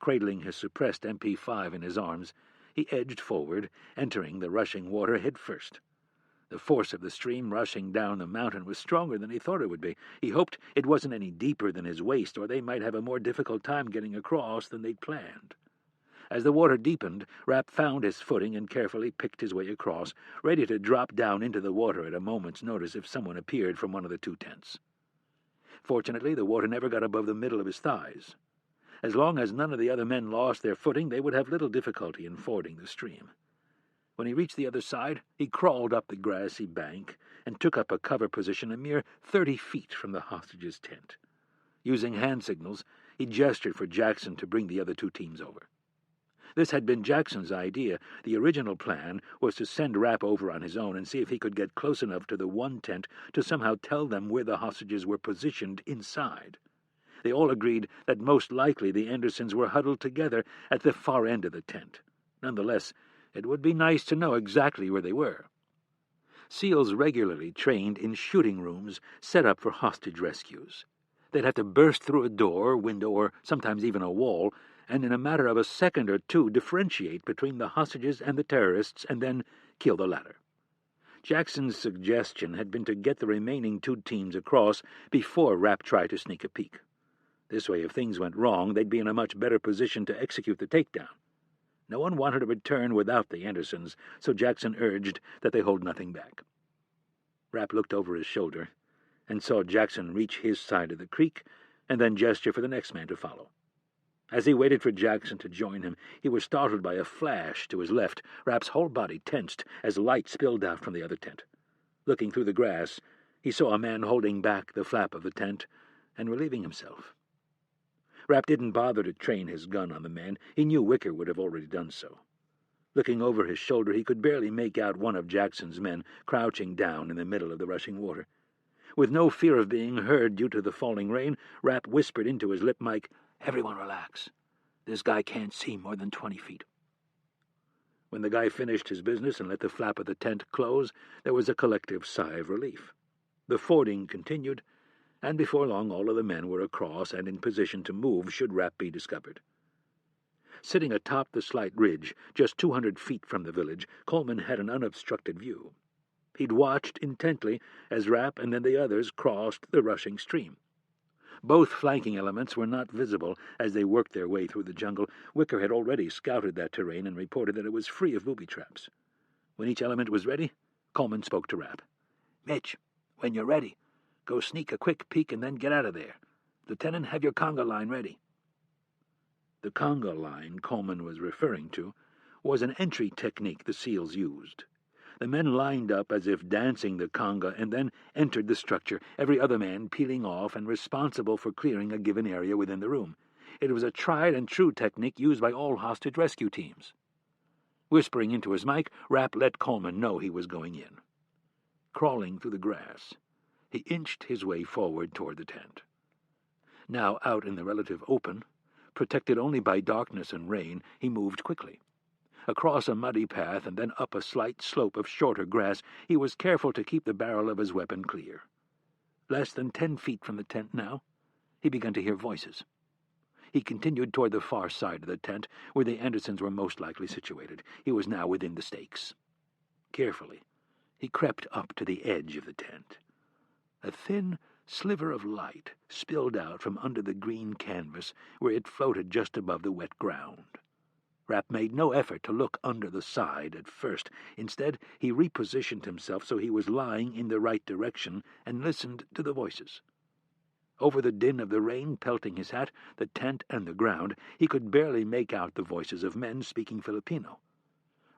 cradling his suppressed MP5 in his arms, he edged forward, entering the rushing water head first. The force of the stream rushing down the mountain was stronger than he thought it would be. He hoped it wasn't any deeper than his waist, or they might have a more difficult time getting across than they'd planned. As the water deepened, Rapp found his footing and carefully picked his way across, ready to drop down into the water at a moment's notice if someone appeared from one of the two tents. Fortunately, the water never got above the middle of his thighs. As long as none of the other men lost their footing, they would have little difficulty in fording the stream. When he reached the other side, he crawled up the grassy bank and took up a cover position a mere 30 feet from the hostages' tent. Using hand signals, he gestured for Jackson to bring the other two teams over. This had been Jackson's idea. The original plan was to send Rapp over on his own and see if he could get close enough to the one tent to somehow tell them where the hostages were positioned inside. They all agreed that most likely the Andersons were huddled together at the far end of the tent. Nonetheless, it would be nice to know exactly where they were. SEALs regularly trained in shooting rooms set up for hostage rescues. They'd have to burst through a door, window, or sometimes even a wall, and in a matter of a second or two differentiate between the hostages and the terrorists and then kill the latter. Jackson's suggestion had been to get the remaining two teams across before Rapp tried to sneak a peek. This way, if things went wrong, they'd be in a much better position to execute the takedown. No one wanted to return without the Andersons, so Jackson urged that they hold nothing back. Rapp looked over his shoulder and saw Jackson reach his side of the creek and then gesture for the next man to follow. As he waited for Jackson to join him, he was startled by a flash to his left. Rapp's whole body tensed as light spilled out from the other tent. Looking through the grass, he saw a man holding back the flap of the tent and relieving himself. Rapp didn't bother to train his gun on the man. He knew Wicker would have already done so. Looking over his shoulder, he could barely make out one of Jackson's men crouching down in the middle of the rushing water. With no fear of being heard due to the falling rain, Rapp whispered into his lip mic, "Everyone relax. This guy can't see more than 20 feet. When the guy finished his business and let the flap of the tent close, there was a collective sigh of relief. The fording continued, and before long all of the men were across and in position to move should Rapp be discovered. Sitting atop the slight ridge, just 200 feet from the village, Coleman had an unobstructed view. He'd watched intently as Rapp and then the others crossed the rushing stream. Both flanking elements were not visible as they worked their way through the jungle. Wicker had already scouted that terrain and reported that it was free of booby traps. When each element was ready, Coleman spoke to Rapp. "Mitch, when you're ready, go sneak a quick peek and then get out of there. Lieutenant, have your conga line ready." The conga line Coleman was referring to was an entry technique the SEALs used. The men lined up as if dancing the conga and then entered the structure, every other man peeling off and responsible for clearing a given area within the room. It was a tried-and-true technique used by all hostage rescue teams. Whispering into his mic, Rapp let Coleman know he was going in. Crawling through the grass, he inched his way forward toward the tent. Now out in the relative open, protected only by darkness and rain, he moved quickly. Across a muddy path and then up a slight slope of shorter grass, he was careful to keep the barrel of his weapon clear. Less than 10 feet from the tent now, he began to hear voices. He continued toward the far side of the tent, where the Andersons were most likely situated. He was now within the stakes. Carefully, he crept up to the edge of the tent. A thin sliver of light spilled out from under the green canvas where it floated just above the wet ground. Rapp made no effort to look under the side at first. Instead, he repositioned himself so he was lying in the right direction and listened to the voices. Over the din of the rain pelting his hat, the tent, and the ground, he could barely make out the voices of men speaking Filipino.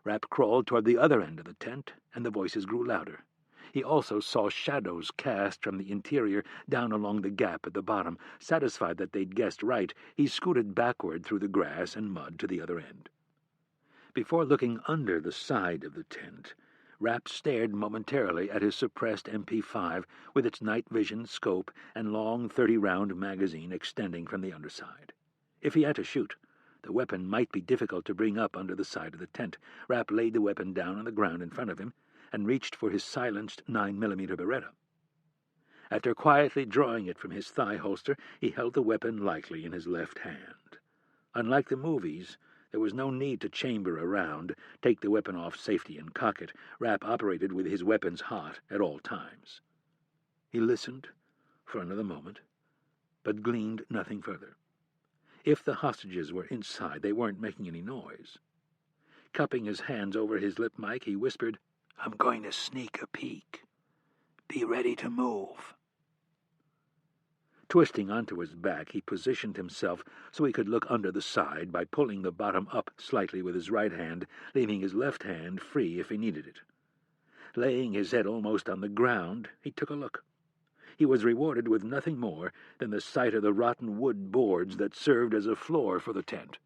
Rapp crawled toward the other end of the tent, and the voices grew louder. He also saw shadows cast from the interior down along the gap at the bottom. Satisfied that they'd guessed right, he scooted backward through the grass and mud to the other end. Before looking under the side of the tent, Rapp stared momentarily at his suppressed MP5 with its night vision scope and long 30-round magazine extending from the underside. If he had to shoot, the weapon might be difficult to bring up under the side of the tent. Rapp laid the weapon down on the ground in front of him and reached for his silenced 9mm Beretta. After quietly drawing it from his thigh holster, he held the weapon lightly in his left hand. Unlike the movies, there was no need to chamber a round, take the weapon off safety, and cock it. Rapp operated with his weapons hot at all times. He listened for another moment, but gleaned nothing further. If the hostages were inside, they weren't making any noise. Cupping his hands over his lip mic, he whispered, "I'm going to sneak a peek. Be ready to move." Twisting onto his back, he positioned himself so he could look under the side by pulling the bottom up slightly with his right hand, leaving his left hand free if he needed it. Laying his head almost on the ground, he took a look. He was rewarded with nothing more than the sight of the rotten wood boards that served as a floor for the tent.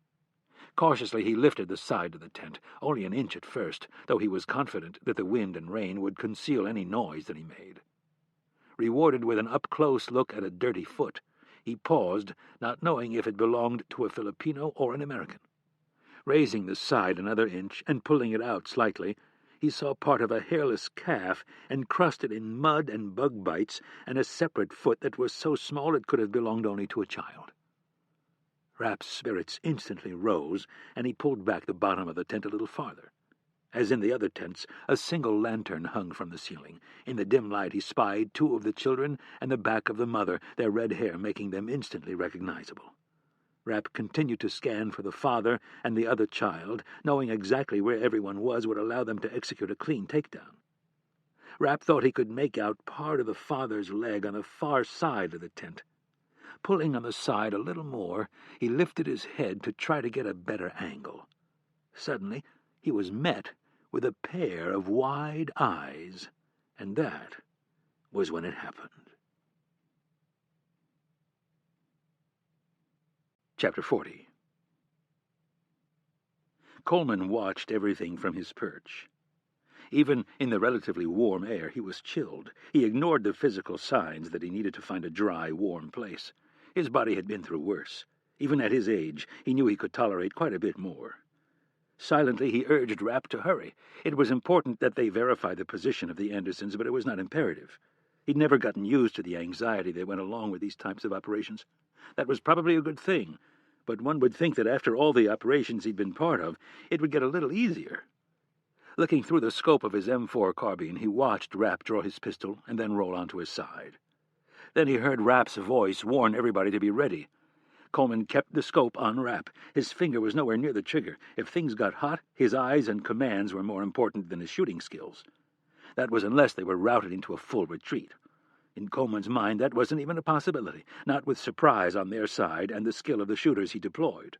Cautiously he lifted the side of the tent, only an inch at first, though he was confident that the wind and rain would conceal any noise that he made. Rewarded with an up-close look at a dirty foot, he paused, not knowing if it belonged to a Filipino or an American. Raising the side another inch and pulling it out slightly, he saw part of a hairless calf encrusted in mud and bug bites, and a separate foot that was so small it could have belonged only to a child. Rapp's spirits instantly rose, and he pulled back the bottom of the tent a little farther. As in the other tents, a single lantern hung from the ceiling. In the dim light he spied two of the children and the back of the mother, their red hair making them instantly recognizable. Rapp continued to scan for the father and the other child. Knowing exactly where everyone was would allow them to execute a clean takedown. Rapp thought he could make out part of the father's leg on the far side of the tent. Pulling on the side a little more, he lifted his head to try to get a better angle. Suddenly he was met with a pair of wide eyes, and that was when it happened. Chapter 40. Coleman watched everything from his perch. Even in the relatively warm air, he was chilled. He ignored the physical signs that he needed to find a dry, warm place. His body had been through worse. Even at his age, he knew he could tolerate quite a bit more. Silently, he urged Rapp to hurry. It was important that they verify the position of the Andersons, but it was not imperative. He'd never gotten used to the anxiety that went along with these types of operations. That was probably a good thing, but one would think that after all the operations he'd been part of, it would get a little easier. Looking through the scope of his M4 carbine, he watched Rapp draw his pistol and then roll onto his side. Then he heard Rapp's voice warn everybody to be ready. Coleman kept the scope on Rapp. His finger was nowhere near the trigger. If things got hot, his eyes and commands were more important than his shooting skills. That was unless they were routed into a full retreat. In Coleman's mind, that wasn't even a possibility, not with surprise on their side and the skill of the shooters he deployed.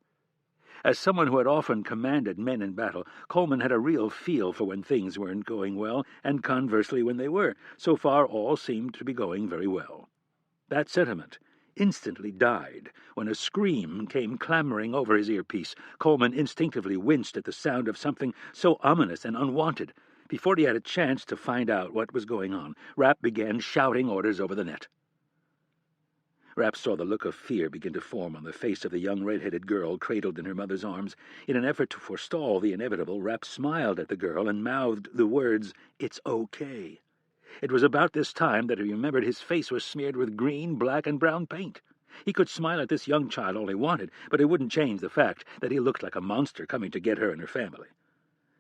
As someone who had often commanded men in battle, Coleman had a real feel for when things weren't going well, and conversely when they were. So far, all seemed to be going very well. That sentiment instantly died when a scream came clamoring over his earpiece. Coleman instinctively winced at the sound of something so ominous and unwanted. Before he had a chance to find out what was going on, Rapp began shouting orders over the net. Rapp saw the look of fear begin to form on the face of the young red-headed girl cradled in her mother's arms. In an effort to forestall the inevitable, Rapp smiled at the girl and mouthed the words, "It's okay." It was about this time that he remembered his face was smeared with green, black, and brown paint. He could smile at this young child all he wanted, but it wouldn't change the fact that he looked like a monster coming to get her and her family.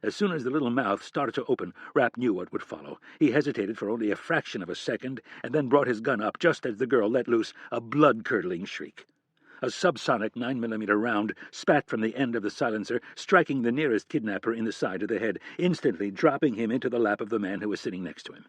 As soon as the little mouth started to open, Rapp knew what would follow. He hesitated for only a fraction of a second, and then brought his gun up just as the girl let loose a blood-curdling shriek. A subsonic 9mm round spat from the end of the silencer, striking the nearest kidnapper in the side of the head, instantly dropping him into the lap of the man who was sitting next to him.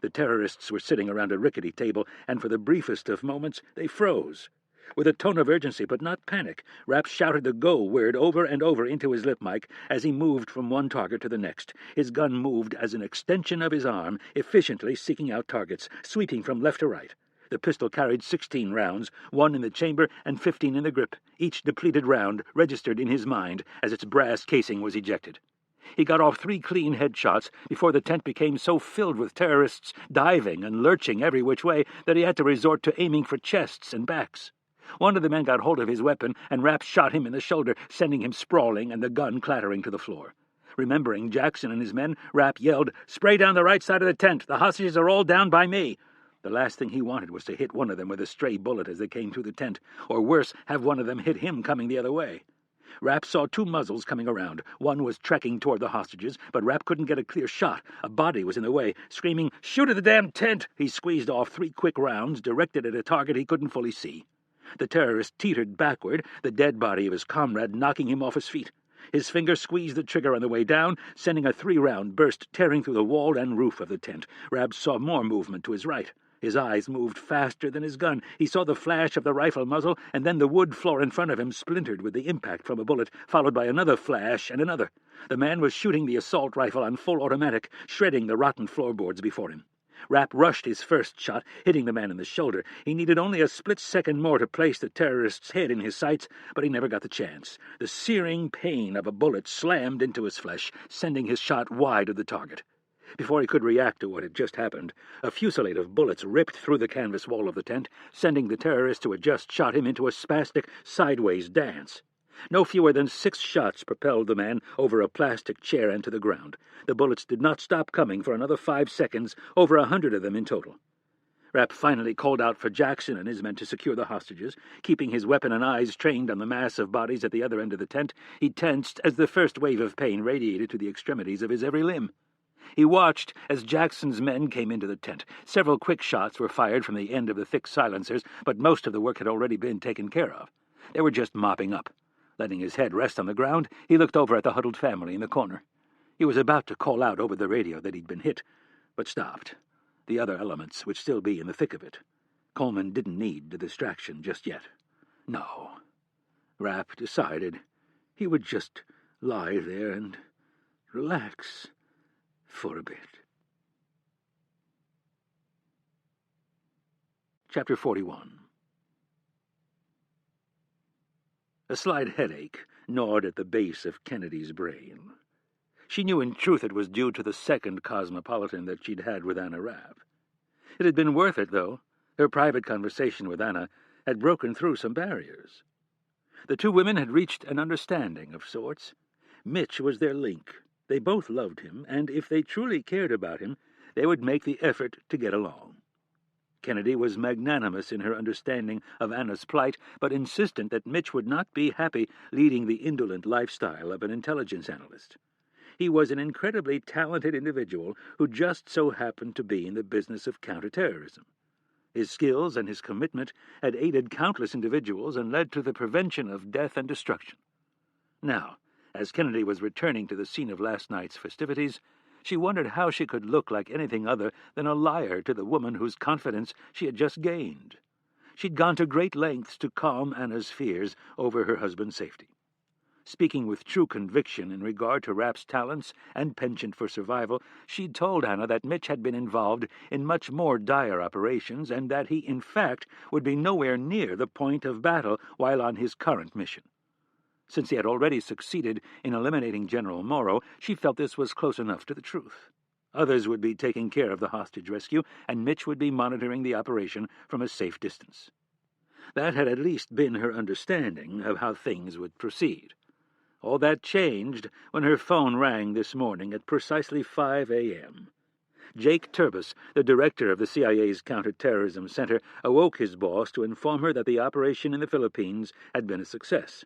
The terrorists were sitting around a rickety table, and for the briefest of moments they froze. With a tone of urgency, but not panic, Rapp shouted the go word over and over into his lip mic as he moved from one target to the next. His gun moved as an extension of his arm, efficiently seeking out targets, sweeping from left to right. The pistol carried 16 rounds, 1 in the chamber and 15 in the grip. Each depleted round registered in his mind as its brass casing was ejected. He got off 3 clean headshots before the tent became so filled with terrorists diving and lurching every which way that he had to resort to aiming for chests and backs. One of the men got hold of his weapon, and Rapp shot him in the shoulder, sending him sprawling and the gun clattering to the floor. Remembering Jackson and his men, Rapp yelled, "Spray down the right side of the tent! The hostages are all down by me!" The last thing he wanted was to hit one of them with a stray bullet as they came through the tent, or worse, have one of them hit him coming the other way. Rapp saw two muzzles coming around. One was trekking toward the hostages, but Rapp couldn't get a clear shot. A body was in the way. Screaming, "Shoot at the damn tent!" he squeezed off 3 quick rounds, directed at a target he couldn't fully see. The terrorist teetered backward, the dead body of his comrade knocking him off his feet. His finger squeezed the trigger on the way down, sending a 3-round burst tearing through the wall and roof of the tent. Rapp saw more movement to his right. His eyes moved faster than his gun. He saw the flash of the rifle muzzle, and then the wood floor in front of him splintered with the impact from a bullet, followed by another flash and another. The man was shooting the assault rifle on full automatic, shredding the rotten floorboards before him. Rapp rushed his first shot, hitting the man in the shoulder. He needed only a split second more to place the terrorist's head in his sights, but he never got the chance. The searing pain of a bullet slammed into his flesh, sending his shot wide of the target. Before he could react to what had just happened, a fusillade of bullets ripped through the canvas wall of the tent, sending the terrorist who had just shot him into a spastic, sideways dance. No fewer than 6 shots propelled the man over a plastic chair and to the ground. The bullets did not stop coming for another 5 seconds, over 100 of them in total. Rapp finally called out for Jackson and his men to secure the hostages. Keeping his weapon and eyes trained on the mass of bodies at the other end of the tent, he tensed as the first wave of pain radiated to the extremities of his every limb. He watched as Jackson's men came into the tent. Several quick shots were fired from the end of the thick silencers, but most of the work had already been taken care of. They were just mopping up. Letting his head rest on the ground, he looked over at the huddled family in the corner. He was about to call out over the radio that he'd been hit, but stopped. The other elements would still be in the thick of it. Coleman didn't need the distraction just yet. No. Rapp decided he would just lie there and relax for a bit. Chapter 41. A slight headache gnawed at the base of Kennedy's brain. She knew in truth it was due to the second cosmopolitan that she'd had with Anna Rapp. It had been worth it, though. Her private conversation with Anna had broken through some barriers. The two women had reached an understanding of sorts. Mitch was their link. They both loved him, and if they truly cared about him, they would make the effort to get along. Kennedy was magnanimous in her understanding of Anna's plight, but insistent that Mitch would not be happy leading the indolent lifestyle of an intelligence analyst. He was an incredibly talented individual who just so happened to be in the business of counterterrorism. His skills and his commitment had aided countless individuals and led to the prevention of death and destruction. Now, as Kennedy was returning to the scene of last night's festivities, she wondered how she could look like anything other than a liar to the woman whose confidence she had just gained. She'd gone to great lengths to calm Anna's fears over her husband's safety. Speaking with true conviction in regard to Rapp's talents and penchant for survival, she'd told Anna that Mitch had been involved in much more dire operations and that he, in fact, would be nowhere near the point of battle while on his current mission. Since he had already succeeded in eliminating General Morrow, she felt this was close enough to the truth. Others would be taking care of the hostage rescue, and Mitch would be monitoring the operation from a safe distance. That had at least been her understanding of how things would proceed. All that changed when her phone rang this morning at precisely 5 a.m. Jake Turbis, the director of the CIA's Counterterrorism Center, awoke his boss to inform her that the operation in the Philippines had been a success.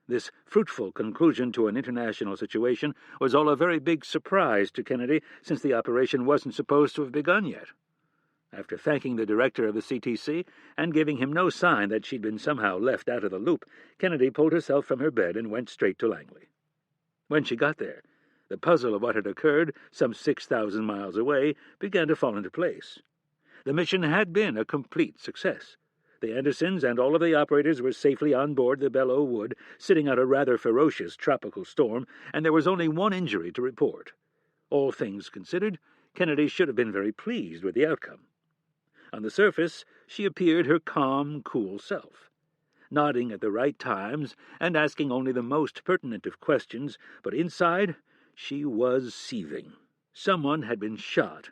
This fruitful conclusion to an international situation was all a very big surprise to Kennedy, since the operation wasn't supposed to have begun yet. After thanking the director of the CTC and giving him no sign that she'd been somehow left out of the loop, Kennedy pulled herself from her bed and went straight to Langley. When she got there, the puzzle of what had occurred some 6,000 miles away began to fall into place. The mission had been a complete success. The Andersons and all of the operators were safely on board the Belleau Wood, sitting out a rather ferocious tropical storm, and there was only one injury to report. All things considered, Kennedy should have been very pleased with the outcome. On the surface, she appeared her calm, cool self, nodding at the right times and asking only the most pertinent of questions, but inside she was seething. Someone had been shot,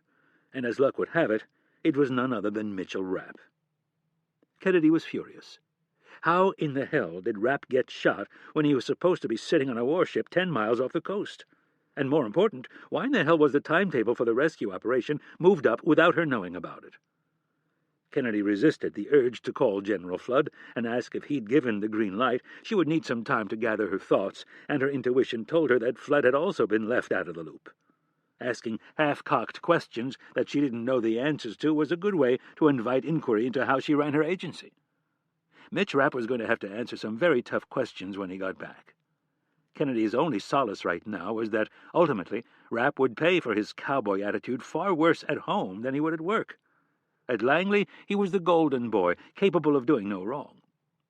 and as luck would have it, it was none other than Mitchell Rapp. Kennedy was furious. How in the hell did Rapp get shot when he was supposed to be sitting on a warship 10 miles off the coast? And more important, why in the hell was the timetable for the rescue operation moved up without her knowing about it? Kennedy resisted the urge to call General Flood and ask if he'd given the green light. She would need some time to gather her thoughts, and her intuition told her that Flood had also been left out of the loop. Asking half-cocked questions that she didn't know the answers to was a good way to invite inquiry into how she ran her agency. Mitch Rapp was going to have to answer some very tough questions when he got back. Kennedy's only solace right now was that, ultimately, Rapp would pay for his cowboy attitude far worse at home than he would at work. At Langley, he was the golden boy, capable of doing no wrong.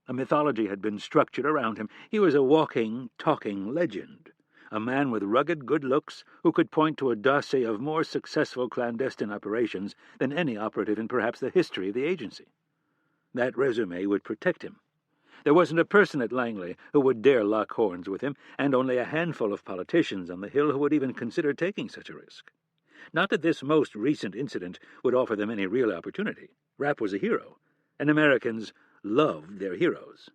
A mythology had been structured around him. He was a walking, talking legend, a man with rugged good looks who could point to a dossier of more successful clandestine operations than any operative in perhaps the history of the agency. That resume would protect him. There wasn't a person at Langley who would dare lock horns with him, and only a handful of politicians on the Hill who would even consider taking such a risk. Not that this most recent incident would offer them any real opportunity. Rapp was a hero, and Americans loved their heroes.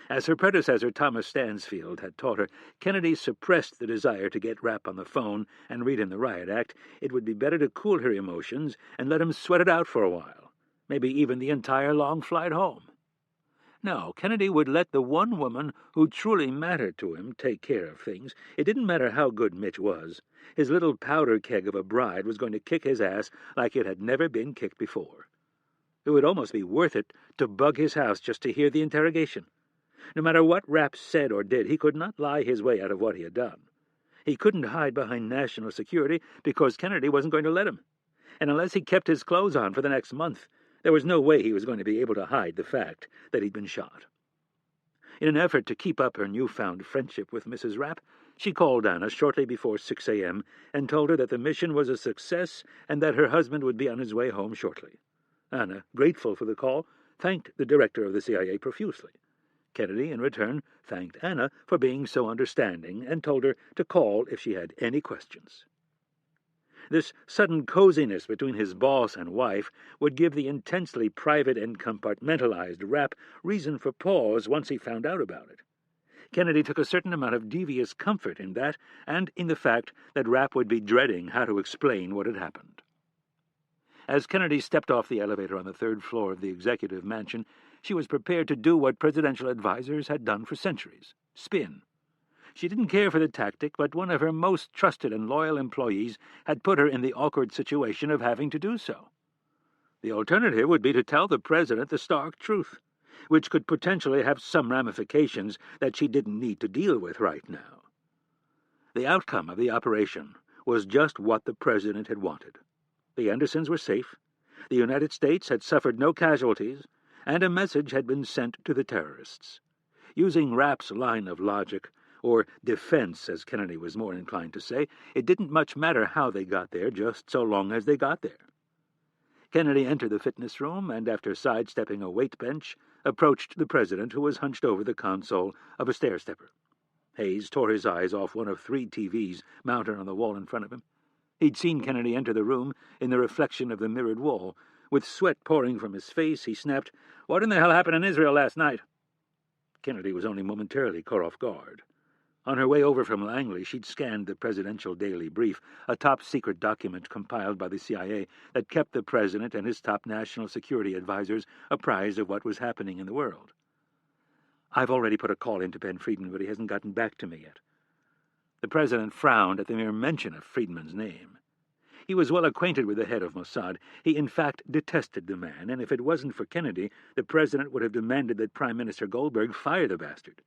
As her predecessor Thomas Stansfield had taught her, Kennedy suppressed the desire to get Rapp on the phone and read him the riot act. It would be better to cool her emotions and let him sweat it out for a while, maybe even the entire long flight home. No, Kennedy would let the one woman who truly mattered to him take care of things. It didn't matter how good Mitch was. His little powder keg of a bride was going to kick his ass like it had never been kicked before. It would almost be worth it to bug his house just to hear the interrogation. No matter what Rapp said or did, he could not lie his way out of what he had done. He couldn't hide behind national security because Kennedy wasn't going to let him. And unless he kept his clothes on for the next month, there was no way he was going to be able to hide the fact that he'd been shot. In an effort to keep up her newfound friendship with Mrs. Rapp, she called Anna shortly before 6 a.m. and told her that the mission was a success and that her husband would be on his way home shortly. Anna, grateful for the call, thanked the director of the CIA profusely. Kennedy, in return, thanked Anna for being so understanding and told her to call if she had any questions. This sudden coziness between his boss and wife would give the intensely private and compartmentalized Rapp reason for pause once he found out about it. Kennedy took a certain amount of devious comfort in that, and in the fact that Rapp would be dreading how to explain what had happened. As Kennedy stepped off the elevator on the third floor of the executive mansion, she was prepared to do what presidential advisors had done for centuries: spin. She didn't care for the tactic, but one of her most trusted and loyal employees had put her in the awkward situation of having to do so. The alternative would be to tell the president the stark truth, which could potentially have some ramifications that she didn't need to deal with right now. The outcome of the operation was just what the president had wanted. The Andersons were safe, the United States had suffered no casualties, and a message had been sent to the terrorists. Using Rapp's line of logic, or defense, as Kennedy was more inclined to say, it didn't much matter how they got there, just so long as they got there. Kennedy entered the fitness room and, after sidestepping a weight bench, approached the president, who was hunched over the console of a stair-stepper. Hayes tore his eyes off one of 3 TVs mounted on the wall in front of him. He'd seen Kennedy enter the room in the reflection of the mirrored wall. With sweat pouring from his face, he snapped, "What in the hell happened in Israel last night?" Kennedy was only momentarily caught off guard. On her way over from Langley, she'd scanned the Presidential Daily Brief, a top-secret document compiled by the CIA that kept the president and his top national security advisors apprised of what was happening in the world. "I've already put a call into Ben Friedman, but he hasn't gotten back to me yet." The president frowned at the mere mention of Friedman's name. He was well acquainted with the head of Mossad. He, in fact, detested the man, and if it wasn't for Kennedy, the president would have demanded that Prime Minister Goldberg fire the bastard.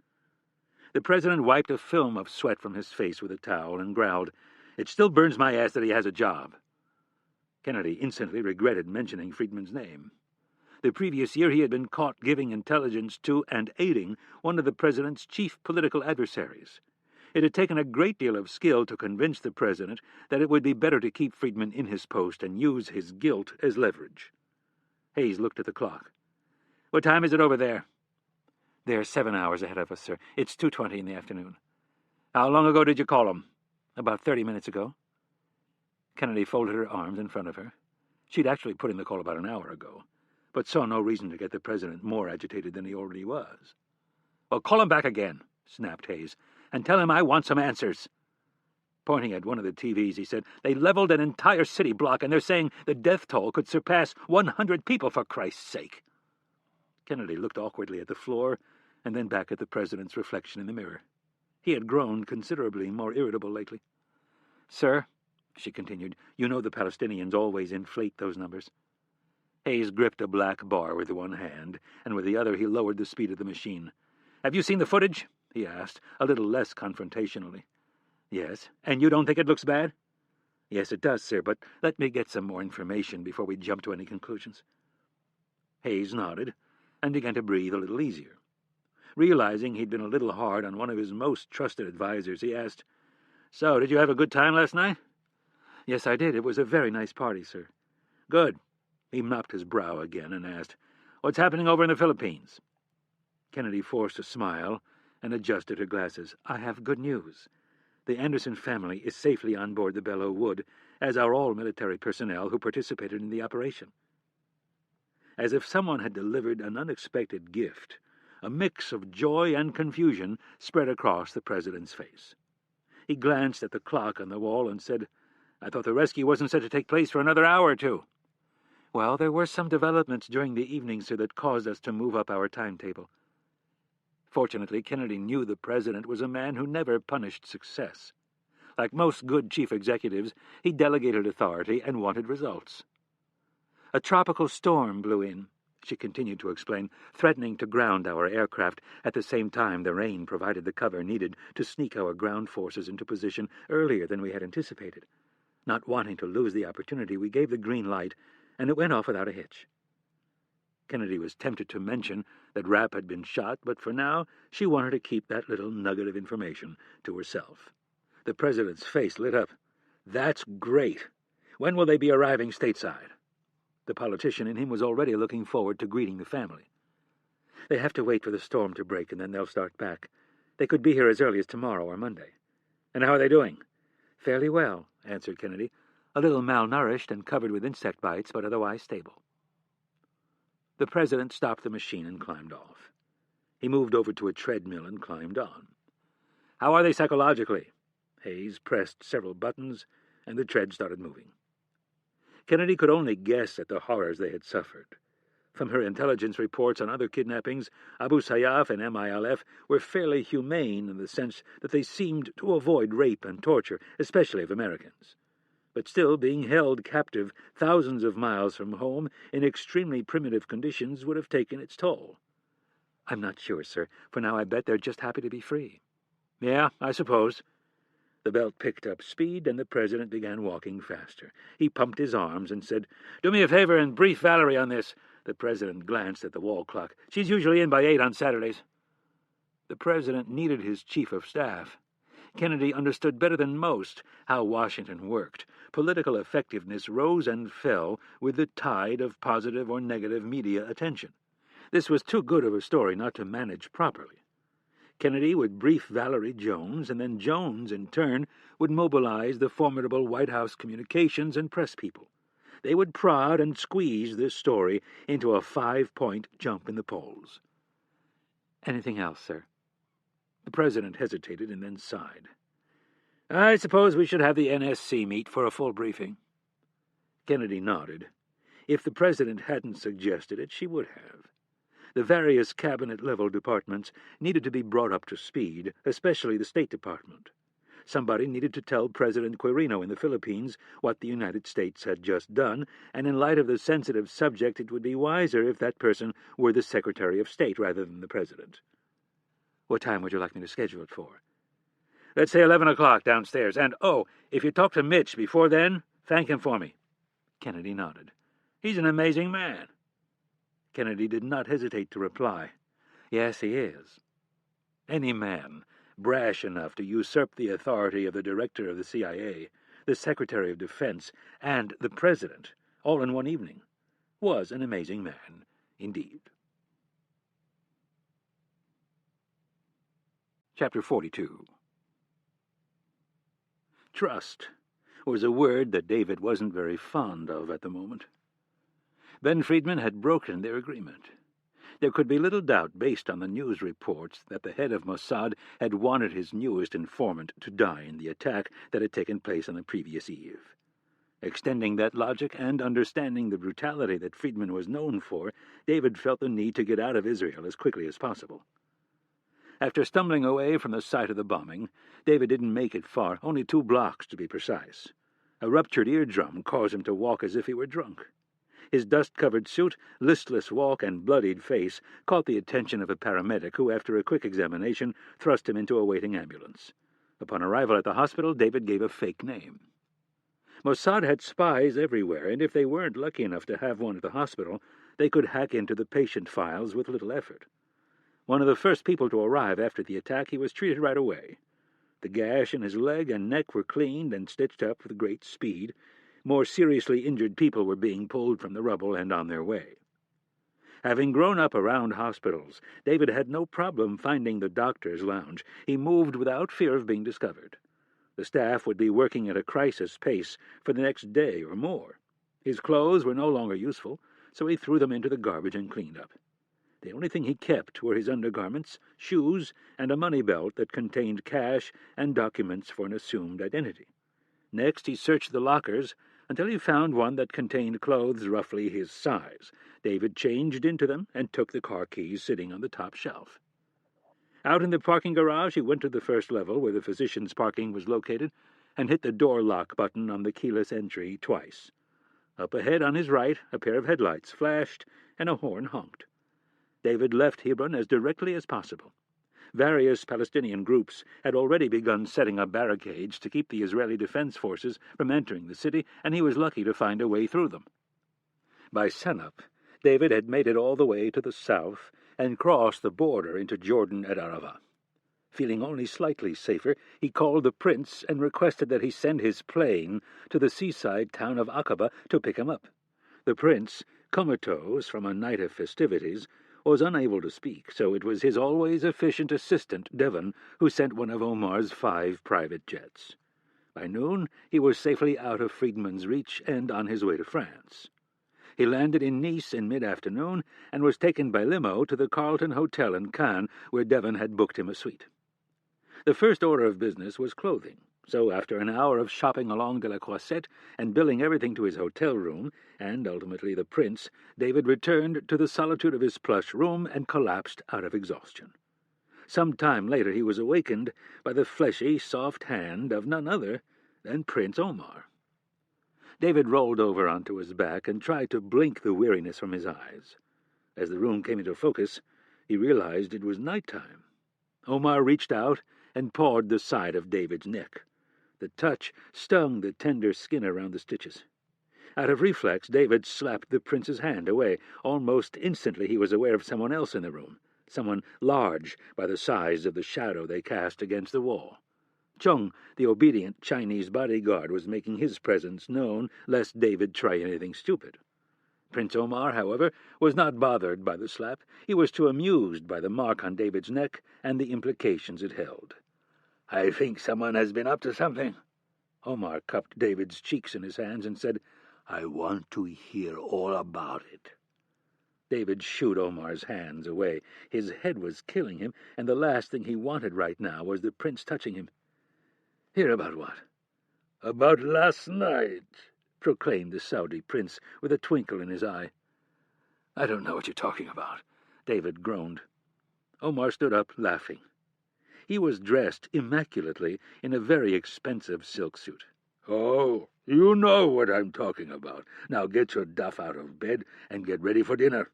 The president wiped a film of sweat from his face with a towel and growled, "It still burns my ass that he has a job." Kennedy instantly regretted mentioning Friedman's name. The previous year he had been caught giving intelligence to and aiding one of the president's chief political adversaries. It had taken a great deal of skill to convince the president that it would be better to keep Friedman in his post and use his guilt as leverage. Hayes looked at the clock. "What time is it over there?" "They're 7 hours ahead of us, sir. It's 2:20 in the afternoon." "How long ago did you call them?" "About 30 minutes ago." Kennedy folded her arms in front of her. She'd actually put in the call about an hour ago, but saw no reason to get the president more agitated than he already was. "Well, call him back again," snapped Hayes, "and tell him I want some answers." Pointing at one of the TVs, he said, "They leveled an entire city block, and they're saying the death toll could surpass 100 people, for Christ's sake." Kennedy looked awkwardly at the floor and then back at the president's reflection in the mirror. He had grown considerably more irritable lately. "Sir," she continued, "you know the Palestinians always inflate those numbers." Hayes gripped a black bar with one hand, and with the other he lowered the speed of the machine. "Have you seen the footage?" he asked, a little less confrontationally. "Yes. And you don't think it looks bad?" "Yes, it does, sir, but let me get some more information before we jump to any conclusions." Hayes nodded and began to breathe a little easier. Realizing he'd been a little hard on one of his most trusted advisers, he asked, "So, did you have a good time last night?" "Yes, I did. It was a very nice party, sir." "Good." He mopped his brow again and asked, "What's happening over in the Philippines?" Kennedy forced a smile and adjusted her glasses. "I have good news. The Anderson family is safely on board the Belleau Wood, as are all military personnel who participated in the operation." As if someone had delivered an unexpected gift, a mix of joy and confusion spread across the president's face. He glanced at the clock on the wall and said, "I thought the rescue wasn't set to take place for another hour or two." "Well, there were some developments during the evening, sir, that caused us to move up our timetable." Fortunately, Kennedy knew the president was a man who never punished success. Like most good chief executives, he delegated authority and wanted results. "A tropical storm blew in," she continued to explain, "threatening to ground our aircraft. At the same time, the rain provided the cover needed to sneak our ground forces into position earlier than we had anticipated. Not wanting to lose the opportunity, we gave the green light, and it went off without a hitch." Kennedy was tempted to mention that Rapp had been shot, but for now she wanted to keep that little nugget of information to herself. The president's face lit up. "That's great. When will they be arriving stateside?" The politician in him was already looking forward to greeting the family. "They have to wait for the storm to break, and then they'll start back. They could be here as early as tomorrow or Monday." "And how are they doing?" "Fairly well," answered Kennedy. "A little malnourished and covered with insect bites, but otherwise stable." The president stopped the machine and climbed off. He moved over to a treadmill and climbed on. "How are they psychologically?" Hayes pressed several buttons, and the tread started moving. Kennedy could only guess at the horrors they had suffered. From her intelligence reports on other kidnappings, Abu Sayyaf and MILF were fairly humane in the sense that they seemed to avoid rape and torture, especially of Americans. But still, being held captive thousands of miles from home in extremely primitive conditions would have taken its toll. "I'm not sure, sir. For now I bet they're just happy to be free." "Yeah, I suppose." The belt picked up speed, and the president began walking faster. He pumped his arms and said, "Do me a favor and brief Valerie on this." The president glanced at the wall clock. "She's usually in by 8 on Saturdays." The president needed his chief of staff. Kennedy understood better than most how Washington worked. Political effectiveness rose and fell with the tide of positive or negative media attention. This was too good of a story not to manage properly. Kennedy would brief Valerie Jones, and then Jones, in turn, would mobilize the formidable White House communications and press people. They would prod and squeeze this story into a 5-point jump in the polls. "Anything else, sir?" The president hesitated and then sighed. "I suppose we should have the NSC meet for a full briefing." Kennedy nodded. If the president hadn't suggested it, she would have. The various cabinet-level departments needed to be brought up to speed, especially the State Department. Somebody needed to tell President Quirino in the Philippines what the United States had just done, and in light of the sensitive subject, it would be wiser if that person were the Secretary of State rather than the President. "What time would you like me to schedule it for?" "Let's say 11 o'clock downstairs. And, if you talk to Mitch before then, thank him for me." Kennedy nodded. "He's an amazing man." Kennedy did not hesitate to reply. "Yes, he is." Any man brash enough to usurp the authority of the director of the CIA, the Secretary of Defense, and the President, all in one evening, was an amazing man indeed. Chapter 42. Trust was a word that David wasn't very fond of at the moment. Ben Friedman had broken their agreement. There could be little doubt, based on the news reports, that the head of Mossad had wanted his newest informant to die in the attack that had taken place on the previous eve. Extending that logic and understanding the brutality that Friedman was known for, David felt the need to get out of Israel as quickly as possible. After stumbling away from the site of the bombing, David didn't make it far, only 2 blocks to be precise. A ruptured eardrum caused him to walk as if he were drunk. His dust-covered suit, listless walk, and bloodied face caught the attention of a paramedic who, after a quick examination, thrust him into a waiting ambulance. Upon arrival at the hospital, David gave a fake name. Mossad had spies everywhere, and if they weren't lucky enough to have one at the hospital, they could hack into the patient files with little effort. One of the first people to arrive after the attack, he was treated right away. The gash in his leg and neck were cleaned and stitched up with great speed. More seriously injured people were being pulled from the rubble and on their way. Having grown up around hospitals, David had no problem finding the doctor's lounge. He moved without fear of being discovered. The staff would be working at a crisis pace for the next day or more. His clothes were no longer useful, so he threw them into the garbage and cleaned up. The only thing he kept were his undergarments, shoes, and a money belt that contained cash and documents for an assumed identity. Next, he searched the lockers until he found one that contained clothes roughly his size. David changed into them and took the car keys sitting on the top shelf. Out in the parking garage, he went to the first level where the physician's parking was located and hit the door lock button on the keyless entry twice. Up ahead on his right, a pair of headlights flashed and a horn honked. David left Hebron as directly as possible. Various Palestinian groups had already begun setting up barricades to keep the Israeli Defense Forces from entering the city, and he was lucky to find a way through them. By sunup, David had made it all the way to the south and crossed the border into Jordan at Arava. Feeling only slightly safer, he called the prince and requested that he send his plane to the seaside town of Aqaba to pick him up. The prince, comatose from a night of festivities, was unable to speak, so it was his always efficient assistant, Devon, who sent one of Omar's 5 private jets. By noon, he was safely out of Friedman's reach and on his way to France. He landed in Nice in mid-afternoon and was taken by limo to the Carlton Hotel in Cannes, where Devon had booked him a suite. The first order of business was clothing, so after an hour of shopping along de la Croisette and billing everything to his hotel room, and ultimately the prince, David returned to the solitude of his plush room and collapsed out of exhaustion. Some time later he was awakened by the fleshy, soft hand of none other than Prince Omar. David rolled over onto his back and tried to blink the weariness from his eyes. As the room came into focus, he realized it was nighttime. Omar reached out and pawed the side of David's neck. The touch stung the tender skin around the stitches. Out of reflex, David slapped the prince's hand away. Almost instantly he was aware of someone else in the room, someone large by the size of the shadow they cast against the wall. Chung, the obedient Chinese bodyguard, was making his presence known, lest David try anything stupid. Prince Omar, however, was not bothered by the slap. He was too amused by the mark on David's neck and the implications it held. "I think someone has been up to something." Omar cupped David's cheeks in his hands and said, "I want to hear all about it." David shooed Omar's hands away. His head was killing him, and the last thing he wanted right now was the prince touching him. "Hear about what?" "About last night," proclaimed the Saudi prince with a twinkle in his eye. "I don't know what you're talking about," David groaned. Omar stood up, laughing. He was dressed immaculately in a very expensive silk suit. "Oh, you know what I'm talking about. Now get your duff out of bed and get ready for dinner."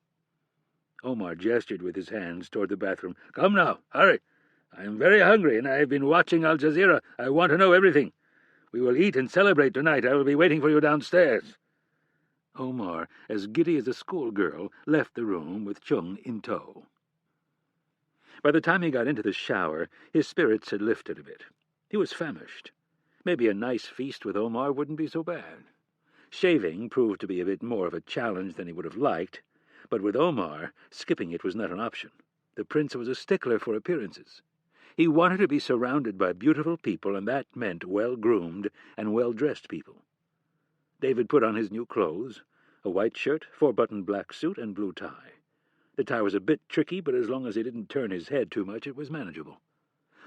Omar gestured with his hands toward the bathroom. "Come now, hurry. I am very hungry, and I have been watching Al Jazeera. I want to know everything. We will eat and celebrate tonight. I will be waiting for you downstairs." Omar, as giddy as a schoolgirl, left the room with Chung in tow. By the time he got into the shower, his spirits had lifted a bit. He was famished. Maybe a nice feast with Omar wouldn't be so bad. Shaving proved to be a bit more of a challenge than he would have liked, but with Omar, skipping it was not an option. The prince was a stickler for appearances. He wanted to be surrounded by beautiful people, and that meant well-groomed and well-dressed people. David put on his new clothes, a white shirt, 4-button black suit, and blue tie. The tie was a bit tricky, but as long as he didn't turn his head too much, it was manageable.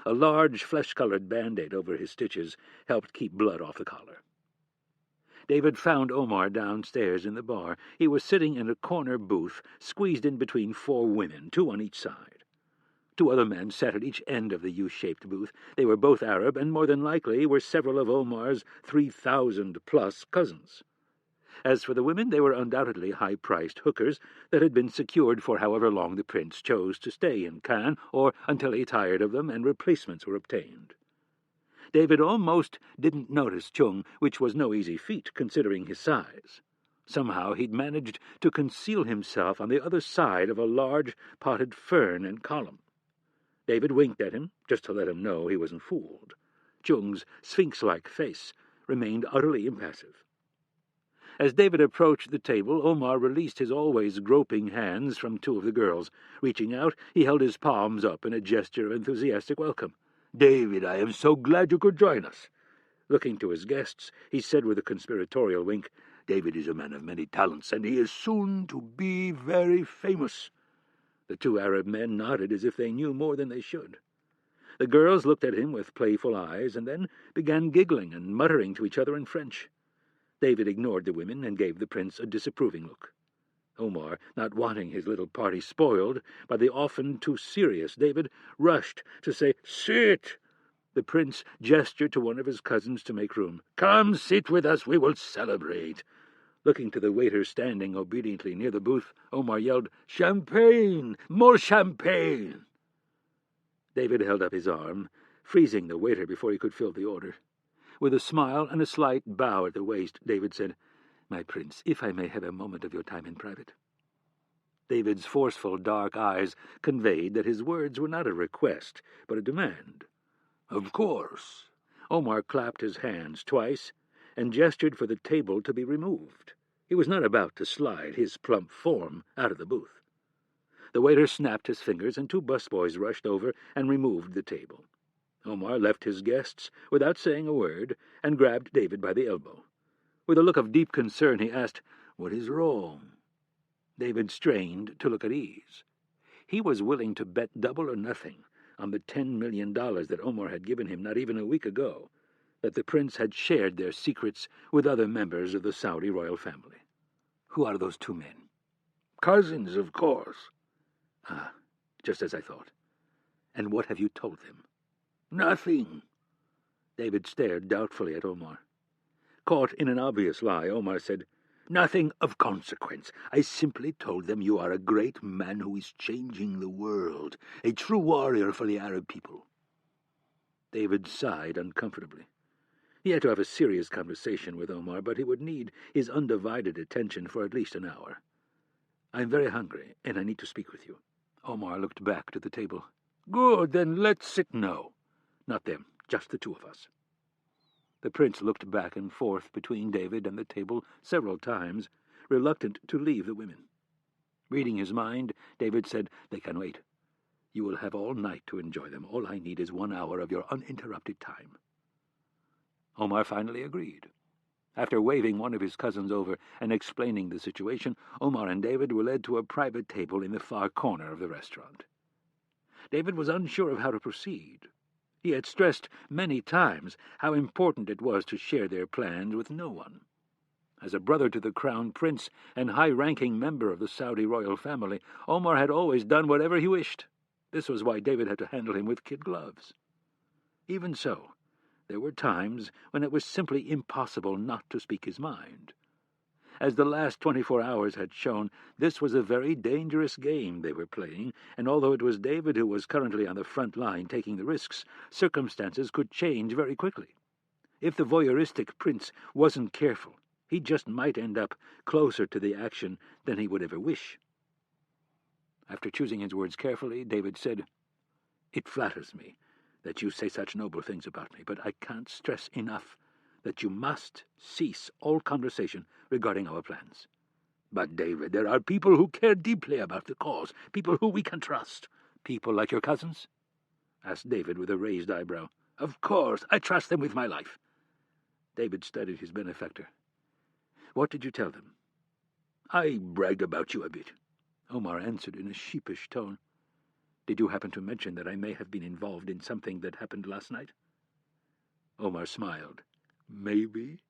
A large flesh-colored Band-Aid over his stitches helped keep blood off the collar. David found Omar downstairs in the bar. He was sitting in a corner booth, squeezed in between 4 women, 2 on each side. 2 other men sat at each end of the U-shaped booth. They were both Arab, and more than likely were several of Omar's 3,000-plus cousins. As for the women, they were undoubtedly high-priced hookers that had been secured for however long the prince chose to stay in Cannes, or until he tired of them and replacements were obtained. David almost didn't notice Chung, which was no easy feat considering his size. Somehow he'd managed to conceal himself on the other side of a large potted fern and column. David winked at him, just to let him know he wasn't fooled. Chung's sphinx-like face remained utterly impassive. As David approached the table, Omar released his always groping hands from 2 of the girls. Reaching out, he held his palms up in a gesture of enthusiastic welcome. "David, I am so glad you could join us." Looking to his guests, he said with a conspiratorial wink, "David is a man of many talents, and he is soon to be very famous." The 2 Arab men nodded as if they knew more than they should. The girls looked at him with playful eyes, and then began giggling and muttering to each other in French. David ignored the women and gave the prince a disapproving look. Omar, not wanting his little party spoiled by the often too serious David, rushed to say, "Sit!" The prince gestured to one of his cousins to make room. "Come, sit with us, we will celebrate." Looking to the waiter standing obediently near the booth, Omar yelled, "Champagne! More champagne!" David held up his arm, freezing the waiter before he could fill the order. With a smile and a slight bow at the waist, David said, "My prince, if I may have a moment of your time in private." David's forceful dark eyes conveyed that his words were not a request, but a demand. "Of course." Omar clapped his hands twice and gestured for the table to be removed. He was not about to slide his plump form out of the booth. The waiter snapped his fingers, and 2 busboys rushed over and removed the table. Omar left his guests without saying a word and grabbed David by the elbow. With a look of deep concern, he asked, "What is wrong?" David strained to look at ease. He was willing to bet double or nothing on the $10 million that Omar had given him not even a week ago, that the prince had shared their secrets with other members of the Saudi royal family. "Who are those 2 men?" "Cousins, of course." "Ah, just as I thought. And what have you told them?" "Nothing." David stared doubtfully at Omar. Caught in an obvious lie, Omar said, "Nothing of consequence. I simply told them you are a great man who is changing the world, a true warrior for the Arab people." David sighed uncomfortably. He had to have a serious conversation with Omar, but he would need his undivided attention for at least an hour. "I'm very hungry, and I need to speak with you." Omar looked back to the table. "Good, then let's sit now." "Not them, just the 2 of us." The prince looked back and forth between David and the table several times, reluctant to leave the women. Reading his mind, David said, "They can wait. You will have all night to enjoy them. All I need is 1 hour of your uninterrupted time." Omar finally agreed. After waving one of his cousins over and explaining the situation, Omar and David were led to a private table in the far corner of the restaurant. David was unsure of how to proceed. He had stressed many times how important it was to share their plans with no one. As a brother to the crown prince and high-ranking member of the Saudi royal family, Omar had always done whatever he wished. This was why David had to handle him with kid gloves. Even so, there were times when it was simply impossible not to speak his mind. As the last 24 hours had shown, this was a very dangerous game they were playing, and although it was David who was currently on the front line taking the risks, circumstances could change very quickly. If the voyeuristic prince wasn't careful, he just might end up closer to the action than he would ever wish. After choosing his words carefully, David said, "It flatters me that you say such noble things about me, but I can't stress enough that you must cease all conversation regarding our plans." "But, David, there are people who care deeply about the cause, people who we can trust." "People like your cousins?" asked David with a raised eyebrow. "Of course, I trust them with my life." David studied his benefactor. "What did you tell them?" "I bragged about you a bit." Omar answered in a sheepish tone. "Did you happen to mention that I may have been involved in something that happened last night?" Omar smiled. "Maybe?"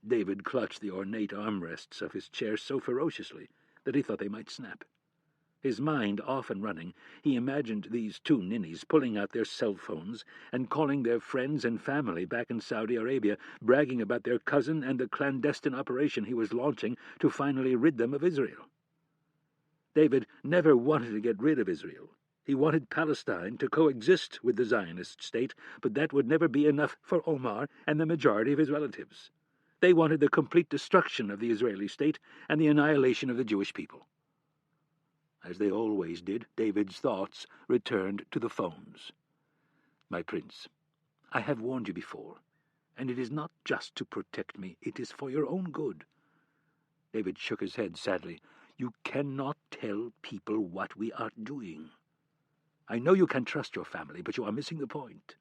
David clutched the ornate armrests of his chair so ferociously that he thought they might snap. His mind off and running, he imagined these two ninnies pulling out their cell phones and calling their friends and family back in Saudi Arabia, bragging about their cousin and the clandestine operation he was launching to finally rid them of Israel. David never wanted to get rid of Israel. He wanted Palestine to coexist with the Zionist state, but that would never be enough for Omar and the majority of his relatives. They wanted the complete destruction of the Israeli state and the annihilation of the Jewish people. As they always did, David's thoughts returned to the phones. "My prince, I have warned you before, and it is not just to protect me, it is for your own good." David shook his head sadly. "You cannot tell people what we are doing. I know you can trust your family, but you are missing the point.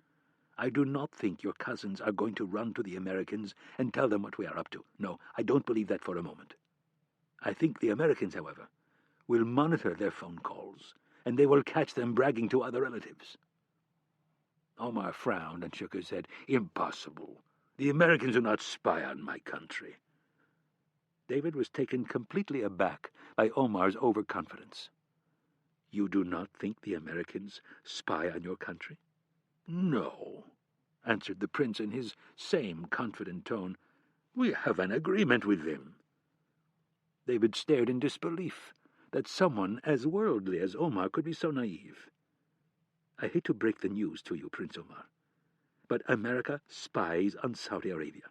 I do not think your cousins are going to run to the Americans and tell them what we are up to. No, I don't believe that for a moment. I think the Americans, however, will monitor their phone calls, and they will catch them bragging to other relatives." Omar frowned and shook his head. "Impossible. The Americans do not spy on my country." David was taken completely aback by Omar's overconfidence. "You do not think the Americans spy on your country?" "No," answered the prince in his same confident tone. "We have an agreement with them." David stared in disbelief that someone as worldly as Omar could be so naive. "I hate to break the news to you, Prince Omar, but America spies on Saudi Arabia."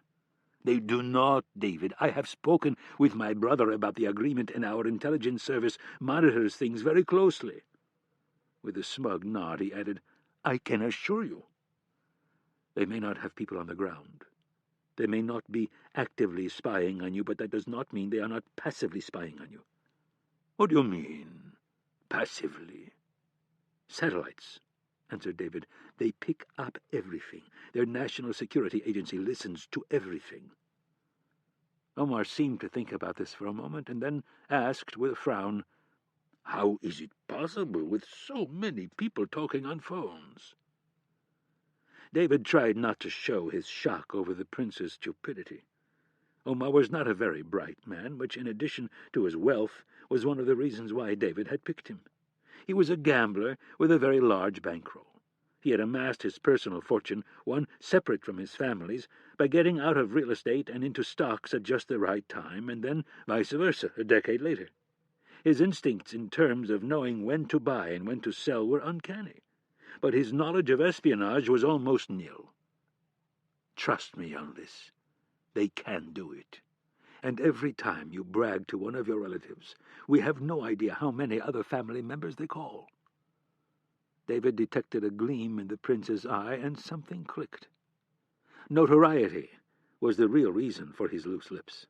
"They do not, David. I have spoken with my brother about the agreement, and our intelligence service monitors things very closely." With a smug nod, he added, "I can assure you." "They may not have people on the ground. They may not be actively spying on you, but that does not mean they are not passively spying on you." "What do you mean, passively?" "Satellites," answered David. "They pick up everything. Their national security agency listens to everything." Omar seemed to think about this for a moment, and then asked with a frown, "How is it possible with so many people talking on phones?" David tried not to show his shock over the prince's stupidity. Omar was not a very bright man, which, in addition to his wealth, was one of the reasons why David had picked him. He was a gambler with a very large bankroll. He had amassed his personal fortune, one separate from his family's, by getting out of real estate and into stocks at just the right time, and then vice versa a decade later. His instincts in terms of knowing when to buy and when to sell were uncanny, but his knowledge of espionage was almost nil. "Trust me on this. They can do it. And every time you brag to one of your relatives, we have no idea how many other family members they call." David detected a gleam in the prince's eye, and something clicked. Notoriety was the real reason for his loose lips.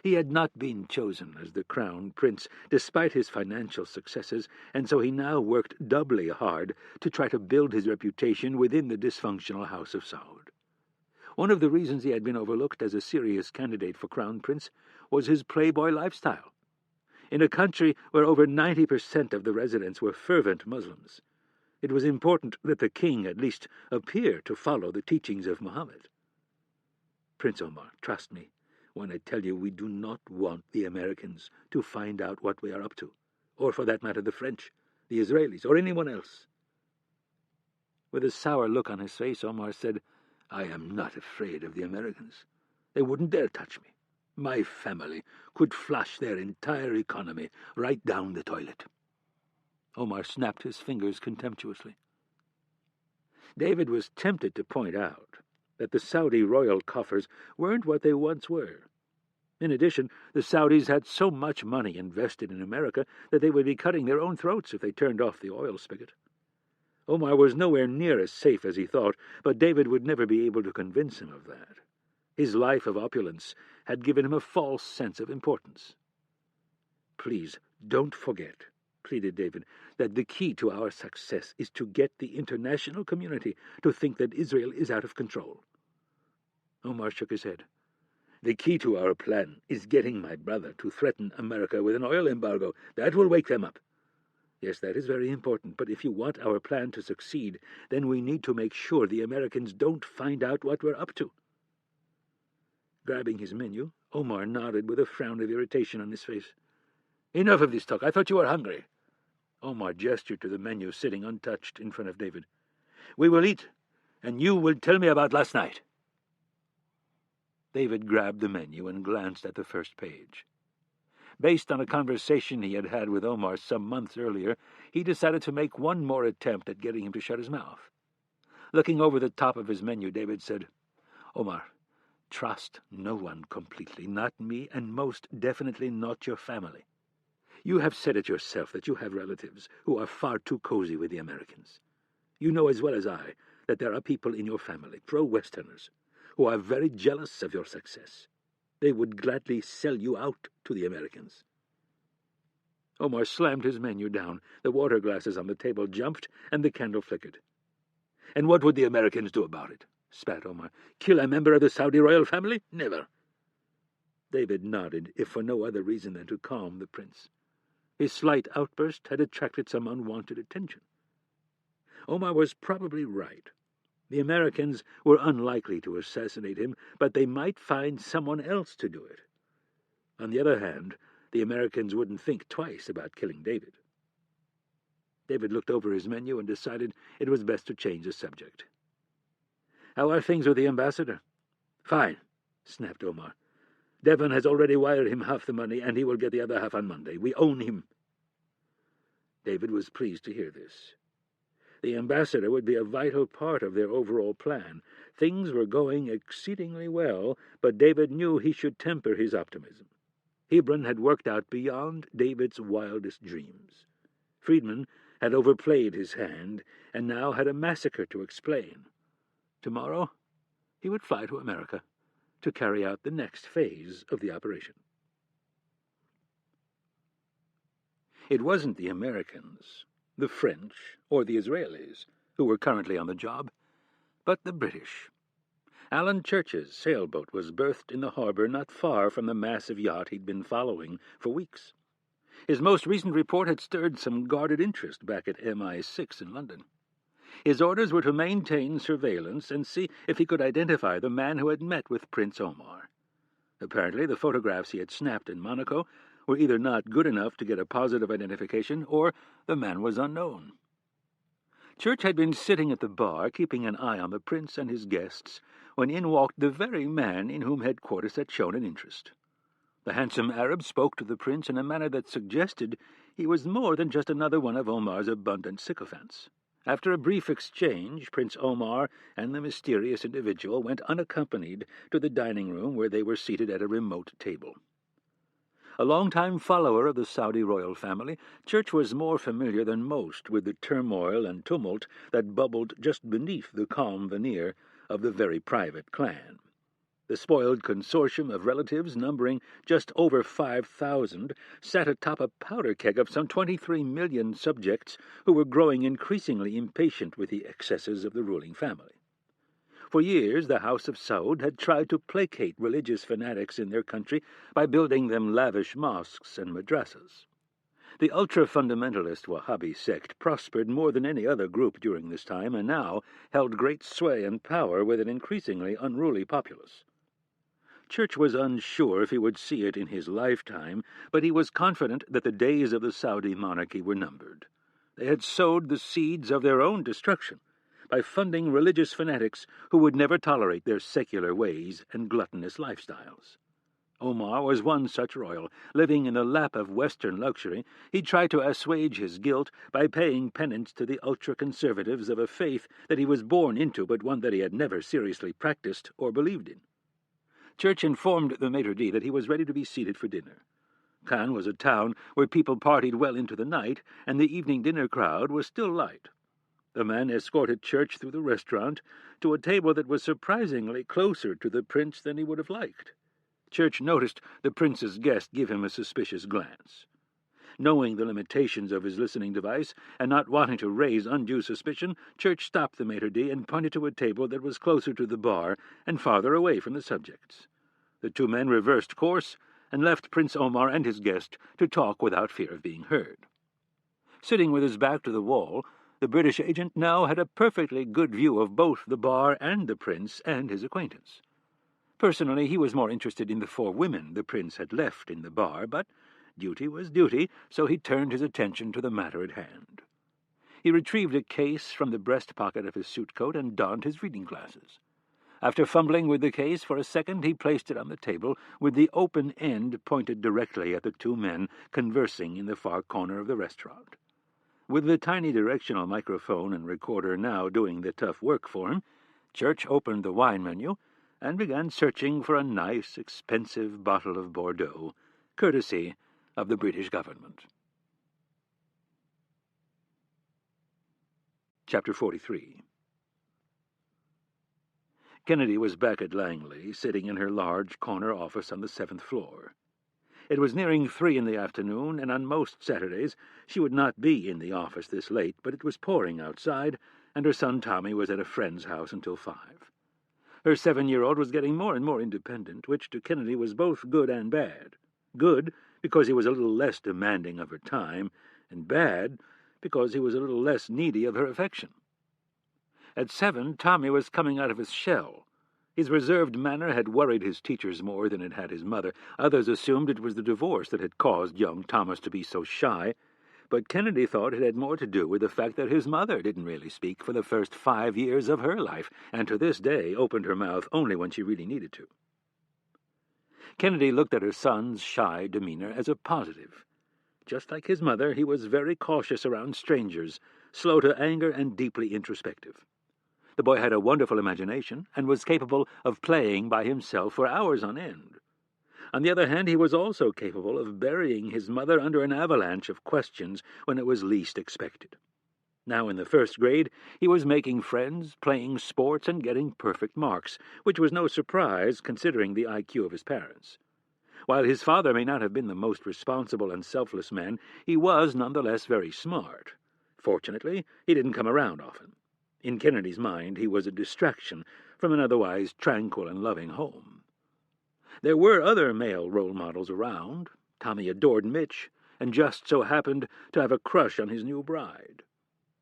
He had not been chosen as the crown prince despite his financial successes, and so he now worked doubly hard to try to build his reputation within the dysfunctional House of Saud. One of the reasons he had been overlooked as a serious candidate for crown prince was his playboy lifestyle. In a country where over 90% of the residents were fervent Muslims, it was important that the king at least appear to follow the teachings of Muhammad. "Prince Omar, trust me when I tell you we do not want the Americans to find out what we are up to, or for that matter the French, the Israelis, or anyone else." With a sour look on his face, Omar said, "I am not afraid of the Americans. They wouldn't dare touch me. My family could flush their entire economy right down the toilet." Omar snapped his fingers contemptuously. David was tempted to point out that the Saudi royal coffers weren't what they once were. In addition, the Saudis had so much money invested in America that they would be cutting their own throats if they turned off the oil spigot. Omar was nowhere near as safe as he thought, but David would never be able to convince him of that. His life of opulence had given him a false sense of importance. "Please, don't forget," pleaded David, "that the key to our success is to get the international community to think that Israel is out of control." Omar shook his head. The key to our plan is getting my brother to threaten America with an oil embargo. That will wake them up. Yes, that is very important, but if you want our plan to succeed, then we need to make sure the Americans don't find out what we're up to." Grabbing his menu, Omar nodded with a frown of irritation on his face. "Enough of this talk. I thought you were hungry." Omar gestured to the menu sitting untouched in front of David. "We will eat, and you will tell me about last night." David grabbed the menu and glanced at the first page. Based on a conversation he had had with Omar some months earlier, he decided to make one more attempt at getting him to shut his mouth. Looking over the top of his menu, David said, "Omar, trust no one completely, not me, and most definitely not your family. You have said it yourself that you have relatives who are far too cozy with the Americans. You know as well as I that there are people in your family, pro-Westerners, who are very jealous of your success. They would gladly sell you out to the Americans." Omar slammed his menu down. The water glasses on the table jumped, and the candle flickered. "And what would the Americans do about it?" spat Omar. "Kill a member of the Saudi royal family? Never." David nodded, if for no other reason than to calm the prince. His slight outburst had attracted some unwanted attention. Omar was probably right. The Americans were unlikely to assassinate him, but they might find someone else to do it. On the other hand, the Americans wouldn't think twice about killing David. David looked over his menu and decided it was best to change the subject. "How are things with the ambassador?" "Fine," snapped Omar. "Devon has already wired him half the money, and he will get the other half on Monday. We own him." David was pleased to hear this. The ambassador would be a vital part of their overall plan. Things were going exceedingly well, but David knew he should temper his optimism. Hebron had worked out beyond David's wildest dreams. Friedman had overplayed his hand, and now had a massacre to explain. Tomorrow he would fly to America to carry out the next phase of the operation. It wasn't the Americans, the French, or the Israelis who were currently on the job, but the British. Alan Church's sailboat was berthed in the harbor not far from the massive yacht he'd been following for weeks. His most recent report had stirred some guarded interest back at MI6 in London. His orders were to maintain surveillance and see if he could identify the man who had met with Prince Omar. Apparently, the photographs he had snapped in Monaco were either not good enough to get a positive identification, or the man was unknown. Church had been sitting at the bar, keeping an eye on the prince and his guests, when in walked the very man in whom headquarters had shown an interest. The handsome Arab spoke to the prince in a manner that suggested he was more than just another one of Omar's abundant sycophants. After a brief exchange, Prince Omar and the mysterious individual went unaccompanied to the dining room, where they were seated at a remote table. A long-time follower of the Saudi royal family, Church was more familiar than most with the turmoil and tumult that bubbled just beneath the calm veneer of the very private clan. The spoiled consortium of relatives, numbering just over 5,000, sat atop a powder keg of some 23 million subjects who were growing increasingly impatient with the excesses of the ruling family. For years, the House of Saud had tried to placate religious fanatics in their country by building them lavish mosques and madrasas. The ultra-fundamentalist Wahhabi sect prospered more than any other group during this time, and now held great sway and power with an increasingly unruly populace. Church was unsure if he would see it in his lifetime, but he was confident that the days of the Saudi monarchy were numbered. They had sowed the seeds of their own destruction by funding religious fanatics who would never tolerate their secular ways and gluttonous lifestyles. Omar was one such royal. Living in the lap of Western luxury, he tried to assuage his guilt by paying penance to the ultra-conservatives of a faith that he was born into, but one that he had never seriously practiced or believed in. Church informed the maitre d' that he was ready to be seated for dinner. Cannes was a town where people partied well into the night, and the evening dinner crowd was still light. The man escorted Church through the restaurant to a table that was surprisingly closer to the prince than he would have liked. Church noticed the prince's guest give him a suspicious glance. Knowing the limitations of his listening device, and not wanting to raise undue suspicion, Church stopped the maitre d' and pointed to a table that was closer to the bar and farther away from the subjects. The two men reversed course and left Prince Omar and his guest to talk without fear of being heard. Sitting with his back to the wall, the British agent now had a perfectly good view of both the bar and the prince and his acquaintance. Personally, he was more interested in the four women the prince had left in the bar, but duty was duty, so he turned his attention to the matter at hand. He retrieved a case from the breast pocket of his suit coat and donned his reading glasses. After fumbling with the case for a second, he placed it on the table, with the open end pointed directly at the two men conversing in the far corner of the restaurant. With the tiny directional microphone and recorder now doing the tough work for him, Church opened the wine menu and began searching for a nice, expensive bottle of Bordeaux, courtesy of the British government. Chapter 43. Kennedy was back at Langley, sitting in her large corner office on the 7th floor. It was nearing 3 in the afternoon, and on most Saturdays she would not be in the office this late, but it was pouring outside, and her son Tommy was at a friend's house until 5. Her 7-year-old was getting more and more independent, which to Kennedy was both good and bad. Good, because he was a little less demanding of her time, and bad, because he was a little less needy of her affection. At 7, Tommy was coming out of his shell. His reserved manner had worried his teachers more than it had his mother. Others assumed it was the divorce that had caused young Thomas to be so shy, but Kennedy thought it had more to do with the fact that his mother didn't really speak for the first 5 years of her life, and to this day opened her mouth only when she really needed to. Kennedy looked at her son's shy demeanor as a positive. Just like his mother, he was very cautious around strangers, slow to anger and deeply introspective. The boy had a wonderful imagination and was capable of playing by himself for hours on end. On the other hand, he was also capable of burying his mother under an avalanche of questions when it was least expected. Now in the 1st grade, he was making friends, playing sports, and getting perfect marks, which was no surprise considering the IQ of his parents. While his father may not have been the most responsible and selfless man, he was nonetheless very smart. Fortunately, he didn't come around often. In Kennedy's mind, he was a distraction from an otherwise tranquil and loving home. There were other male role models around. Tommy adored Mitch, and just so happened to have a crush on his new bride.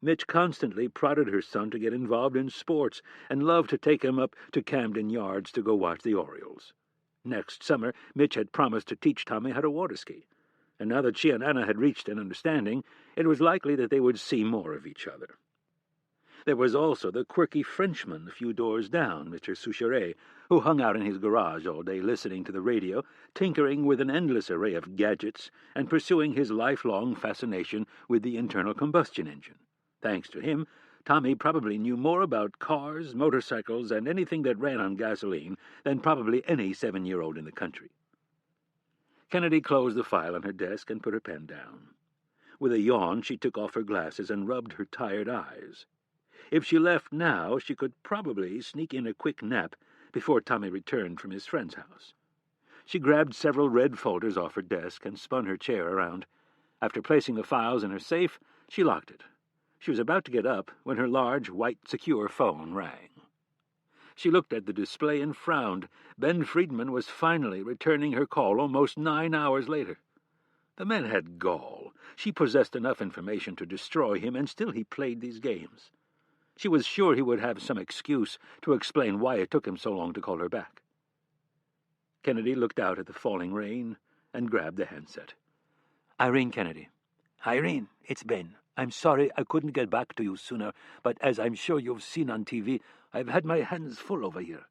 Mitch constantly prodded her son to get involved in sports, and loved to take him up to Camden Yards to go watch the Orioles. Next summer, Mitch had promised to teach Tommy how to water ski, and now that she and Anna had reached an understanding, it was likely that they would see more of each other. There was also the quirky Frenchman a few doors down, Mr. Soucheret, who hung out in his garage all day listening to the radio, tinkering with an endless array of gadgets, and pursuing his lifelong fascination with the internal combustion engine. Thanks to him, Tommy probably knew more about cars, motorcycles, and anything that ran on gasoline than probably any 7-year-old in the country. Kennedy closed the file on her desk and put her pen down. With a yawn, she took off her glasses and rubbed her tired eyes. If she left now, she could probably sneak in a quick nap before Tommy returned from his friend's house. She grabbed several red folders off her desk and spun her chair around. After placing the files in her safe, she locked it. She was about to get up when her large, white, secure phone rang. She looked at the display and frowned. Ben Friedman was finally returning her call almost 9 hours later. The man had gall. She possessed enough information to destroy him, and still he played these games. She was sure he would have some excuse to explain why it took him so long to call her back. Kennedy looked out at the falling rain and grabbed the handset. "Irene Kennedy." "Irene, it's Ben. I'm sorry I couldn't get back to you sooner, but as I'm sure you've seen on TV, I've had my hands full over here."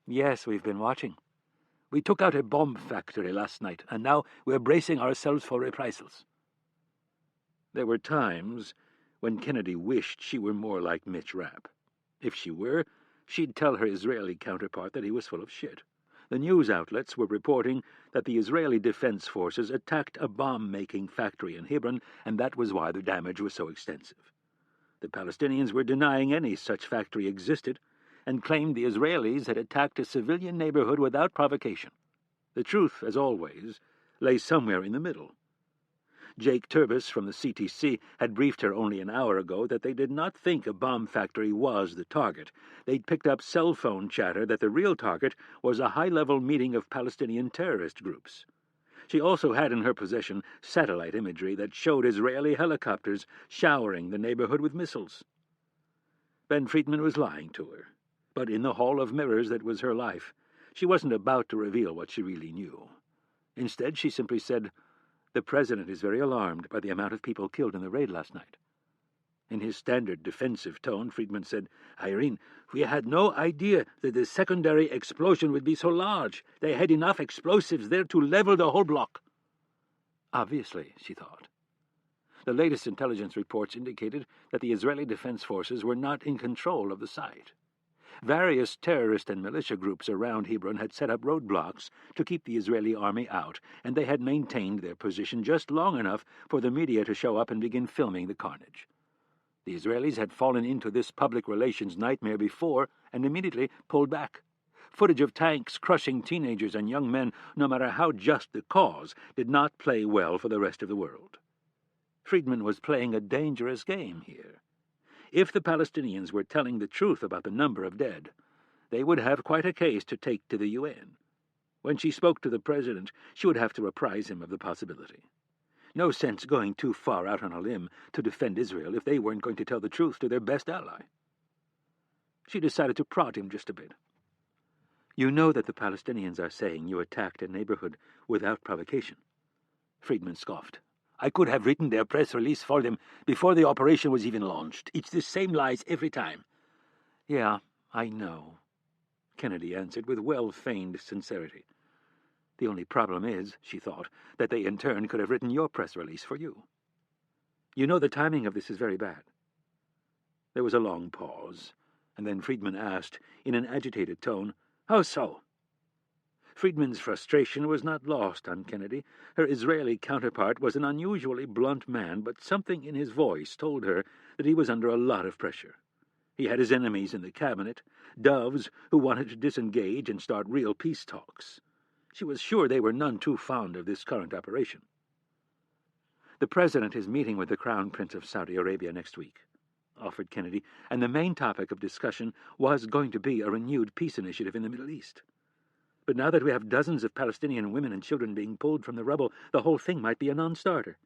"Yes, we've been watching. We took out a bomb factory last night, and now we're bracing ourselves for reprisals." There were times when Kennedy wished she were more like Mitch Rapp. If she were, she'd tell her Israeli counterpart that he was full of shit. The news outlets were reporting that the Israeli Defense Forces attacked a bomb-making factory in Hebron, and that was why the damage was so extensive. The Palestinians were denying any such factory existed, and claimed the Israelis had attacked a civilian neighborhood without provocation. The truth, as always, lay somewhere in the middle. Jake Turbis from the CTC had briefed her only an hour ago that they did not think a bomb factory was the target. They'd picked up cell phone chatter that the real target was a high-level meeting of Palestinian terrorist groups. She also had in her possession satellite imagery that showed Israeli helicopters showering the neighborhood with missiles. Ben Friedman was lying to her, but in the hall of mirrors that was her life, she wasn't about to reveal what she really knew. Instead, she simply said, "The President is very alarmed by the amount of people killed in the raid last night." In his standard defensive tone, Friedman said, "Irene, we had no idea that the secondary explosion would be so large. They had enough explosives there to level the whole block." Obviously, she thought. The latest intelligence reports indicated that the Israeli Defense Forces were not in control of the site. Various terrorist and militia groups around Hebron had set up roadblocks to keep the Israeli army out, and they had maintained their position just long enough for the media to show up and begin filming the carnage. The Israelis had fallen into this public relations nightmare before and immediately pulled back. Footage of tanks crushing teenagers and young men, no matter how just the cause, did not play well for the rest of the world. Friedman was playing a dangerous game here. If the Palestinians were telling the truth about the number of dead, they would have quite a case to take to the UN. When she spoke to the President, she would have to apprise him of the possibility. No sense going too far out on a limb to defend Israel if they weren't going to tell the truth to their best ally. She decided to prod him just a bit. "You know that the Palestinians are saying you attacked a neighborhood without provocation." Friedman scoffed. "I could have written their press release for them before the operation was even launched. It's the same lies every time." "Yeah, I know," Kennedy answered with well-feigned sincerity. "The only problem is," she thought, "that they in turn could have written your press release for you. You know the timing of this is very bad." There was a long pause, and then Friedman asked, in an agitated tone, "How so?" Friedman's frustration was not lost on Kennedy. Her Israeli counterpart was an unusually blunt man, but something in his voice told her that he was under a lot of pressure. He had his enemies in the cabinet, doves who wanted to disengage and start real peace talks. She was sure they were none too fond of this current operation. "The President is meeting with the Crown Prince of Saudi Arabia next week," offered Kennedy, "and the main topic of discussion was going to be a renewed peace initiative in the Middle East. But now that we have dozens of Palestinian women and children being pulled from the rubble, the whole thing might be a non-starter."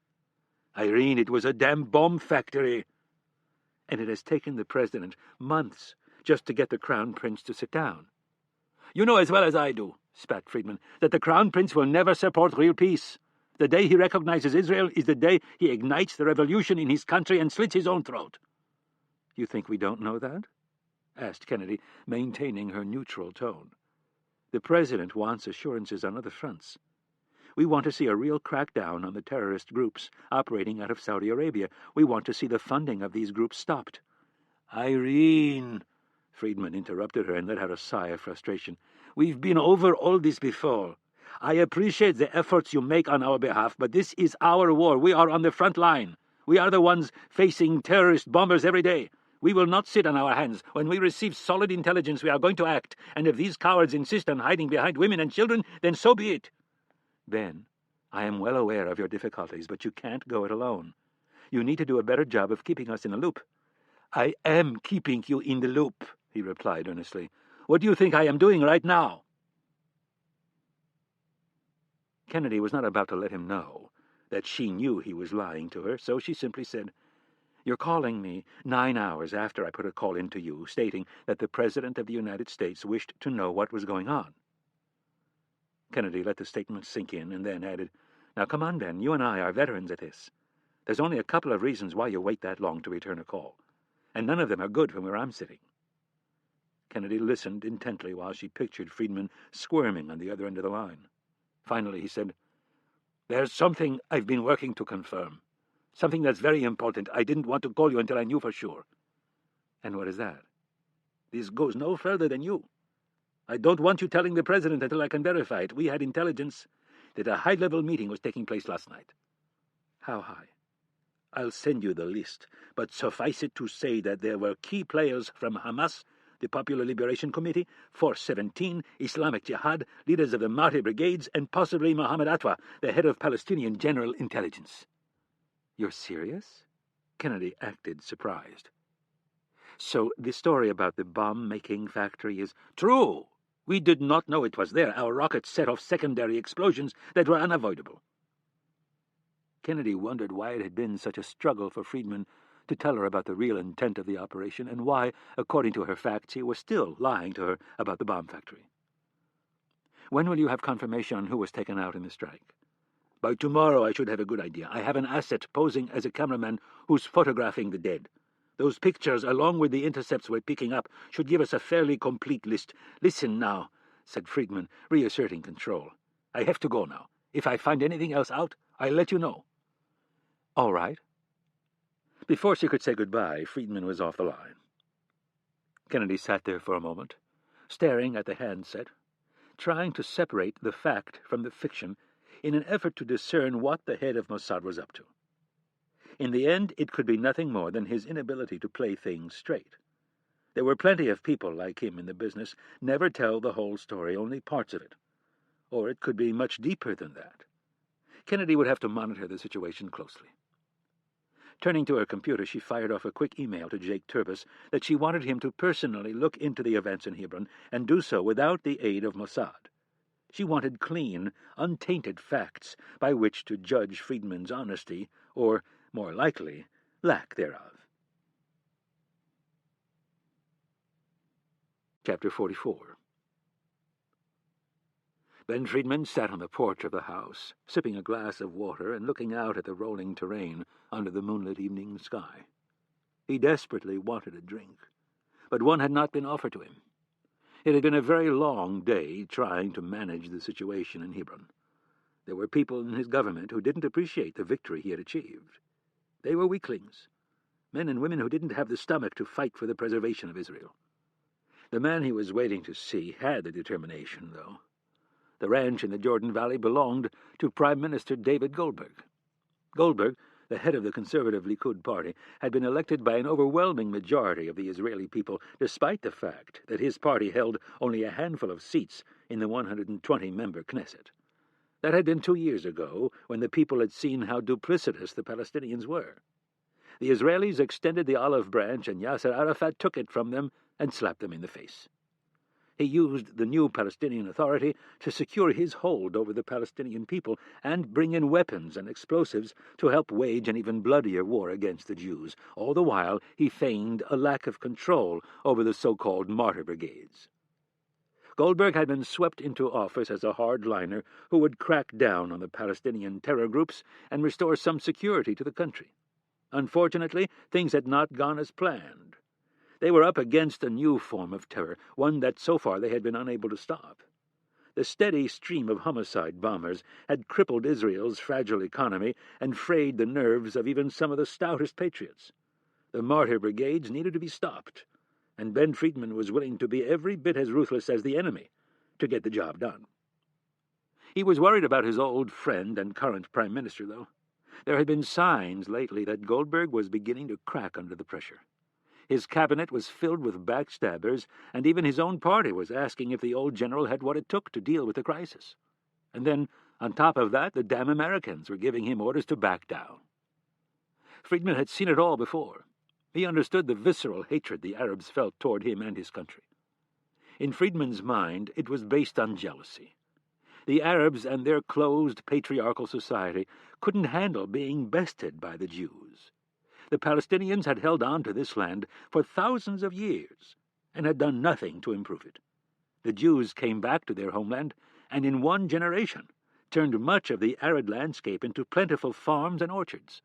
"Irene, it was a damn bomb factory." "And it has taken the President months just to get the Crown Prince to sit down." "You know as well as I do," spat Friedman, "that the Crown Prince will never support real peace. The day he recognizes Israel is the day he ignites the revolution in his country and slits his own throat." "You think we don't know that?" asked Kennedy, maintaining her neutral tone. "The President wants assurances on other fronts. We want to see a real crackdown on the terrorist groups operating out of Saudi Arabia. We want to see the funding of these groups stopped." "Irene," Friedman interrupted her and let out a sigh of frustration, "we've been over all this before. I appreciate the efforts you make on our behalf, but this is our war. We are on the front line. We are the ones facing terrorist bombers every day. We will not sit on our hands. When we receive solid intelligence, we are going to act, and if these cowards insist on hiding behind women and children, then so be it." "Ben, I am well aware of your difficulties, but you can't go it alone. You need to do a better job of keeping us in the loop." "I am keeping you in the loop," he replied earnestly. "What do you think I am doing right now?" Kennedy was not about to let him know that she knew he was lying to her, so she simply said, "You're calling me 9 hours after I put a call in to you, stating that the President of the United States wished to know what was going on." Kennedy let the statement sink in and then added, "Now come on, Ben, you and I are veterans at this. There's only a couple of reasons why you wait that long to return a call, and none of them are good from where I'm sitting." Kennedy listened intently while she pictured Friedman squirming on the other end of the line. Finally he said, "There's something I've been working to confirm. Something that's very important. I didn't want to call you until I knew for sure." "And what is that?" "This goes no further than you. I don't want you telling the President until I can verify it. We had intelligence that a high-level meeting was taking place last night." "How high?" "I'll send you the list, but suffice it to say that there were key players from Hamas, the Popular Liberation Committee, Force 17, Islamic Jihad, leaders of the Mahdi Brigades, and possibly Mohammed Atwa, the head of Palestinian General Intelligence." You're serious? Kennedy acted surprised. So the story about the bomb-making factory is true. We did not know it was there. Our rockets set off secondary explosions that were unavoidable. Kennedy wondered why it had been such a struggle for Friedman to tell her about the real intent of the operation, and why, according to her facts, he was still lying to her about the bomb factory. When will you have confirmation on who was taken out in the strike? By tomorrow I should have a good idea. I have an asset posing as a cameraman who's photographing the dead. Those pictures, along with the intercepts we're picking up, should give us a fairly complete list. Listen now, said Friedman, reasserting control. I have to go now. If I find anything else out, I'll let you know. All right. Before she could say goodbye, Friedman was off the line. Kennedy sat there for a moment, staring at the handset, trying to separate the fact from the fiction in an effort to discern what the head of Mossad was up to. In the end, it could be nothing more than his inability to play things straight. There were plenty of people like him in the business, never tell the whole story, only parts of it. Or it could be much deeper than that. Kennedy would have to monitor the situation closely. Turning to her computer, she fired off a quick email to Jake Turbis that she wanted him to personally look into the events in Hebron and do so without the aid of Mossad. She wanted clean, untainted facts by which to judge Friedman's honesty, or, more likely, lack thereof. Chapter 44. Ben Friedman sat on the porch of the house, sipping a glass of water and looking out at the rolling terrain under the moonlit evening sky. He desperately wanted a drink, but one had not been offered to him. It had been a very long day trying to manage the situation in Hebron. There were people in his government who didn't appreciate the victory he had achieved. They were weaklings, men and women who didn't have the stomach to fight for the preservation of Israel. The man he was waiting to see had the determination, though. The ranch in the Jordan Valley belonged to Prime Minister David Goldberg. Goldberg, the head of the conservative Likud party, had been elected by an overwhelming majority of the Israeli people, despite the fact that his party held only a handful of seats in the 120-member Knesset. That had been 2 years ago, when the people had seen how duplicitous the Palestinians were. The Israelis extended the olive branch, and Yasser Arafat took it from them and slapped them in the face. He used the new Palestinian Authority to secure his hold over the Palestinian people and bring in weapons and explosives to help wage an even bloodier war against the Jews. All the while, he feigned a lack of control over the so-called martyr brigades. Goldberg had been swept into office as a hardliner who would crack down on the Palestinian terror groups and restore some security to the country. Unfortunately, things had not gone as planned. They were up against a new form of terror, one that so far they had been unable to stop. The steady stream of homicide bombers had crippled Israel's fragile economy and frayed the nerves of even some of the stoutest patriots. The martyr brigades needed to be stopped, and Ben Friedman was willing to be every bit as ruthless as the enemy to get the job done. He was worried about his old friend and current prime minister, though. There had been signs lately that Goldberg was beginning to crack under the pressure. His cabinet was filled with backstabbers, and even his own party was asking if the old general had what it took to deal with the crisis. And then, on top of that, the damn Americans were giving him orders to back down. Friedman had seen it all before. He understood the visceral hatred the Arabs felt toward him and his country. In Friedman's mind, it was based on jealousy. The Arabs and their closed patriarchal society couldn't handle being bested by the Jews. The Palestinians had held on to this land for thousands of years and had done nothing to improve it. The Jews came back to their homeland and in 1 generation turned much of the arid landscape into plentiful farms and orchards.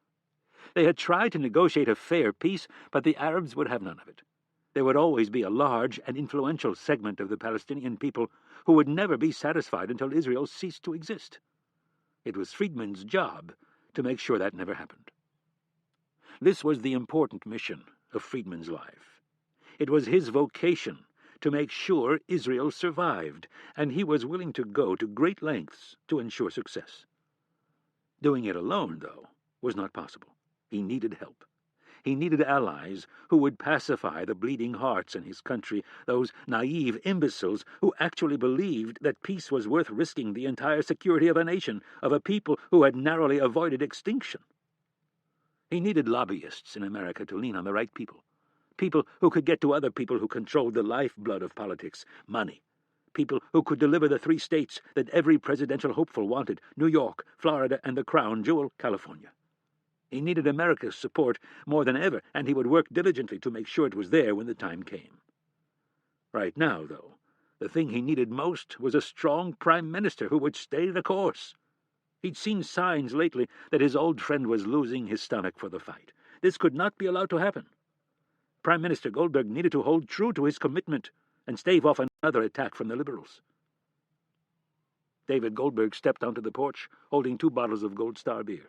They had tried to negotiate a fair peace, but the Arabs would have none of it. There would always be a large and influential segment of the Palestinian people who would never be satisfied until Israel ceased to exist. It was Friedman's job to make sure that never happened. This was the important mission of Friedman's life. It was his vocation to make sure Israel survived, and he was willing to go to great lengths to ensure success. Doing it alone, though, was not possible. He needed help. He needed allies who would pacify the bleeding hearts in his country, those naive imbeciles who actually believed that peace was worth risking the entire security of a nation, of a people who had narrowly avoided extinction. He needed lobbyists in America to lean on the right people. People who could get to other people who controlled the lifeblood of politics, money. People who could deliver the 3 states that every presidential hopeful wanted: New York, Florida, and the crown jewel, California. He needed America's support more than ever, and he would work diligently to make sure it was there when the time came. Right now, though, the thing he needed most was a strong prime minister who would stay the course. He'd seen signs lately that his old friend was losing his stomach for the fight. This could not be allowed to happen. Prime Minister Goldberg needed to hold true to his commitment and stave off another attack from the Liberals. David Goldberg stepped onto the porch, holding 2 bottles of Gold Star beer.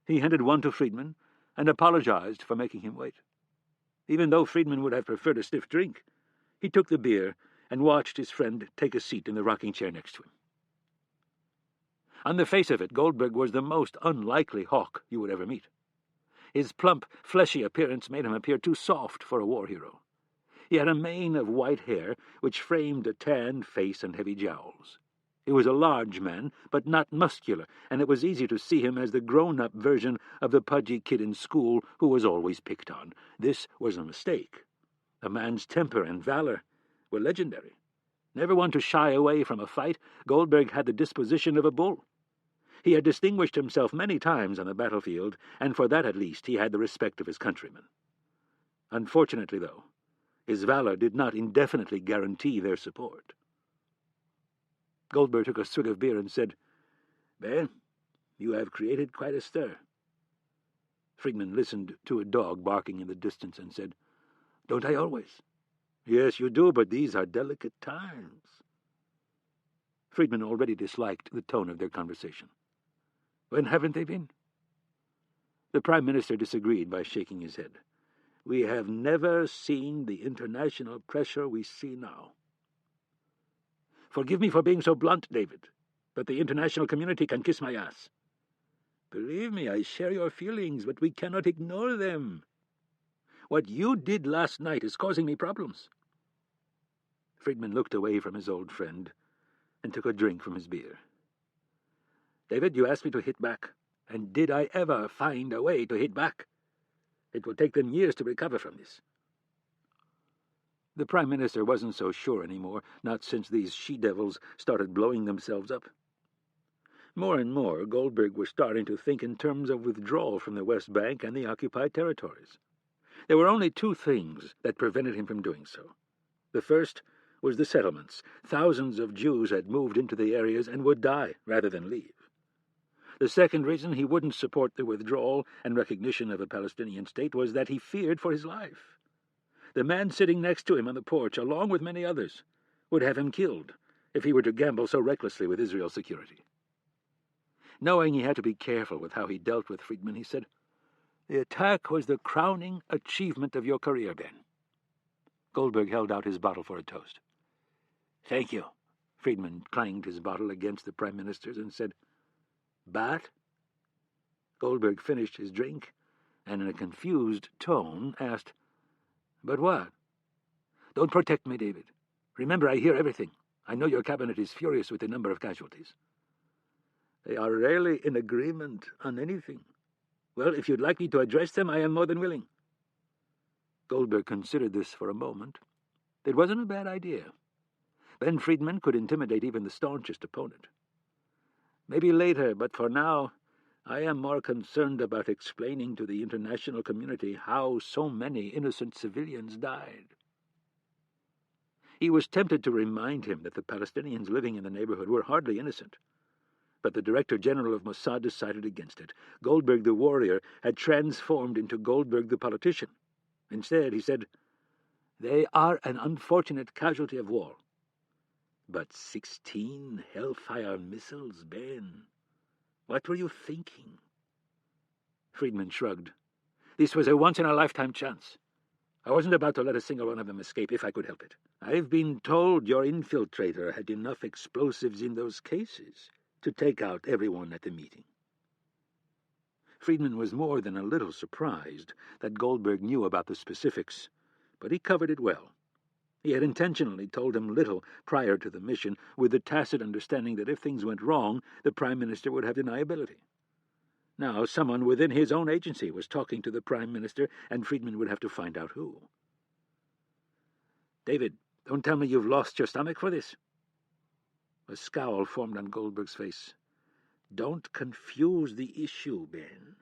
He handed one to Friedman and apologized for making him wait. Even though Friedman would have preferred a stiff drink, he took the beer and watched his friend take a seat in the rocking chair next to him. On the face of it, Goldberg was the most unlikely hawk you would ever meet. His plump, fleshy appearance made him appear too soft for a war hero. He had a mane of white hair which framed a tanned face and heavy jowls. He was a large man, but not muscular, and it was easy to see him as the grown-up version of the pudgy kid in school who was always picked on. This was a mistake. The man's temper and valor were legendary. Never one to shy away from a fight, Goldberg had the disposition of a bull. He had distinguished himself many times on the battlefield, and for that at least he had the respect of his countrymen. Unfortunately, though, his valor did not indefinitely guarantee their support. Goldberg took a swig of beer and said, "Ben, you have created quite a stir." Friedman listened to a dog barking in the distance and said, "Don't I always?" "Yes, you do, but these are delicate times." Friedman already disliked the tone of their conversation. "When haven't they been?" The Prime Minister disagreed by shaking his head. "We have never seen the international pressure we see now. Forgive me for being so blunt, David, but the international community can kiss my ass. Believe me, I share your feelings, but we cannot ignore them. What you did last night is causing me problems." Friedman looked away from his old friend and took a drink from his beer. "David, you asked me to hit back, and did I ever find a way to hit back? It will take them years to recover from this." The Prime Minister wasn't so sure anymore, not since these she-devils started blowing themselves up. More and more, Goldberg was starting to think in terms of withdrawal from the West Bank and the occupied territories. There were only 2 things that prevented him from doing so. The first was the settlements. Thousands of Jews had moved into the areas and would die rather than leave. The second reason he wouldn't support the withdrawal and recognition of a Palestinian state was that he feared for his life. The man sitting next to him on the porch, along with many others, would have him killed if he were to gamble so recklessly with Israel's security. Knowing he had to be careful with how he dealt with Friedman, he said, "The attack was the crowning achievement of your career, Ben." Goldberg held out his bottle for a toast. "Thank you." Friedman clanged his bottle against the Prime Minister's and said, "But?" Goldberg finished his drink and in a confused tone asked, "But what?" "Don't protect me, David. Remember, I hear everything. I know your cabinet is furious with the number of casualties." "They are rarely in agreement on anything. Well, if you'd like me to address them, I am more than willing." Goldberg considered this for a moment. It wasn't a bad idea. Ben Friedman could intimidate even the staunchest opponent. "Maybe later, but for now, I am more concerned about explaining to the international community how so many innocent civilians died." He was tempted to remind him that the Palestinians living in the neighborhood were hardly innocent, but the Director General of Mossad decided against it. Goldberg the warrior had transformed into Goldberg the politician. Instead, he said, "They are an unfortunate casualty of war. But 16 Hellfire missiles, Ben. What were you thinking?" Friedman shrugged. "This was a once-in-a-lifetime chance. I wasn't about to let a single one of them escape if I could help it. I've been told your infiltrator had enough explosives in those cases to take out everyone at the meeting." Friedman was more than a little surprised that Goldberg knew about the specifics, but he covered it well. He had intentionally told him little prior to the mission, with the tacit understanding that if things went wrong, the Prime Minister would have deniability. Now someone within his own agency was talking to the Prime Minister, and Friedman would have to find out who. "David, don't tell me you've lost your stomach for this." A scowl formed on Goldberg's face. "Don't confuse the issue, Ben.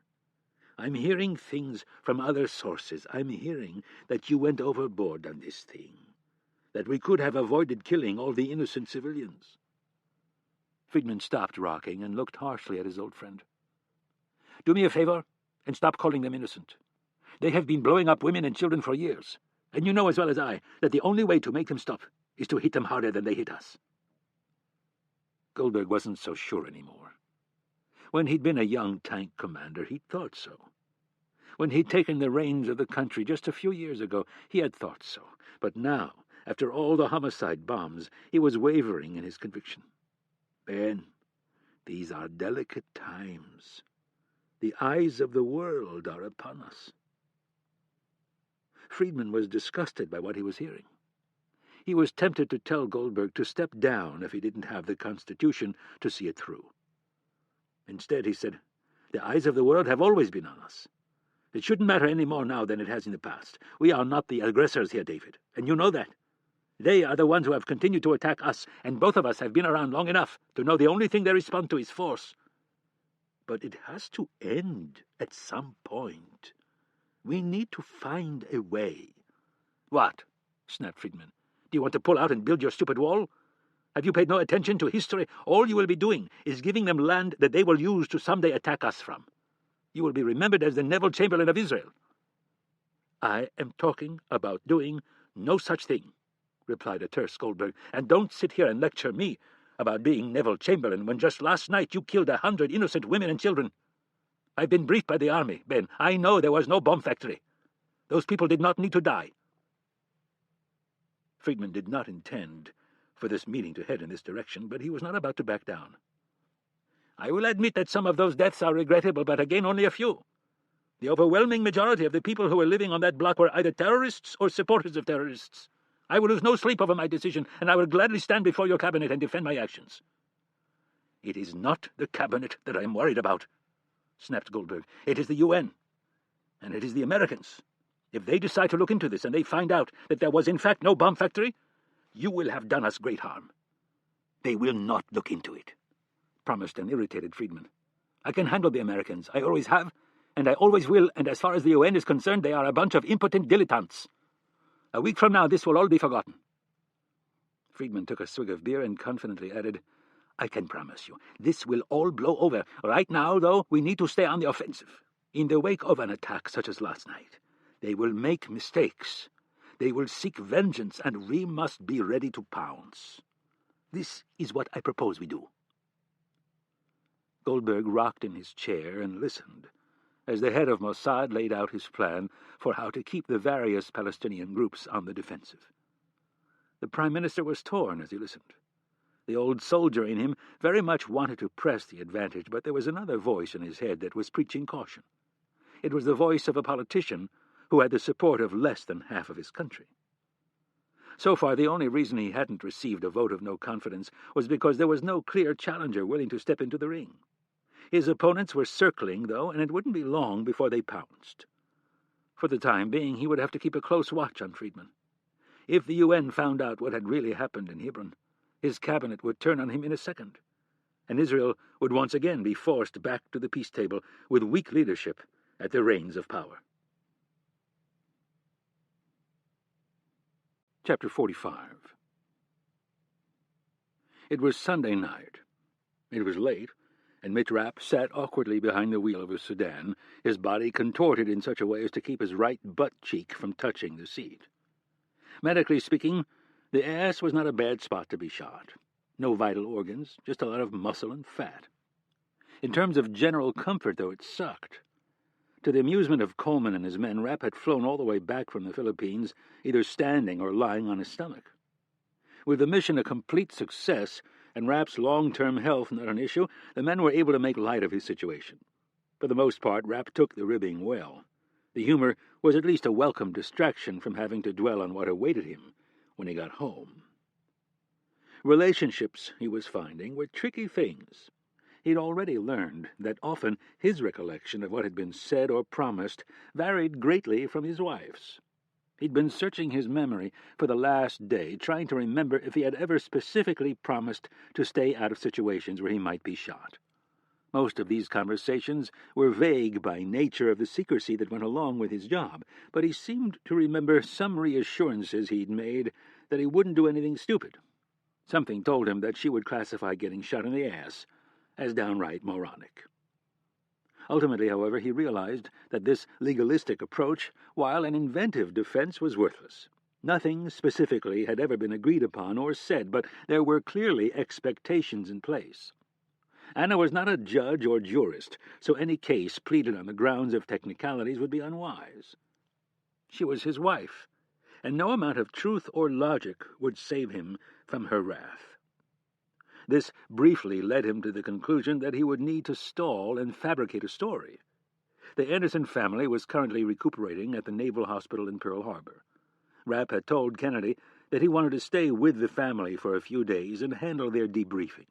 I'm hearing things from other sources. I'm hearing that you went overboard on this thing, that we could have avoided killing all the innocent civilians." Friedman stopped rocking and looked harshly at his old friend. "Do me a favor and stop calling them innocent. They have been blowing up women and children for years, and you know as well as I that the only way to make them stop is to hit them harder than they hit us." Goldberg wasn't so sure anymore. When he'd been a young tank commander, he'd thought so. When he'd taken the reins of the country just a few years ago, he had thought so. But now, after all the homicide bombs, he was wavering in his conviction. "Ben, these are delicate times. The eyes of the world are upon us." Friedman was disgusted by what he was hearing. He was tempted to tell Goldberg to step down if he didn't have the Constitution to see it through. Instead, he said, "The eyes of the world have always been on us. It shouldn't matter any more now than it has in the past. We are not the aggressors here, David, and you know that. They are the ones who have continued to attack us, and both of us have been around long enough to know the only thing they respond to is force. But it has to end at some point. We need to find a way." "What?" snapped Friedman. "Do you want to pull out and build your stupid wall? Have you paid no attention to history? All you will be doing is giving them land that they will use to someday attack us from. You will be remembered as the Neville Chamberlain of Israel." "I am talking about doing no such thing," replied a terse Goldberg, "and don't sit here and lecture me about being Neville Chamberlain when just last night you killed 100 innocent women and children. I've been briefed by the army, Ben. I know there was no bomb factory. Those people did not need to die." Friedman did not intend for this meeting to head in this direction, but he was not about to back down. "I will admit that some of those deaths are regrettable, but again only a few. The overwhelming majority of the people who were living on that block were either terrorists or supporters of terrorists. I will lose no sleep over my decision, and I will gladly stand before your cabinet and defend my actions." "It is not the cabinet that I am worried about," snapped Goldberg. "It is the UN, and it is the Americans. If they decide to look into this and they find out that there was in fact no bomb factory, you will have done us great harm." "They will not look into it," promised an irritated Friedman. "I can handle the Americans. I always have, and I always will, and as far as the UN is concerned, they are a bunch of impotent dilettantes. A week from now, this will all be forgotten." Friedman took a swig of beer and confidently added, "I can promise you, this will all blow over. Right now, though, we need to stay on the offensive. In the wake of an attack such as last night, they will make mistakes. They will seek vengeance, and we must be ready to pounce. This is what I propose we do." Goldberg rocked in his chair and listened, as the head of Mossad laid out his plan for how to keep the various Palestinian groups on the defensive. The Prime Minister was torn as he listened. The old soldier in him very much wanted to press the advantage, but there was another voice in his head that was preaching caution. It was the voice of a politician who had the support of less than half of his country. So far, the only reason he hadn't received a vote of no confidence was because there was no clear challenger willing to step into the ring. His opponents were circling, though, and it wouldn't be long before they pounced. For the time being, he would have to keep a close watch on Friedman. If the UN found out what had really happened in Hebron, his cabinet would turn on him in a second, and Israel would once again be forced back to the peace table with weak leadership at the reins of power. Chapter 45. It was Sunday night. It was late, and Mitch Rapp sat awkwardly behind the wheel of a sedan, his body contorted in such a way as to keep his right butt cheek from touching the seat. Medically speaking, the ass was not a bad spot to be shot. No vital organs, just a lot of muscle and fat. In terms of general comfort, though, it sucked. To the amusement of Coleman and his men, Rapp had flown all the way back from the Philippines, either standing or lying on his stomach. With the mission a complete success, and Rapp's long-term health not an issue, the men were able to make light of his situation. For the most part, Rapp took the ribbing well. The humor was at least a welcome distraction from having to dwell on what awaited him when he got home. Relationships, he was finding, were tricky things. He'd already learned that often his recollection of what had been said or promised varied greatly from his wife's. He'd been searching his memory for the last day, trying to remember if he had ever specifically promised to stay out of situations where he might be shot. Most of these conversations were vague by nature of the secrecy that went along with his job, but he seemed to remember some reassurances he'd made that he wouldn't do anything stupid. Something told him that she would classify getting shot in the ass as downright moronic. Ultimately, however, he realized that this legalistic approach, while an inventive defense, was worthless. Nothing specifically had ever been agreed upon or said, but there were clearly expectations in place. Anna was not a judge or jurist, so any case pleaded on the grounds of technicalities would be unwise. She was his wife, and no amount of truth or logic would save him from her wrath. This briefly led him to the conclusion that he would need to stall and fabricate a story. The Anderson family was currently recuperating at the Naval Hospital in Pearl Harbor. Rapp had told Kennedy that he wanted to stay with the family for a few days and handle their debriefing.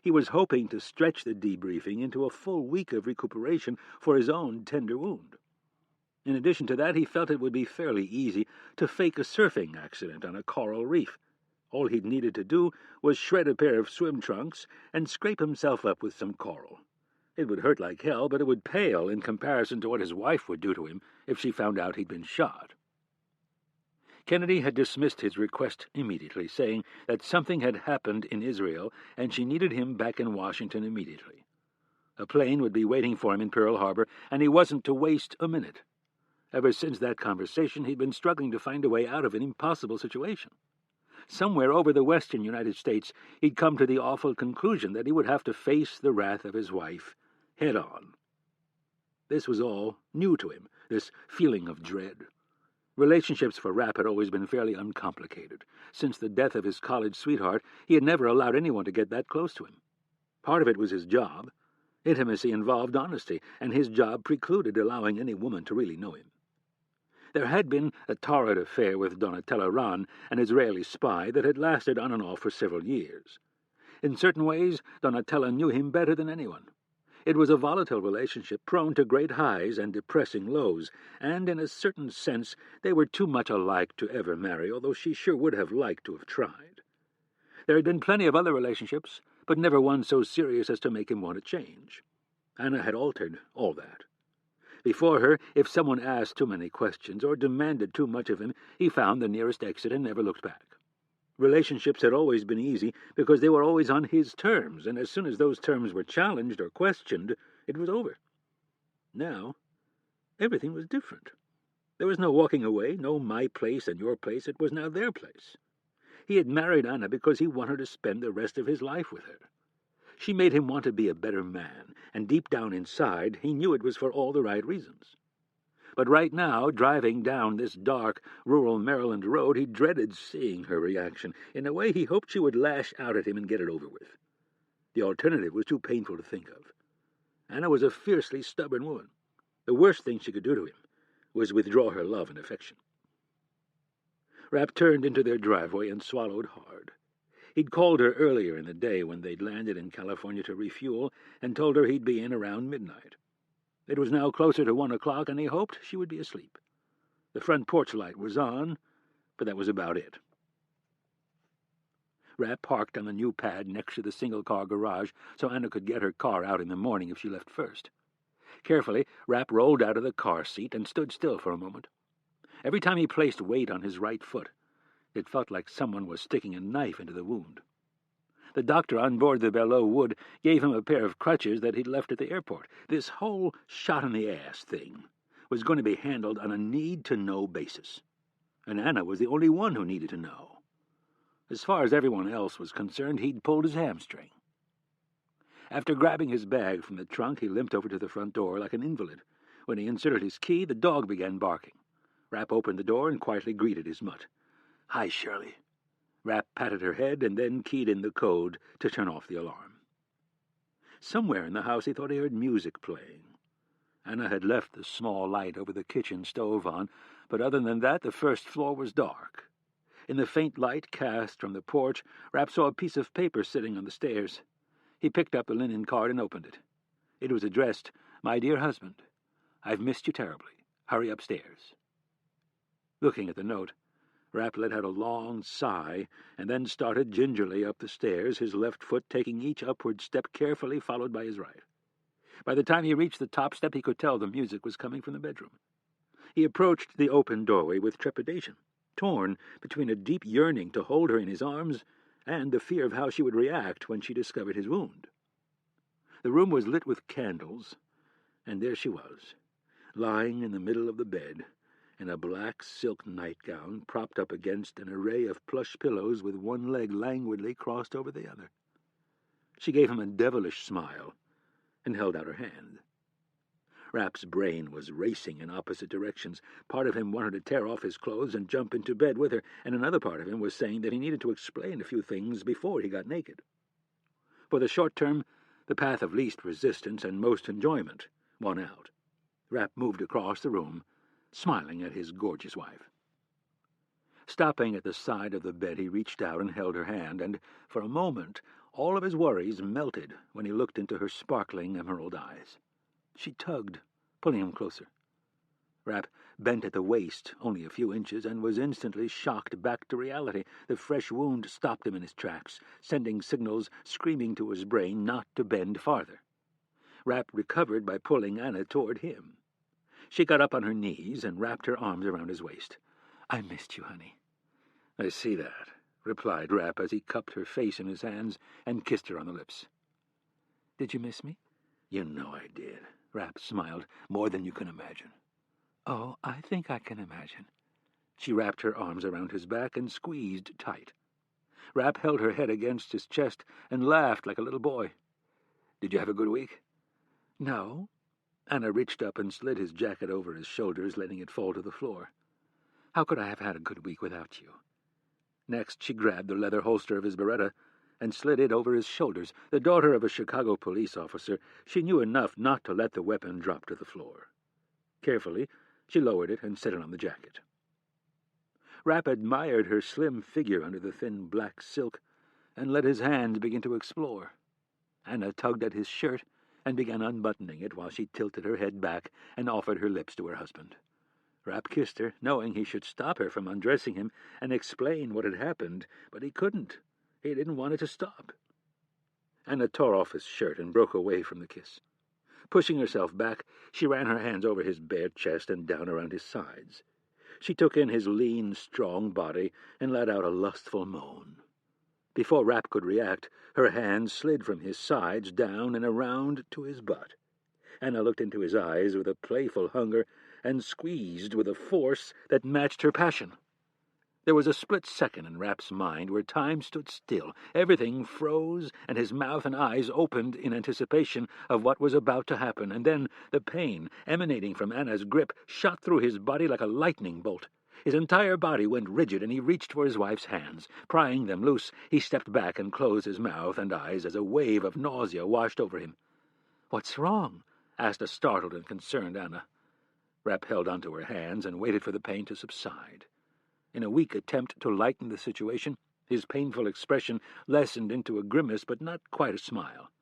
He was hoping to stretch the debriefing into a full week of recuperation for his own tender wound. In addition to that, he felt it would be fairly easy to fake a surfing accident on a coral reef. All he'd needed to do was shred a pair of swim trunks and scrape himself up with some coral. It would hurt like hell, but it would pale in comparison to what his wife would do to him if she found out he'd been shot. Kennedy had dismissed his request immediately, saying that something had happened in Israel and she needed him back in Washington immediately. A plane would be waiting for him in Pearl Harbor, and he wasn't to waste a minute. Ever since that conversation, he'd been struggling to find a way out of an impossible situation. Somewhere over the western United States, he'd come to the awful conclusion that he would have to face the wrath of his wife head on. This was all new to him, this feeling of dread. Relationships for Rapp had always been fairly uncomplicated. Since the death of his college sweetheart, he had never allowed anyone to get that close to him. Part of it was his job. Intimacy involved honesty, and his job precluded allowing any woman to really know him. There had been a torrid affair with Donatella Ron, an Israeli spy, that had lasted on and off for several years. In certain ways, Donatella knew him better than anyone. It was a volatile relationship, prone to great highs and depressing lows, and in a certain sense they were too much alike to ever marry, although she sure would have liked to have tried. There had been plenty of other relationships, but never one so serious as to make him want to change. Anna had altered all that. Before her, if someone asked too many questions or demanded too much of him, he found the nearest exit and never looked back. Relationships had always been easy because they were always on his terms, and as soon as those terms were challenged or questioned, it was over. Now, everything was different. There was no walking away, no my place and your place. It was now their place. He had married Anna because he wanted to spend the rest of his life with her. She made him want to be a better man, and deep down inside he knew it was for all the right reasons. But right now, driving down this dark, rural Maryland road, he dreaded seeing her reaction. In a way, he hoped she would lash out at him and get it over with. The alternative was too painful to think of. Anna was a fiercely stubborn woman. The worst thing she could do to him was withdraw her love and affection. Rapp turned into their driveway and swallowed hard. He'd called her earlier in the day when they'd landed in California to refuel and told her he'd be in around midnight. It was now closer to 1 o'clock, and he hoped she would be asleep. The front porch light was on, but that was about it. Rapp parked on the new pad next to the single-car garage so Anna could get her car out in the morning if she left first. Carefully, Rapp rolled out of the car seat and stood still for a moment. Every time he placed weight on his right foot, it felt like someone was sticking a knife into the wound. The doctor on board the Belleau Wood gave him a pair of crutches that he'd left at the airport. This whole shot-in-the-ass thing was going to be handled on a need-to-know basis, and Anna was the only one who needed to know. As far as everyone else was concerned, he'd pulled his hamstring. After grabbing his bag from the trunk, he limped over to the front door like an invalid. When he inserted his key, the dog began barking. Rapp opened the door and quietly greeted his mutt. "Hi, Shirley." Rapp patted her head and then keyed in the code to turn off the alarm. Somewhere in the house he thought he heard music playing. Anna had left the small light over the kitchen stove on, but other than that the first floor was dark. In the faint light cast from the porch, Rapp saw a piece of paper sitting on the stairs. He picked up the linen card and opened it. It was addressed, "My dear husband, I've missed you terribly. Hurry upstairs." Looking at the note, Rapp let out a long sigh and then started gingerly up the stairs, his left foot taking each upward step carefully, followed by his right. By the time he reached the top step, he could tell the music was coming from the bedroom. He approached the open doorway with trepidation, torn between a deep yearning to hold her in his arms and the fear of how she would react when she discovered his wound. The room was lit with candles, and there she was, lying in the middle of the bed, in a black silk nightgown propped up against an array of plush pillows with one leg languidly crossed over the other. She gave him a devilish smile and held out her hand. Rapp's brain was racing in opposite directions. Part of him wanted to tear off his clothes and jump into bed with her, and another part of him was saying that he needed to explain a few things before he got naked. For the short term, the path of least resistance and most enjoyment won out. Rapp moved across the room, smiling at his gorgeous wife. Stopping at the side of the bed, he reached out and held her hand, and for a moment all of his worries melted when he looked into her sparkling emerald eyes. She tugged, pulling him closer. Rapp bent at the waist only a few inches and was instantly shocked back to reality. The fresh wound stopped him in his tracks, sending signals screaming to his brain not to bend farther. Rapp recovered by pulling Anna toward him. She got up on her knees and wrapped her arms around his waist. "I missed you, honey." "I see that," replied Rapp as he cupped her face in his hands and kissed her on the lips. "Did you miss me?" "You know I did." Rapp smiled. "More than you can imagine." "Oh, I think I can imagine." She wrapped her arms around his back and squeezed tight. Rapp held her head against his chest and laughed like a little boy. "Did you have a good week?" "No." Anna reached up and slid his jacket over his shoulders, letting it fall to the floor. "How could I have had a good week without you?" Next, she grabbed the leather holster of his Beretta and slid it over his shoulders. The daughter of a Chicago police officer, she knew enough not to let the weapon drop to the floor. Carefully, she lowered it and set it on the jacket. Rapp admired her slim figure under the thin black silk and let his hands begin to explore. Anna tugged at his shirt and began unbuttoning it while she tilted her head back and offered her lips to her husband. Rapp kissed her, knowing he should stop her from undressing him and explain what had happened, but he couldn't. He didn't want it to stop. Anna tore off his shirt and broke away from the kiss. Pushing herself back, she ran her hands over his bare chest and down around his sides. She took in his lean, strong body and let out a lustful moan. Before Rapp could react, her hands slid from his sides down and around to his butt. Anna looked into his eyes with a playful hunger and squeezed with a force that matched her passion. There was a split second in Rapp's mind where time stood still. Everything froze, and his mouth and eyes opened in anticipation of what was about to happen, and then the pain emanating from Anna's grip shot through his body like a lightning bolt. His entire body went rigid, and he reached for his wife's hands. Prying them loose, he stepped back and closed his mouth and eyes as a wave of nausea washed over him. "What's wrong?" asked a startled and concerned Anna. Rapp held onto her hands and waited for the pain to subside. In a weak attempt to lighten the situation, his painful expression lessened into a grimace, but not quite a smile.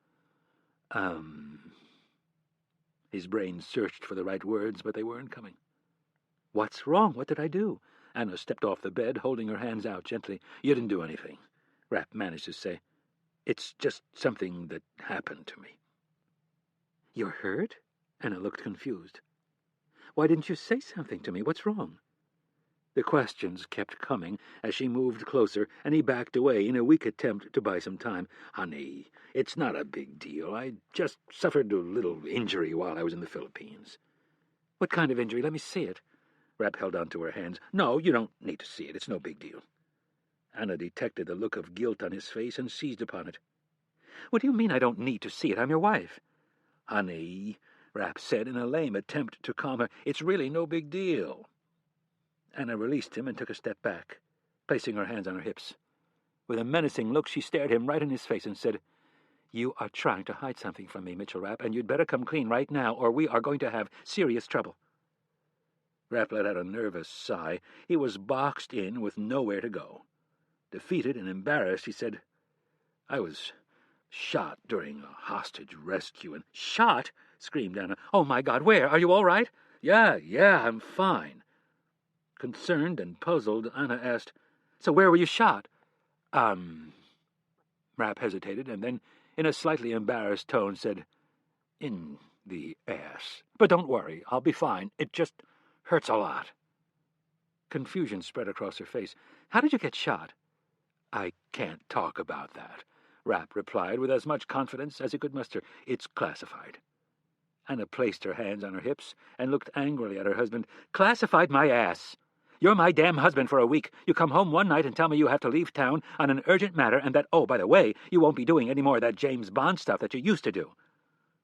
His brain searched for the right words, but they weren't coming. "What's wrong? What did I do?" Anna stepped off the bed, holding her hands out gently. "You didn't do anything," Rapp managed to say. "It's just something that happened to me." "You're hurt?" Anna looked confused. "Why didn't you say something to me? What's wrong?" The questions kept coming as she moved closer, and he backed away in a weak attempt to buy some time. "Honey, it's not a big deal. I just suffered a little injury while I was in the Philippines." "What kind of injury? Let me see it." Rapp held onto her hands. "No, you don't need to see it. It's no big deal." Anna detected the look of guilt on his face and seized upon it. "What do you mean I don't need to see it? I'm your wife." "Honey," Rapp said in a lame attempt to calm her, "it's really no big deal." Anna released him and took a step back, placing her hands on her hips. With a menacing look, she stared him right in his face and said, "You are trying to hide something from me, Mitchell Rapp, and you'd better come clean right now, or we are going to have serious trouble." Rapp let out a nervous sigh. He was boxed in with nowhere to go. Defeated and embarrassed, he said, "I was Shot during a hostage rescue. And shot? Screamed Anna. Oh, my God, where? Are you all right? Yeah, I'm fine. Concerned and puzzled, Anna asked, So where were you shot? Rapp hesitated, and then, in a slightly embarrassed tone, said, In the ass. But don't worry, I'll be fine. It just hurts a lot. Confusion spread across her face. How did you get shot? I can't talk about that, Rapp replied with as much confidence as he could muster. It's classified. Anna placed her hands on her hips and looked angrily at her husband. Classified my ass! You're my damn husband for a week. You come home one night and tell me you have to leave town on an urgent matter and that, oh, by the way, you won't be doing any more of that James Bond stuff that you used to do.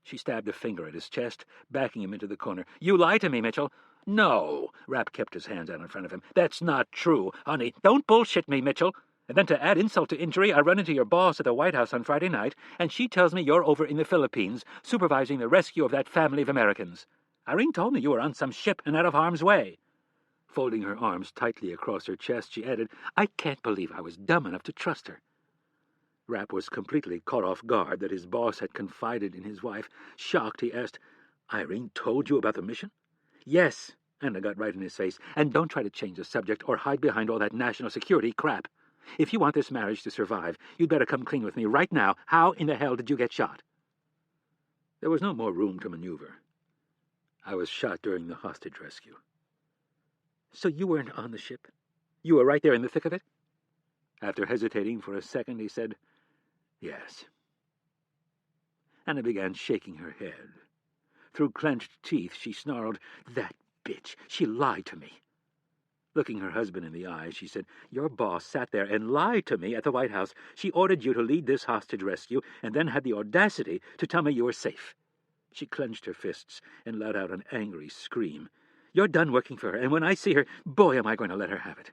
She stabbed a finger at his chest, backing him into the corner. You lie to me, Mitchell. No, Rapp kept his hands out in front of him. That's not true, honey. Don't bullshit me, Mitchell. And then to add insult to injury, I run into your boss at the White House on Friday night, and she tells me you're over in the Philippines, supervising the rescue of that family of Americans. Irene told me you were on some ship and out of harm's way. Folding her arms tightly across her chest, she added, I can't believe I was dumb enough to trust her. Rapp was completely caught off guard that his boss had confided in his wife. Shocked, he asked, Irene told you about the mission? Yes, Anna got right in his face. And don't try to change the subject or hide behind all that national security crap. If you want this marriage to survive, you'd better come clean with me right now. How in the hell did you get shot? There was no more room to maneuver. I was shot during the hostage rescue. So you weren't on the ship? You were right there in the thick of it? After hesitating for a second, he said, Yes. Anna began shaking her head. Through clenched teeth, she snarled, That bitch! She lied to me. Looking her husband in the eyes, she said, Your boss sat there and lied to me at the White House. She ordered you to lead this hostage rescue and then had the audacity to tell me you were safe. She clenched her fists and let out an angry scream. You're done working for her, and when I see her, boy, am I going to let her have it.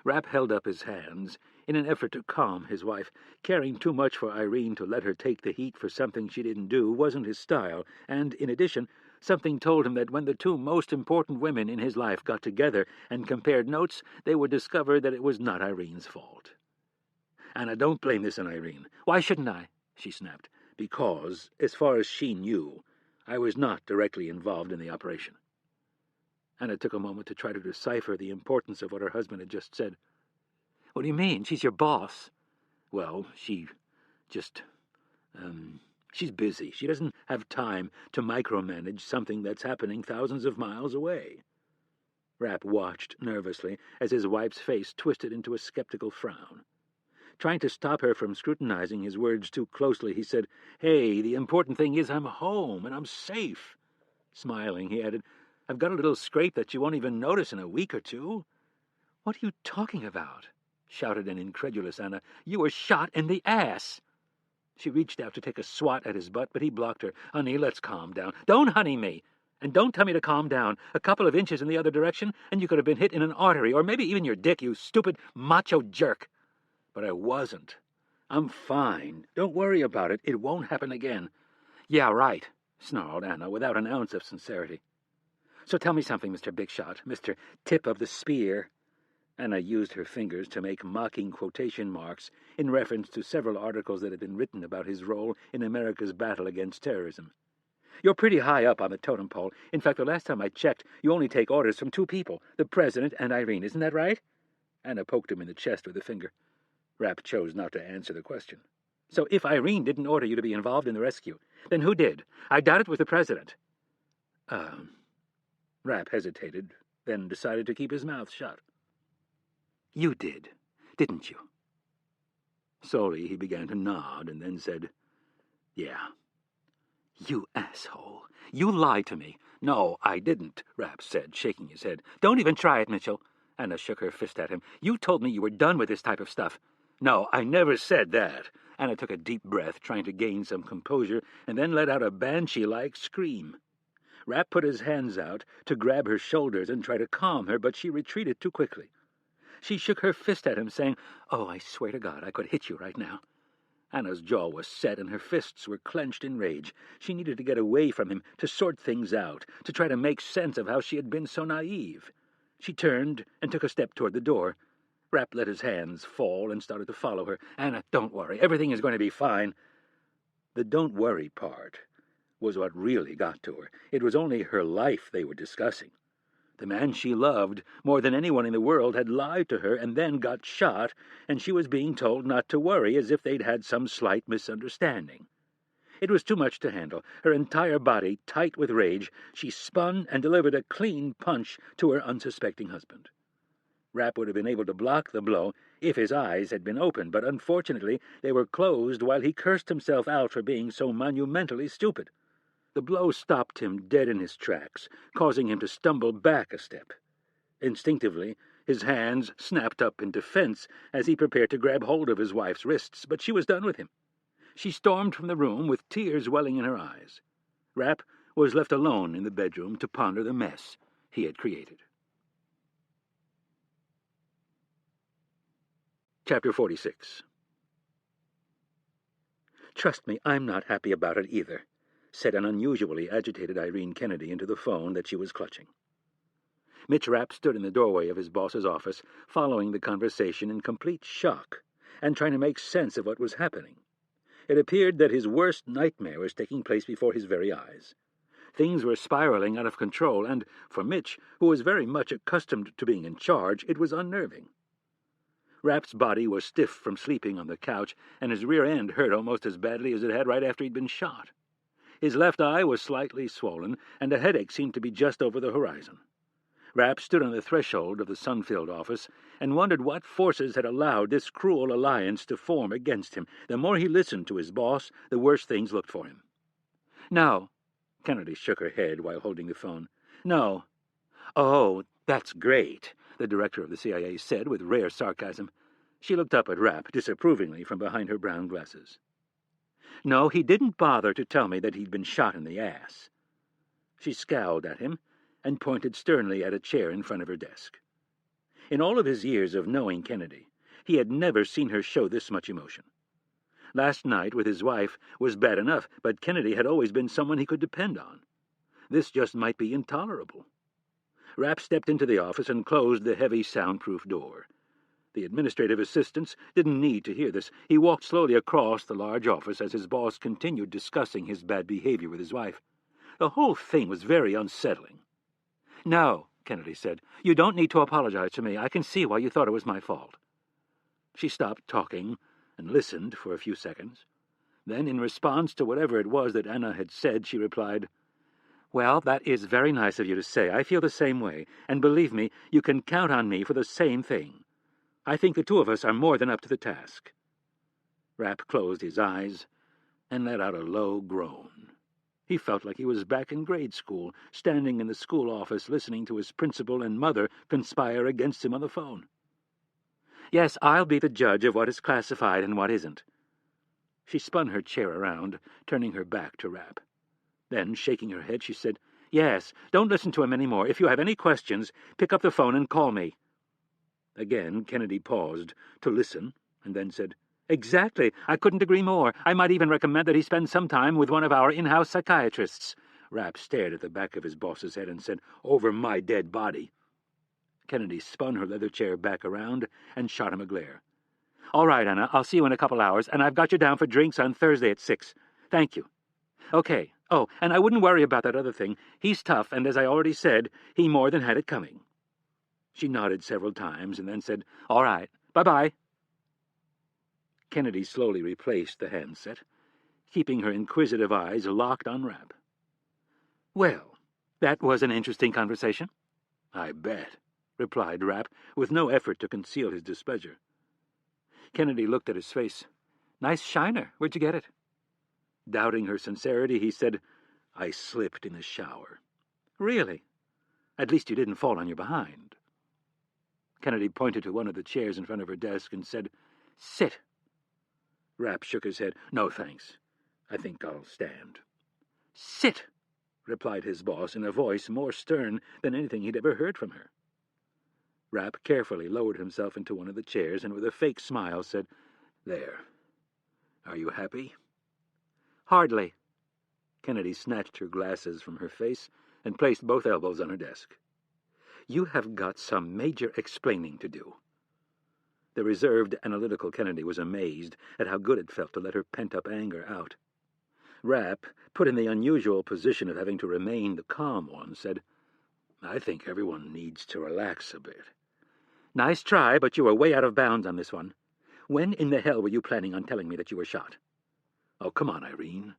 Rapp held up his hands in an effort to calm his wife. Caring too much for Irene to let her take the heat for something she didn't do wasn't his style, and, in addition, something told him that when the two most important women in his life got together and compared notes, they would discover that it was not Irene's fault. Anna, don't blame this on Irene. Why shouldn't I? She snapped. Because, as far as she knew, I was not directly involved in the operation. Anna took a moment to try to decipher the importance of what her husband had just said. What do you mean? She's your boss. Well, she's busy. She doesn't have time to micromanage something that's happening thousands of miles away. Rapp watched nervously as his wife's face twisted into a skeptical frown. Trying to stop her from scrutinizing his words too closely, he said, Hey, the important thing is I'm home and I'm safe. Smiling, he added, I've got a little scrape that you won't even notice in a week or two. What are you talking about? Shouted an incredulous Anna. You were shot in the ass. She reached out to take a swat at his butt, but he blocked her. Honey, let's calm down. Don't honey me. And don't tell me to calm down. A couple of inches in the other direction, and you could have been hit in an artery, or maybe even your dick, you stupid macho jerk. But I wasn't. I'm fine. Don't worry about it. It won't happen again. Yeah, right, snarled Anna, without an ounce of sincerity. So tell me something, Mr. Big Shot, Mr. Tip of the Spear. Anna used her fingers to make mocking quotation marks in reference to several articles that had been written about his role in America's battle against terrorism. You're pretty high up on the totem pole. In fact, the last time I checked, you only take orders from two people, the President and Irene. Isn't that right? Anna poked him in the chest with a finger. Rapp chose not to answer the question. So if Irene didn't order you to be involved in the rescue, then who did? I doubt it was the President. Rapp hesitated, then decided to keep his mouth shut. You did, didn't you? Slowly he began to nod and then said, Yeah. You asshole. You lied to me. No, I didn't, Rapp said, shaking his head. Don't even try it, Mitchell. Anna shook her fist at him. You told me you were done with this type of stuff. No, I never said that. Anna took a deep breath, trying to gain some composure, and then let out a banshee-like scream. Rapp put his hands out to grab her shoulders and try to calm her, but she retreated too quickly. She shook her fist at him, saying, Oh, I swear to God, I could hit you right now. Anna's jaw was set and her fists were clenched in rage. She needed to get away from him, to sort things out, to try to make sense of how she had been so naive. She turned and took a step toward the door. Rapp let his hands fall and started to follow her. Anna, don't worry. Everything is going to be fine. The don't worry part was what really got to her. It was only her life they were discussing. The man she loved more than anyone in the world had lied to her and then got shot, and she was being told not to worry as if they'd had some slight misunderstanding. It was too much to handle. Her entire body tight with rage, she spun and delivered a clean punch to her unsuspecting husband. Rapp would have been able to block the blow if his eyes had been open, but unfortunately they were closed while he cursed himself out for being so monumentally stupid. The blow stopped him dead in his tracks, causing him to stumble back a step. Instinctively, his hands snapped up in defense as he prepared to grab hold of his wife's wrists, but she was done with him. She stormed from the room with tears welling in her eyes. Rapp was left alone in the bedroom to ponder the mess he had created. Chapter 46. "Trust me, I'm not happy about it either," said an unusually agitated Irene Kennedy into the phone that she was clutching. Mitch Rapp stood in the doorway of his boss's office, following the conversation in complete shock and trying to make sense of what was happening. It appeared that his worst nightmare was taking place before his very eyes. Things were spiraling out of control, and for Mitch, who was very much accustomed to being in charge, it was unnerving. Rapp's body was stiff from sleeping on the couch, and his rear end hurt almost as badly as it had right after he'd been shot. His left eye was slightly swollen, and a headache seemed to be just over the horizon. Rapp stood on the threshold of the sun-filled office and wondered what forces had allowed this cruel alliance to form against him. The more he listened to his boss, the worse things looked for him. "No." Kennedy shook her head while holding the phone. "No." "Oh, that's great," the director of the CIA said with rare sarcasm. She looked up at Rapp disapprovingly from behind her brown glasses. "No, he didn't bother to tell me that he'd been shot in the ass." She scowled at him and pointed sternly at a chair in front of her desk. In all of his years of knowing Kennedy, he had never seen her show this much emotion. Last night with his wife was bad enough, but Kennedy had always been someone he could depend on. This just might be intolerable. Rapp stepped into the office and closed the heavy soundproof door. The administrative assistants didn't need to hear this. He walked slowly across the large office as his boss continued discussing his bad behavior with his wife. The whole thing was very unsettling. "No," Kennedy said. "You don't need to apologize to me. I can see why you thought it was my fault." She stopped talking and listened for a few seconds. Then, in response to whatever it was that Anna had said, she replied, "Well, that is very nice of you to say. I feel the same way, and believe me, you can count on me for the same thing. I think the two of us are more than up to the task." Rapp closed his eyes and let out a low groan. He felt like he was back in grade school, standing in the school office listening to his principal and mother conspire against him on the phone. "Yes, I'll be the judge of what is classified and what isn't." She spun her chair around, turning her back to Rapp. Then, shaking her head, she said, "Yes, don't listen to him any more. If you have any questions, pick up the phone and call me." Again, Kennedy paused to listen, and then said, "Exactly. I couldn't agree more. I might even recommend that he spend some time with one of our in-house psychiatrists." Rapp stared at the back of his boss's head and said, "Over my dead body." Kennedy spun her leather chair back around and shot him a glare. "All right, Anna, I'll see you in a couple hours, and I've got you down for drinks on Thursday at 6. Thank you. Okay. Oh, and I wouldn't worry about that other thing. He's tough, and as I already said, he more than had it coming." She nodded several times and then said, "All right. Bye-bye." Kennedy slowly replaced the handset, keeping her inquisitive eyes locked on Rapp. "Well, that was an interesting conversation." "I bet," replied Rapp, with no effort to conceal his displeasure. Kennedy looked at his face. "Nice shiner. Where'd you get it?" Doubting her sincerity, he said, "I slipped in the shower." "Really? At least you didn't fall on your behind." Kennedy pointed to one of the chairs in front of her desk and said, "Sit." Rapp shook his head. "No, thanks. I think I'll stand." "Sit," replied his boss in a voice more stern than anything he'd ever heard from her. Rapp carefully lowered himself into one of the chairs and with a fake smile said, "There. Are you happy?" "Hardly." Kennedy snatched her glasses from her face and placed both elbows on her desk. "You have got some major explaining to do." The reserved, analytical Kennedy was amazed at how good it felt to let her pent-up anger out. Rapp, put in the unusual position of having to remain the calm one, said, "I think everyone needs to relax a bit." "Nice try, but you were way out of bounds on this one. When in the hell were you planning on telling me that you were shot?" "Oh, come on, Irene.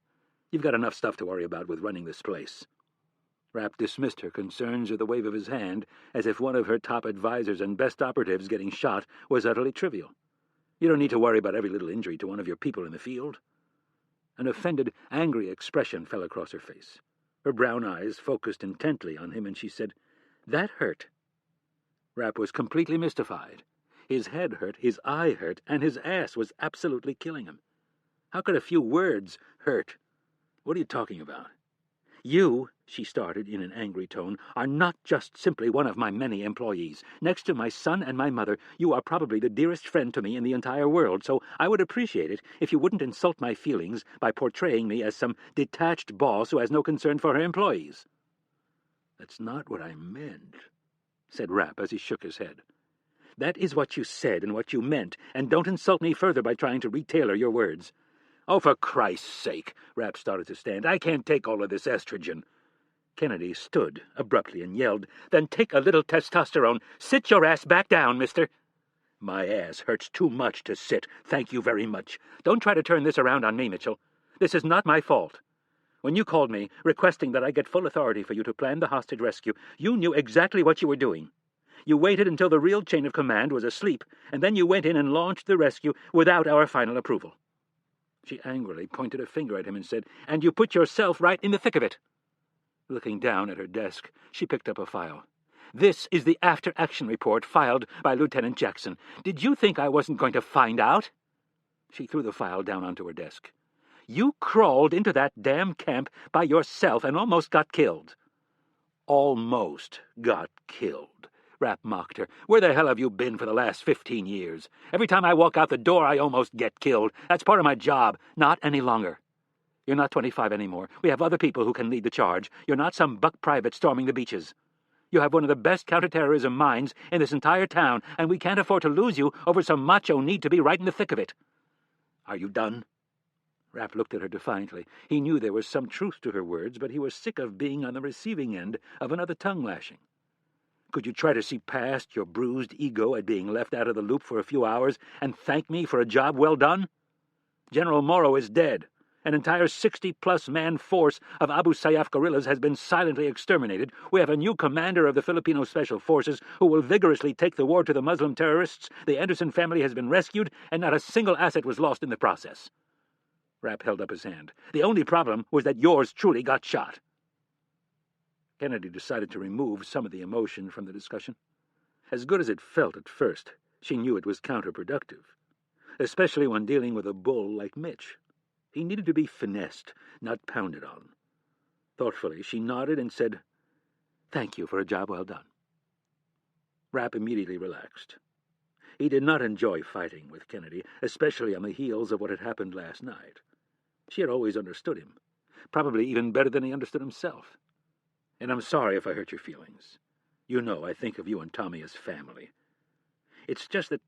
You've got enough stuff to worry about with running this place." Rapp dismissed her concerns with a wave of his hand, as if one of her top advisors and best operatives getting shot was utterly trivial. "You don't need to worry about every little injury to one of your people in the field." An offended, angry expression fell across her face. Her brown eyes focused intently on him, and she said, "That hurt." Rapp was completely mystified. His head hurt, his eye hurt, and his ass was absolutely killing him. How could a few words hurt? "What are you talking about?" "You," she started in an angry tone, "are not just simply one of my many employees. Next to my son and my mother, you are probably the dearest friend to me in the entire world, so I would appreciate it if you wouldn't insult my feelings by portraying me as some detached boss who has no concern for her employees." "That's not what I meant," said Rapp as he shook his head. "That is what you said and what you meant, and don't insult me further by trying to retailor your words." "Oh, for Christ's sake!" Rapp started to stand. "I can't take all of this estrogen." Kennedy stood abruptly and yelled, "Then take a little testosterone. Sit your ass back down, mister." "My ass hurts too much to sit, thank you very much. Don't try to turn this around on me, Mitchell. This is not my fault. When you called me, requesting that I get full authority for you to plan the hostage rescue, you knew exactly what you were doing. You waited until the real chain of command was asleep, and then you went in and launched the rescue without our final approval." She angrily pointed a finger at him and said, "And you put yourself right in the thick of it." Looking down at her desk, she picked up a file. "This is the after-action report filed by Lieutenant Jackson. Did you think I wasn't going to find out?" She threw the file down onto her desk. "You crawled into that damn camp by yourself and almost got killed." "Almost got killed," Rapp mocked her. "Where the hell have you been for the last 15 years? Every time I walk out the door, I almost get killed. That's part of my job. Not any longer. You're not 25 anymore. We have other people who can lead the charge. You're not some buck private storming the beaches. You have one of the best counterterrorism minds in this entire town, and we can't afford to lose you over some macho need to be right in the thick of it. Are you done?" Rapp looked at her defiantly. He knew there was some truth to her words, but he was sick of being on the receiving end of another tongue-lashing. "Could you try to see past your bruised ego at being left out of the loop for a few hours and thank me for a job well done? General Morrow is dead. An entire 60-plus man force of Abu Sayyaf guerrillas has been silently exterminated. We have a new commander of the Filipino Special Forces who will vigorously take the war to the Muslim terrorists. The Anderson family has been rescued, and not a single asset was lost in the process." Rapp held up his hand. "The only problem was that yours truly got shot." Kennedy decided to remove some of the emotion from the discussion. As good as it felt at first, she knew it was counterproductive, especially when dealing with a bull like Mitch. He needed to be finessed, not pounded on. Thoughtfully, she nodded and said, "Thank you for a job well done." Rapp immediately relaxed. He did not enjoy fighting with Kennedy, especially on the heels of what had happened last night. She had always understood him, probably even better than he understood himself. "And I'm sorry if I hurt your feelings. You know I think of you and Tommy as family. It's just that—"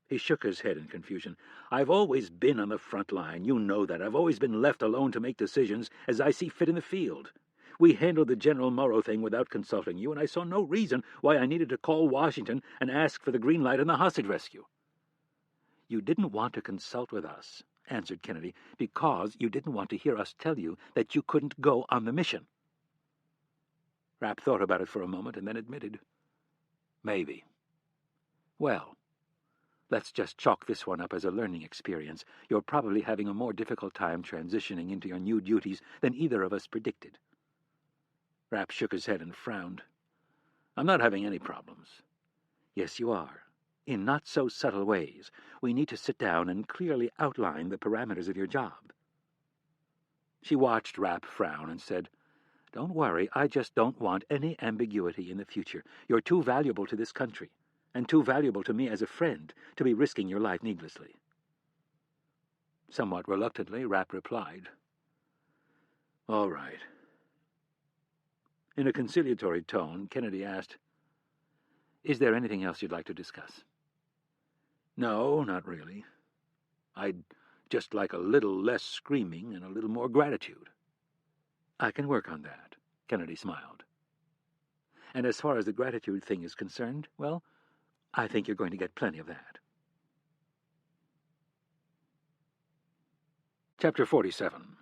He shook his head in confusion. "I've always been on the front line. You know that. I've always been left alone to make decisions as I see fit in the field. We handled the General Morrow thing without consulting you, and I saw no reason why I needed to call Washington and ask for the green light on the hostage rescue." "You didn't want to consult with us," answered Kennedy, "because you didn't want to hear us tell you that you couldn't go on the mission." Rapp thought about it for a moment and then admitted, "Maybe. Well, let's just chalk this one up as a learning experience. You're probably having a more difficult time transitioning into your new duties than either of us predicted." Rapp shook his head and frowned. "I'm not having any problems." "Yes, you are. In not-so-subtle ways. We need to sit down and clearly outline the parameters of your job." She watched Rapp frown and said, "Don't worry, I just don't want any ambiguity in the future. You're too valuable to this country, and too valuable to me as a friend, to be risking your life needlessly." Somewhat reluctantly, Rapp replied, "All right." In a conciliatory tone, Kennedy asked, "Is there anything else you'd like to discuss?" "No, not really. I'd just like a little less screaming and a little more gratitude. "I can work on that," Kennedy smiled. "And as far as the gratitude thing is concerned, well, I think you're going to get plenty of that." Chapter 47.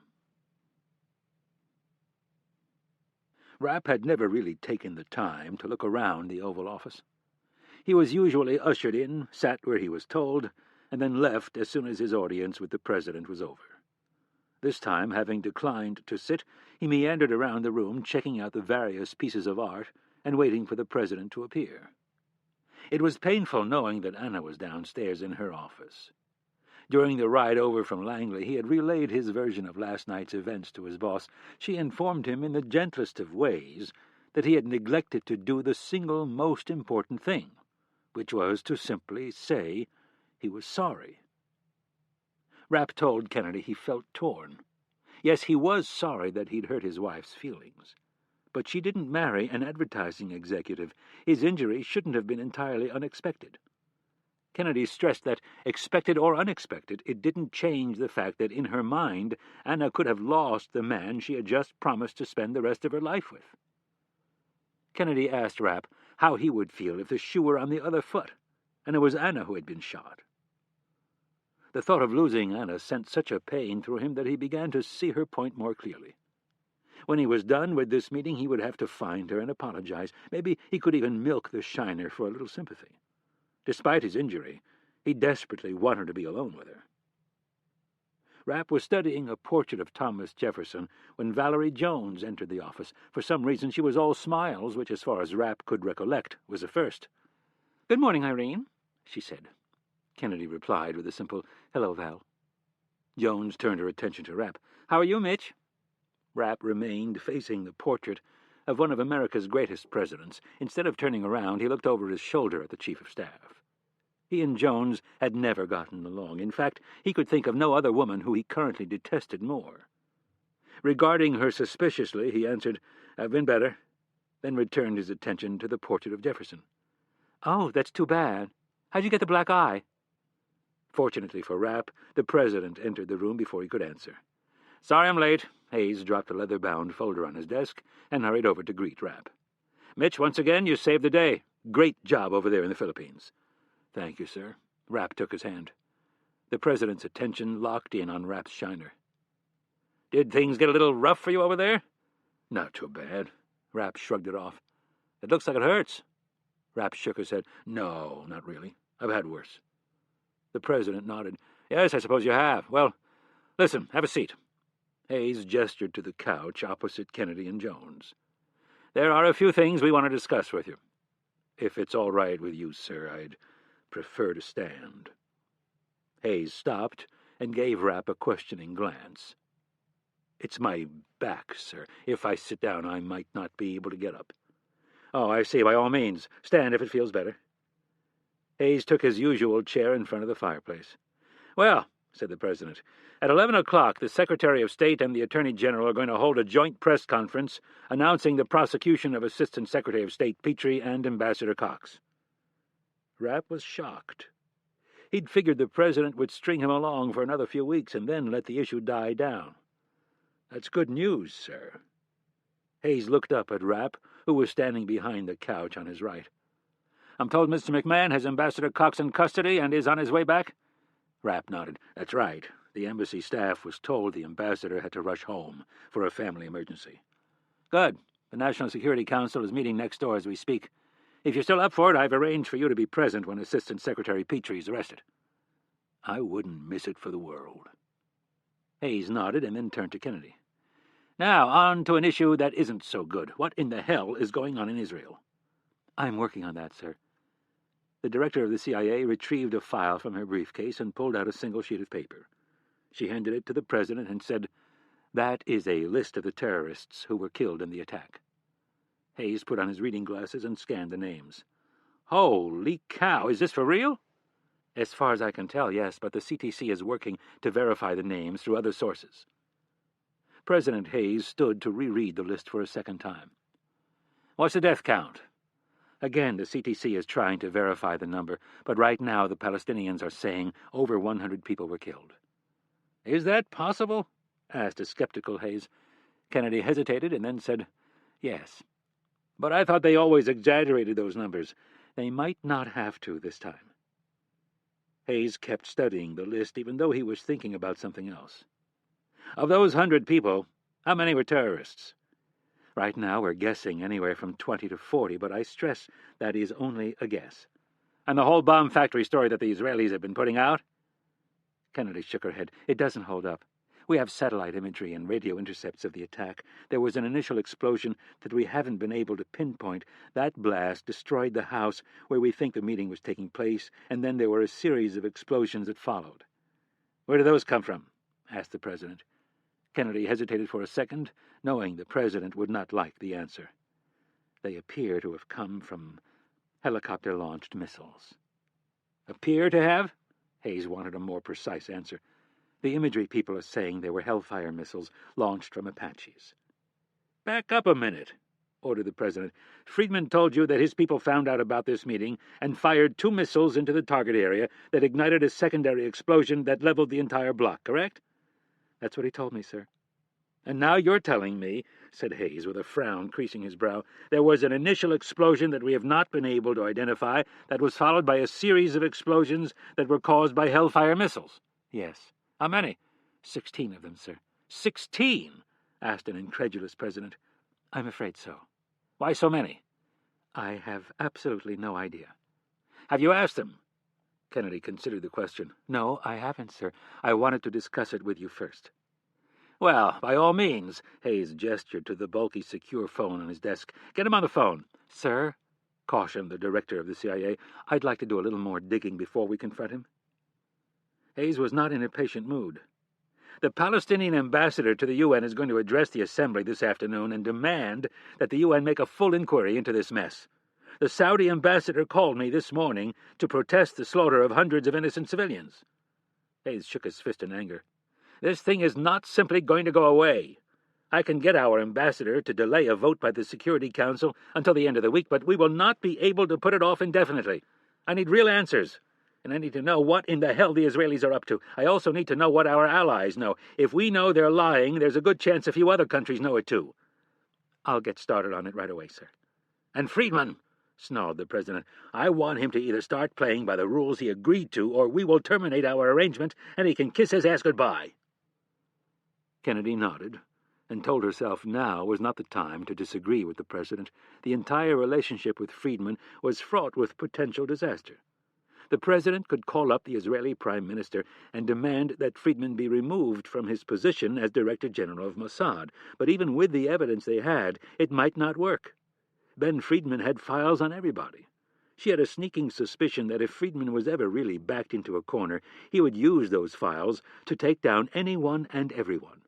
Rapp had never really taken the time to look around the Oval Office. He was usually ushered in, sat where he was told, and then left as soon as his audience with the President was over. This time, having declined to sit, he meandered around the room, checking out the various pieces of art and waiting for the President to appear. It was painful knowing that Anna was downstairs in her office. During the ride over from Langley, he had relayed his version of last night's events to his boss. She informed him in the gentlest of ways that he had neglected to do the single most important thing, which was to simply say he was sorry. Rapp told Kennedy he felt torn. Yes, he was sorry that he'd hurt his wife's feelings. But she didn't marry an advertising executive. His injury shouldn't have been entirely unexpected. Kennedy stressed that, expected or unexpected, it didn't change the fact that in her mind Anna could have lost the man she had just promised to spend the rest of her life with. Kennedy asked Rapp how he would feel if the shoe were on the other foot, and it was Anna who had been shot. The thought of losing Anna sent such a pain through him that he began to see her point more clearly. When he was done with this meeting, he would have to find her and apologize. Maybe he could even milk the Shiner for a little sympathy. Despite his injury, he desperately wanted to be alone with her. Rapp was studying a portrait of Thomas Jefferson when Valerie Jones entered the office. For some reason she was all smiles, which, as far as Rapp could recollect, was a first. "Good morning, Irene," she said. Kennedy replied with a simple, "Hello, Val." Jones turned her attention to Rapp. "How are you, Mitch?" Rapp remained facing the portrait of one of America's greatest presidents. Instead of turning around, he looked over his shoulder at the Chief of Staff. He and Jones had never gotten along. In fact, he could think of no other woman who he currently detested more. Regarding her suspiciously, he answered, "I've been better," then returned his attention to the portrait of Jefferson. "Oh, that's too bad. How'd you get the black eye?" Fortunately for Rapp, the President entered the room before he could answer. "Sorry I'm late." Hayes dropped a leather-bound folder on his desk and hurried over to greet Rapp. "Mitch, once again, you saved the day. Great job over there in the Philippines." "Thank you, sir." Rapp took his hand. The President's attention locked in on Rapp's Shiner. "Did things get a little rough for you over there?" "Not too bad." Rapp shrugged it off. "It looks like it hurts." Rapp shook his head. "No, not really. I've had worse." The President nodded. "Yes, I suppose you have. Well, listen, have a seat." Hayes gestured to the couch opposite Kennedy and Jones. "There are a few things we want to discuss with you." "If it's all right with you, sir, I'd prefer to stand." Hayes stopped and gave Rapp a questioning glance. "It's my back, sir. If I sit down, I might not be able to get up." "Oh, I see. By all means. Stand if it feels better." Hayes took his usual chair in front of the fireplace. "Well," said the President, "at 11 o'clock, the Secretary of State and the Attorney General are going to hold a joint press conference announcing the prosecution of Assistant Secretary of State Petrie and Ambassador Cox." Rapp was shocked. He'd figured the President would string him along for another few weeks and then let the issue die down. "That's good news, sir." Hayes looked up at Rapp, who was standing behind the couch on his right. "I'm told Mr. McMahon has Ambassador Cox in custody and is on his way back?" Rapp nodded. "That's right. The embassy staff was told the ambassador had to rush home for a family emergency." "Good. The National Security Council is meeting next door as we speak. If you're still up for it, I've arranged for you to be present when Assistant Secretary Petrie is arrested." "I wouldn't miss it for the world." Hayes nodded and then turned to Kennedy. "Now, on to an issue that isn't so good. What in the hell is going on in Israel?" "I'm working on that, sir." The director of the CIA retrieved a file from her briefcase and pulled out a single sheet of paper. She handed it to the President and said, "That is a list of the terrorists who were killed in the attack." Hayes put on his reading glasses and scanned the names. "Holy cow, is this for real?" "As far as I can tell, yes, but the CTC is working to verify the names through other sources." President Hayes stood to reread the list for a second time. "What's the death count?" Again, the CTC is trying to verify the number, but right now the Palestinians are saying over 100 people were killed. "Is that possible?" asked a skeptical Hayes. Kennedy hesitated and then said, "Yes. But I thought they always exaggerated those numbers. They might not have to this time." Hayes kept studying the list, even though he was thinking about something else. "Of those 100 people, how many were terrorists?" "Right now we're guessing anywhere from 20 to 40, but I stress that is only a guess." "And the whole bomb factory story that the Israelis have been putting out?" Kennedy shook her head. "It doesn't hold up. We have satellite imagery and radio intercepts of the attack. There was an initial explosion that we haven't been able to pinpoint. That blast destroyed the house where we think the meeting was taking place, and then there were a series of explosions that followed." "Where did those come from?" asked the President. Kennedy hesitated for a second, knowing the President would not like the answer. "They appear to have come from helicopter-launched missiles." "Appear to have?" Hayes wanted a more precise answer. "The imagery people are saying they were Hellfire missiles launched from Apaches." "Back up a minute," ordered the President. "Friedman told you that his people found out about this meeting and fired 2 missiles into the target area that ignited a secondary explosion that leveled the entire block, correct?" "That's what he told me, sir." "And now you're telling me," said Hayes with a frown creasing his brow, "there was an initial explosion that we have not been able to identify that was followed by a series of explosions that were caused by Hellfire missiles?" "Yes." "How many?" 16 of them, sir." 16? asked an incredulous President. "I'm afraid so." "Why so many?" "I have absolutely no idea." "Have you asked them?" Kennedy considered the question. "No, I haven't, sir. I wanted to discuss it with you first." "Well, by all means," Hayes gestured to the bulky secure phone on his desk. "Get him on the phone." "Sir," cautioned the director of the CIA, "I'd like to do a little more digging before we confront him." Hayes was not in a patient mood. "The Palestinian ambassador to the UN is going to address the Assembly this afternoon and demand that the UN make a full inquiry into this mess. The Saudi ambassador called me this morning to protest the slaughter of hundreds of innocent civilians." Hayes shook his fist in anger. "This thing is not simply going to go away. I can get our ambassador to delay a vote by the Security Council until the end of the week, but we will not be able to put it off indefinitely. I need real answers, and I need to know what in the hell the Israelis are up to. I also need to know what our allies know. If we know they're lying, there's a good chance a few other countries know it too." "I'll get started on it right away, sir." "And Friedman," snarled the President, "I want him to either start playing by the rules he agreed to, or we will terminate our arrangement and he can kiss his ass goodbye." Kennedy nodded, and told herself now was not the time to disagree with the President. The entire relationship with Friedman was fraught with potential disaster. The President could call up the Israeli Prime Minister and demand that Friedman be removed from his position as Director General of Mossad, but even with the evidence they had, it might not work. Ben Friedman had files on everybody. She had a sneaking suspicion that if Friedman was ever really backed into a corner, he would use those files to take down anyone and everyone.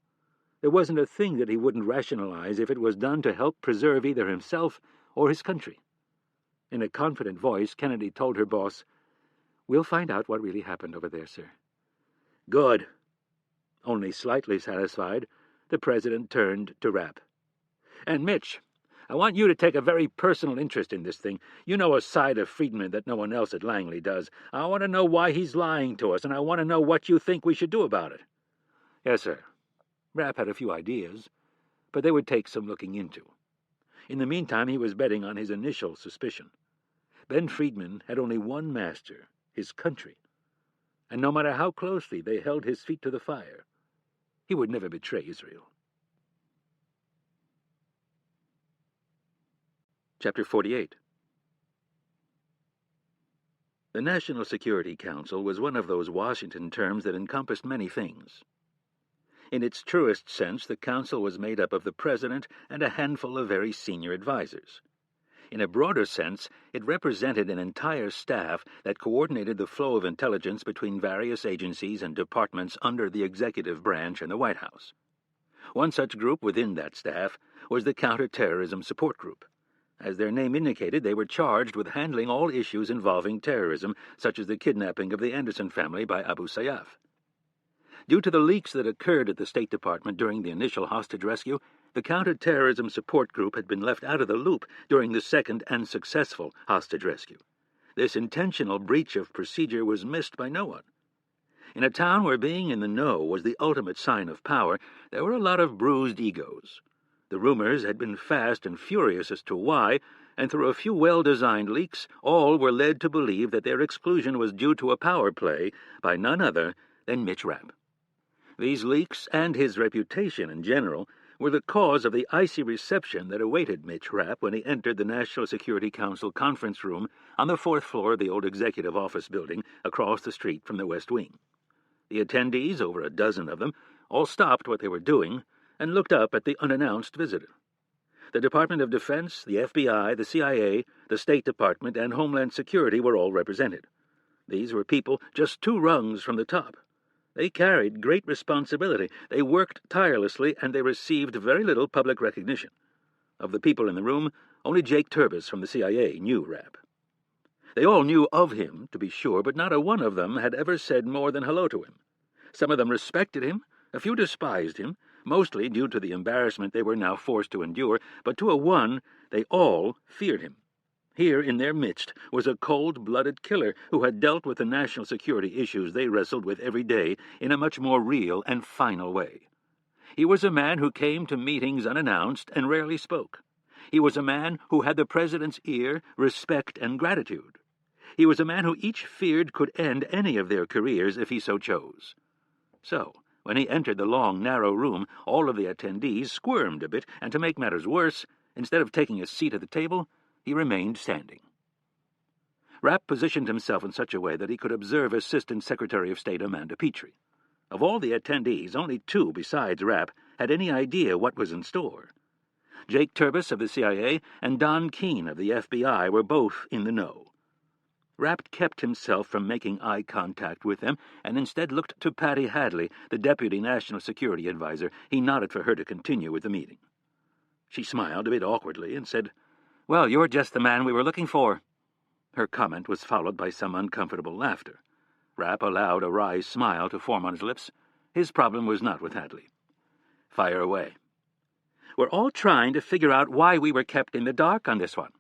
There wasn't a thing that he wouldn't rationalize if it was done to help preserve either himself or his country. In a confident voice, Kennedy told her boss, "We'll find out what really happened over there, sir." "Good." Only slightly satisfied, the President turned to Rapp. "And Mitch, I want you to take a very personal interest in this thing. You know a side of Friedman that no one else at Langley does. I want to know why he's lying to us, and I want to know what you think we should do about it." "Yes, sir." Rapp had a few ideas, but they would take some looking into. In the meantime, he was betting on his initial suspicion. Ben Friedman had only one master, his country, and no matter how closely they held his feet to the fire, he would never betray Israel. Chapter 48. The National Security Council was one of those Washington terms that encompassed many things. In its truest sense, the Council was made up of the President and a handful of very senior advisers. In a broader sense, it represented an entire staff that coordinated the flow of intelligence between various agencies and departments under the executive branch and the White House. One such group within that staff was the Counterterrorism Support Group. As their name indicated, they were charged with handling all issues involving terrorism, such as the kidnapping of the Anderson family by Abu Sayyaf. Due to the leaks that occurred at the State Department during the initial hostage rescue, the Counterterrorism Support Group had been left out of the loop during the second and successful hostage rescue. This intentional breach of procedure was missed by no one. In a town where being in the know was the ultimate sign of power, there were a lot of bruised egos. The rumors had been fast and furious as to why, and through a few well-designed leaks, all were led to believe that their exclusion was due to a power play by none other than Mitch Rapp. These leaks, and his reputation in general, were the cause of the icy reception that awaited Mitch Rapp when he entered the National Security Council conference room on the 4th floor of the old executive office building across the street from the West Wing. The attendees, over a dozen of them, all stopped what they were doing and looked up at the unannounced visitor. The Department of Defense, the FBI, the CIA, the State Department, and Homeland Security were all represented. These were people just 2 rungs from the top. They carried great responsibility, they worked tirelessly, and they received very little public recognition. Of the people in the room, only Jake Turbis from the CIA knew Rapp. They all knew of him, to be sure, but not a one of them had ever said more than hello to him. Some of them respected him, a few despised him, mostly due to the embarrassment they were now forced to endure, but to a one they all feared him. Here in their midst was a cold-blooded killer who had dealt with the national security issues they wrestled with every day in a much more real and final way. He was a man who came to meetings unannounced and rarely spoke. He was a man who had the president's ear, respect, and gratitude. He was a man who each feared could end any of their careers if he so chose. So, when he entered the long, narrow room, all of the attendees squirmed a bit, and to make matters worse, instead of taking a seat at the table, he remained standing. Rapp positioned himself in such a way that he could observe Assistant Secretary of State Amanda Petrie. Of all the attendees, only 2 besides Rapp had any idea what was in store. Jake Turbis of the CIA and Don Keene of the FBI were both in the know. Rapp kept himself from making eye contact with them and instead looked to Patty Hadley, the Deputy National Security Advisor. He nodded for her to continue with the meeting. She smiled a bit awkwardly and said, "Well, you're just the man we were looking for." Her comment was followed by some uncomfortable laughter. Rapp allowed a wry smile to form on his lips. His problem was not with Hadley. "Fire away." "We're all trying to figure out why we were kept in the dark on this one."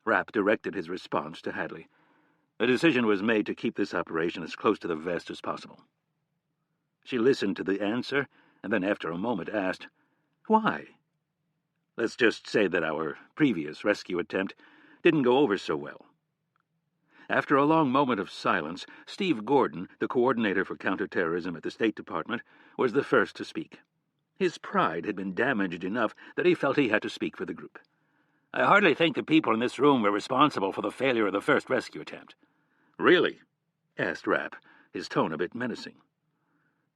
Rapp directed his response to Hadley. "The decision was made to keep this operation as close to the vest as possible." She listened to the answer, and then after a moment asked, "Why?" "Let's just say that our previous rescue attempt didn't go over so well." After a long moment of silence, Steve Gordon, the coordinator for counterterrorism at the State Department, was the first to speak. His pride had been damaged enough that he felt he had to speak for the group. "I hardly think the people in this room were responsible for the failure of the first rescue attempt." "Really?" asked Rapp, his tone a bit menacing.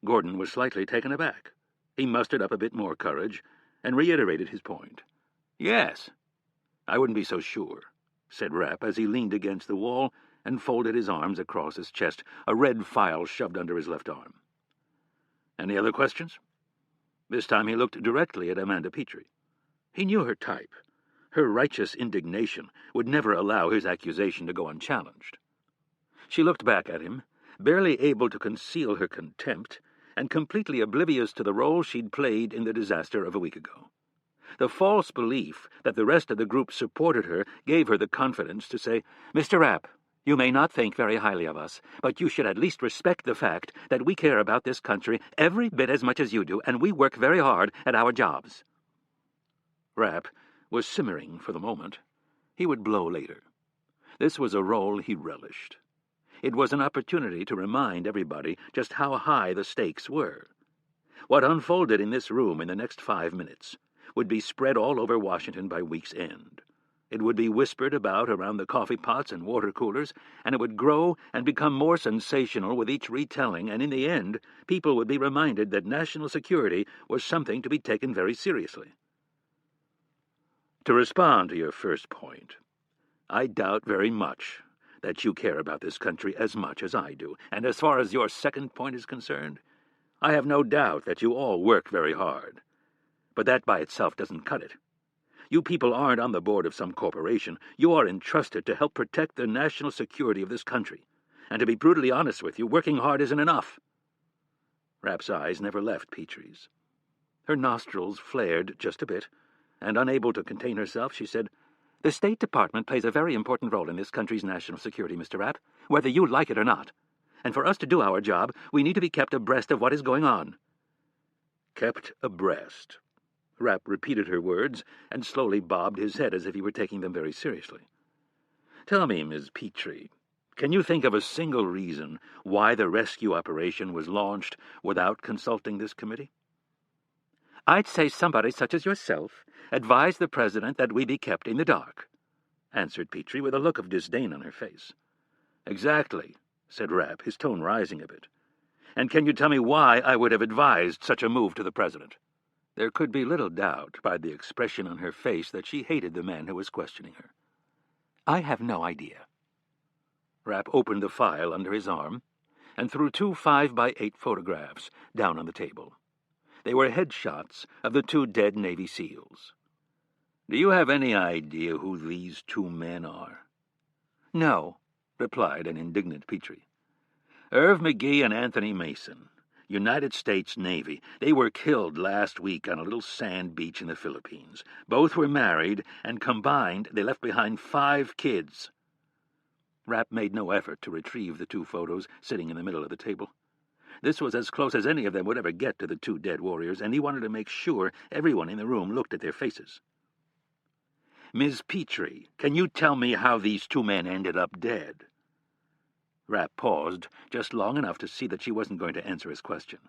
Gordon was slightly taken aback. He mustered up a bit more courage and reiterated his point. "Yes." "I wouldn't be so sure," said Rapp as he leaned against the wall and folded his arms across his chest, a red file shoved under his left arm. "Any other questions?" This time he looked directly at Amanda Petrie. He knew her type. Her righteous indignation would never allow his accusation to go unchallenged. She looked back at him, barely able to conceal her contempt, and completely oblivious to the role she'd played in the disaster of a week ago. The false belief that the rest of the group supported her gave her the confidence to say, "Mr. Rapp, you may not think very highly of us, but you should at least respect the fact that we care about this country every bit as much as you do, and we work very hard at our jobs." Rapp was simmering for the moment. He would blow later. This was a role he relished. It was an opportunity to remind everybody just how high the stakes were. What unfolded in this room in the next 5 minutes would be spread all over Washington by week's end. It would be whispered about around the coffee pots and water coolers, and it would grow and become more sensational with each retelling, and in the end, people would be reminded that national security was something to be taken very seriously. To respond to your first point, I doubt very much that you care about this country as much as I do, and as far as your second point is concerned, I have no doubt that you all work very hard. But that by itself doesn't cut it. You people aren't on the board of some corporation. You are entrusted to help protect the national security of this country. And to be brutally honest with you, working hard isn't enough." Rapp's eyes never left Petrie's. Her nostrils flared just a bit, and unable to contain herself, she said, "The State Department plays a very important role in this country's national security, Mr. Rapp, whether you like it or not. And for us to do our job, we need to be kept abreast of what is going on." "Kept abreast." Rapp repeated her words and slowly bobbed his head as if he were taking them very seriously. "Tell me, Ms. Petrie, can you think of a single reason why the rescue operation was launched without consulting this committee?" "I'd say somebody such as yourself advised the President that we be kept in the dark," answered Petrie with a look of disdain on her face. "Exactly," said Rapp, his tone rising a bit. "And can you tell me why I would have advised such a move to the President?" There could be little doubt by the expression on her face that she hated the man who was questioning her. "I have no idea." Rapp opened the file under his arm and threw 2 5x8 photographs down on the table. They were headshots of the 2 dead Navy SEALs. "Do you have any idea who these 2 men are?" "No," replied an indignant Petrie. "Irv McGee and Anthony Mason, United States Navy. They were killed last week on a little sand beach in the Philippines. Both were married, and combined they left behind 5 kids. Rapp made no effort to retrieve the 2 photos sitting in the middle of the table. This was as close as any of them would ever get to the 2 dead warriors, and he wanted to make sure everyone in the room looked at their faces. "Ms. Petrie, can you tell me how these 2 men ended up dead?" Rapp paused just long enough to see that she wasn't going to answer his question.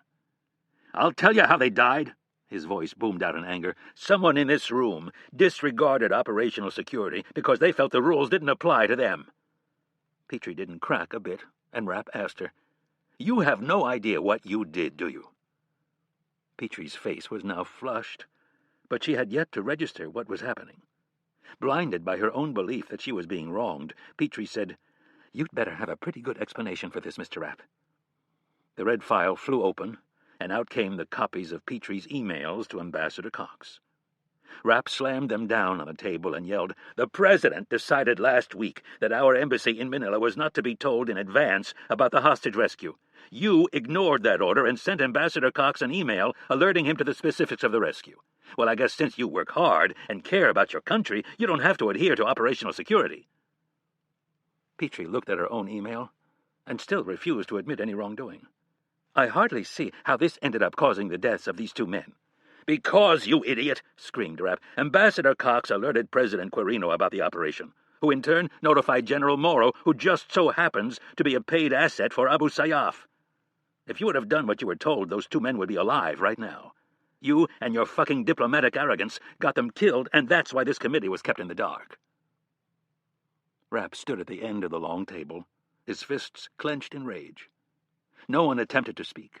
"I'll tell you how they died," his voice boomed out in anger. "Someone in this room disregarded operational security because they felt the rules didn't apply to them." Petrie didn't crack a bit, and Rapp asked her, "You have no idea what you did, do you?" Petrie's face was now flushed, but she had yet to register what was happening. Blinded by her own belief that she was being wronged, Petrie said, "You'd better have a pretty good explanation for this, Mr. Rapp." The red file flew open, and out came the copies of Petrie's emails to Ambassador Cox. Rapp slammed them down on the table and yelled, "The President decided last week that our embassy in Manila was not to be told in advance about the hostage rescue. You ignored that order and sent Ambassador Cox an email alerting him to the specifics of the rescue. Well, I guess since you work hard and care about your country, you don't have to adhere to operational security." Petrie looked at her own email and still refused to admit any wrongdoing. "I hardly see how this ended up causing the deaths of these 2 men. "Because, you idiot!" screamed Rapp. "Ambassador Cox alerted President Quirino about the operation, who in turn notified General Morrow, who just so happens to be a paid asset for Abu Sayyaf. If you would have done what you were told, those 2 men would be alive right now. You and your fucking diplomatic arrogance got them killed, and that's why this committee was kept in the dark." Rapp stood at the end of the long table, his fists clenched in rage. No one attempted to speak.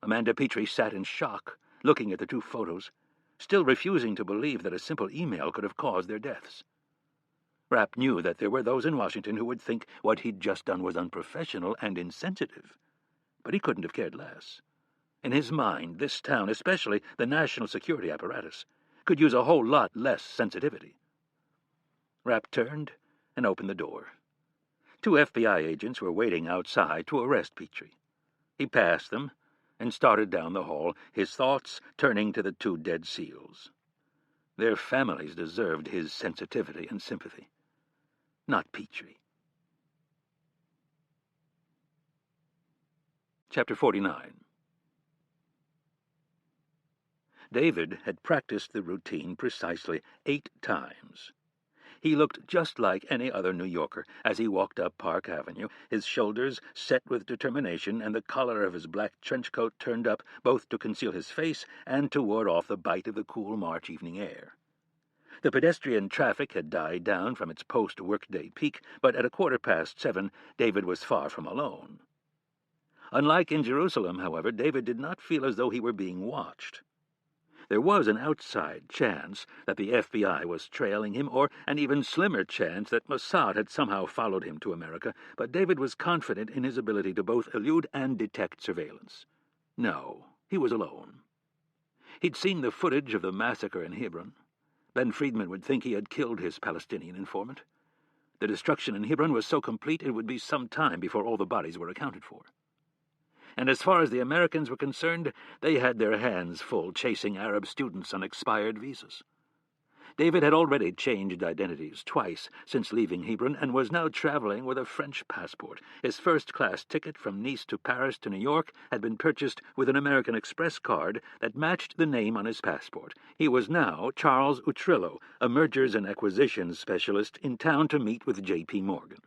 Amanda Petrie sat in shock, looking at the 2 photos, still refusing to believe that a simple email could have caused their deaths. Rapp knew that there were those in Washington who would think what he'd just done was unprofessional and insensitive, but he couldn't have cared less. In his mind, this town, especially the national security apparatus, could use a whole lot less sensitivity. Rapp turned and opened the door. 2 FBI agents were waiting outside to arrest Petrie. He passed them and started down the hall, his thoughts turning to the 2 dead SEALs. Their families deserved his sensitivity and sympathy, not Petrie. Chapter 49. David had practiced the routine precisely 8 times. He looked just like any other New Yorker as he walked up Park Avenue, his shoulders set with determination and the collar of his black trench coat turned up both to conceal his face and to ward off the bite of the cool March evening air. The pedestrian traffic had died down from its post-workday peak, but at 7:15, David was far from alone. Unlike in Jerusalem, however, David did not feel as though he were being watched. There was an outside chance that the FBI was trailing him, or an even slimmer chance that Mossad had somehow followed him to America, but David was confident in his ability to both elude and detect surveillance. No, he was alone. He'd seen the footage of the massacre in Hebron. Ben Friedman would think he had killed his Palestinian informant. The destruction in Hebron was so complete it would be some time before all the bodies were accounted for. And as far as the Americans were concerned, they had their hands full chasing Arab students on expired visas. David had already changed identities twice since leaving Hebron and was now traveling with a French passport. His first-class ticket from Nice to Paris to New York had been purchased with an American Express card that matched the name on his passport. He was now Charles Utrillo, a mergers and acquisitions specialist in town to meet with J.P. Morgan.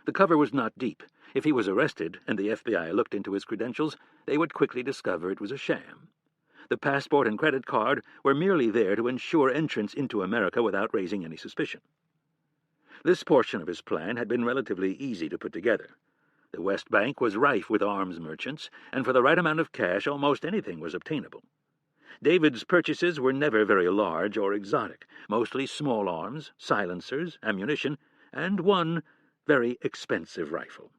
The cover was not deep. If he was arrested and the FBI looked into his credentials, they would quickly discover it was a sham. The passport and credit card were merely there to ensure entrance into America without raising any suspicion. This portion of his plan had been relatively easy to put together. The West Bank was rife with arms merchants, and for the right amount of cash almost anything was obtainable. David's purchases were never very large or exotic, mostly small arms, silencers, ammunition, and one very expensive rifle.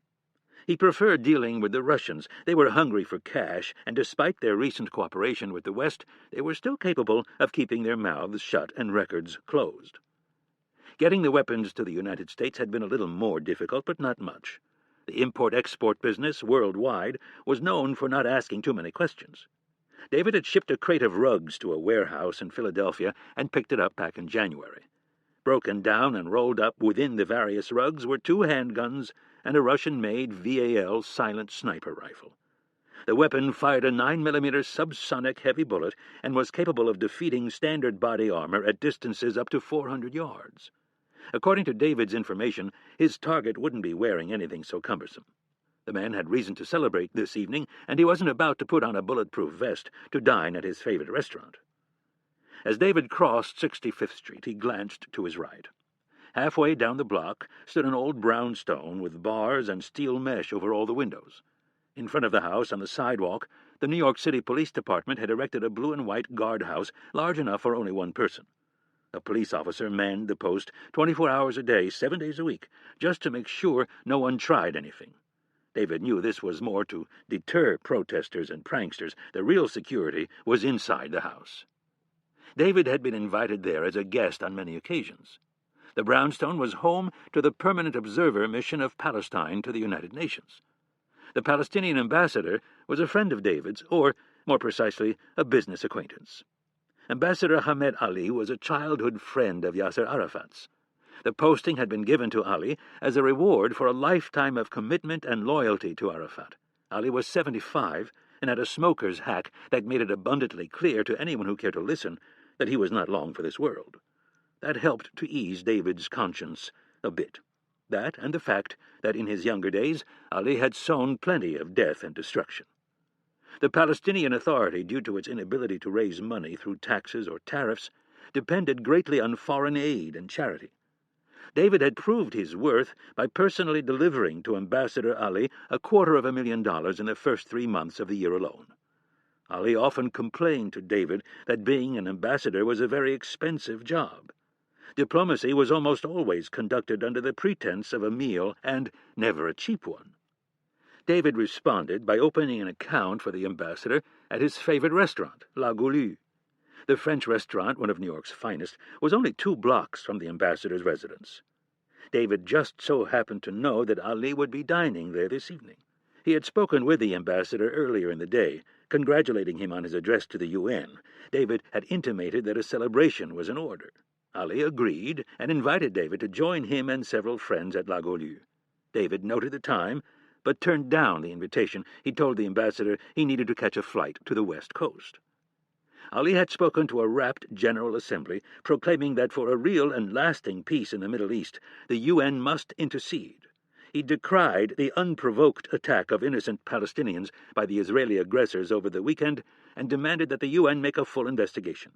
He preferred dealing with the Russians. They were hungry for cash, and despite their recent cooperation with the West, they were still capable of keeping their mouths shut and records closed. Getting the weapons to the United States had been a little more difficult, but not much. The import-export business worldwide was known for not asking too many questions. David had shipped a crate of rugs to a warehouse in Philadelphia and picked it up back in January. Broken down and rolled up within the various rugs were 2 handguns and a Russian-made VAL silent sniper rifle. The weapon fired a 9mm subsonic heavy bullet and was capable of defeating standard body armor at distances up to 400 yards. According to David's information, his target wouldn't be wearing anything so cumbersome. The man had reason to celebrate this evening, and he wasn't about to put on a bulletproof vest to dine at his favorite restaurant. As David crossed 65th Street, he glanced to his right. Halfway down the block stood an old brownstone with bars and steel mesh over all the windows. In front of the house, on the sidewalk, the New York City Police Department had erected a blue and white guardhouse large enough for only one person. A police officer manned the post 24 hours a day, 7 days a week, just to make sure no one tried anything. David knew this was more to deter protesters and pranksters. The real security was inside the house. David had been invited there as a guest on many occasions. The brownstone was home to the Permanent Observer Mission of Palestine to the United Nations. The Palestinian ambassador was a friend of David's, or, more precisely, a business acquaintance. Ambassador Hamed Ali was a childhood friend of Yasser Arafat's. The posting had been given to Ali as a reward for a lifetime of commitment and loyalty to Arafat. Ali was 75 and had a smoker's hack that made it abundantly clear to anyone who cared to listen that he was not long for this world. That helped to ease David's conscience a bit. That and the fact that in his younger days Ali had sown plenty of death and destruction. The Palestinian Authority, due to its inability to raise money through taxes or tariffs, depended greatly on foreign aid and charity. David had proved his worth by personally delivering to Ambassador Ali $250,000 in the first 3 months of the year alone. Ali often complained to David that being an ambassador was a very expensive job. Diplomacy was almost always conducted under the pretense of a meal, and never a cheap one. David responded by opening an account for the ambassador at his favorite restaurant, La Goulue. The French restaurant, one of New York's finest, was only 2 blocks from the ambassador's residence. David just so happened to know that Ali would be dining there this evening. He had spoken with the ambassador earlier in the day, congratulating him on his address to the UN. David had intimated that a celebration was in order. Ali agreed and invited David to join him and several friends at La Goulue. David noted the time, but turned down the invitation. He told the ambassador he needed to catch a flight to the West Coast. Ali had spoken to a rapt General Assembly, proclaiming that for a real and lasting peace in the Middle East, the UN must intercede. He decried the unprovoked attack of innocent Palestinians by the Israeli aggressors over the weekend and demanded that the UN make a full investigation.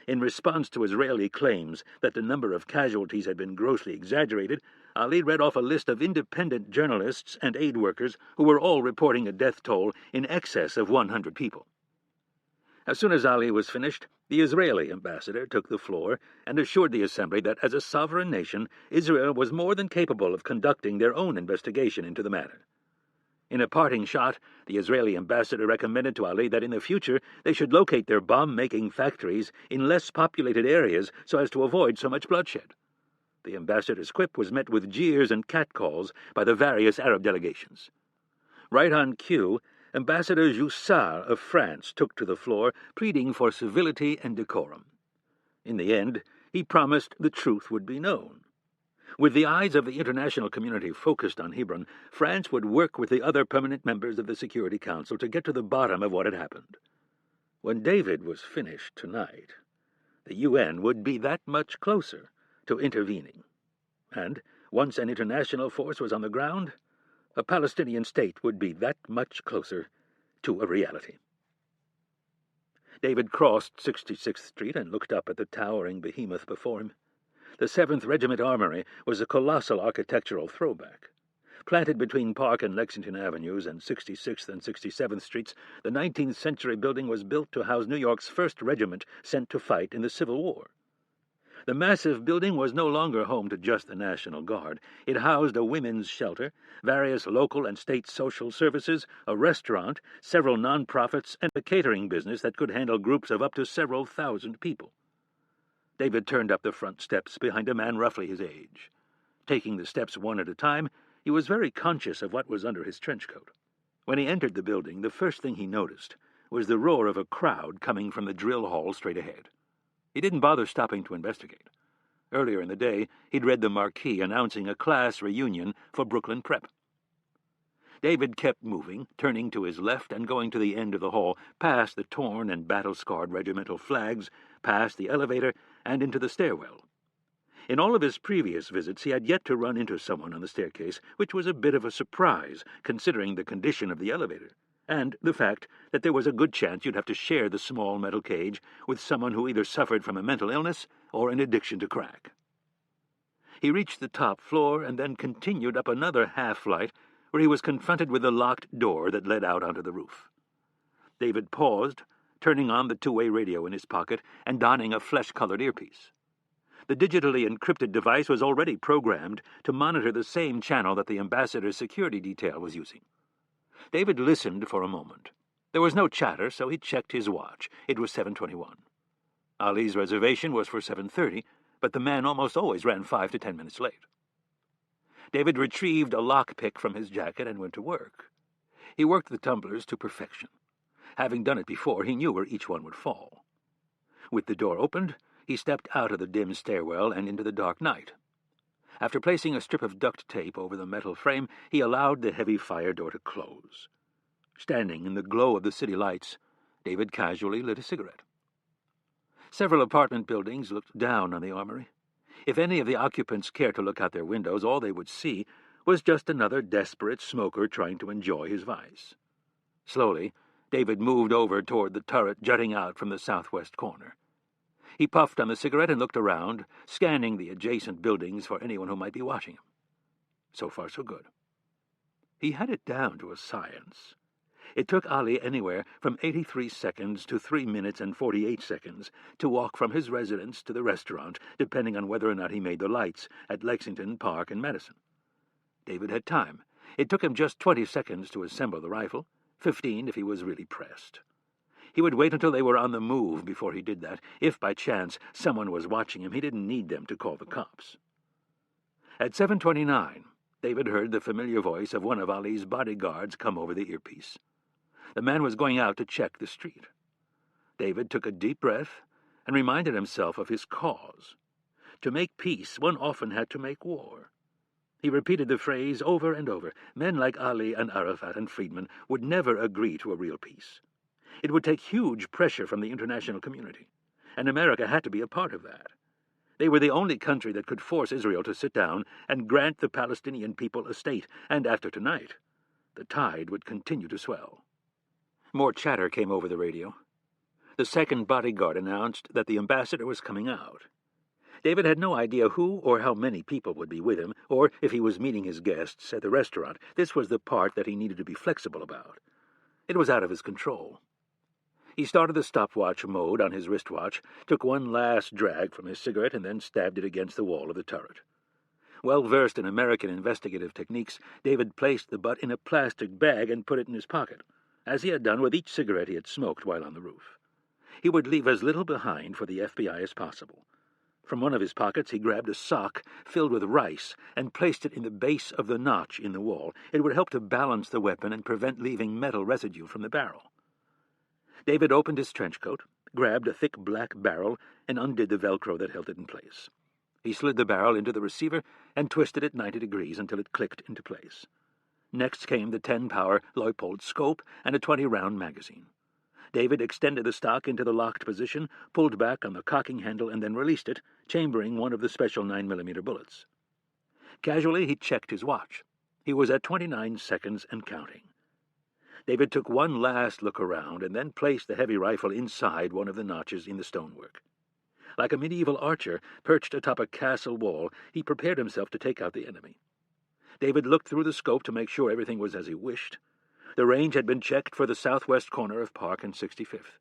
In response to Israeli claims that the number of casualties had been grossly exaggerated, Ali read off a list of independent journalists and aid workers who were all reporting a death toll in excess of 100 people. As soon as Ali was finished, the Israeli ambassador took the floor and assured the Assembly that as a sovereign nation, Israel was more than capable of conducting their own investigation into the matter. In a parting shot, the Israeli ambassador recommended to Ali that in the future they should locate their bomb-making factories in less populated areas so as to avoid so much bloodshed. The ambassador's quip was met with jeers and catcalls by the various Arab delegations. Right on cue, Ambassador Joussard of France took to the floor, pleading for civility and decorum. In the end, He promised the truth would be known. With the eyes of the international community focused on Hebron, France would work with the other permanent members of the Security Council to get to the bottom of what had happened. When David was finished tonight, the UN would be that much closer to intervening. And once an international force was on the ground, a Palestinian state would be that much closer to a reality. David crossed 66th Street and looked up at the towering behemoth before him. The 7th Regiment Armory was a colossal architectural throwback. Planted between Park and Lexington Avenues and 66th and 67th Streets, the 19th century building was built to house New York's 1st Regiment sent to fight in the Civil War. The massive building was no longer home to just the National Guard. It housed a women's shelter, various local and state social services, a restaurant, several non-profits, and a catering business that could handle groups of up to several thousand people. David turned up the front steps behind a man roughly his age. Taking the steps one at a time, he was very conscious of what was under his trench coat. When he entered the building, the first thing he noticed was the roar of a crowd coming from the drill hall straight ahead. He didn't bother stopping to investigate. Earlier in the day, he'd read the marquee announcing a class reunion for Brooklyn Prep. David kept moving, turning to his left and going to the end of the hall, past the torn and battle-scarred regimental flags, past the elevator, and into the stairwell. In all of his previous visits, he had yet to run into someone on the staircase, which was a bit of a surprise, considering the condition of the elevator, and the fact that there was a good chance you'd have to share the small metal cage with someone who either suffered from a mental illness or an addiction to crack. He reached the top floor and then continued up another half-flight, where he was confronted with the locked door that led out onto the roof. David paused, turning on the two-way radio in his pocket and donning a flesh-colored earpiece. The digitally encrypted device was already programmed to monitor the same channel that the ambassador's security detail was using. David listened for a moment. There was no chatter, so he checked his watch. It was 7:21. Ali's reservation was for 7:30, but the man almost always ran 5 to 10 minutes late. David retrieved a lockpick from his jacket and went to work. He worked the tumblers to perfection. Having done it before, he knew where each one would fall. With the door opened, he stepped out of the dim stairwell and into the dark night. After placing a strip of duct tape over the metal frame, he allowed the heavy fire door to close. Standing in the glow of the city lights, David casually lit a cigarette. Several apartment buildings looked down on the armory. If any of the occupants cared to look out their windows, all they would see was just another desperate smoker trying to enjoy his vice. Slowly, David moved over toward the turret jutting out from the southwest corner. He puffed on the cigarette and looked around, scanning the adjacent buildings for anyone who might be watching him. So far, so good. He had it down to a science. It took Ali anywhere from 83 seconds to 3 minutes and 48 seconds to walk from his residence to the restaurant, depending on whether or not he made the lights at Lexington, Park, and Madison. David had time. It took him just 20 seconds to assemble the rifle, 15 if he was really pressed. He would wait until they were on the move before he did that. If by chance someone was watching him, he didn't need them to call the cops. At 7:29, David heard the familiar voice of one of Ali's bodyguards come over the earpiece. The man was going out to check the street. David took a deep breath and reminded himself of his cause. To make peace, one often had to make war. He repeated the phrase over and over. Men like Ali and Arafat and Friedman would never agree to a real peace. It would take huge pressure from the international community, and America had to be a part of that. They were the only country that could force Israel to sit down and grant the Palestinian people a state, and after tonight, the tide would continue to swell. More chatter came over the radio. The second bodyguard announced that the ambassador was coming out. David had no idea who or how many people would be with him, or if he was meeting his guests at the restaurant. This was the part that he needed to be flexible about. It was out of his control. He started the stopwatch mode on his wristwatch, took one last drag from his cigarette, and then stabbed it against the wall of the turret. Well versed in American investigative techniques, David placed the butt in a plastic bag and put it in his pocket, as he had done with each cigarette he had smoked while on the roof. He would leave as little behind for the FBI as possible. From one of his pockets he grabbed a sock filled with rice and placed it in the base of the notch in the wall. It would help to balance the weapon and prevent leaving metal residue from the barrel. David opened his trench coat, grabbed a thick black barrel, and undid the Velcro that held it in place. He slid the barrel into the receiver and twisted it 90 degrees until it clicked into place. Next came the 10-power Leupold scope and a 20-round magazine. David extended the stock into the locked position, pulled back on the cocking handle, and then released it, chambering one of the special 9mm bullets. Casually, he checked his watch. He was at 29 seconds and counting. David took one last look around and then placed the heavy rifle inside one of the notches in the stonework. Like a medieval archer perched atop a castle wall, he prepared himself to take out the enemy. David looked through the scope to make sure everything was as he wished. The range had been checked for the southwest corner of Park and 65th.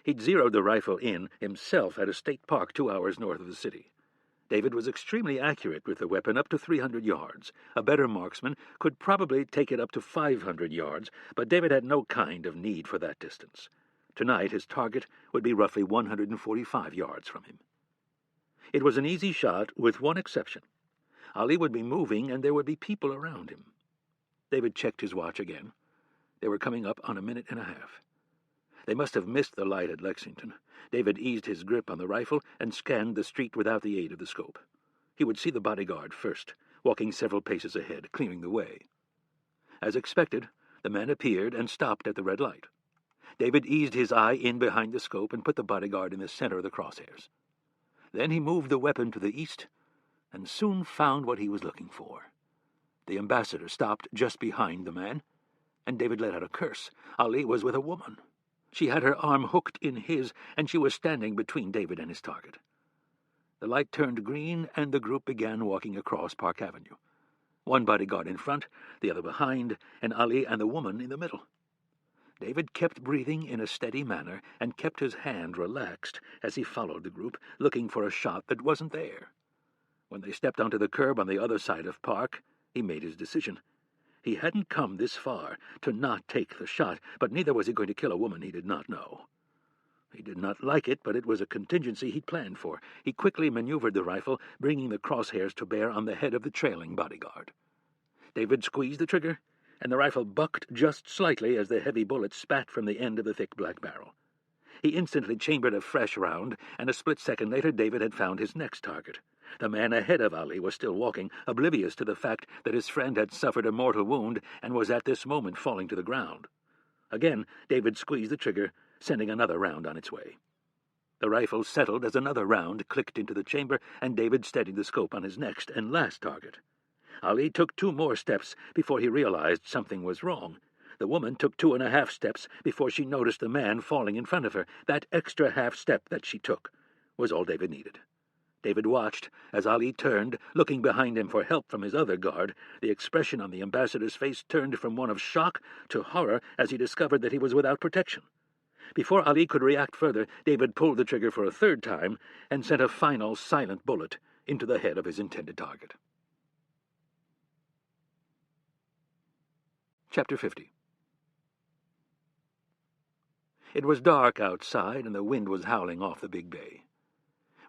He'd zeroed the rifle in himself at a state park 2 hours north of the city. David was extremely accurate with the weapon up to 300 yards. A better marksman could probably take it up to 500 yards, but David had no kind of need for that distance. Tonight his target would be roughly 145 yards from him. It was an easy shot, with one exception. Ali would be moving, and there would be people around him. David checked his watch again. They were coming up on a minute and a half. They must have missed the light at Lexington. David eased his grip on the rifle and scanned the street without the aid of the scope. He would see the bodyguard first, walking several paces ahead, clearing the way. As expected, the man appeared and stopped at the red light. David eased his eye in behind the scope and put the bodyguard in the center of the crosshairs. Then he moved the weapon to the east and soon found what he was looking for. The ambassador stopped just behind the man, and David let out a curse. Ali was with a woman. She had her arm hooked in his, and she was standing between David and his target. The light turned green, and the group began walking across Park Avenue. One bodyguard in front, the other behind, and Ali and the woman in the middle. David kept breathing in a steady manner and kept his hand relaxed as he followed the group, looking for a shot that wasn't there. When they stepped onto the curb on the other side of Park, he made his decision. He hadn't come this far to not take the shot, but neither was he going to kill a woman he did not know. He did not like it, but it was a contingency he'd planned for. He quickly maneuvered the rifle, bringing the crosshairs to bear on the head of the trailing bodyguard. David squeezed the trigger, and the rifle bucked just slightly as the heavy bullet spat from the end of the thick black barrel. He instantly chambered a fresh round, and a split second later David had found his next target. The man ahead of Ali was still walking, oblivious to the fact that his friend had suffered a mortal wound and was at this moment falling to the ground. Again, David squeezed the trigger, sending another round on its way. The rifle settled as another round clicked into the chamber, and David steadied the scope on his next and last target. Ali took 2 more steps before he realized something was wrong. The woman took 2.5 steps before she noticed the man falling in front of her. That extra half step that she took was all David needed. David watched as Ali turned, looking behind him for help from his other guard. The expression on the ambassador's face turned from one of shock to horror as he discovered that he was without protection. Before Ali could react further, David pulled the trigger for a third time and sent a final silent bullet into the head of his intended target. Chapter 50. It was dark outside, and the wind was howling off the big bay.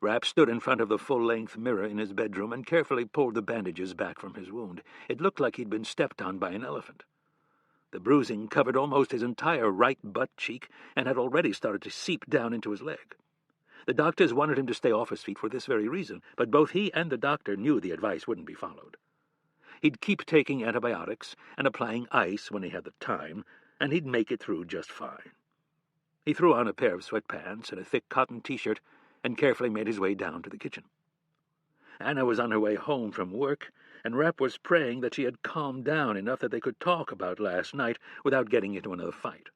Rapp stood in front of the full-length mirror in his bedroom and carefully pulled the bandages back from his wound. It looked like he'd been stepped on by an elephant. The bruising covered almost his entire right butt cheek and had already started to seep down into his leg. The doctors wanted him to stay off his feet for this very reason, but both he and the doctor knew the advice wouldn't be followed. He'd keep taking antibiotics and applying ice when he had the time, and he'd make it through just fine. He threw on a pair of sweatpants and a thick cotton T-shirt and carefully made his way down to the kitchen. Anna was on her way home from work, and Rapp was praying that she had calmed down enough that they could talk about last night without getting into another fight.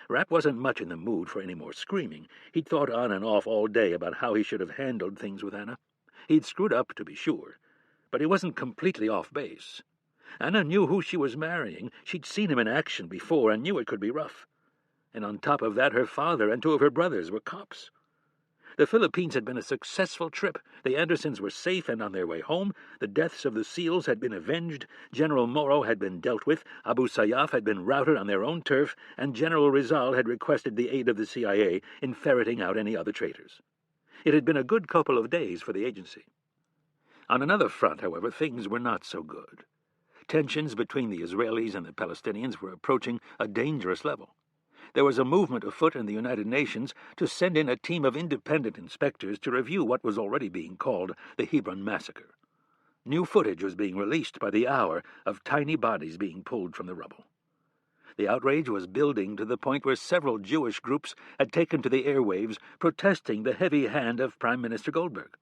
Rapp wasn't much in the mood for any more screaming. He'd thought on and off all day about how he should have handled things with Anna. He'd screwed up, to be sure, but he wasn't completely off base. Anna knew who she was marrying. She'd seen him in action before and knew it could be rough. And on top of that, her father and 2 of her brothers were cops. The Philippines had been a successful trip. The Andersons were safe and on their way home. The deaths of the SEALs had been avenged. General Morrow had been dealt with. Abu Sayyaf had been routed on their own turf, and General Rizal had requested the aid of the CIA in ferreting out any other traitors. It had been a good couple of days for the agency. On another front, however, things were not so good. Tensions between the Israelis and the Palestinians were approaching a dangerous level. there was a movement afoot in the United Nations to send in a team of independent inspectors to review what was already being called the Hebron Massacre. New footage was being released by the hour of tiny bodies being pulled from the rubble. The outrage was building to the point where several Jewish groups had taken to the airwaves protesting the heavy hand of Prime Minister Goldberg.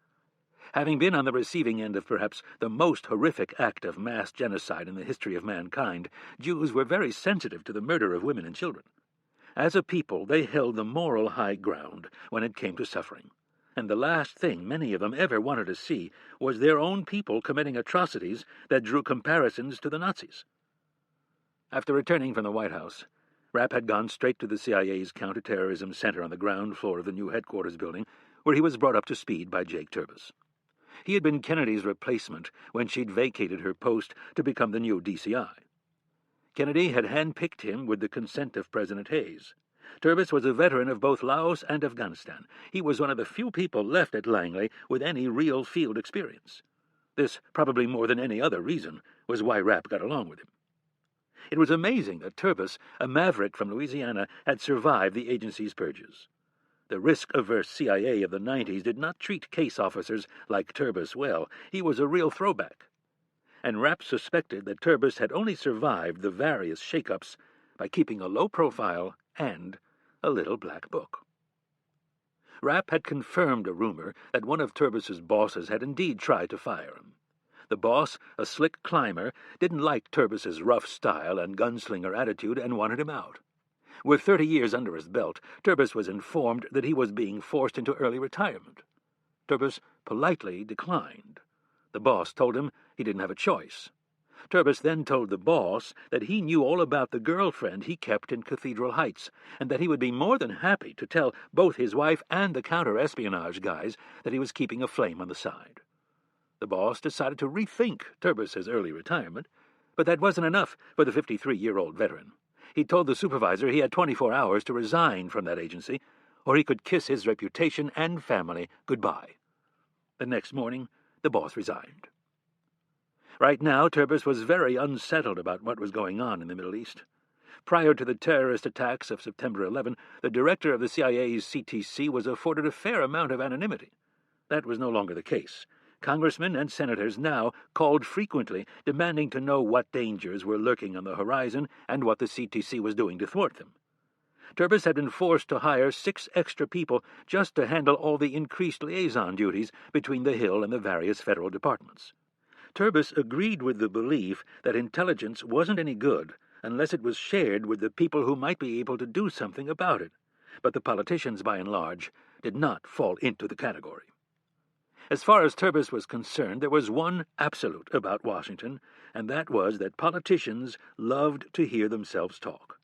Having been on the receiving end of perhaps the most horrific act of mass genocide in the history of mankind, Jews were very sensitive to the murder of women and children. As a people, they held the moral high ground when it came to suffering, and the last thing many of them ever wanted to see was their own people committing atrocities that drew comparisons to the Nazis. After returning from the White House, Rapp had gone straight to the CIA's counterterrorism center on the ground floor of the new headquarters building, where he was brought up to speed by Jake Turbis. He had been Kennedy's replacement when she'd vacated her post to become the new DCI. Kennedy had handpicked him with the consent of President Hayes. Turbis was a veteran of both Laos and Afghanistan. He was one of the few people left at Langley with any real field experience. This, probably more than any other reason, was why Rapp got along with him. It was amazing that Turbis, a maverick from Louisiana, had survived the agency's purges. The risk-averse CIA of the 90s did not treat case officers like Turbis well. He was a real throwback. And Rapp suspected that Turbis had only survived the various shake-ups by keeping a low profile and a little black book. Rapp had confirmed a rumor that one of Turbis's bosses had indeed tried to fire him. The boss, a slick climber, didn't like Turbis's rough style and gunslinger attitude and wanted him out. With 30 years under his belt, Turbis was informed that he was being forced into early retirement. Turbis politely declined. The boss told him he didn't have a choice. Turbis then told the boss that he knew all about the girlfriend he kept in Cathedral Heights, and that he would be more than happy to tell both his wife and the counter-espionage guys that he was keeping a flame on the side. The boss decided to rethink Turbis's early retirement, but that wasn't enough for the 53-year-old veteran. He told the supervisor he had 24 hours to resign from that agency, or he could kiss his reputation and family goodbye. The next morning, the boss resigned. Right now, Turbis was very unsettled about what was going on in the Middle East. Prior to the terrorist attacks of September 11, the director of the CIA's CTC was afforded a fair amount of anonymity. That was no longer the case. Congressmen and senators now called frequently, demanding to know what dangers were lurking on the horizon and what the CTC was doing to thwart them. Turbis had been forced to hire 6 extra people just to handle all the increased liaison duties between the Hill and the various federal departments. Turbis agreed with the belief that intelligence wasn't any good unless it was shared with the people who might be able to do something about it, but the politicians, by and large, did not fall into the category. As far as Turbis was concerned, there was one absolute about Washington, and that was that politicians loved to hear themselves talk.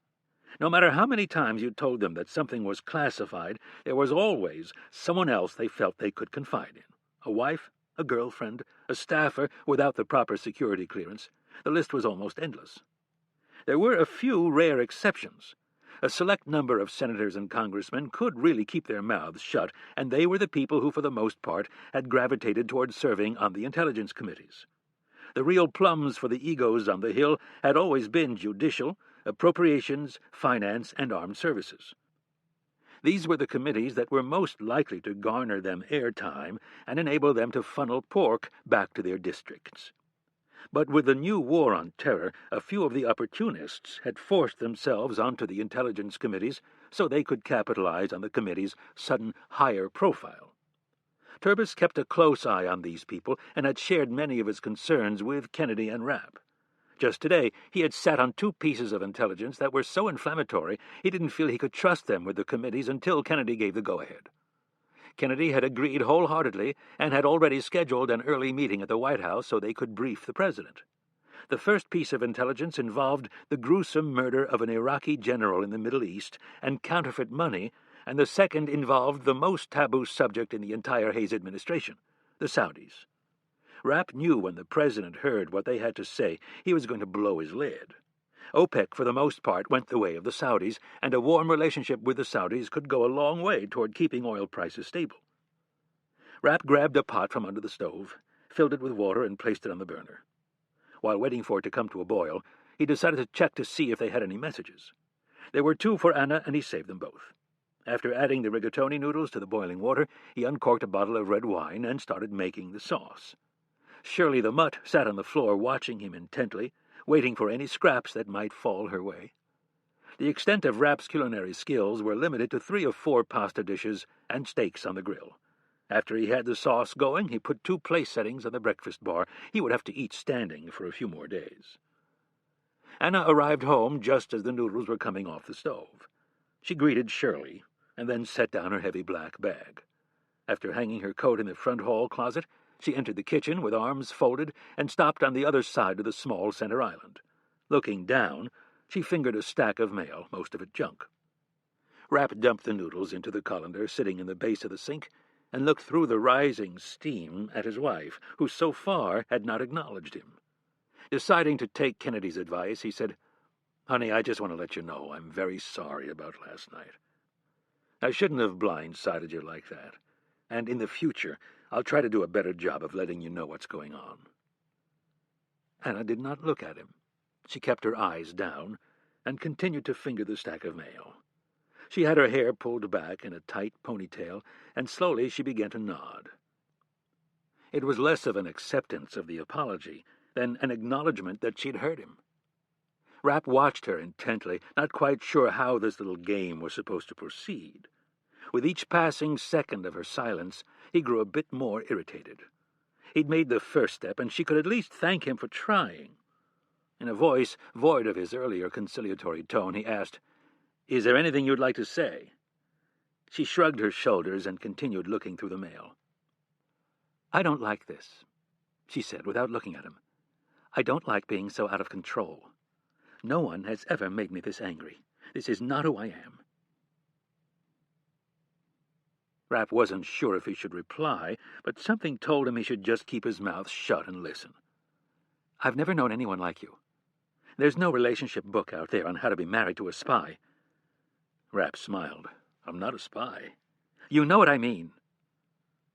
No matter how many times you told them that something was classified, there was always someone else they felt they could confide in. A wife, a girlfriend, a staffer without the proper security clearance. The list was almost endless. There were a few rare exceptions. A select number of senators and congressmen could really keep their mouths shut, and they were the people who, for the most part, had gravitated toward serving on the intelligence committees. The real plums for the egos on the Hill had always been judicial, appropriations, finance, and armed services. These were the committees that were most likely to garner them airtime and enable them to funnel pork back to their districts. But with the new war on terror, a few of the opportunists had forced themselves onto the intelligence committees so they could capitalize on the committee's sudden higher profile. Turbis kept a close eye on these people and had shared many of his concerns with Kennedy and Rapp. Just today, he had sat on 2 pieces of intelligence that were so inflammatory he didn't feel he could trust them with the committees until Kennedy gave the go-ahead. Kennedy had agreed wholeheartedly and had already scheduled an early meeting at the White House so they could brief the president. The first piece of intelligence involved the gruesome murder of an Iraqi general in the Middle East and counterfeit money, and the second involved the most taboo subject in the entire Hayes administration, the Saudis. Rapp knew when the president heard what they had to say, he was going to blow his lid. OPEC, for the most part, went the way of the Saudis, and a warm relationship with the Saudis could go a long way toward keeping oil prices stable. Rapp grabbed a pot from under the stove, filled it with water, and placed it on the burner. While waiting for it to come to a boil, he decided to check to see if they had any messages. There were 2 for Anna, and he saved them both. After adding the rigatoni noodles to the boiling water, he uncorked a bottle of red wine and started making the sauce. Shirley the mutt sat on the floor watching him intently, waiting for any scraps that might fall her way. The extent of Rapp's culinary skills were limited to 3 or 4 pasta dishes and steaks on the grill. After he had the sauce going, he put 2 place settings on the breakfast bar. He would have to eat standing for a few more days. Anna arrived home just as the noodles were coming off the stove. She greeted Shirley, and then set down her heavy black bag. After hanging her coat in the front hall closet, she entered the kitchen with arms folded and stopped on the other side of the small center island. Looking down, she fingered a stack of mail, most of it junk. Rapp dumped the noodles into the colander sitting in the base of the sink and looked through the rising steam at his wife, who so far had not acknowledged him. Deciding to take Kennedy's advice, he said, "Honey, I just want to let you know I'm very sorry about last night. I shouldn't have blindsided you like that, and in the future I'll try to do a better job of letting you know what's going on." Anna did not look at him. She kept her eyes down and continued to finger the stack of mail. She had her hair pulled back in a tight ponytail, and slowly she began to nod. It was less of an acceptance of the apology than an acknowledgment that she'd hurt him. Rapp watched her intently, not quite sure how this little game was supposed to proceed. With each passing second of her silence, he grew a bit more irritated. He'd made the first step, and she could at least thank him for trying. In a voice void of his earlier conciliatory tone, he asked, "Is there anything you'd like to say?" She shrugged her shoulders and continued looking through the mail. "I don't like this," she said without looking at him. "I don't like being so out of control. No one has ever made me this angry. This is not who I am." Rapp wasn't sure if he should reply, but something told him he should just keep his mouth shut and listen. "I've never known anyone like you. There's no relationship book out there on how to be married to a spy." Rapp smiled. "I'm not a spy." "You know what I mean."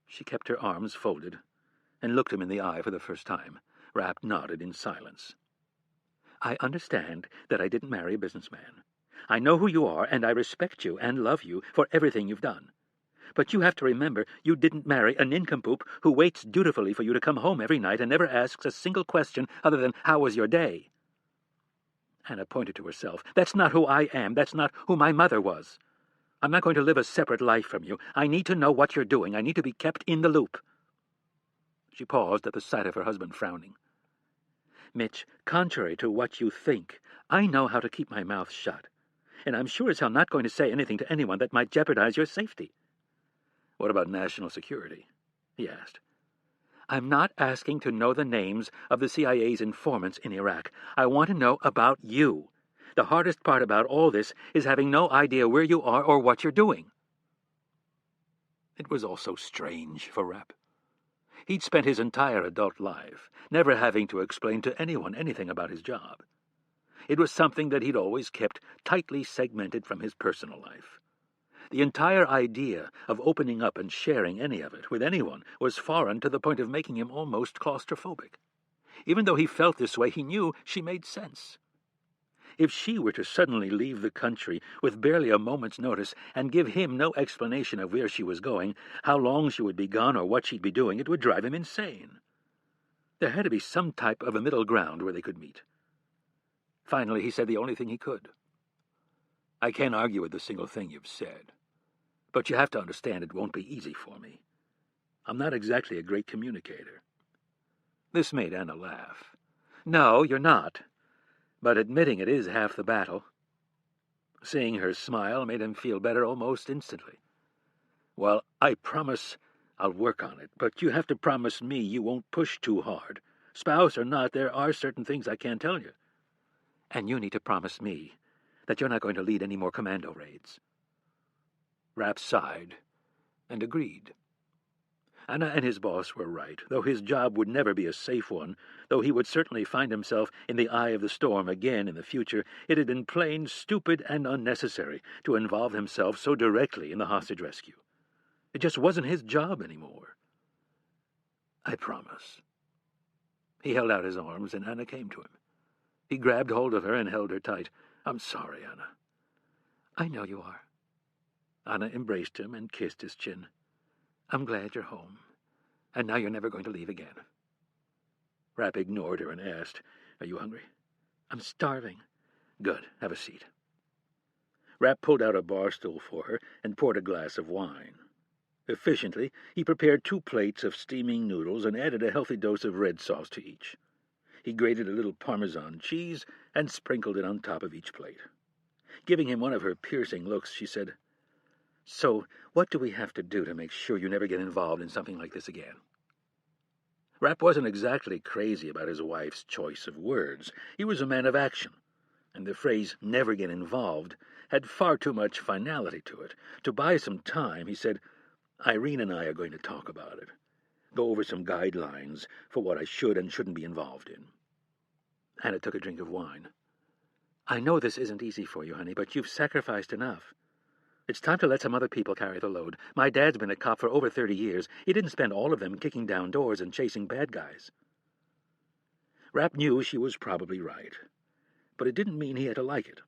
She kept her arms folded and looked him in the eye for the first time. Rapp nodded in silence. "I understand that I didn't marry a businessman. I know who you are, and I respect you and love you for everything you've done. But you have to remember you didn't marry a nincompoop who waits dutifully for you to come home every night and never asks a single question other than, 'How was your day?'" Anna pointed to herself. "That's not who I am. That's not who my mother was. I'm not going to live a separate life from you. I need to know what you're doing. I need to be kept in the loop." She paused at the sight of her husband frowning. "Mitch, contrary to what you think, I know how to keep my mouth shut, and I'm sure as hell not going to say anything to anyone that might jeopardize your safety." "What about national security?" he asked. "I'm not asking to know the names of the CIA's informants in Iraq. I want to know about you. The hardest part about all this is having no idea where you are or what you're doing." It was all so strange for Rapp. He'd spent his entire adult life never having to explain to anyone anything about his job. It was something that he'd always kept tightly segmented from his personal life. The entire idea of opening up and sharing any of it with anyone was foreign to the point of making him almost claustrophobic. Even though he felt this way, he knew she made sense. If she were to suddenly leave the country with barely a moment's notice and give him no explanation of where she was going, how long she would be gone, or what she'd be doing, it would drive him insane. There had to be some type of a middle ground where they could meet. Finally, he said the only thing he could. "I can't argue with a single thing you've said. But you have to understand it won't be easy for me. I'm not exactly a great communicator." This made Anna laugh. "No, you're not. But admitting it is half the battle." Seeing her smile made him feel better almost instantly. "Well, I promise I'll work on it, but you have to promise me you won't push too hard. Spouse or not, there are certain things I can't tell you. And you need to promise me that you're not going to lead any more commando raids." Rapp sighed and agreed. Anna and his boss were right. Though his job would never be a safe one, though he would certainly find himself in the eye of the storm again in the future, it had been plain stupid and unnecessary to involve himself so directly in the hostage rescue. It just wasn't his job anymore. "I promise." He held out his arms, and Anna came to him. He grabbed hold of her and held her tight. "I'm sorry, Anna. I know you are. Anna embraced him and kissed his chin. I'm glad you're home, and now you're never going to leave again. Rapp ignored her and asked, Are you hungry? I'm starving. Good. Have a seat. Rapp pulled out a bar stool for her and poured a glass of wine. Efficiently, he prepared 2 plates of steaming noodles and added a healthy dose of red sauce to each. He grated a little Parmesan cheese and sprinkled it on top of each plate. Giving him one of her piercing looks, she said, So, what do we have to do to make sure you never get involved in something like this again? Rapp wasn't exactly crazy about his wife's choice of words. He was a man of action, and the phrase, never get involved, had far too much finality to it. To buy some time, he said, Irene and I are going to talk about it. Go over some guidelines for what I should and shouldn't be involved in. Hannah took a drink of wine. I know this isn't easy for you, honey, but you've sacrificed enough. It's time to let some other people carry the load. My dad's been a cop for over 30 years. He didn't spend all of them kicking down doors and chasing bad guys. Rapp knew she was probably right, but it didn't mean he had to like it.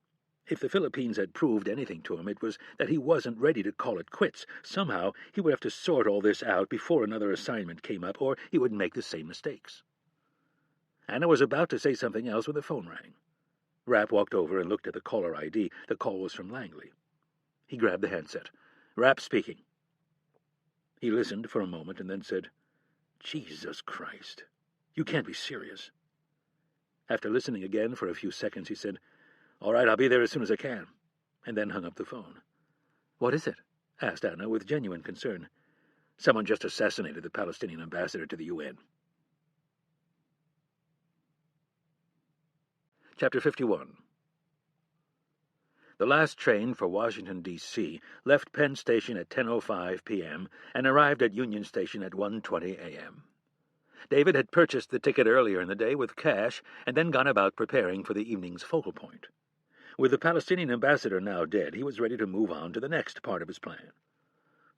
If the Philippines had proved anything to him, it was that he wasn't ready to call it quits. Somehow he would have to sort all this out before another assignment came up, or he would make the same mistakes. Anna was about to say something else when the phone rang. Rapp walked over and looked at the caller ID. The call was from Langley. He grabbed the handset. Rapp speaking. He listened for a moment and then said, Jesus Christ, you can't be serious. After listening again for a few seconds, he said, All right, I'll be there as soon as I can, and then hung up the phone. What is it? Asked Anna with genuine concern. Someone just assassinated the Palestinian ambassador to the UN. Chapter 51. The last train for Washington, D.C. left Penn Station at 10:05 p.m. and arrived at Union Station at 1:20 a.m. David had purchased the ticket earlier in the day with cash and then gone about preparing for the evening's focal point. With the Palestinian ambassador now dead, he was ready to move on to the next part of his plan.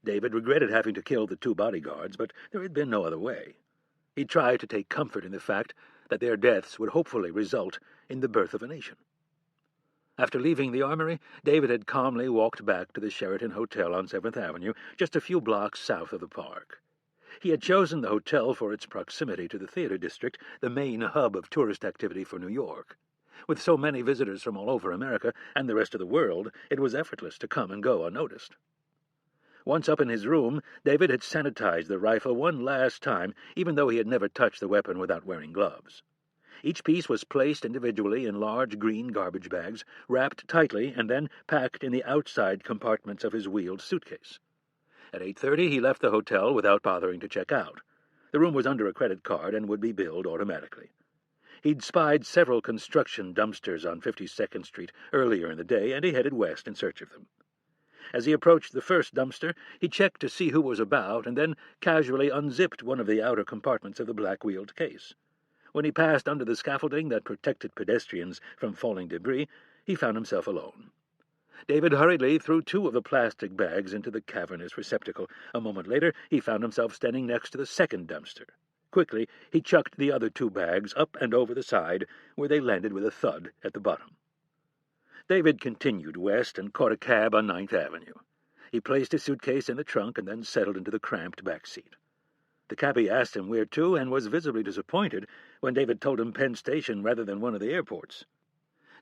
David regretted having to kill the 2 bodyguards, but there had been no other way. He tried to take comfort in the fact that their deaths would hopefully result in the birth of a nation. After leaving the armory, David had calmly walked back to the Sheraton Hotel on 7th Avenue, just a few blocks south of the park. He had chosen the hotel for its proximity to the theater district, the main hub of tourist activity for New York. With so many visitors from all over America and the rest of the world, it was effortless to come and go unnoticed. Once up in his room, David had sanitized the rifle one last time, even though he had never touched the weapon without wearing gloves. Each piece was placed individually in large green garbage bags, wrapped tightly, and then packed in the outside compartments of his wheeled suitcase. At 8:30 he left the hotel without bothering to check out. The room was under a credit card and would be billed automatically. He'd spied several construction dumpsters on 52nd Street earlier in the day, and he headed west in search of them. As he approached the first dumpster, he checked to see who was about, and then casually unzipped one of the outer compartments of the black-wheeled case. When he passed under the scaffolding that protected pedestrians from falling debris, he found himself alone. David hurriedly threw 2 of the plastic bags into the cavernous receptacle. A moment later, he found himself standing next to the second dumpster. Quickly, he chucked the other 2 bags up and over the side, where they landed with a thud at the bottom. David continued west and caught a cab on 9th Avenue. He placed his suitcase in the trunk and then settled into the cramped back seat. The cabbie asked him where to and was visibly disappointed when David told him Penn Station rather than one of the airports.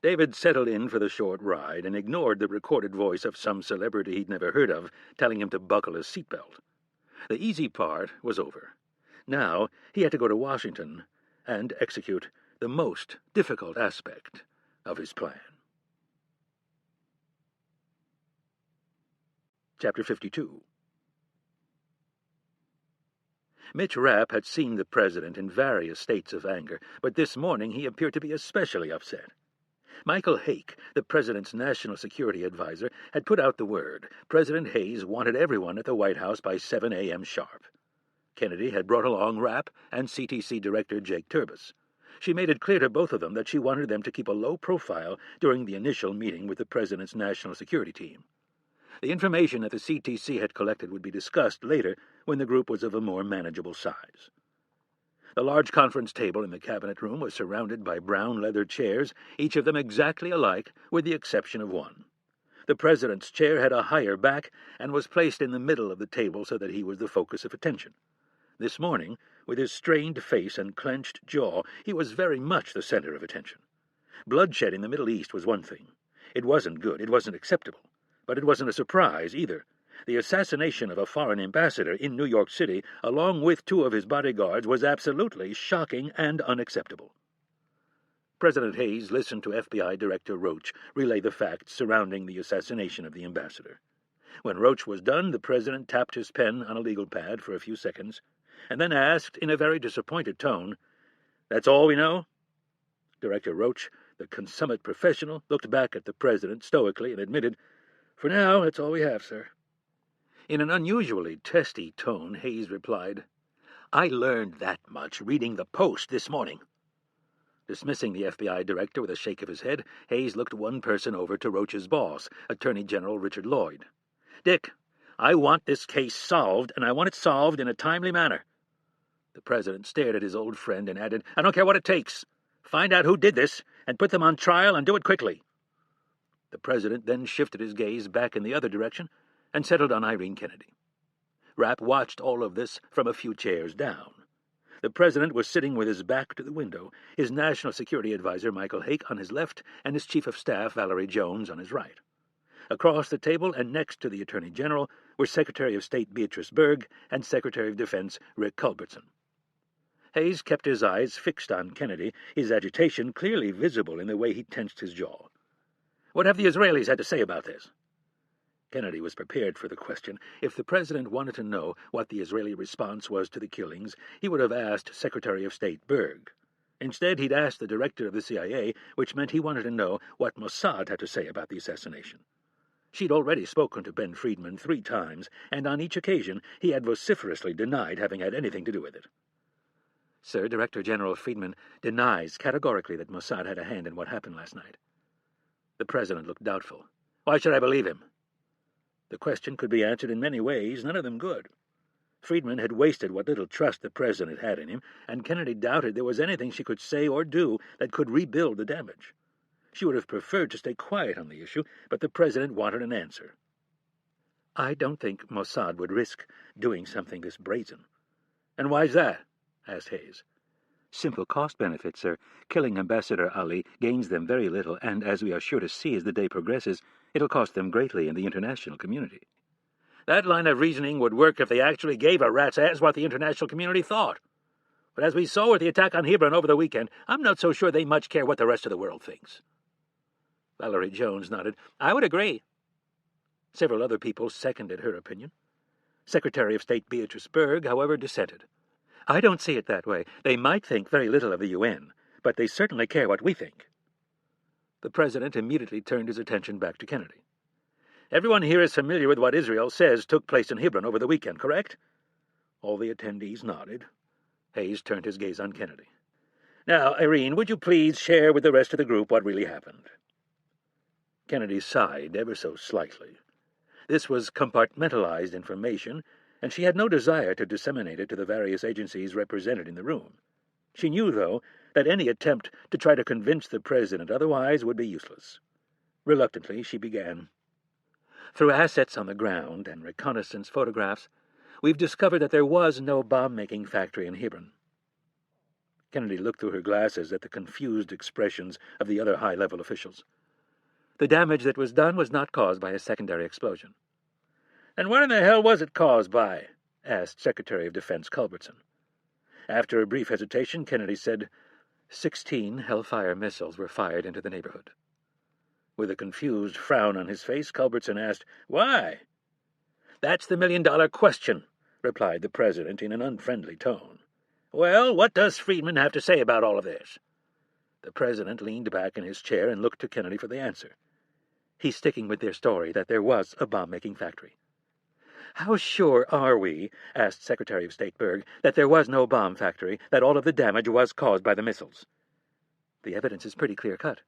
David settled in for the short ride and ignored the recorded voice of some celebrity he'd never heard of telling him to buckle his seatbelt. The easy part was over. Now he had to go to Washington and execute the most difficult aspect of his plan. Chapter 52. Mitch Rapp had seen the president in various states of anger, but this morning he appeared to be especially upset. Michael Hake, the president's national security advisor, had put out the word. President Hayes wanted everyone at the White House by 7 a.m. sharp. Kennedy had brought along Rapp and CTC Director Jake Turbis. She made it clear to both of them that she wanted them to keep a low profile during the initial meeting with the president's national security team. The information that the CTC had collected would be discussed later when the group was of a more manageable size. The large conference table in the cabinet room was surrounded by brown leather chairs, each of them exactly alike, with the exception of one. The president's chair had a higher back and was placed in the middle of the table so that he was the focus of attention. This morning, with his strained face and clenched jaw, he was very much the center of attention. Bloodshed in the Middle East was one thing. It wasn't good, it wasn't acceptable. But it wasn't a surprise, either. The assassination of a foreign ambassador in New York City, along with 2 of his bodyguards, was absolutely shocking and unacceptable. President Hayes listened to FBI Director Roach relay the facts surrounding the assassination of the ambassador. When Roach was done, the president tapped his pen on a legal pad for a few seconds, and then asked in a very disappointed tone, "That's all we know?" Director Roach, the consummate professional, looked back at the president stoically and admitted, "For now, that's all we have, sir." In an unusually testy tone, Hayes replied, "I learned that much reading the Post this morning." Dismissing the FBI director with a shake of his head, Hayes looked one person over to Roach's boss, Attorney General Richard Lloyd. "Dick, I want this case solved, and I want it solved in a timely manner." The president stared at his old friend and added, "I don't care what it takes. Find out who did this, and put them on trial, and do it quickly." The president then shifted his gaze back in the other direction and settled on Irene Kennedy. Rapp watched all of this from a few chairs down. The president was sitting with his back to the window, his national security advisor Michael Hake on his left and his chief of staff Valerie Jones on his right. Across the table and next to the Attorney General were Secretary of State Beatrice Berg and Secretary of Defense Rick Culbertson. Hayes kept his eyes fixed on Kennedy, his agitation clearly visible in the way he tensed his jaw. "What have the Israelis had to say about this?" Kennedy was prepared for the question. If the president wanted to know what the Israeli response was to the killings, he would have asked Secretary of State Berg. Instead, he'd asked the director of the CIA, which meant he wanted to know what Mossad had to say about the assassination. She'd already spoken to Ben Friedman 3 times, and on each occasion he had vociferously denied having had anything to do with it. "Sir, Director General Friedman denies categorically that Mossad had a hand in what happened last night." The president looked doubtful. "Why should I believe him?" The question could be answered in many ways, none of them good. Friedman had wasted what little trust the president had in him, and Kennedy doubted there was anything she could say or do that could rebuild the damage. She would have preferred to stay quiet on the issue, but the president wanted an answer. "I don't think Mossad would risk doing something this brazen." "And why's that?" asked Hayes. "Simple cost-benefit, sir. Killing Ambassador Ali gains them very little, and as we are sure to see as the day progresses, it'll cost them greatly in the international community." "That line of reasoning would work if they actually gave a rat's ass what the international community thought. But as we saw with the attack on Hebron over the weekend, I'm not so sure they much care what the rest of the world thinks." Valerie Jones nodded. "I would agree." Several other people seconded her opinion. Secretary of State Beatrice Berg, however, dissented. "I don't see it that way. They might think very little of the UN, but they certainly care what we think." The president immediately turned his attention back to Kennedy. "Everyone here is familiar with what Israel says took place in Hebron over the weekend, correct?" All the attendees nodded. Hayes turned his gaze on Kennedy. "Now, Irene, would you please share with the rest of the group what really happened?" Kennedy sighed ever so slightly. This was compartmentalized information, and she had no desire to disseminate it to the various agencies represented in the room. She knew, though, that any attempt to try to convince the president otherwise would be useless. Reluctantly, she began. "Through assets on the ground and reconnaissance photographs, we've discovered that there was no bomb-making factory in Hebron." Kennedy looked through her glasses at the confused expressions of the other high-level officials. "The damage that was done was not caused by a secondary explosion." "And what in the hell was it caused by?" asked Secretary of Defense Culbertson. After a brief hesitation, Kennedy said, 16 Hellfire missiles were fired into the neighborhood." With a confused frown on his face, Culbertson asked, "Why?" "That's the million-dollar question," replied the president in an unfriendly tone. "Well, what does Friedman have to say about all of this?" The president leaned back in his chair and looked to Kennedy for the answer. "He's sticking with their story that there was a bomb-making factory." "How sure are we," asked Secretary of State Berg, "that there was no bomb factory, that all of the damage was caused by the missiles?" "The evidence is pretty clear-cut."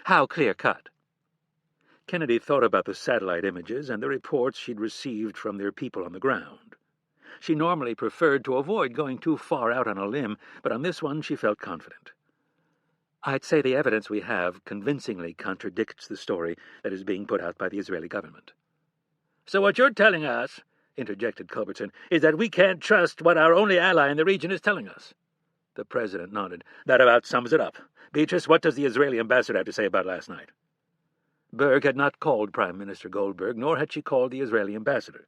"How clear-cut?" Kennedy thought about the satellite images and the reports she'd received from their people on the ground. She normally preferred to avoid going too far out on a limb, but on this one she felt confident. I'd say the evidence we have convincingly contradicts the story that is being put out by the Israeli government. So what you're telling us, interjected Culbertson, is that we can't trust what our only ally in the region is telling us. The president nodded. That about sums it up. Beatrice, what does the Israeli ambassador have to say about last night? Berg had not called Prime Minister Goldberg, nor had she called the Israeli ambassador.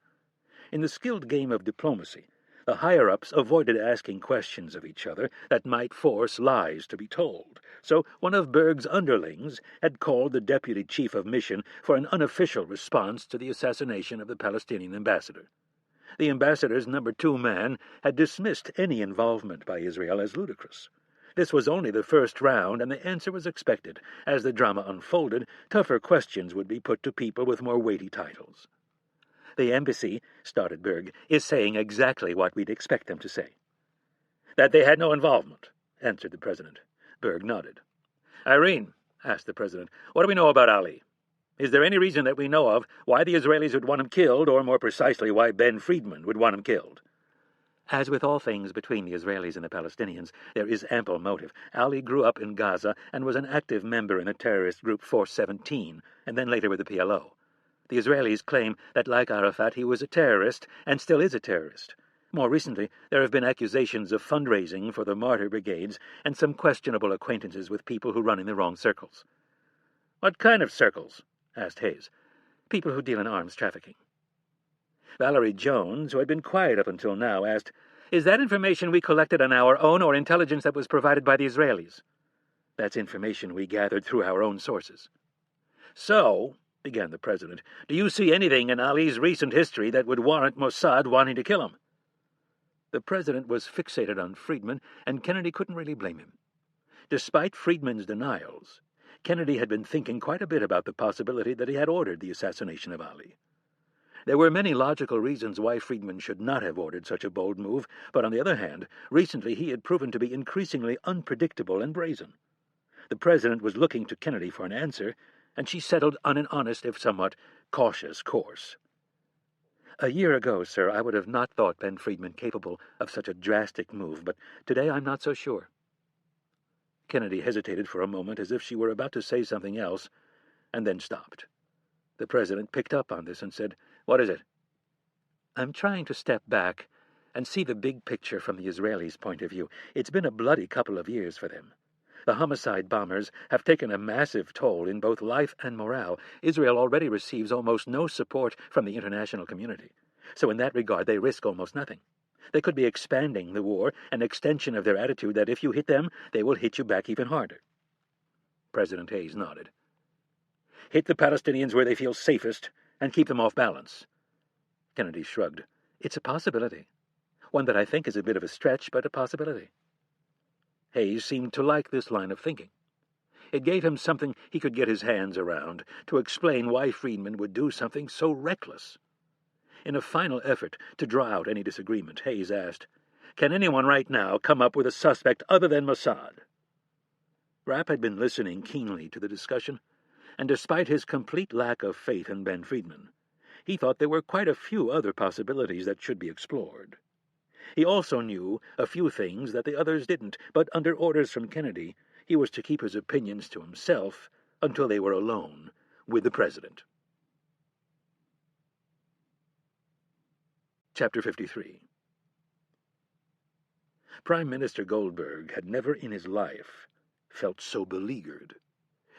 In the skilled game of diplomacy, the higher-ups avoided asking questions of each other that might force lies to be told. So one of Berg's underlings had called the deputy chief of mission for an unofficial response to the assassination of the Palestinian ambassador. The ambassador's number 2 man had dismissed any involvement by Israel as ludicrous. This was only the first round, and the answer was expected. As the drama unfolded, tougher questions would be put to people with more weighty titles. The embassy, started Berg, is saying exactly what we'd expect them to say. That they had no involvement, answered the president. Berg nodded. Irene, asked the president, what do we know about Ali? Is there any reason that we know of why the Israelis would want him killed, or more precisely why Ben Friedman would want him killed? As with all things between the Israelis and the Palestinians, there is ample motive. Ali grew up in Gaza and was an active member in the terrorist group Force 17, and then later with the PLO. The Israelis claim that, like Arafat, he was a terrorist and still is a terrorist. More recently, there have been accusations of fundraising for the martyr brigades and some questionable acquaintances with people who run in the wrong circles. What kind of circles? Asked Hayes. People who deal in arms trafficking. Valerie Jones, who had been quiet up until now, asked, Is that information we collected on our own or intelligence that was provided by the Israelis? That's information we gathered through our own sources. So, began the president, do you see anything in Ali's recent history that would warrant Mossad wanting to kill him? The president was fixated on Friedman, and Kennedy couldn't really blame him. Despite Friedman's denials, Kennedy had been thinking quite a bit about the possibility that he had ordered the assassination of Ali. There were many logical reasons why Friedman should not have ordered such a bold move, but on the other hand, recently he had proven to be increasingly unpredictable and brazen. The president was looking to Kennedy for an answer, and she settled on an honest, if somewhat cautious, course. A year ago, sir, I would have not thought Ben Friedman capable of such a drastic move, but today I'm not so sure. Kennedy hesitated for a moment as if she were about to say something else, and then stopped. The president picked up on this and said, What is it? I'm trying to step back and see the big picture from the Israelis' point of view. It's been a bloody couple of years for them. The homicide bombers have taken a massive toll in both life and morale. Israel already receives almost no support from the international community. So in that regard, they risk almost nothing. They could be expanding the war, an extension of their attitude that if you hit them, they will hit you back even harder. President Hayes nodded. Hit the Palestinians where they feel safest and keep them off balance. Kennedy shrugged. It's a possibility. One that I think is a bit of a stretch, but a possibility. Hayes seemed to like this line of thinking. It gave him something he could get his hands around to explain why Friedman would do something so reckless. In a final effort to draw out any disagreement, Hayes asked, Can anyone right now come up with a suspect other than Mossad? Rapp had been listening keenly to the discussion, and despite his complete lack of faith in Ben Friedman, he thought there were quite a few other possibilities that should be explored. He also knew a few things that the others didn't, but under orders from Kennedy, he was to keep his opinions to himself until they were alone with the president. Chapter 53. Prime Minister Goldberg had never in his life felt so beleaguered.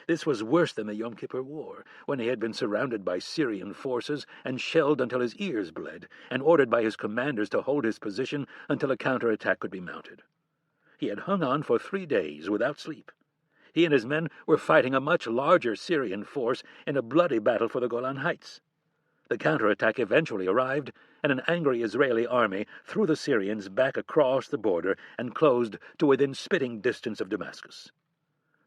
This was worse than the Yom Kippur War, when he had been surrounded by Syrian forces and shelled until his ears bled, and ordered by his commanders to hold his position until a counterattack could be mounted. He had hung on for 3 days without sleep. He and his men were fighting a much larger Syrian force in a bloody battle for the Golan Heights. The counterattack eventually arrived, and an angry Israeli army threw the Syrians back across the border and closed to within spitting distance of Damascus.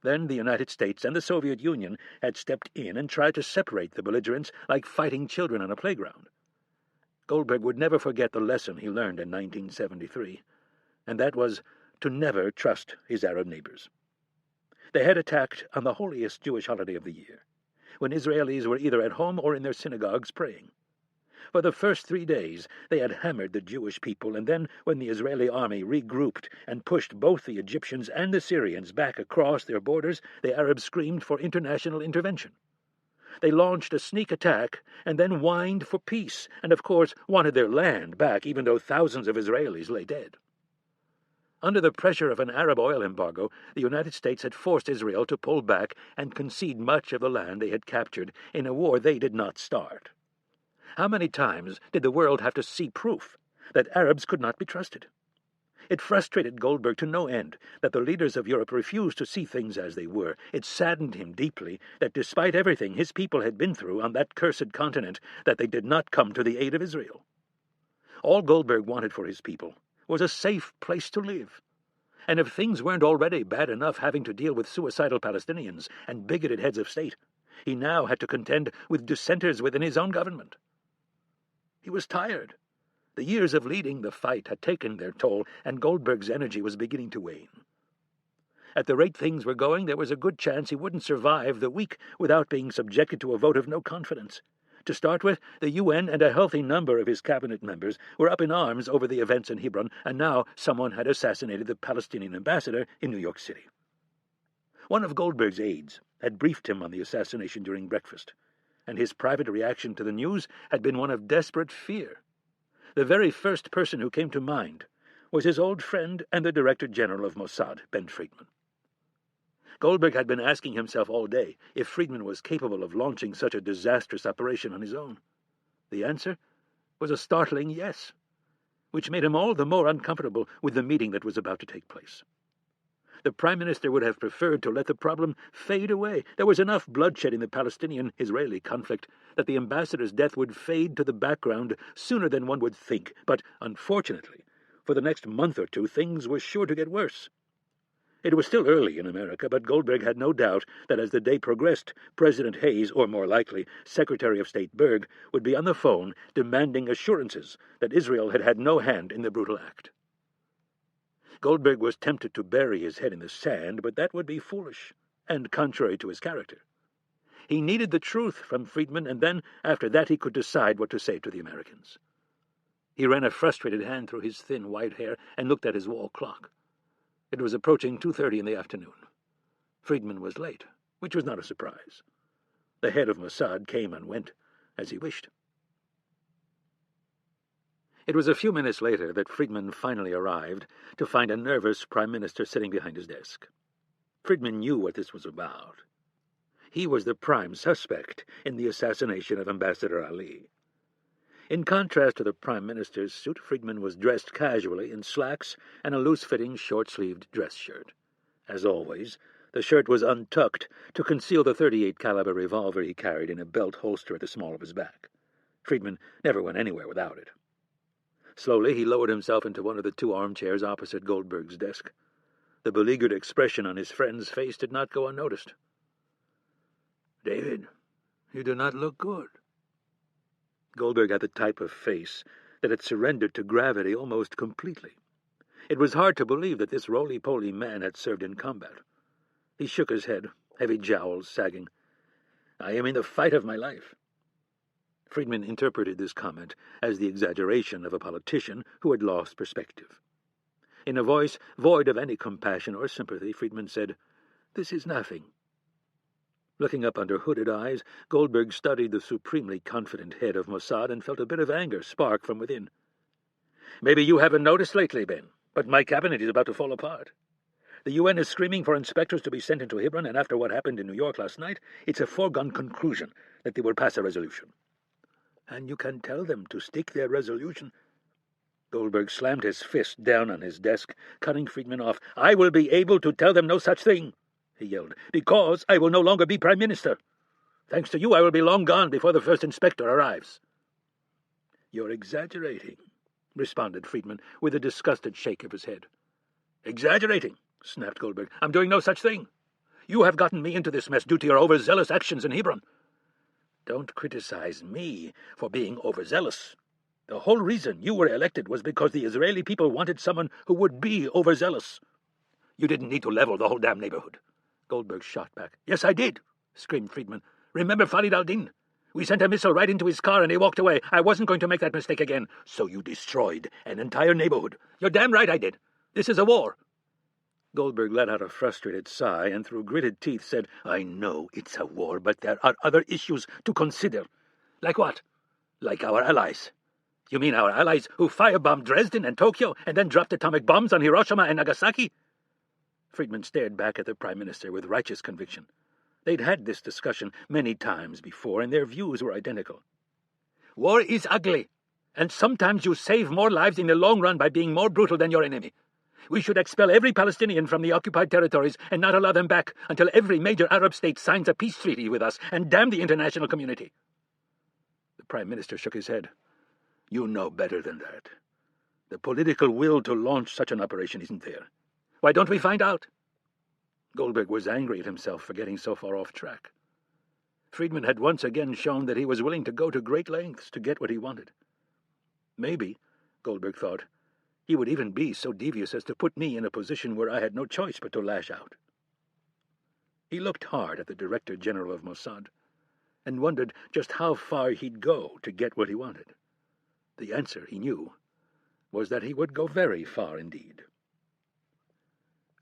Then the United States and the Soviet Union had stepped in and tried to separate the belligerents like fighting children on a playground. Goldberg would never forget the lesson he learned in 1973, and that was to never trust his Arab neighbors. They had attacked on the holiest Jewish holiday of the year, when Israelis were either at home or in their synagogues praying. For the first 3 days they had hammered the Jewish people, and then, when the Israeli army regrouped and pushed both the Egyptians and the Syrians back across their borders, the Arabs screamed for international intervention. They launched a sneak attack and then whined for peace, and of course wanted their land back, even though thousands of Israelis lay dead. Under the pressure of an Arab oil embargo, the United States had forced Israel to pull back and concede much of the land they had captured in a war they did not start. How many times did the world have to see proof that Arabs could not be trusted? It frustrated Goldberg to no end that the leaders of Europe refused to see things as they were. It saddened him deeply that despite everything his people had been through on that cursed continent, that they did not come to the aid of Israel. All Goldberg wanted for his people was a safe place to live. And if things weren't already bad enough having to deal with suicidal Palestinians and bigoted heads of state, he now had to contend with dissenters within his own government. He was tired. The years of leading the fight had taken their toll, and Goldberg's energy was beginning to wane. At the rate things were going, there was a good chance he wouldn't survive the week without being subjected to a vote of no confidence. To start with, the UN and a healthy number of his cabinet members were up in arms over the events in Hebron, and now someone had assassinated the Palestinian ambassador in New York City. One of Goldberg's aides had briefed him on the assassination during breakfast, and his private reaction to the news had been one of desperate fear. The very first person who came to mind was his old friend and the Director General of Mossad, Ben Friedman. Goldberg had been asking himself all day if Friedman was capable of launching such a disastrous operation on his own. The answer was a startling yes, which made him all the more uncomfortable with the meeting that was about to take place. The Prime Minister would have preferred to let the problem fade away. There was enough bloodshed in the Palestinian-Israeli conflict that the ambassador's death would fade to the background sooner than one would think. But, unfortunately, for the next month or two, things were sure to get worse. It was still early in America, but Goldberg had no doubt that as the day progressed, President Hayes, or more likely, Secretary of State Berg, would be on the phone demanding assurances that Israel had had no hand in the brutal act. Goldberg was tempted to bury his head in the sand, but that would be foolish and contrary to his character. He needed the truth from Friedman, and then, after that, he could decide what to say to the Americans. He ran a frustrated hand through his thin white hair and looked at his wall clock. It was approaching 2:30 in the afternoon. Friedman was late, which was not a surprise. The head of Mossad came and went as he wished. It was a few minutes later that Friedman finally arrived to find a nervous Prime Minister sitting behind his desk. Friedman knew what this was about. He was the prime suspect in the assassination of Ambassador Ali. In contrast to the Prime Minister's suit, Friedman was dressed casually in slacks and a loose-fitting, short-sleeved dress shirt. As always, the shirt was untucked to conceal the .38 caliber revolver he carried in a belt holster at the small of his back. Friedman never went anywhere without it. Slowly he lowered himself into one of the two armchairs opposite Goldberg's desk. The beleaguered expression on his friend's face did not go unnoticed. "David, you do not look good." Goldberg had the type of face that had surrendered to gravity almost completely. It was hard to believe that this roly-poly man had served in combat. He shook his head, heavy jowls sagging. "I am in the fight of my life." Friedman interpreted this comment as the exaggeration of a politician who had lost perspective. In a voice void of any compassion or sympathy, Friedman said, "This is nothing." Looking up under hooded eyes, Goldberg studied the supremely confident head of Mossad and felt a bit of anger spark from within. "Maybe you haven't noticed lately, Ben, but my cabinet is about to fall apart. The UN is screaming for inspectors to be sent into Hebron, and after what happened in New York last night, it's a foregone conclusion that they will pass a resolution." "And you can tell them to stick their resolution." Goldberg slammed his fist down on his desk, cutting Friedman off. "I will be able to tell them no such thing," he yelled, "because I will no longer be Prime Minister. Thanks to you, I will be long gone before the first inspector arrives." "You're exaggerating," responded Friedman, with a disgusted shake of his head. "Exaggerating?" snapped Goldberg. "I'm doing no such thing. You have gotten me into this mess due to your overzealous actions in Hebron." "Don't criticize me for being overzealous. The whole reason you were elected was because the Israeli people wanted someone who would be overzealous." "You didn't need to level the whole damn neighborhood," Goldberg shot back. "Yes, I did," screamed Friedman. "Remember Farid al-Din? We sent a missile right into his car and he walked away. I wasn't going to make that mistake again. So you destroyed an entire neighborhood. You're damn right I did. This is a war. Goldberg let out a frustrated sigh and through gritted teeth said, I know it's a war, but there are other issues to consider. Like what? Like our allies. You mean our allies who firebombed Dresden and Tokyo and then dropped atomic bombs on Hiroshima and Nagasaki? Friedman stared back at the Prime Minister with righteous conviction. They'd had this discussion many times before, and their views were identical. War is ugly, and sometimes you save more lives in the long run by being more brutal than your enemy. We should expel every Palestinian from the occupied territories and not allow them back until every major Arab state signs a peace treaty with us, and damn the international community. The Prime Minister shook his head. You know better than that. The political will to launch such an operation isn't there. Why don't we find out? Goldberg was angry at himself for getting so far off track. Friedman had once again shown that he was willing to go to great lengths to get what he wanted. Maybe, Goldberg thought, he would even be so devious as to put me in a position where I had no choice but to lash out. He looked hard at the Director General of Mossad and wondered just how far he'd go to get what he wanted. The answer, he knew, was that he would go very far indeed.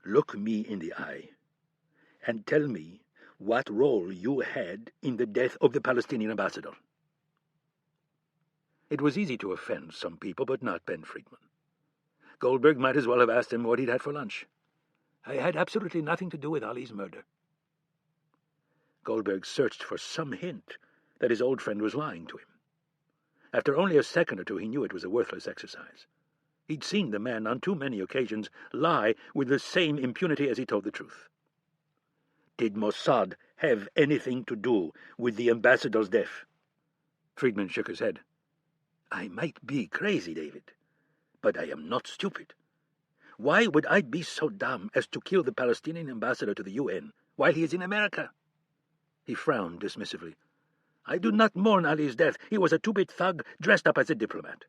Look me in the eye and tell me what role you had in the death of the Palestinian ambassador. It was easy to offend some people, but not Ben Friedman. Goldberg might as well have asked him what he'd had for lunch. I had absolutely nothing to do with Ali's murder. Goldberg searched for some hint that his old friend was lying to him. After only a second or two, he knew it was a worthless exercise. He'd seen the man on too many occasions lie with the same impunity as he told the truth. Did Mossad have anything to do with the ambassador's death? Friedman shook his head. I might be crazy, David, but I am not stupid. Why would I be so dumb as to kill the Palestinian ambassador to the UN while he is in America? He frowned dismissively. I do not mourn Ali's death. He was a two-bit thug dressed up as a diplomat.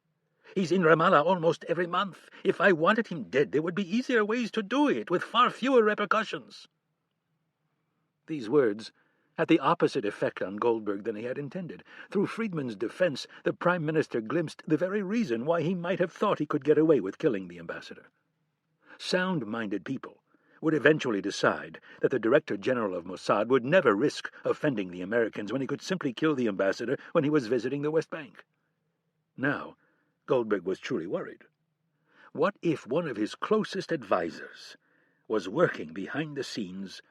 He's in Ramallah almost every month. If I wanted him dead, there would be easier ways to do it, with far fewer repercussions. These words had the opposite effect on Goldberg than he had intended. Through Friedman's defense, the Prime Minister glimpsed the very reason why he might have thought he could get away with killing the ambassador. Sound-minded people would eventually decide that the Director General of Mossad would never risk offending the Americans when he could simply kill the ambassador when he was visiting the West Bank. Now, Goldberg was truly worried. What if one of his closest advisers was working behind the scenes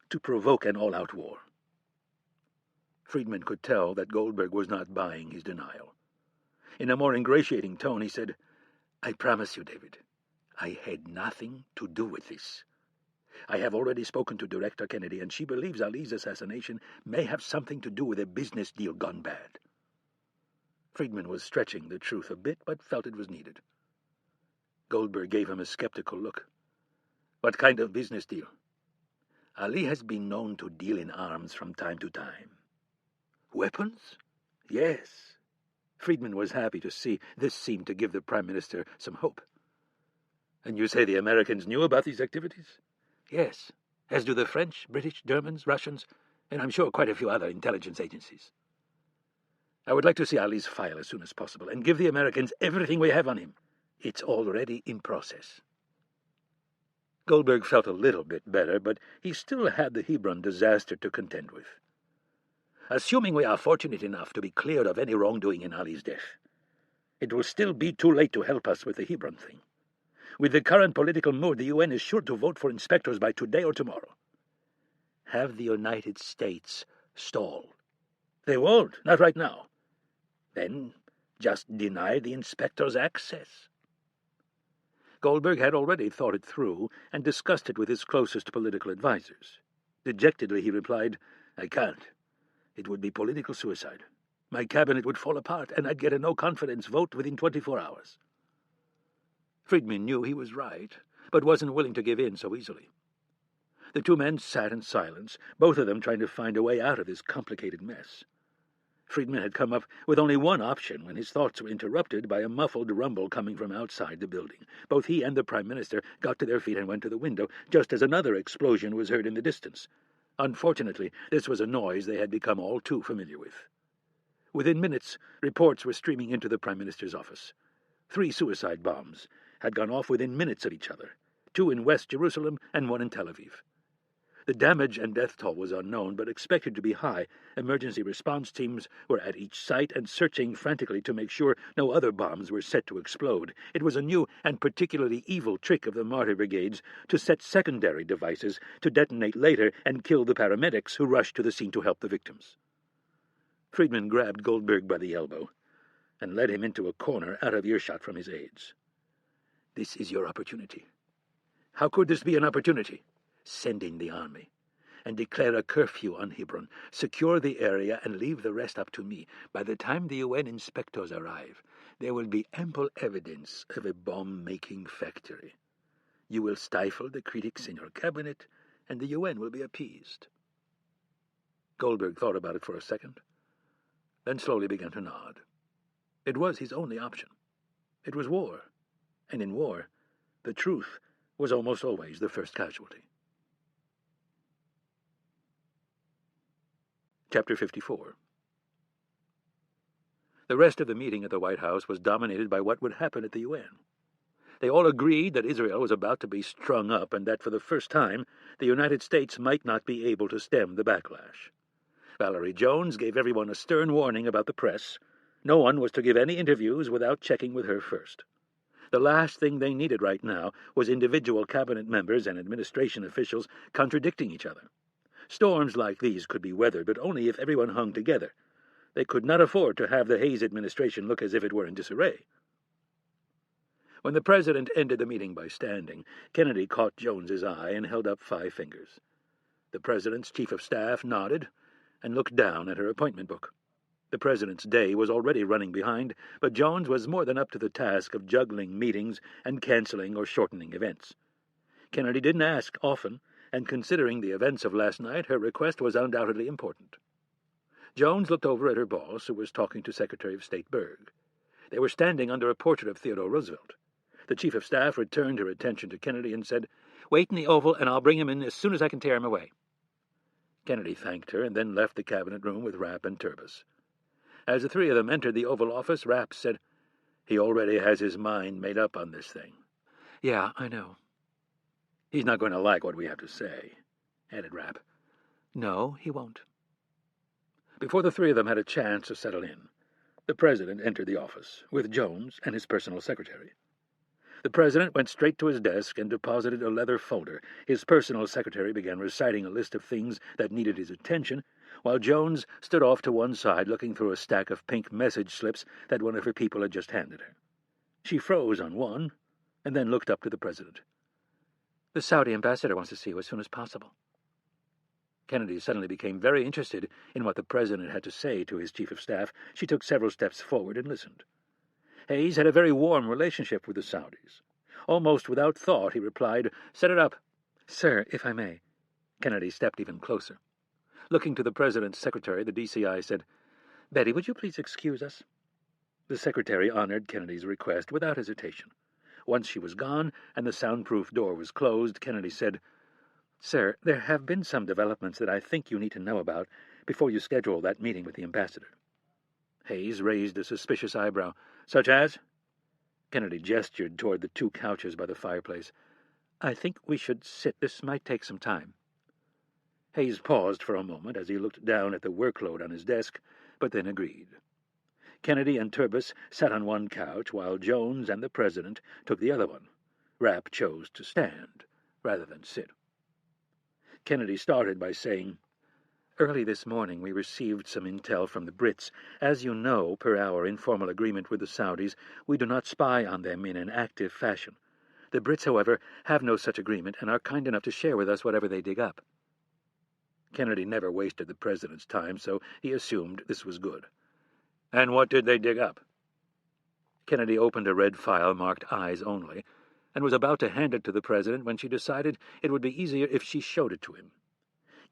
to provoke an all-out war? Friedman could tell that Goldberg was not buying his denial. In a more ingratiating tone, he said, I promise you, David, I had nothing to do with this. I have already spoken to Director Kennedy, and she believes Ali's assassination may have something to do with a business deal gone bad. Friedman was stretching the truth a bit, but felt it was needed. Goldberg gave him a skeptical look. What kind of business deal? Ali has been known to deal in arms from time to time. Weapons? Yes. Friedman was happy to see this seemed to give the Prime Minister some hope. And you say the Americans knew about these activities? Yes, as do the French, British, Germans, Russians, and I'm sure quite a few other intelligence agencies. I would like to see Ali's file as soon as possible and give the Americans everything we have on him. It's already in process. Goldberg felt a little bit better, but he still had the Hebron disaster to contend with. Assuming we are fortunate enough to be cleared of any wrongdoing in Ali's death, it will still be too late to help us with the Hebron thing. With the current political mood, the UN is sure to vote for inspectors by today or tomorrow. Have the United States stall. They won't, not right now. Then just deny the inspectors access. Goldberg had already thought it through and discussed it with his closest political advisers. Dejectedly he replied, I can't. It would be political suicide. My cabinet would fall apart, and I'd get a no-confidence vote within 24 hours. Friedman knew he was right, but wasn't willing to give in so easily. The two men sat in silence, both of them trying to find a way out of this complicated mess. Friedman had come up with only one option when his thoughts were interrupted by a muffled rumble coming from outside the building. Both he and the Prime Minister got to their feet and went to the window, just as another explosion was heard in the distance. Unfortunately, this was a noise they had become all too familiar with. Within minutes, reports were streaming into the Prime Minister's office. 3 suicide bombs had gone off within minutes of each other, 2 in West Jerusalem and 1 in Tel Aviv. The damage and death toll was unknown, but expected to be high. Emergency response teams were at each site and searching frantically to make sure no other bombs were set to explode. It was a new and particularly evil trick of the martyr brigades to set secondary devices to detonate later and kill the paramedics who rushed to the scene to help the victims. Friedman grabbed Goldberg by the elbow and led him into a corner out of earshot from his aides. "This is your opportunity." "How could this be an opportunity?" "Send in the army and declare a curfew on Hebron. Secure the area and leave the rest up to me. By the time the UN inspectors arrive, there will be ample evidence of a bomb-making factory. You will stifle the critics in your cabinet, and the UN will be appeased." Goldberg thought about it for a second, then slowly began to nod. It was his only option. It was war, and in war, the truth was almost always the first casualty. Chapter 54. The rest of the meeting at the White House was dominated by what would happen at the UN. They all agreed that Israel was about to be strung up and that for the first time the United States might not be able to stem the backlash. Valerie Jones gave everyone a stern warning about the press. No one was to give any interviews without checking with her first. The last thing they needed right now was individual cabinet members and administration officials contradicting each other. Storms like these could be weathered, but only if everyone hung together. They could not afford to have the Hayes administration look as if it were in disarray. When the president ended the meeting by standing, Kennedy caught Jones's eye and held up 5 fingers. The president's chief of staff nodded and looked down at her appointment book. The president's day was already running behind, but Jones was more than up to the task of juggling meetings and canceling or shortening events. Kennedy didn't ask often, and considering the events of last night, her request was undoubtedly important. Jones looked over at her boss, who was talking to Secretary of State Berg. They were standing under a portrait of Theodore Roosevelt. The chief of staff returned her attention to Kennedy and said, "Wait in the Oval, and I'll bring him in as soon as I can tear him away." Kennedy thanked her and then left the cabinet room with Rapp and Turbis. As the 3 of them entered the Oval Office, Rapp said, "He already has his mind made up on this thing." "Yeah, I know." "He's not going to like what we have to say," added Rapp. "No, he won't." Before the 3 of them had a chance to settle in, the president entered the office, with Jones and his personal secretary. The president went straight to his desk and deposited a leather folder. His personal secretary began reciting a list of things that needed his attention, while Jones stood off to one side looking through a stack of pink message slips that one of her people had just handed her. She froze on one, and then looked up to the president. "The Saudi ambassador wants to see you as soon as possible." Kennedy suddenly became very interested in what the president had to say to his chief of staff. She took several steps forward and listened. Hayes had a very warm relationship with the Saudis. Almost without thought, he replied, "Set it up." "Sir, if I may." Kennedy stepped even closer. Looking to the president's secretary, the DCI said, "Betty, would you please excuse us?" The secretary honored Kennedy's request without hesitation. Once she was gone and the soundproof door was closed, Kennedy said, "Sir, there have been some developments that I think you need to know about before you schedule that meeting with the ambassador." Hayes raised a suspicious eyebrow. "Such as?" Kennedy gestured toward the 2 couches by the fireplace. "I think we should sit. This might take some time." Hayes paused for a moment as he looked down at the workload on his desk, but then agreed. Kennedy and Turbis sat on one couch, while Jones and the president took the other one. Rapp chose to stand rather than sit. Kennedy started by saying, "Early this morning we received some intel from the Brits. As you know, per our informal agreement with the Saudis, we do not spy on them in an active fashion. The Brits, however, have no such agreement and are kind enough to share with us whatever they dig up." Kennedy never wasted the president's time, so he assumed this was good. "And what did they dig up?" Kennedy opened a red file marked Eyes Only, and was about to hand it to the president when she decided it would be easier if she showed it to him.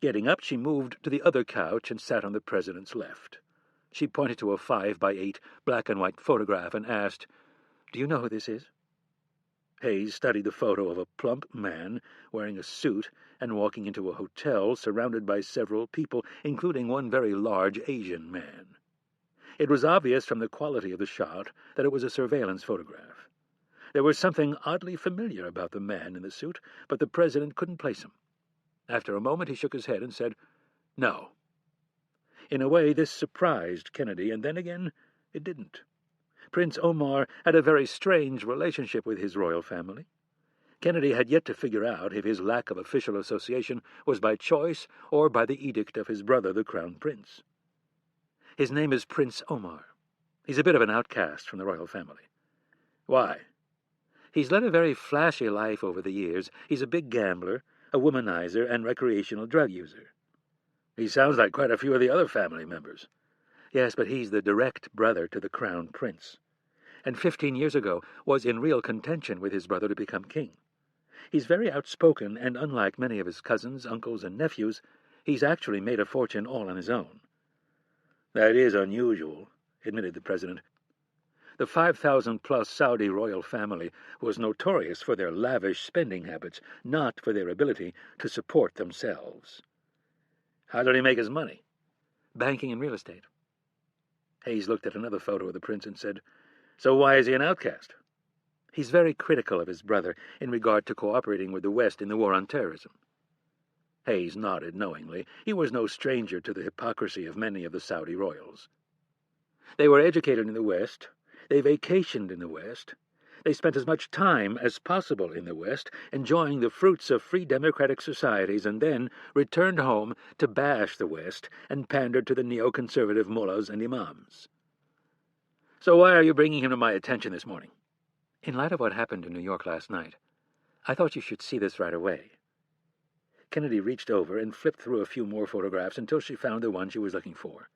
Getting up, she moved to the other couch and sat on the president's left. She pointed to a 5x8 black-and-white photograph and asked, "Do you know who this is?" Hayes studied the photo of a plump man wearing a suit and walking into a hotel surrounded by several people, including one very large Asian man. It was obvious from the quality of the shot that it was a surveillance photograph. There was something oddly familiar about the man in the suit, but the president couldn't place him. After a moment he shook his head and said, "No." In a way this surprised Kennedy, and then again it didn't. Prince Omar had a very strange relationship with his royal family. Kennedy had yet to figure out if his lack of official association was by choice or by the edict of his brother, the Crown Prince. His name is Prince Omar. He's a bit of an outcast from the royal family. Why? He's led a very flashy life over the years. He's a big gambler, a womanizer, and recreational drug user. He sounds like quite a few of the other family members. Yes, but he's the direct brother to the Crown Prince, and 15 years ago was in real contention with his brother to become king. He's very outspoken, and unlike many of his cousins, uncles, and nephews, he's actually made a fortune all on his own. That is unusual, admitted the president. The 5,000-plus Saudi royal family was notorious for their lavish spending habits, not for their ability to support themselves. How did he make his money? Banking and real estate. Hayes looked at another photo of the prince and said, "So why is he an outcast?" He's very critical of his brother in regard to cooperating with the West in the war on terrorism. Hayes nodded knowingly. He was no stranger to the hypocrisy of many of the Saudi royals. They were educated in the West. They vacationed in the West. They spent as much time as possible in the West, enjoying the fruits of free democratic societies, and then returned home to bash the West and pander to the neoconservative mullahs and imams. So why are you bringing him to my attention this morning? In light of what happened in New York last night, I thought you should see this right away. Kennedy reached over and flipped through a few more photographs until she found the one she was looking for.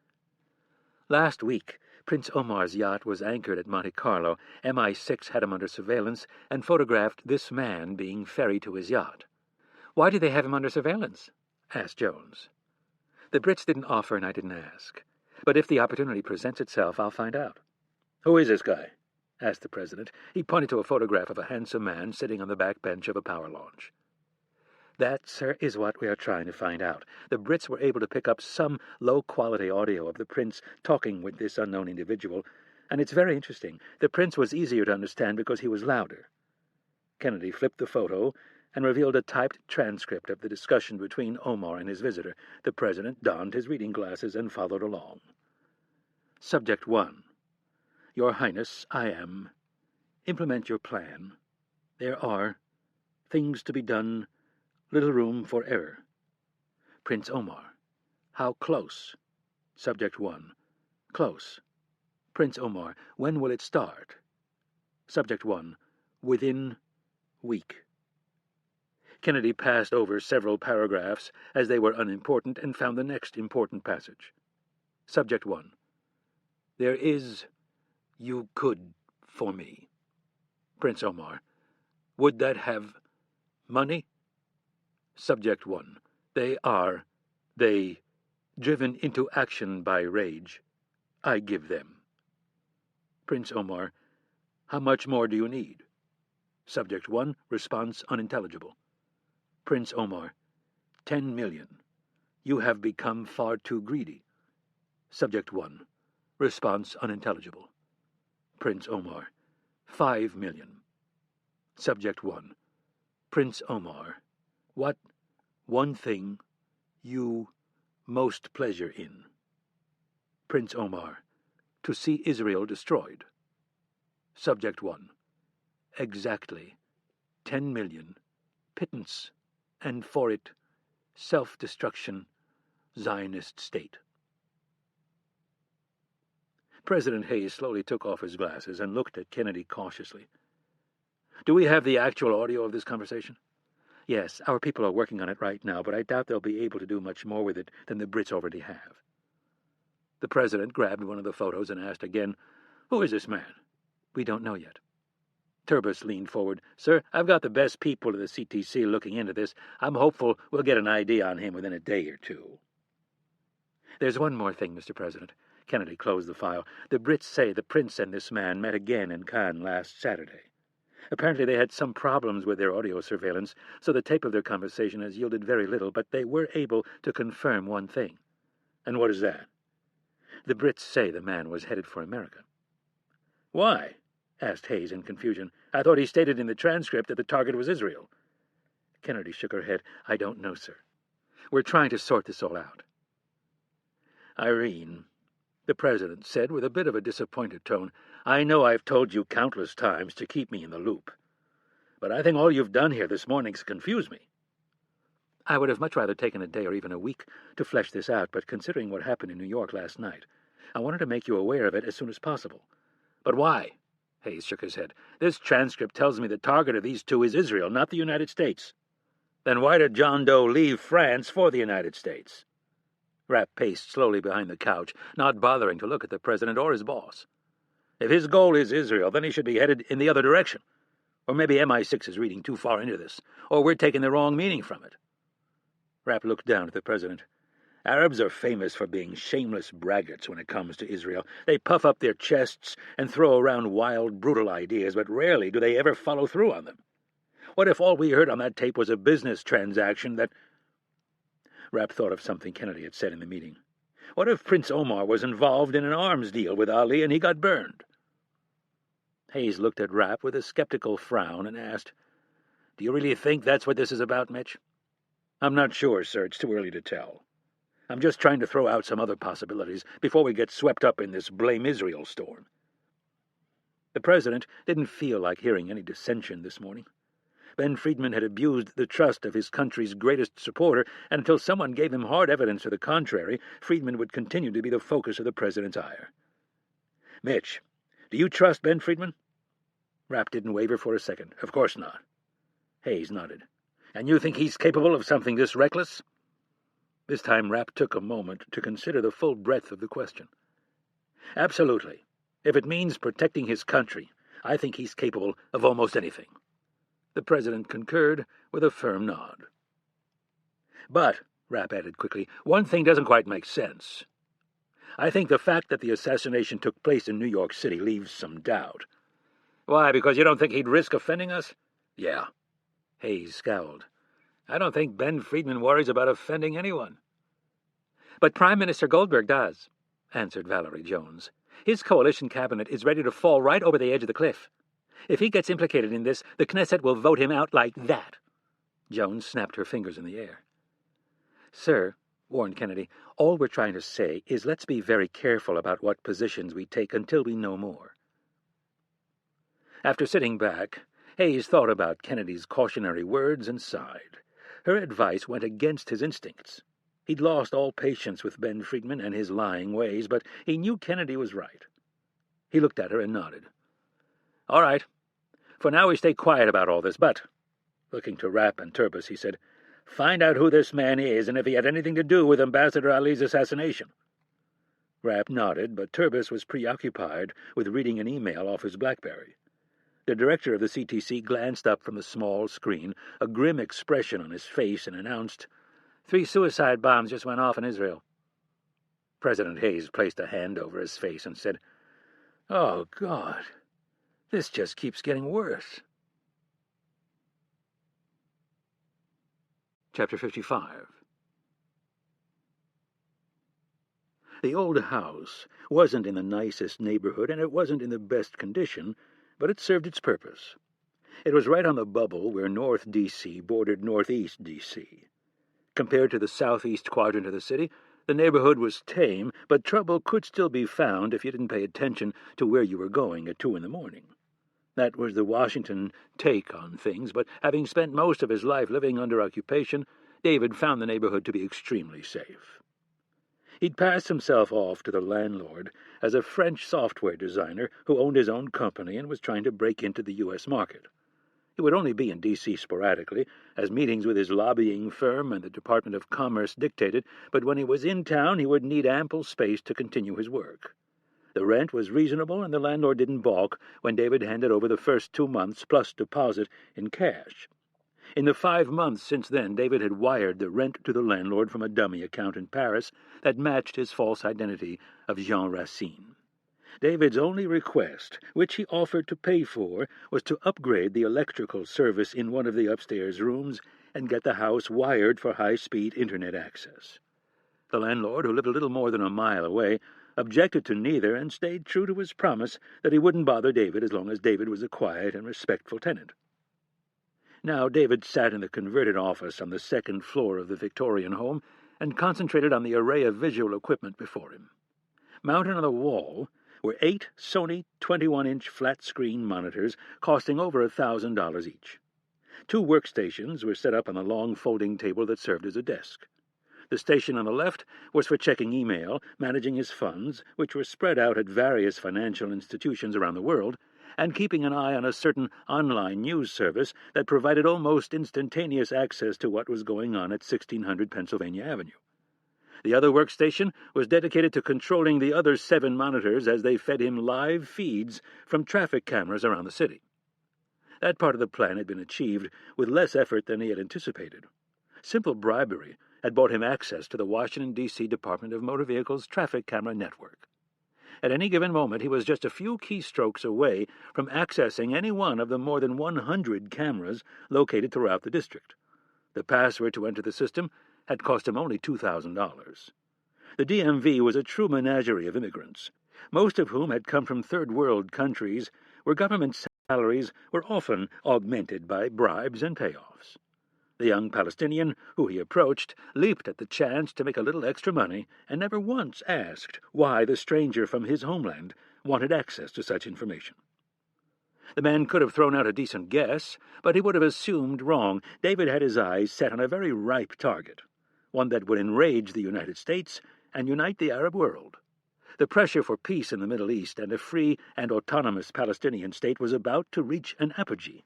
Last week, Prince Omar's yacht was anchored at Monte Carlo. MI6 had him under surveillance and photographed this man being ferried to his yacht. "Why do they have him under surveillance?" asked Jones. "The Brits didn't offer and I didn't ask. But if the opportunity presents itself, I'll find out." "Who is this guy?" asked the president. He pointed to a photograph of a handsome man sitting on the back bench of a power launch. "That, sir, is what we are trying to find out. The Brits were able to pick up some low-quality audio of the prince talking with this unknown individual, and it's very interesting. The prince was easier to understand because he was louder." Kennedy flipped the photo and revealed a typed transcript of the discussion between Omar and his visitor. The president donned his reading glasses and followed along. Subject 1. "Your Highness, I am. Implement your plan. There are things to be done, little room for error. Prince Omar. How close? Subject 1. Close. Prince Omar. When will it start? Subject 1. Within week." Kennedy passed over several paragraphs as they were unimportant and found the next important passage. Subject 1. "There is, you could, for me." Prince Omar. "Would that have money?" Subject 1. They, driven into action by rage, I give them." Prince Omar. "How much more do you need?" Subject 1. Response unintelligible. Prince Omar. 10 million. You have become far too greedy. Subject 1. Response unintelligible. Prince Omar. 5 million. Subject 1. Prince Omar. What one thing you most pleasure in? Prince Omar. To see Israel destroyed. Subject 1. Exactly. 10 million. Pittance. And for it, self-destruction, Zionist state. President Hayes slowly took off his glasses and looked at Kennedy cautiously. "Do we have the actual audio of this conversation?" "Yes, our people are working on it right now, but I doubt they'll be able to do much more with it than the Brits already have." The president grabbed one of the photos and asked again, "Who is this man?" "We don't know yet." Turbus leaned forward. "Sir, I've got the best people at the CTC looking into this. I'm hopeful we'll get an idea on him within a day or two." "There's one more thing, Mr. President." Kennedy closed the file. "The Brits say the prince and this man met again in Cannes last Saturday. Apparently they had some problems with their audio surveillance, so the tape of their conversation has yielded very little, but they were able to confirm one thing." "And what is that?" The Brits say the man was headed for America. Why? Asked Hayes in confusion. I thought he stated in the transcript that the target was Israel. Kennedy shook her head. I don't know, sir. We're trying to sort this all out. Irene, the President said with a bit of a disappointed tone, I know I've told you countless times to keep me in the loop, but I think all you've done here this morning's confused me. I would have much rather taken a day or even a week to flesh this out, but considering what happened in New York last night, I wanted to make you aware of it as soon as possible. But why? Hayes shook his head. This transcript tells me the target of these two is Israel, not the United States. Then why did John Doe leave France for the United States? Rapp paced slowly behind the couch, not bothering to look at the President or his boss. If his goal is Israel, then he should be headed in the other direction. Or maybe MI6 is reading too far into this, or we're taking the wrong meaning from it. Rapp looked down at the President. Arabs are famous for being shameless braggarts when it comes to Israel. They puff up their chests and throw around wild, brutal ideas, but rarely do they ever follow through on them. What if all we heard on that tape was a business transaction that... Rapp thought of something Kennedy had said in the meeting. What if Prince Omar was involved in an arms deal with Ali and he got burned? Hayes looked at Rapp with a skeptical frown and asked, Do you really think that's what this is about, Mitch? I'm not sure, sir. It's too early to tell. I'm just trying to throw out some other possibilities before we get swept up in this blame Israel storm. The President didn't feel like hearing any dissension this morning. Ben Friedman had abused the trust of his country's greatest supporter, and until someone gave him hard evidence to the contrary, Friedman would continue to be the focus of the President's ire. Mitch, do you trust Ben Friedman? Rapp didn't waver for a second. Of course not. Hayes nodded. And you think he's capable of something this reckless? This time Rapp took a moment to consider the full breadth of the question. Absolutely. If it means protecting his country, I think he's capable of almost anything. The President concurred with a firm nod. But, Rapp added quickly, one thing doesn't quite make sense. I think the fact that the assassination took place in New York City leaves some doubt. Why, because you don't think he'd risk offending us? Yeah. Hayes scowled. I don't think Ben Friedman worries about offending anyone. But Prime Minister Goldberg does, answered Valerie Jones. His coalition cabinet is ready to fall right over the edge of the cliff. If he gets implicated in this, the Knesset will vote him out like that. Jones snapped her fingers in the air. Sir, warned Kennedy, all we're trying to say is let's be very careful about what positions we take until we know more. After sitting back, Hayes thought about Kennedy's cautionary words and sighed. Her advice went against his instincts. He'd lost all patience with Ben Friedman and his lying ways, but he knew Kennedy was right. He looked at her and nodded. All right. For now we stay quiet about all this, but, looking to Rapp and Turbis, he said, find out who this man is and if he had anything to do with Ambassador Ali's assassination. Rapp nodded, but Turbis was preoccupied with reading an email off his BlackBerry. The director of the CTC glanced up from the small screen, a grim expression on his face, and announced, 3 suicide bombs just went off in Israel. President Hayes placed a hand over his face and said, Oh, God, this just keeps getting worse. Chapter 55. The old house wasn't in the nicest neighborhood, and it wasn't in the best condition, but it served its purpose. It was right on the bubble where North D.C. bordered Northeast D.C. Compared to the southeast quadrant of the city, the neighborhood was tame, but trouble could still be found if you didn't pay attention to where you were going at 2 a.m. That was the Washington take on things, but having spent most of his life living under occupation, David found the neighborhood to be extremely safe. He'd passed himself off to the landlord as a French software designer who owned his own company and was trying to break into the U.S. market. He would only be in D.C. sporadically, as meetings with his lobbying firm and the Department of Commerce dictated, but when he was in town he would need ample space to continue his work. The rent was reasonable, and the landlord didn't balk when David handed over the first 2 months plus deposit in cash. In the 5 months since then, David had wired the rent to the landlord from a dummy account in Paris that matched his false identity of Jean Racine. David's only request, which he offered to pay for, was to upgrade the electrical service in one of the upstairs rooms and get the house wired for high-speed internet access. The landlord, who lived a little more than a mile away, objected to neither, and stayed true to his promise that he wouldn't bother David as long as David was a quiet and respectful tenant. Now David sat in the converted office on the second floor of the Victorian home and concentrated on the array of visual equipment before him. Mounted on the wall were 8 Sony 21-inch flat-screen monitors costing over $1,000 each. 2 workstations were set up on the long folding table that served as a desk. The station on the left was for checking email, managing his funds, which were spread out at various financial institutions around the world, and keeping an eye on a certain online news service that provided almost instantaneous access to what was going on at 1600 Pennsylvania Avenue. The other workstation was dedicated to controlling the other 7 monitors as they fed him live feeds from traffic cameras around the city. That part of the plan had been achieved with less effort than he had anticipated. Simple bribery had bought him access to the Washington, D.C. Department of Motor Vehicles traffic camera network. At any given moment, he was just a few keystrokes away from accessing any one of the more than 100 cameras located throughout the district. The password to enter the system had cost him only $2,000. The DMV was a true menagerie of immigrants, most of whom had come from third-world countries where government salaries were often augmented by bribes and payoffs. The young Palestinian who he approached leaped at the chance to make a little extra money and never once asked why the stranger from his homeland wanted access to such information. The man could have thrown out a decent guess, but he would have assumed wrong. David had his eyes set on a very ripe target, one that would enrage the United States and unite the Arab world. The pressure for peace in the Middle East and a free and autonomous Palestinian state was about to reach an apogee.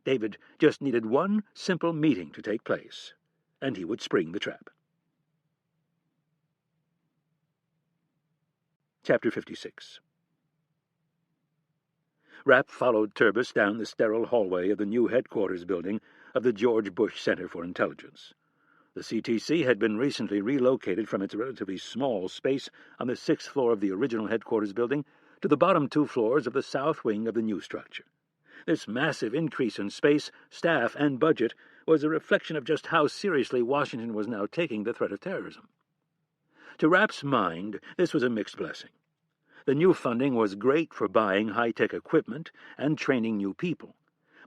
David just needed one simple meeting to take place, and he would spring the trap. Chapter 56. Rapp followed Turbis down the sterile hallway of the new headquarters building of the George Bush Center for Intelligence. The CTC had been recently relocated from its relatively small space on the 6th floor of the original headquarters building to the bottom 2 floors of the south wing of the new structure. This massive increase in space, staff, and budget was a reflection of just how seriously Washington was now taking the threat of terrorism. To Rapp's mind, this was a mixed blessing. The new funding was great for buying high-tech equipment and training new people,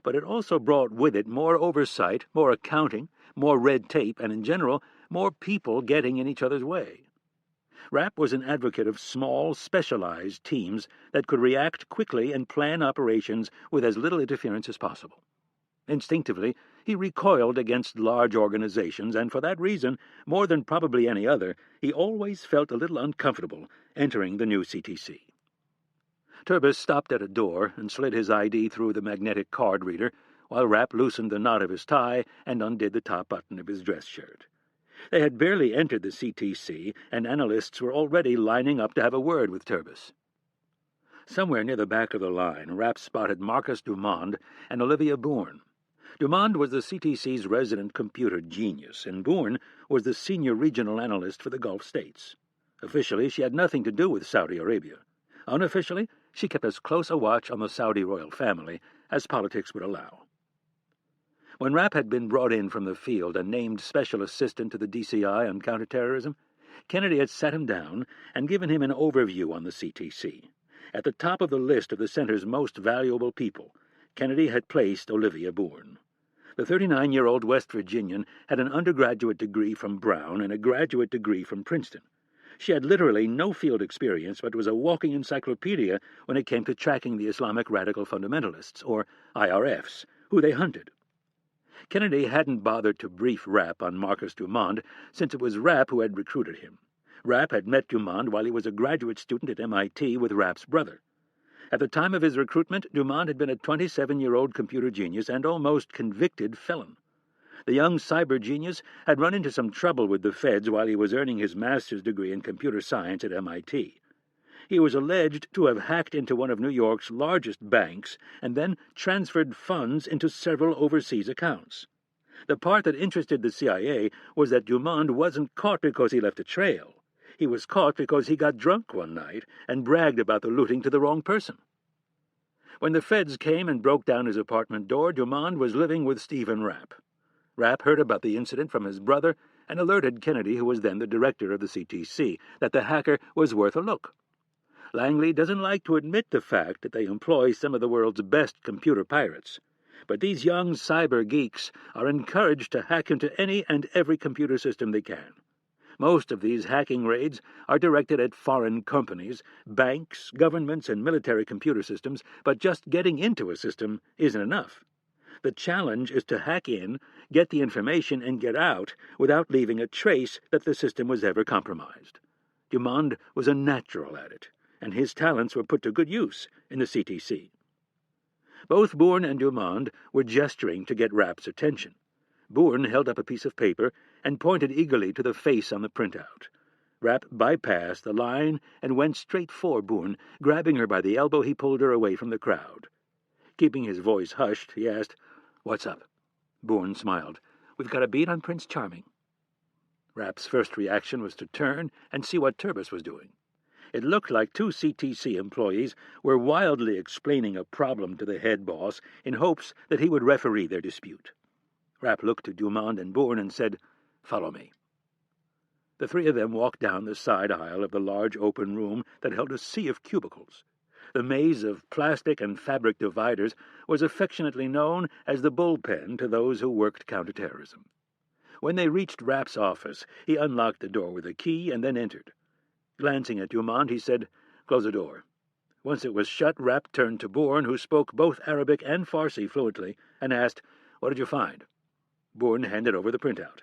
but it also brought with it more oversight, more accounting, more red tape, and in general, more people getting in each other's way. Rapp was an advocate of small, specialized teams that could react quickly and plan operations with as little interference as possible. Instinctively, he recoiled against large organizations, and for that reason, more than probably any other, he always felt a little uncomfortable entering the new CTC. Turbis stopped at a door and slid his ID through the magnetic card reader, while Rapp loosened the knot of his tie and undid the top button of his dress shirt. They had barely entered the CTC, and analysts were already lining up to have a word with Turbis. Somewhere near the back of the line, Rapp spotted Marcus Dumond and Olivia Bourne. Dumond was the CTC's resident computer genius, and Bourne was the senior regional analyst for the Gulf states. Officially, she had nothing to do with Saudi Arabia. Unofficially, she kept as close a watch on the Saudi royal family as politics would allow. When Rapp had been brought in from the field and named special assistant to the DCI on counterterrorism, Kennedy had sat him down and given him an overview on the CTC. At the top of the list of the center's most valuable people, Kennedy had placed Olivia Bourne. The 39-year-old West Virginian had an undergraduate degree from Brown and a graduate degree from Princeton. She had literally no field experience, but was a walking encyclopedia when it came to tracking the Islamic radical fundamentalists, or IRFs, who they hunted. Kennedy hadn't bothered to brief Rapp on Marcus Dumond, since it was Rapp who had recruited him. Rapp had met Dumond while he was a graduate student at MIT with Rapp's brother. At the time of his recruitment, Dumond had been a 27-year-old computer genius and almost convicted felon. The young cyber genius had run into some trouble with the feds while he was earning his master's degree in computer science at MIT. He was alleged to have hacked into one of New York's largest banks and then transferred funds into several overseas accounts. The part that interested the CIA was that Dumond wasn't caught because he left a trail. He was caught because he got drunk one night and bragged about the looting to the wrong person. When the feds came and broke down his apartment door, Dumond was living with Stephen Rapp. Rapp heard about the incident from his brother and alerted Kennedy, who was then the director of the CTC, that the hacker was worth a look. Langley doesn't like to admit the fact that they employ some of the world's best computer pirates, but these young cyber geeks are encouraged to hack into any and every computer system they can. Most of these hacking raids are directed at foreign companies, banks, governments, and military computer systems, but just getting into a system isn't enough. The challenge is to hack in, get the information, and get out without leaving a trace that the system was ever compromised. Dumond was a natural at it, and his talents were put to good use in the CTC. Both Bourne and Dumond were gesturing to get Rapp's attention. Bourne held up a piece of paper and pointed eagerly to the face on the printout. Rapp bypassed the line and went straight for Bourne. Grabbing her by the elbow, he pulled her away from the crowd. Keeping his voice hushed, he asked, "What's up?" Bourne smiled. "We've got a beat on Prince Charming." Rapp's first reaction was to turn and see what Turbis was doing. It looked like two CTC employees were wildly explaining a problem to the head boss in hopes that he would referee their dispute. Rapp looked to Dumond and Bourne and said, "Follow me." The three of them walked down the side aisle of the large open room that held a sea of cubicles. The maze of plastic and fabric dividers was affectionately known as the bullpen to those who worked counterterrorism. When they reached Rapp's office, he unlocked the door with a key and then entered. Glancing at Dumond, he said, "Close the door." Once it was shut, Rapp turned to Bourne, who spoke both Arabic and Farsi fluently, and asked, "What did you find?" Bourne handed over the printout.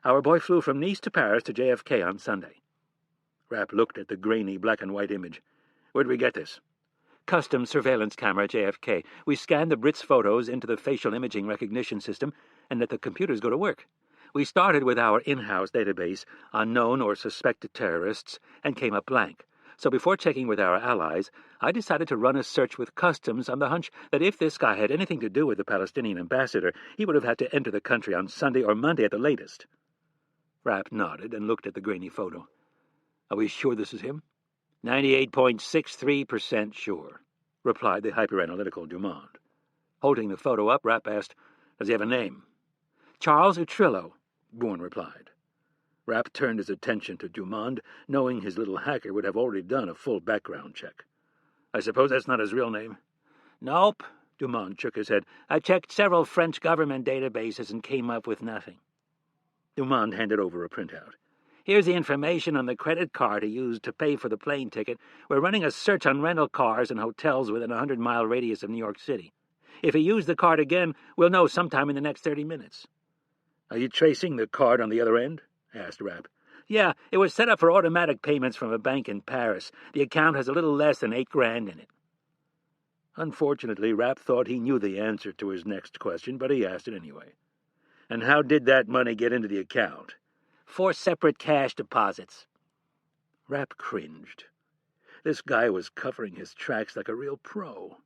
"Our boy flew from Nice to Paris to JFK on Sunday." Rapp looked at the grainy black-and-white image. "Where'd we get this?" "Custom surveillance camera at JFK. We scanned the Brits' photos into the facial imaging recognition system and let the computers go to work. We started with our in-house database on known or suspected terrorists and came up blank. So before checking with our allies, I decided to run a search with Customs on the hunch that if this guy had anything to do with the Palestinian ambassador, he would have had to enter the country on Sunday or Monday at the latest." Rapp nodded and looked at the grainy photo. "Are we sure this is him?" 98.63% sure, replied the hyper-analytical Dumond. Holding the photo up, Rapp asked, "Does he have a name?" "Charles Utrillo," Bourne replied. Rapp turned his attention to Dumond, knowing his little hacker would have already done a full background check. "I suppose that's not his real name?" "Nope," Dumond shook his head. "I checked several French government databases and came up with nothing." Dumond handed over a printout. "Here's the information on the credit card he used to pay for the plane ticket. We're running a search on rental cars and hotels within a 100-mile radius of New York City. If he used the card again, we'll know sometime in the next 30 minutes. "Are you tracing the card on the other end?" asked Rapp. "Yeah, it was set up for automatic payments from a bank in Paris. The account has a little less than $8,000 in it." Unfortunately, Rapp thought he knew the answer to his next question, but he asked it anyway. "And how did that money get into the account?" 4 separate cash deposits." Rapp cringed. This guy was covering his tracks like a real pro.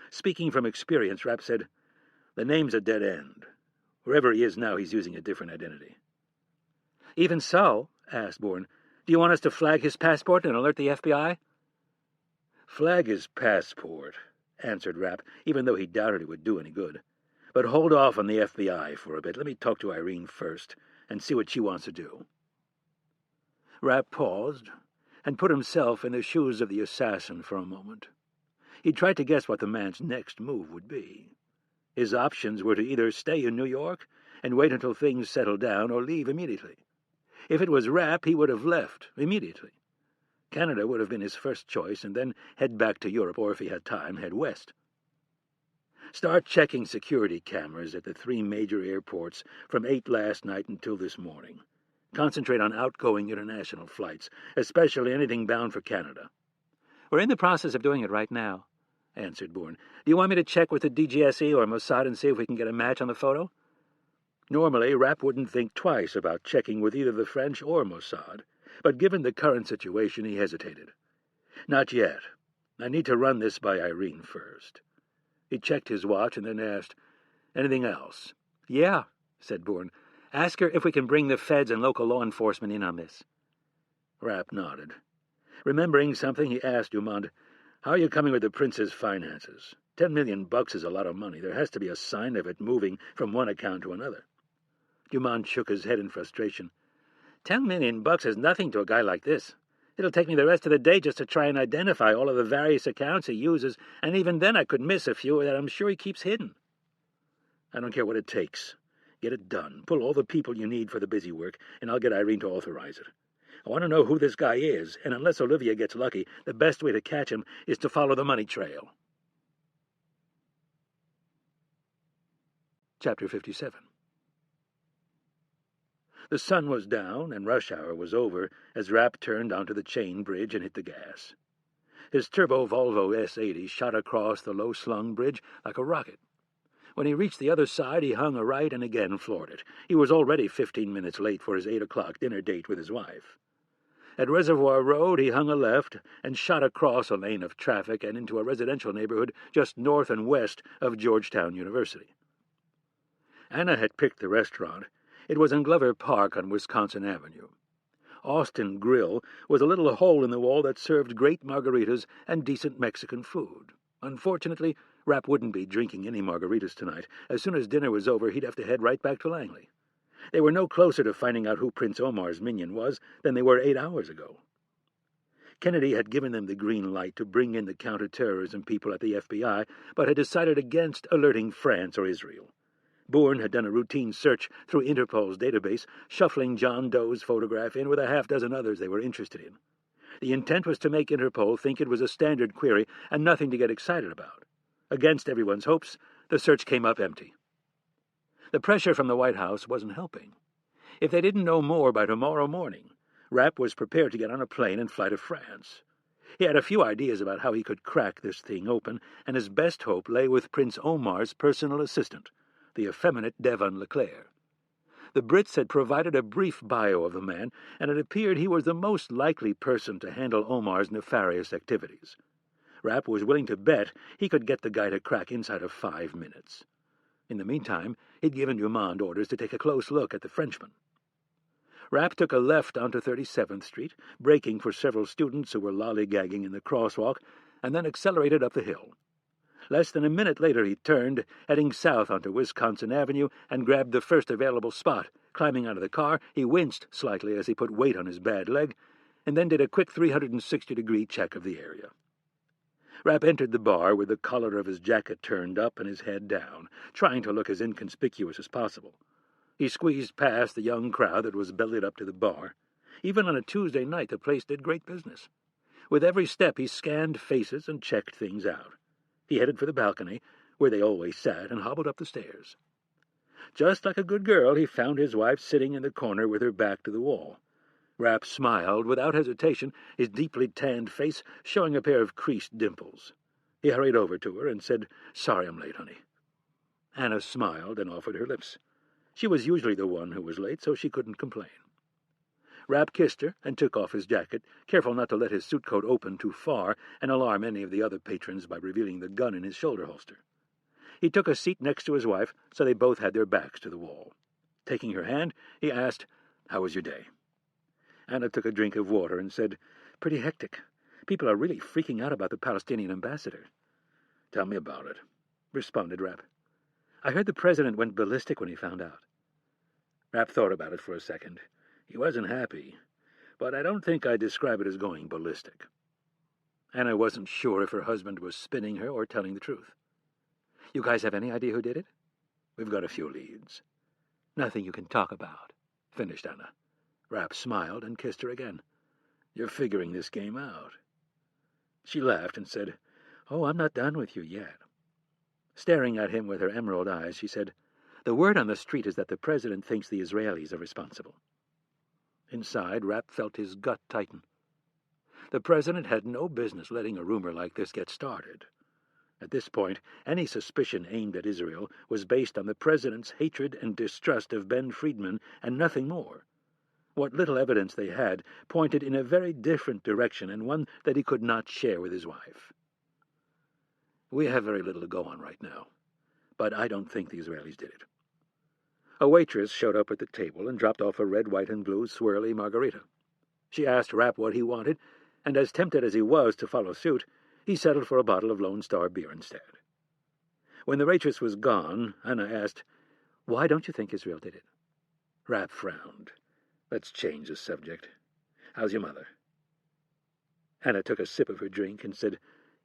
Speaking from experience, Rapp said, "The name's a dead end. Wherever he is now, he's using a different identity." "Even so," asked Bourne, "do you want us to flag his passport and alert the FBI?" "Flag his passport," answered Rapp, even though he doubted it would do any good. "But hold off on the FBI for a bit. Let me talk to Irene first and see what she wants to do." Rapp paused and put himself in the shoes of the assassin for a moment. He tried to guess what the man's next move would be. His options were to either stay in New York and wait until things settled down or leave immediately. If it was Rapp, he would have left immediately. Canada would have been his first choice, and then head back to Europe, or if he had time, head west. "Start checking security cameras at the 3 major airports from 8 last night until this morning. Concentrate on outgoing international flights, especially anything bound for Canada." "We're in the process of doing it right now," answered Bourne. "Do you want me to check with the DGSE or Mossad and see if we can get a match on the photo?" Normally, Rapp wouldn't think twice about checking with either the French or Mossad, but given the current situation, he hesitated. "Not yet. I need to run this by Irene first." He checked his watch and then asked, "Anything else?" "Yeah," said Bourne. "Ask her if we can bring the feds and local law enforcement in on this." Rapp nodded. Remembering something, he asked Dumond, "How are you coming with the prince's finances? $10 million is a lot of money. There has to be a sign of it moving from one account to another." Dumont shook his head in frustration. $10 million is nothing to a guy like this. It'll take me the rest of the day just to try and identify all of the various accounts he uses, and even then I could miss a few that I'm sure he keeps hidden. I don't care what it takes. Get it done. Pull all the people you need for the busy work, and I'll get Irene to authorize it. I want to know who this guy is, and unless Olivia gets lucky, the best way to catch him is to follow the money trail. Chapter 57. The sun was down, and rush hour was over as Rapp turned onto the chain bridge and hit the gas. His turbo Volvo S80 shot across the low-slung bridge like a rocket. When he reached the other side, he hung a right and again floored it. He was already 15 minutes late for his 8 o'clock dinner date with his wife. At Reservoir Road, he hung a left and shot across a lane of traffic and into a residential neighborhood just north and west of Georgetown University. Anna had picked the restaurant. It was in Glover Park on Wisconsin Avenue. Austin Grill was a little hole in the wall that served great margaritas and decent Mexican food. Unfortunately, Rapp wouldn't be drinking any margaritas tonight. As soon as dinner was over, he'd have to head right back to Langley. They were no closer to finding out who Prince Omar's minion was than they were 8 hours ago. Kennedy had given them the green light to bring in the counter-terrorism people at the FBI, but had decided against alerting France or Israel. Bourne had done a routine search through Interpol's database, shuffling John Doe's photograph in with a half-dozen others they were interested in. The intent was to make Interpol think it was a standard query and nothing to get excited about. Against everyone's hopes, the search came up empty. The pressure from the White House wasn't helping. If they didn't know more by tomorrow morning, Rapp was prepared to get on a plane and fly to France. He had a few ideas about how he could crack this thing open, and his best hope lay with Prince Omar's personal assistant, the effeminate Devon Leclerc. The Brits had provided a brief bio of the man, and it appeared he was the most likely person to handle Omar's nefarious activities. Rapp was willing to bet he could get the guy to crack inside of 5 minutes. In the meantime, he'd given Dumont orders to take a close look at the Frenchman. Rapp took a left onto 37th Street, braking for several students who were lollygagging in the crosswalk, and then accelerated up the hill. Less than a minute later he turned, heading south onto Wisconsin Avenue, and grabbed the first available spot. Climbing out of the car, he winced slightly as he put weight on his bad leg, and then did a quick 360-degree check of the area. Rapp entered the bar with the collar of his jacket turned up and his head down, trying to look as inconspicuous as possible. He squeezed past the young crowd that was bellied up to the bar. Even on a Tuesday night, the place did great business. With every step, he scanned faces and checked things out. He headed for the balcony, where they always sat, and hobbled up the stairs. Just like a good girl, he found his wife sitting in the corner with her back to the wall. Rapp smiled without hesitation, his deeply tanned face showing a pair of creased dimples. He hurried over to her and said, "Sorry I'm late, honey." Anna smiled and offered her lips. She was usually the one who was late, so she couldn't complain. Rapp kissed her and took off his jacket, careful not to let his suit coat open too far and alarm any of the other patrons by revealing the gun in his shoulder holster. He took a seat next to his wife, so they both had their backs to the wall. Taking her hand, he asked, "How was your day?" Anna took a drink of water and said, "Pretty hectic. People are really freaking out about the Palestinian ambassador." "Tell me about it," responded Rapp. "I heard the president went ballistic when he found out." Rapp thought about it for a second. He wasn't happy, but I don't think I'd describe it as going ballistic. Anna wasn't sure if her husband was spinning her or telling the truth. "You guys have any idea who did it?" "We've got a few leads." "Nothing you can talk about," finished Anna. Rapp smiled and kissed her again. "You're figuring this game out." She laughed and said, "Oh, I'm not done with you yet." Staring at him with her emerald eyes, she said, "The word on the street is that the president thinks the Israelis are responsible." Inside, Rapp felt his gut tighten. The president had no business letting a rumor like this get started. At this point, any suspicion aimed at Israel was based on the president's hatred and distrust of Ben Friedman and nothing more. What little evidence they had pointed in a very different direction, and one that he could not share with his wife. "We have very little to go on right now, but I don't think the Israelis did it." A waitress showed up at the table and dropped off a red, white, and blue swirly margarita. She asked Rapp what he wanted, and as tempted as he was to follow suit, he settled for a bottle of Lone Star beer instead. When the waitress was gone, Anna asked, "Why don't you think Israel did it?" Rapp frowned. Let's change the subject. How's your mother? Anna took a sip of her drink and said,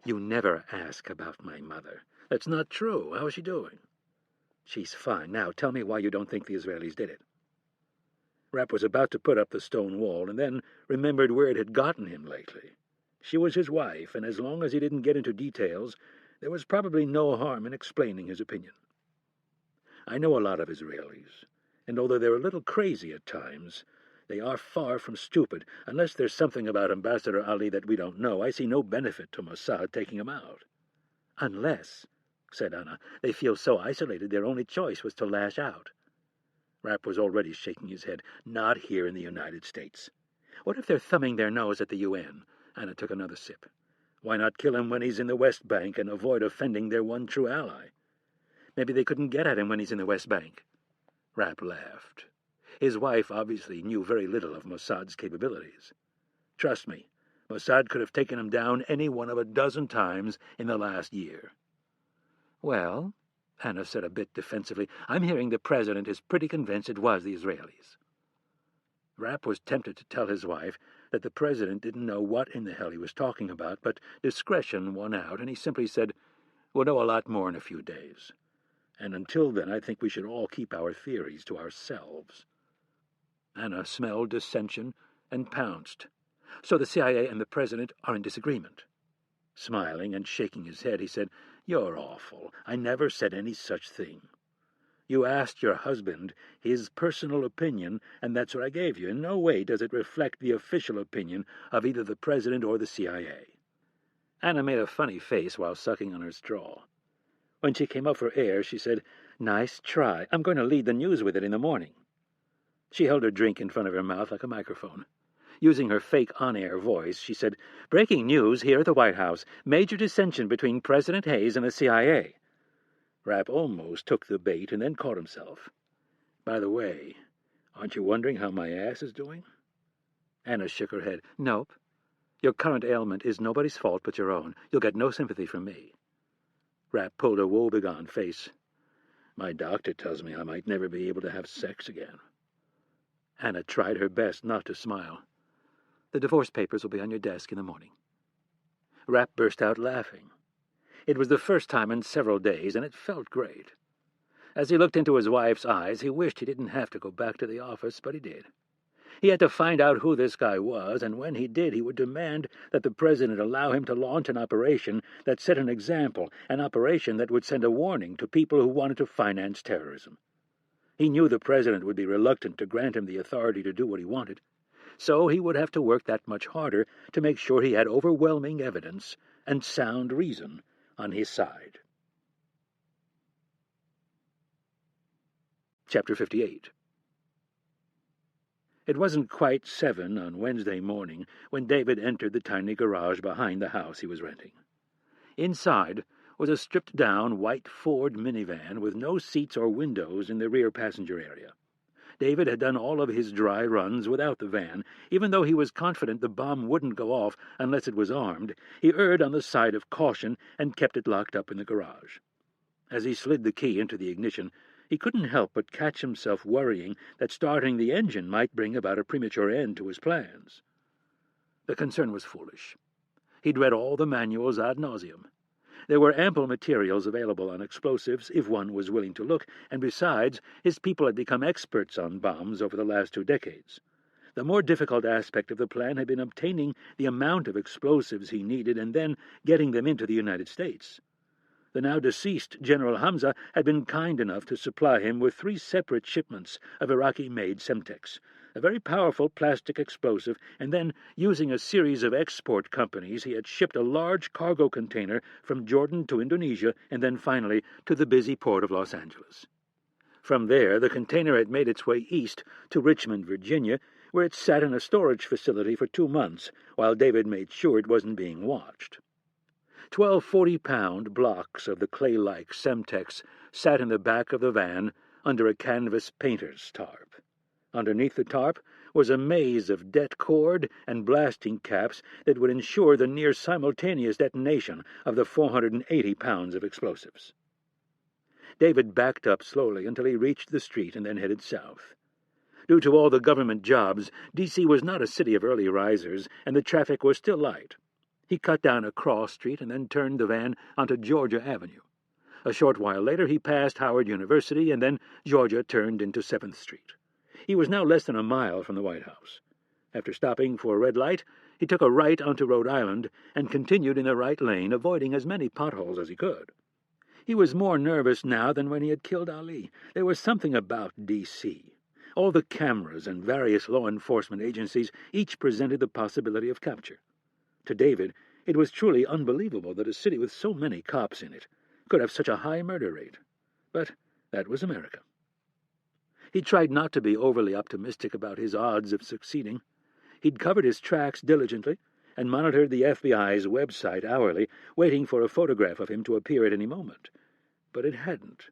You never ask about my mother. That's not true. How is she doing? She's fine. Now tell me why you don't think the Israelis did it. Rapp was about to put up the stone wall and then remembered where it had gotten him lately. She was his wife, and as long as he didn't get into details, there was probably no harm in explaining his opinion. I know a lot of Israelis, and although they're a little crazy at times, they are far from stupid. Unless there's something about Ambassador Ali that we don't know, I see no benefit to Mossad taking him out. Unless, said Anna, they feel so isolated their only choice was to lash out. Rapp was already shaking his head. Not here in the United States. What if they're thumbing their nose at the UN? Anna took another sip. Why not kill him when he's in the West Bank and avoid offending their one true ally? Maybe they couldn't get at him when he's in the West Bank. Rapp laughed. His wife obviously knew very little of Mossad's capabilities. Trust me, Mossad could have taken him down any one of a dozen times in the last year. Well, Anna said a bit defensively, I'm hearing the President is pretty convinced it was the Israelis. Rapp was tempted to tell his wife that the President didn't know what in the hell he was talking about, but discretion won out, and he simply said, We'll know a lot more in a few days. And until then, I think we should all keep our theories to ourselves. Anna smelled dissension and pounced. So the CIA and the President are in disagreement. Smiling and shaking his head, he said, You're awful. I never said any such thing. You asked your husband his personal opinion, and that's what I gave you. In no way does it reflect the official opinion of either the President or the CIA. Anna made a funny face while sucking on her straw. When she came up for air, she said, Nice try. I'm going to lead the news with it in the morning. She held her drink in front of her mouth like a microphone. Using her fake on-air voice, she said, Breaking news here at the White House. Major dissension between President Hayes and the CIA. Rapp almost took the bait and then caught himself. By the way, aren't you wondering how my ass is doing? Anna shook her head. Nope. Your current ailment is nobody's fault but your own. You'll get no sympathy from me. Rapp pulled a woebegone face. My doctor tells me I might never be able to have sex again. Anna tried her best not to smile. The divorce papers will be on your desk in the morning. Rapp burst out laughing. It was the first time in several days, and it felt great. As he looked into his wife's eyes, he wished he didn't have to go back to the office, but he did. He had to find out who this guy was, and when he did, he would demand that the President allow him to launch an operation that set an example, an operation that would send a warning to people who wanted to finance terrorism. He knew the President would be reluctant to grant him the authority to do what he wanted, so he would have to work that much harder to make sure he had overwhelming evidence and sound reason on his side. Chapter 58. It wasn't quite 7 on Wednesday morning when David entered the tiny garage behind the house he was renting. Inside was a stripped-down white Ford minivan with no seats or windows in the rear passenger area. David had done all of his dry runs without the van. Even though he was confident the bomb wouldn't go off unless it was armed, he erred on the side of caution and kept it locked up in the garage. As he slid the key into the ignition, he couldn't help but catch himself worrying that starting the engine might bring about a premature end to his plans. The concern was foolish. He'd read all the manuals ad nauseum. There were ample materials available on explosives if one was willing to look, and besides, his people had become experts on bombs over the last 2 decades. The more difficult aspect of the plan had been obtaining the amount of explosives he needed and then getting them into the United States. The now-deceased General Hamza had been kind enough to supply him with 3 separate shipments of Iraqi-made Semtex, a very powerful plastic explosive, and then, using a series of export companies, he had shipped a large cargo container from Jordan to Indonesia and then finally to the busy port of Los Angeles. From there, the container had made its way east to Richmond, Virginia, where it sat in a storage facility for 2 months, while David made sure it wasn't being watched. 12 40-pound blocks of the clay-like Semtex sat in the back of the van under a canvas painter's tarp. Underneath the tarp was a maze of det cord and blasting caps that would ensure the near-simultaneous detonation of the 480 pounds of explosives. David backed up slowly until he reached the street and then headed south. Due to all the government jobs, D.C. was not a city of early risers, and the traffic was still light. He cut down a cross street and then turned the van onto Georgia Avenue. A short while later he passed Howard University, and then Georgia turned into 7th Street. He was now less than a mile from the White House. After stopping for a red light, he took a right onto Rhode Island and continued in the right lane, avoiding as many potholes as he could. He was more nervous now than when he had killed Ali. There was something about D.C. All the cameras and various law enforcement agencies each presented the possibility of capture. To David, it was truly unbelievable that a city with so many cops in it could have such a high murder rate. But that was America. He tried not to be overly optimistic about his odds of succeeding. He'd covered his tracks diligently and monitored the FBI's website hourly, waiting for a photograph of him to appear at any moment. But it hadn't.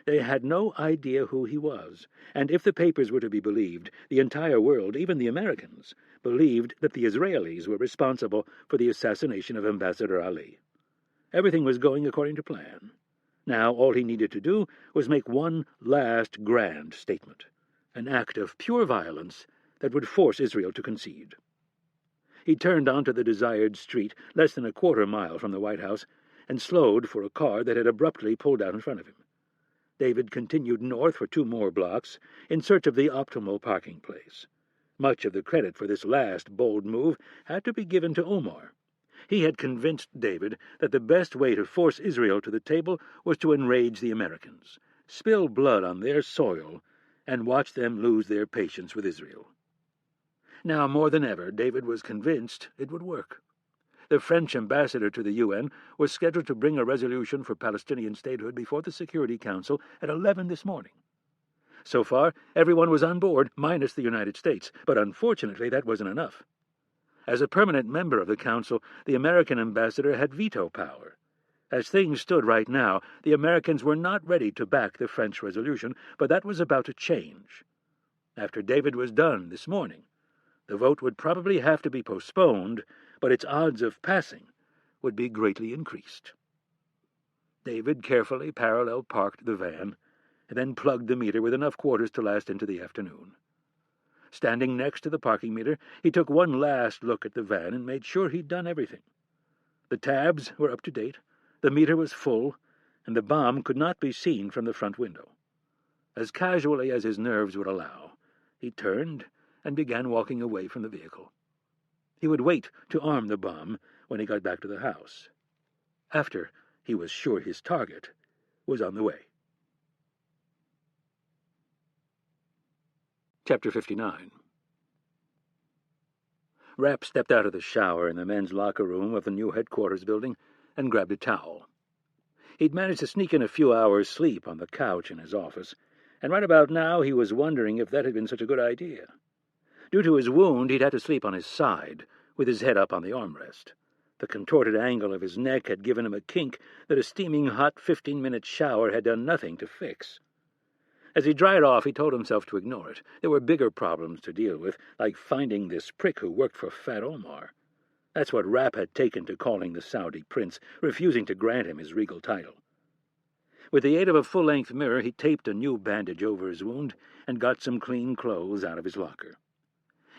They had no idea who he was, and if the papers were to be believed, the entire world, even the Americans, believed that the Israelis were responsible for the assassination of Ambassador Ali. Everything was going according to plan. Now all he needed to do was make one last grand statement, an act of pure violence that would force Israel to concede. He turned onto the desired street, less than a quarter mile from the White House, and slowed for a car that had abruptly pulled out in front of him. David continued north for 2 more blocks in search of the optimal parking place. Much of the credit for this last bold move had to be given to Omar. He had convinced David that the best way to force Israel to the table was to enrage the Americans, spill blood on their soil, and watch them lose their patience with Israel. Now, more than ever, David was convinced it would work. The French ambassador to the UN was scheduled to bring a resolution for Palestinian statehood before the Security Council at 11 this morning. So far, everyone was on board, minus the United States, but unfortunately that wasn't enough. As a permanent member of the Council, the American ambassador had veto power. As things stood right now, the Americans were not ready to back the French resolution, but that was about to change. After David was done this morning, the vote would probably have to be postponed, but its odds of passing would be greatly increased. David carefully parallel parked the van, and then plugged the meter with enough quarters to last into the afternoon. Standing next to the parking meter, he took one last look at the van and made sure he'd done everything. The tabs were up to date, the meter was full, and the bomb could not be seen from the front window. As casually as his nerves would allow, he turned and began walking away from the vehicle. He would wait to arm the bomb when he got back to the house, after he was sure his target was on the way. Chapter 59. Rapp stepped out of the shower in the men's locker room of the new headquarters building and grabbed a towel. He'd managed to sneak in a few hours' sleep on the couch in his office, and right about now he was wondering if that had been such a good idea. Due to his wound, he'd had to sleep on his side, with his head up on the armrest. The contorted angle of his neck had given him a kink that a steaming hot 15-minute shower had done nothing to fix. As he dried off, he told himself to ignore it. There were bigger problems to deal with, like finding this prick who worked for Fat Omar. That's what Rapp had taken to calling the Saudi prince, refusing to grant him his regal title. With the aid of a full-length mirror, he taped a new bandage over his wound and got some clean clothes out of his locker.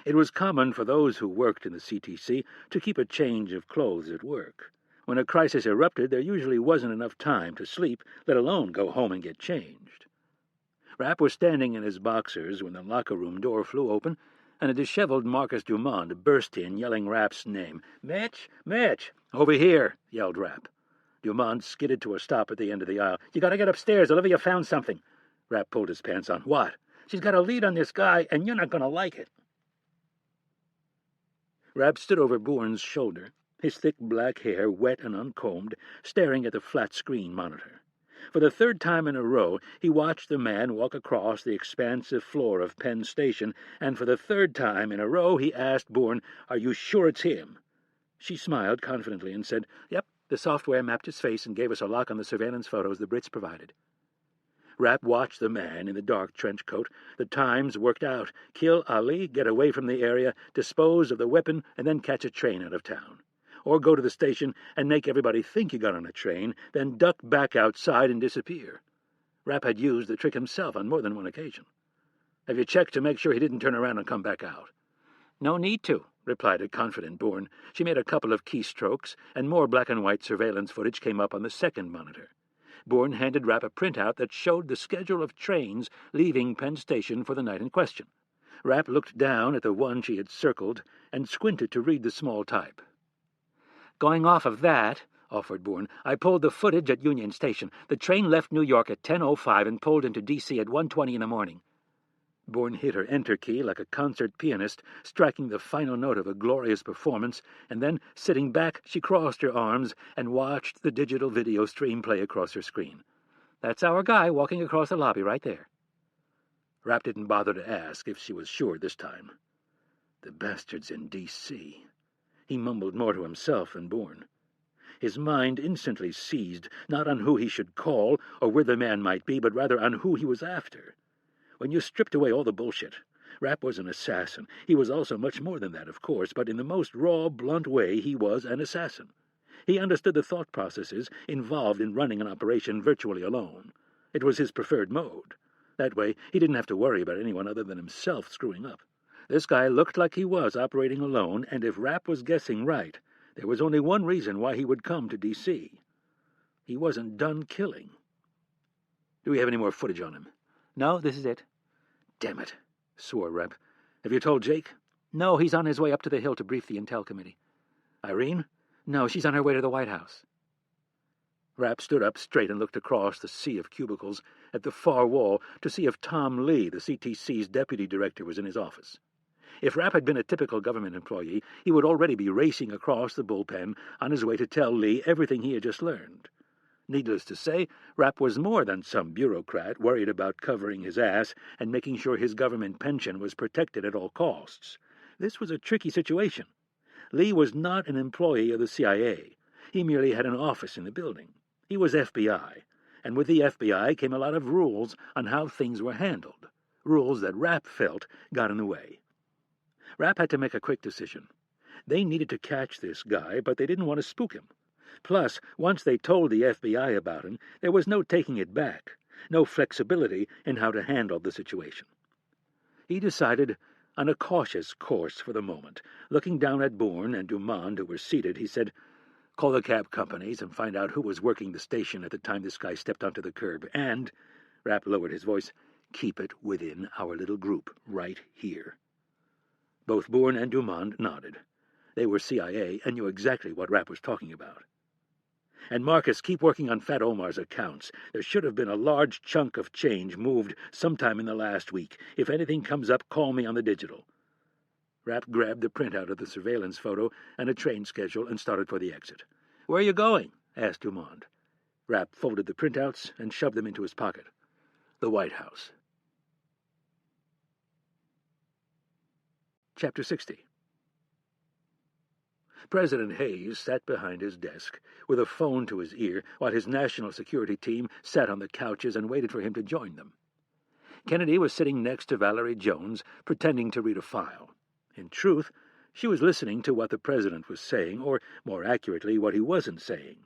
It was common for those who worked in the CTC to keep a change of clothes at work. When a crisis erupted, there usually wasn't enough time to sleep, let alone go home and get changed. Rapp was standing in his boxers when the locker room door flew open, and a disheveled Marcus Dumont burst in, yelling Rapp's name. "Mitch! Mitch! Over here!" yelled Rapp. Dumont skidded to a stop at the end of the aisle. "You gotta get upstairs. Olivia found something." Rapp pulled his pants on. "What?" "She's got a lead on this guy, and you're not gonna like it." Rapp stood over Bourne's shoulder, his thick black hair wet and uncombed, staring at the flat screen monitor. For the 3rd time in a row, he watched the man walk across the expansive floor of Penn Station, and for the 3rd time in a row he asked Bourne, "Are you sure it's him?" She smiled confidently and said, "Yep, the software mapped his face and gave us a lock on the surveillance photos the Brits provided." Rapp watched the man in the dark trench coat. The times worked out. Kill Ali, get away from the area, dispose of the weapon, and then catch a train out of town. Or go to the station and make everybody think you got on a train, then duck back outside and disappear. Rapp had used the trick himself on more than one occasion. Have you checked to make sure he didn't turn around and come back out?" "No need to," replied a confident Bourne. She made a couple of keystrokes, and more black-and-white surveillance footage came up on the second monitor. Bourne handed Rapp a printout that showed the schedule of trains leaving Penn Station for the night in question. Rapp looked down at the one she had circled and squinted to read the small type. "Going off of that," offered Bourne, "I pulled the footage at Union Station. The train left New York at 10:05 and pulled into D.C. at 1:20 in the morning." Bourne hit her enter key like a concert pianist, striking the final note of a glorious performance, and then, sitting back, she crossed her arms and watched the digital video stream play across her screen. "That's our guy walking across the lobby right there." Rapp didn't bother to ask if she was sure this time. "The bastard's in D.C." He mumbled more to himself than Bourne. His mind instantly seized, not on who he should call or where the man might be, but rather on who he was after. When you stripped away all the bullshit, Rapp was an assassin. He was also much more than that, of course, but in the most raw, blunt way he was an assassin. He understood the thought processes involved in running an operation virtually alone. It was his preferred mode. That way, he didn't have to worry about anyone other than himself screwing up. This guy looked like he was operating alone, and if Rapp was guessing right, there was only one reason why he would come to D.C. He wasn't done killing. "Do we have any more footage on him?" "No, this is it." "Damn it," swore Rapp. "Have you told Jake?" "No, he's on his way up to the Hill to brief the Intel Committee." "Irene?" "No, she's on her way to the White House." Rapp stood up straight and looked across the sea of cubicles at the far wall to see if Tom Lee, the CTC's deputy director, was in his office. If Rapp had been a typical government employee, he would already be racing across the bullpen on his way to tell Lee everything he had just learned. Needless to say, Rapp was more than some bureaucrat worried about covering his ass and making sure his government pension was protected at all costs. This was a tricky situation. Lee was not an employee of the CIA. He merely had an office in the building. He was FBI, and with the FBI came a lot of rules on how things were handled, rules that Rapp felt got in the way. Rapp had to make a quick decision. They needed to catch this guy, but they didn't want to spook him. Plus, once they told the FBI about him, there was no taking it back, no flexibility in how to handle the situation. He decided on a cautious course for the moment. Looking down at Bourne and Dumond, who were seated, he said, "Call the cab companies and find out who was working the station at the time this guy stepped onto the curb. And," Rapp lowered his voice, "keep it within our little group right here." Both Bourne and Dumond nodded. They were CIA and knew exactly what Rapp was talking about. "And Marcus, keep working on Fat Omar's accounts. There should have been a large chunk of change moved sometime in the last week. If anything comes up, call me on the digital." Rapp grabbed the printout of the surveillance photo and a train schedule and started for the exit. "Where are you going?" asked Dumond. Rapp folded the printouts and shoved them into his pocket. "The White House." Chapter 60. President Hayes sat behind his desk, with a phone to his ear, while his national security team sat on the couches and waited for him to join them. Kennedy was sitting next to Valerie Jones, pretending to read a file. In truth, she was listening to what the president was saying, or, more accurately, what he wasn't saying.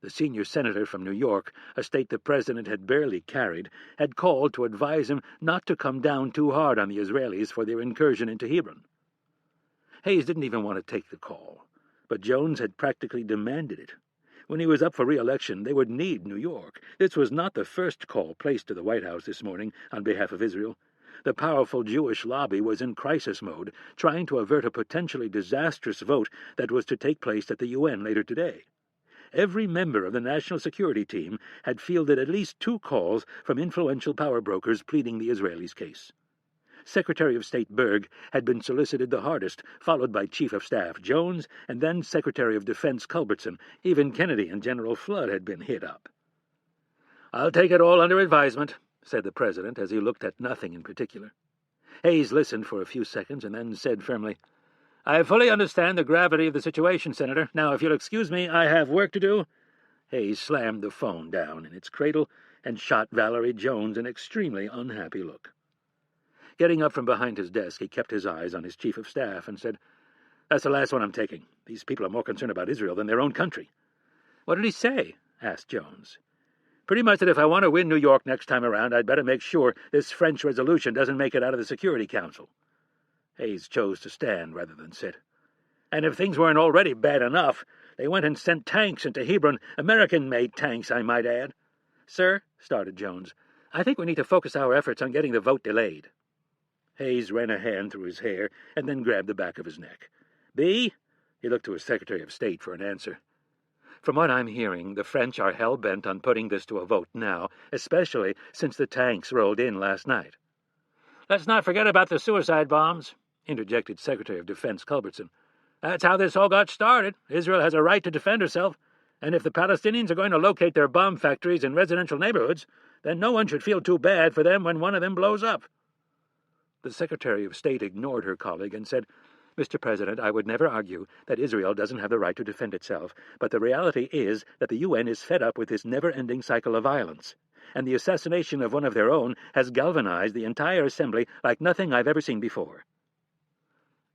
The senior senator from New York, a state the president had barely carried, had called to advise him not to come down too hard on the Israelis for their incursion into Hebron. Hayes didn't even want to take the call, but Jones had practically demanded it. When he was up for re-election, they would need New York. This was not the first call placed to the White House this morning on behalf of Israel. The powerful Jewish lobby was in crisis mode, trying to avert a potentially disastrous vote that was to take place at the UN later today. Every member of the National Security Team had fielded at least 2 calls from influential power brokers pleading the Israelis' case. Secretary of State Berg had been solicited the hardest, followed by Chief of Staff Jones, and then Secretary of Defense Culbertson. Even Kennedy and General Flood had been hit up. "I'll take it all under advisement," said the president, as he looked at nothing in particular. Hayes listened for a few seconds and then said firmly, "I fully understand the gravity of the situation, Senator. Now, if you'll excuse me, I have work to do." Hayes slammed the phone down in its cradle and shot Valerie Jones an extremely unhappy look. Getting up from behind his desk, he kept his eyes on his chief of staff and said, "That's the last one I'm taking. These people are more concerned about Israel than their own country." "What did he say?" asked Jones. Pretty much that if I want to win New York next time around, I'd better make sure this French resolution doesn't make it out of the Security Council. Hayes chose to stand rather than sit. And if things weren't already bad enough, they went and sent tanks into Hebron, American-made tanks, I might add. Sir, started Jones, I think we need to focus our efforts on getting the vote delayed. Hayes ran a hand through his hair and then grabbed the back of his neck. B? He looked to his Secretary of State for an answer. From what I'm hearing, the French are hell-bent on putting this to a vote now, especially since the tanks rolled in last night. Let's not forget about the suicide bombs, interjected Secretary of Defense Culbertson. That's how this all got started. Israel has a right to defend herself, and if the Palestinians are going to locate their bomb factories in residential neighborhoods, then no one should feel too bad for them when one of them blows up. The Secretary of State ignored her colleague and said, Mr. President, I would never argue that Israel doesn't have the right to defend itself, but the reality is that the UN is fed up with this never-ending cycle of violence, and the assassination of one of their own has galvanized the entire assembly like nothing I've ever seen before.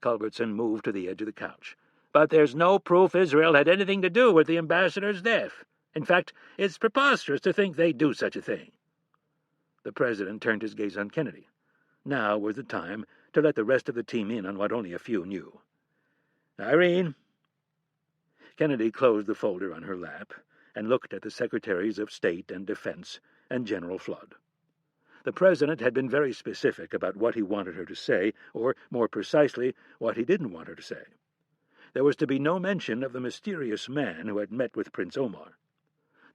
Culbertson moved to the edge of the couch. But there's no proof Israel had anything to do with the ambassador's death. In fact, it's preposterous to think they'd do such a thing. The President turned his gaze on Kennedy. Now was the time to let the rest of the team in on what only a few knew. Irene. Kennedy closed the folder on her lap and looked at the Secretaries of State and Defense and General Flood. The President had been very specific about what he wanted her to say, or, more precisely, what he didn't want her to say. There was to be no mention of the mysterious man who had met with Prince Omar.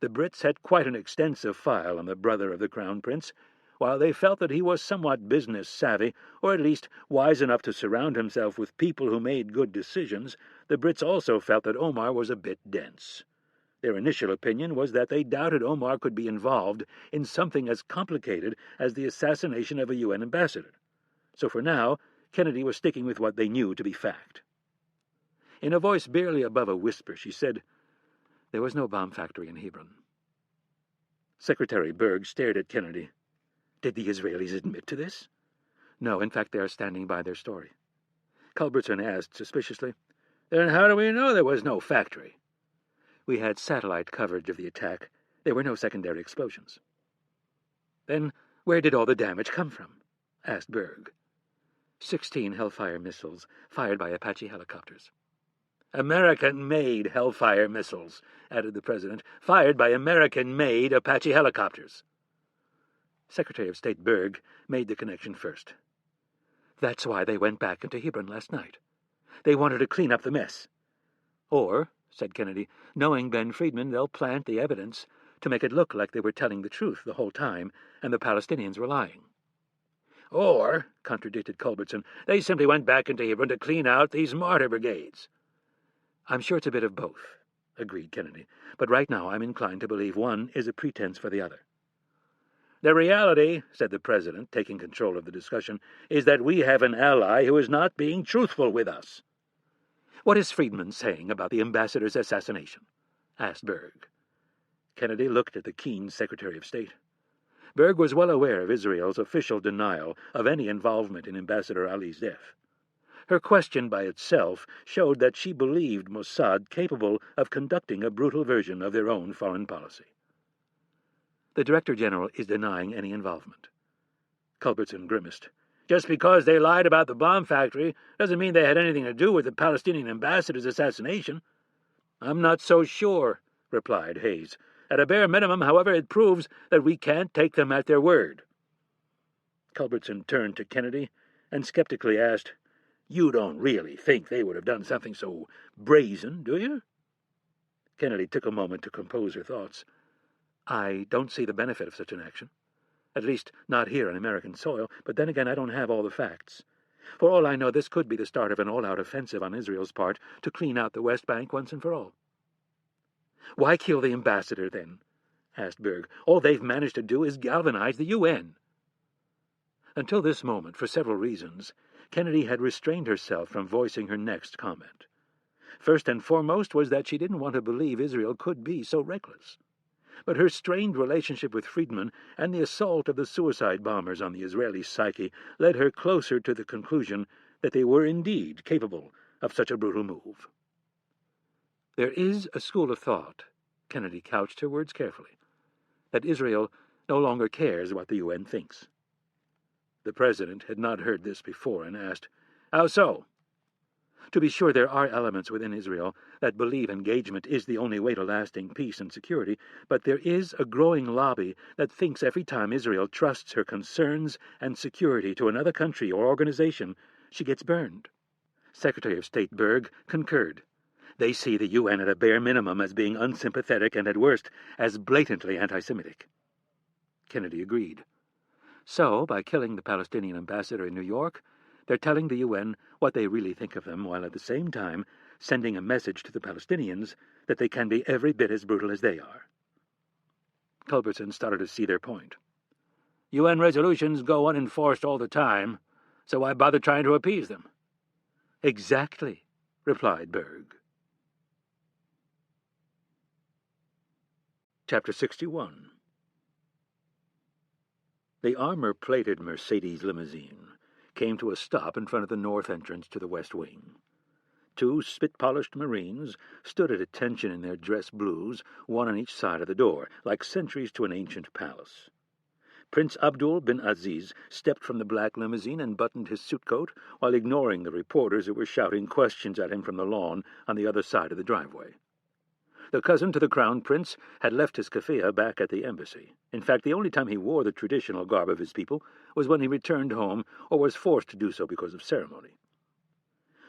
The Brits had quite an extensive file on the brother of the Crown Prince. While they felt that he was somewhat business-savvy, or at least wise enough to surround himself with people who made good decisions, the Brits also felt that Omar was a bit dense. Their initial opinion was that they doubted Omar could be involved in something as complicated as the assassination of a UN ambassador. So for now, Kennedy was sticking with what they knew to be fact. In a voice barely above a whisper, she said, There was no bomb factory in Hebron. Secretary Berg stared at Kennedy. Did the Israelis admit to this? No, in fact, they are standing by their story. Culbertson asked suspiciously, Then how do we know there was no factory? We had satellite coverage of the attack. There were no secondary explosions. Then where did all the damage come from? Asked Berg. 16 Hellfire missiles fired by Apache helicopters. American-made Hellfire missiles, added the President, fired by American-made Apache helicopters. Secretary of State Berg made the connection first. That's why they went back into Hebron last night. They wanted to clean up the mess. Or, said Kennedy, knowing Ben Friedman, they'll plant the evidence to make it look like they were telling the truth the whole time and the Palestinians were lying. Or, contradicted Culbertson, they simply went back into Hebron to clean out these martyr brigades. I'm sure it's a bit of both, agreed Kennedy, but right now I'm inclined to believe one is a pretense for the other. The reality, said the President, taking control of the discussion, is that we have an ally who is not being truthful with us. What is Friedman saying about the ambassador's assassination? Asked Berg. Kennedy looked at the keen Secretary of State. Berg was well aware of Israel's official denial of any involvement in Ambassador Ali's death. Her question by itself showed that she believed Mossad capable of conducting a brutal version of their own foreign policy. The Director General is denying any involvement. Culbertson grimaced. Just because they lied about the bomb factory doesn't mean they had anything to do with the Palestinian ambassador's assassination. I'm not so sure, replied Hayes. At a bare minimum, however, it proves that we can't take them at their word. Culbertson turned to Kennedy and skeptically asked, You don't really think they would have done something so brazen, do you? Kennedy took a moment to compose her thoughts. I don't see the benefit of such an action. At least not here on American soil, but then again I don't have all the facts. For all I know, this could be the start of an all-out offensive on Israel's part to clean out the West Bank once and for all. Why kill the ambassador, then? Asked Berg. All they've managed to do is galvanize the UN. Until this moment, for several reasons, Kennedy had restrained herself from voicing her next comment. First and foremost was that she didn't want to believe Israel could be so reckless. But her strained relationship with Friedman and the assault of the suicide bombers on the Israeli psyche led her closer to the conclusion that they were indeed capable of such a brutal move. There is a school of thought, Kennedy couched her words carefully, that Israel no longer cares what the UN thinks. The President had not heard this before and asked, "How so?" To be sure, there are elements within Israel that believe engagement is the only way to lasting peace and security, but there is a growing lobby that thinks every time Israel trusts her concerns and security to another country or organization, she gets burned. Secretary of State Berg concurred. They see the UN at a bare minimum as being unsympathetic and at worst as blatantly anti-Semitic. Kennedy agreed. So, by killing the Palestinian ambassador in New York, they're telling the UN what they really think of them, while at the same time sending a message to the Palestinians that they can be every bit as brutal as they are. Culbertson started to see their point. UN resolutions go unenforced all the time, so why bother trying to appease them? Exactly, replied Berg. Chapter 61. The armor-plated Mercedes limousine came to a stop in front of the north entrance to the West Wing. Two spit-polished Marines stood at attention in their dress blues, one on each side of the door, like sentries to an ancient palace. Prince Abdul bin Aziz stepped from the black limousine and buttoned his suit coat while ignoring the reporters who were shouting questions at him from the lawn on the other side of the driveway. The cousin to the Crown Prince had left his keffiyeh back at the embassy. In fact, the only time he wore the traditional garb of his people was when he returned home or was forced to do so because of ceremony.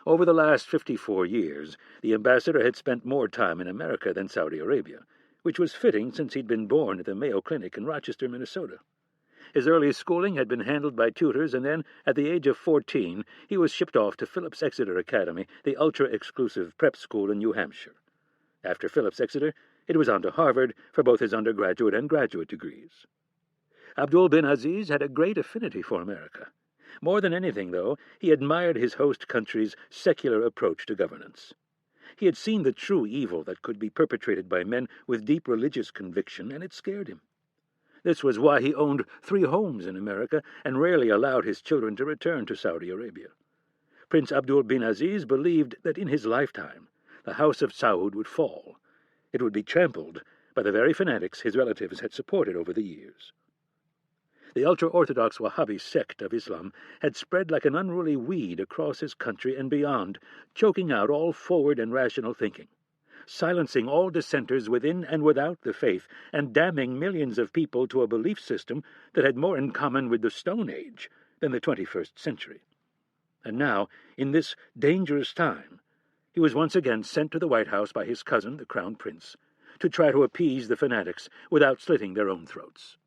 Over the last 54 years, the ambassador had spent more time in America than Saudi Arabia, which was fitting since he'd been born at the Mayo Clinic in Rochester, Minnesota. His early schooling had been handled by tutors, and then, at the age of 14, he was shipped off to Phillips Exeter Academy, the ultra-exclusive prep school in New Hampshire. After Phillips Exeter, it was on to Harvard for both his undergraduate and graduate degrees. Abdul bin Aziz had a great affinity for America. More than anything, though, he admired his host country's secular approach to governance. He had seen the true evil that could be perpetrated by men with deep religious conviction, and it scared him. This was why he owned 3 homes in America and rarely allowed his children to return to Saudi Arabia. Prince Abdul bin Aziz believed that in his lifetime the House of Saud would fall. It would be trampled by the very fanatics his relatives had supported over the years. The ultra-Orthodox Wahhabi sect of Islam had spread like an unruly weed across his country and beyond, choking out all forward and rational thinking, silencing all dissenters within and without the faith, and damning millions of people to a belief system that had more in common with the Stone Age than the 21st century. And now, in this dangerous time, he was once again sent to the White House by his cousin, the Crown Prince, to try to appease the fanatics without slitting their own throats.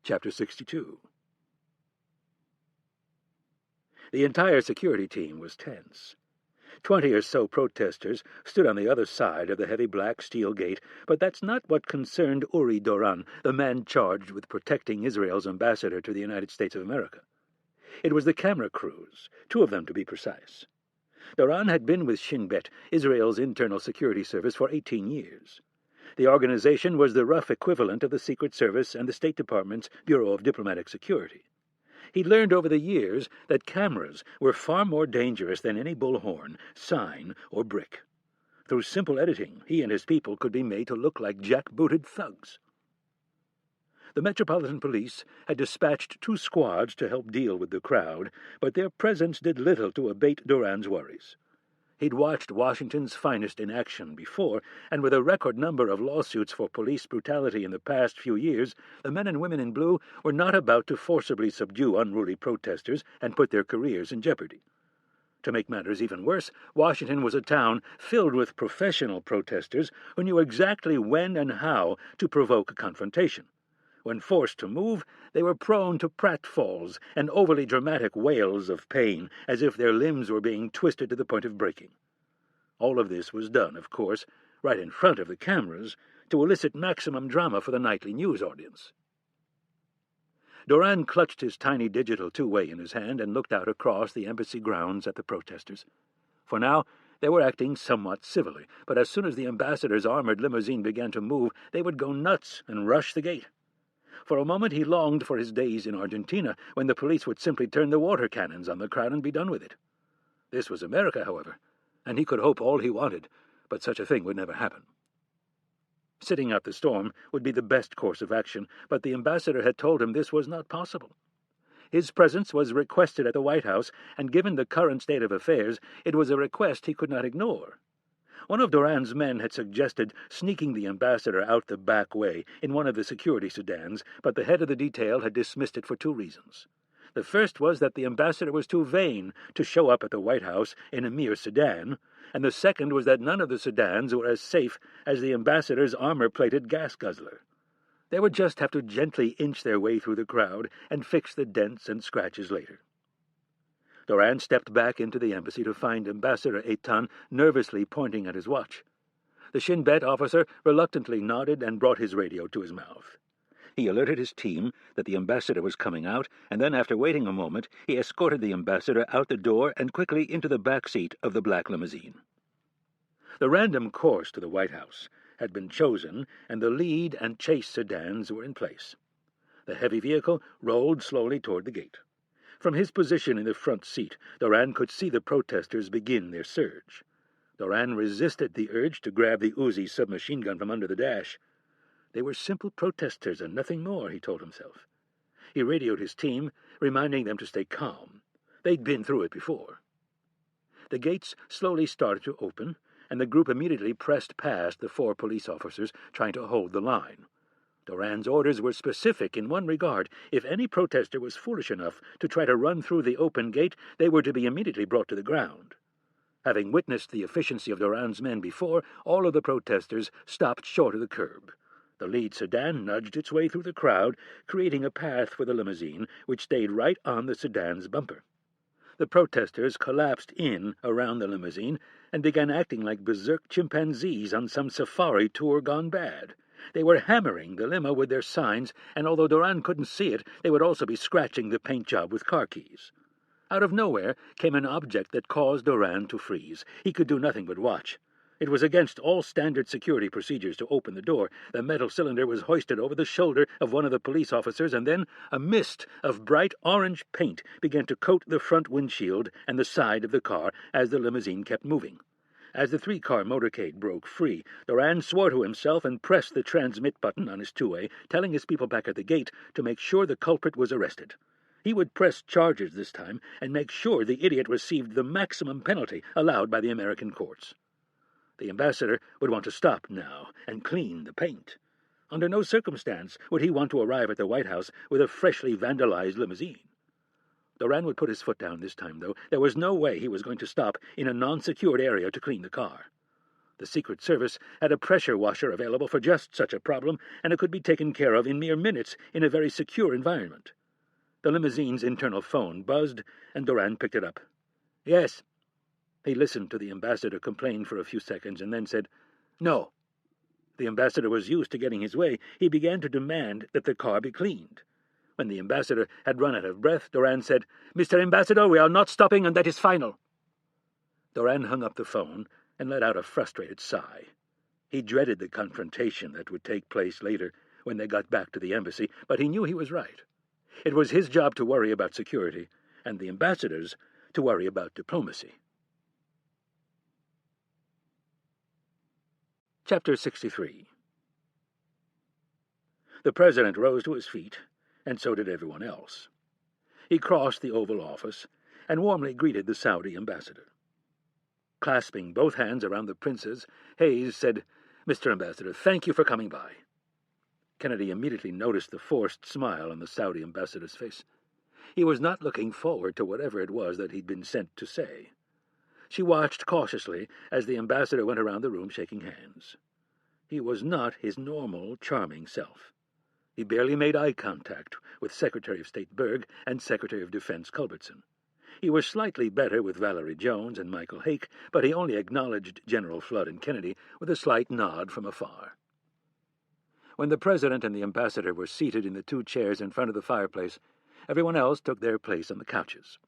Chapter 62. The entire security team was tense. 20 or so protesters stood on the other side of the heavy black steel gate, but that's not what concerned Uri Doran, the man charged with protecting Israel's ambassador to the United States of America. It was the camera crews, 2 of them to be precise. Doran had been with Shin Bet, Israel's internal security service, for 18 years. The organization was the rough equivalent of the Secret Service and the State Department's Bureau of Diplomatic Security. He'd learned over the years that cameras were far more dangerous than any bullhorn, sign, or brick. Through simple editing, he and his people could be made to look like jackbooted thugs. The Metropolitan Police had dispatched 2 squads to help deal with the crowd, but their presence did little to abate Doran's worries. He'd watched Washington's finest in action before, and with a record number of lawsuits for police brutality in the past few years, the men and women in blue were not about to forcibly subdue unruly protesters and put their careers in jeopardy. To make matters even worse, Washington was a town filled with professional protesters who knew exactly when and how to provoke a confrontation. When forced to move, they were prone to pratfalls and overly dramatic wails of pain, as if their limbs were being twisted to the point of breaking. All of this was done, of course, right in front of the cameras, to elicit maximum drama for the nightly news audience. Doran clutched his tiny digital 2-way in his hand and looked out across the embassy grounds at the protesters. For now, they were acting somewhat civilly, but as soon as the ambassador's armored limousine began to move, they would go nuts and rush the gate. For a moment he longed for his days in Argentina, when the police would simply turn the water cannons on the crowd and be done with it. This was America, however, and he could hope all he wanted, but such a thing would never happen. sitting out the storm would be the best course of action, but the ambassador had told him this was not possible. His presence was requested at the White House, and given the current state of affairs, it was a request he could not ignore. One of Doran's men had suggested sneaking the ambassador out the back way in one of the security sedans, but the head of the detail had dismissed it for two reasons. The first was that the ambassador was too vain to show up at the White House in a mere sedan, and the second was that none of the sedans were as safe as the ambassador's armor-plated gas guzzler. They would just have to gently inch their way through the crowd and fix the dents and scratches later. Doran stepped back into the embassy to find Ambassador Eitan nervously pointing at his watch. The Shin Bet officer reluctantly nodded and brought his radio to his mouth. He alerted his team that the ambassador was coming out, and then, after waiting a moment, he escorted the ambassador out the door and quickly into the back seat of the black limousine. The random course to the White House had been chosen, and the lead and chase sedans were in place. The heavy vehicle rolled slowly toward the gate. From his position in the front seat, Doran could see the protesters begin their surge. Doran resisted the urge to grab the Uzi submachine gun from under the dash. They were simple protesters and nothing more, he told himself. He radioed his team, reminding them to stay calm. They'd been through it before. The gates slowly started to open, and the group immediately pressed past the 4 police officers trying to hold the line. Doran's orders were specific in one regard. If any protester was foolish enough to try to run through the open gate, they were to be immediately brought to the ground. Having witnessed the efficiency of Doran's men before, all of the protesters stopped short of the curb. The lead sedan nudged its way through the crowd, creating a path for the limousine, which stayed right on the sedan's bumper. The protesters collapsed in around the limousine and began acting like berserk chimpanzees on some safari tour gone bad. They were hammering the limo with their signs, and although Doran couldn't see it, they would also be scratching the paint job with car keys. Out of nowhere came an object that caused Doran to freeze. He could do nothing but watch. It was against all standard security procedures to open the door. The metal cylinder was hoisted over the shoulder of one of the police officers, and then a mist of bright orange paint began to coat the front windshield and the side of the car as the limousine kept moving. As the 3-car motorcade broke free, Doran swore to himself and pressed the transmit button on his 2-way, telling his people back at the gate to make sure the culprit was arrested. He would press charges this time and make sure the idiot received the maximum penalty allowed by the American courts. The ambassador would want to stop now and clean the paint. Under no circumstance would he want to arrive at the White House with a freshly vandalized limousine. Doran would put his foot down this time, though. There was no way he was going to stop in a non-secured area to clean the car. The Secret Service had a pressure washer available for just such a problem, and it could be taken care of in mere minutes in a very secure environment. The limousine's internal phone buzzed, and Doran picked it up. "Yes." He listened to the ambassador complain for a few seconds and then said, "No." The ambassador was used to getting his way. He began to demand that the car be cleaned. When the ambassador had run out of breath, Doran said, "Mr. Ambassador, we are not stopping, and that is final." Doran hung up the phone and let out a frustrated sigh. He dreaded the confrontation that would take place later when they got back to the embassy, but he knew he was right. It was his job to worry about security, and the ambassador's to worry about diplomacy. Chapter 63. The president rose to his feet, and so did everyone else. He crossed the Oval Office and warmly greeted the Saudi ambassador. Clasping both hands around the prince's, Hayes said, "Mr. Ambassador, thank you for coming by." Kennedy immediately noticed the forced smile on the Saudi ambassador's face. He was not looking forward to whatever it was that he'd been sent to say. She watched cautiously as the ambassador went around the room shaking hands. He was not his normal, charming self. He barely made eye contact with Secretary of State Berg and Secretary of Defense Culbertson. He was slightly better with Valerie Jones and Michael Hake, but he only acknowledged General Flood and Kennedy with a slight nod from afar. When the president and the ambassador were seated in the 2 chairs in front of the fireplace, everyone else took their place on the couches.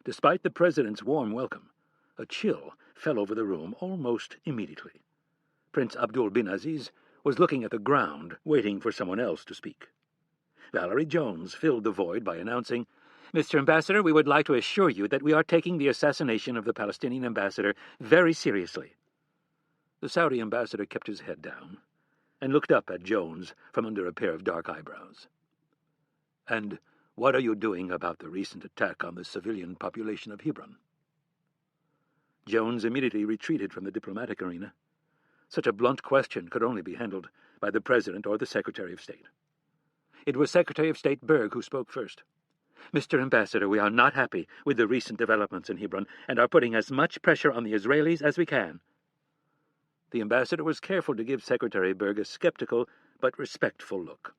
Despite the president's warm welcome, a chill fell over the room almost immediately. Prince Abdul bin Aziz was looking at the ground, waiting for someone else to speak. Valerie Jones filled the void by announcing, "Mr. Ambassador, we would like to assure you that we are taking the assassination of the Palestinian ambassador very seriously." The Saudi ambassador kept his head down, and looked up at Jones from under a pair of dark eyebrows. "And what are you doing about the recent attack on the civilian population of Hebron?" Jones immediately retreated from the diplomatic arena. Such a blunt question could only be handled by the President or the Secretary of State. It was Secretary of State Berg who spoke first. "Mr. Ambassador, we are not happy with the recent developments in Hebron and are putting as much pressure on the Israelis as we can." The ambassador was careful to give Secretary Berg a skeptical but respectful look.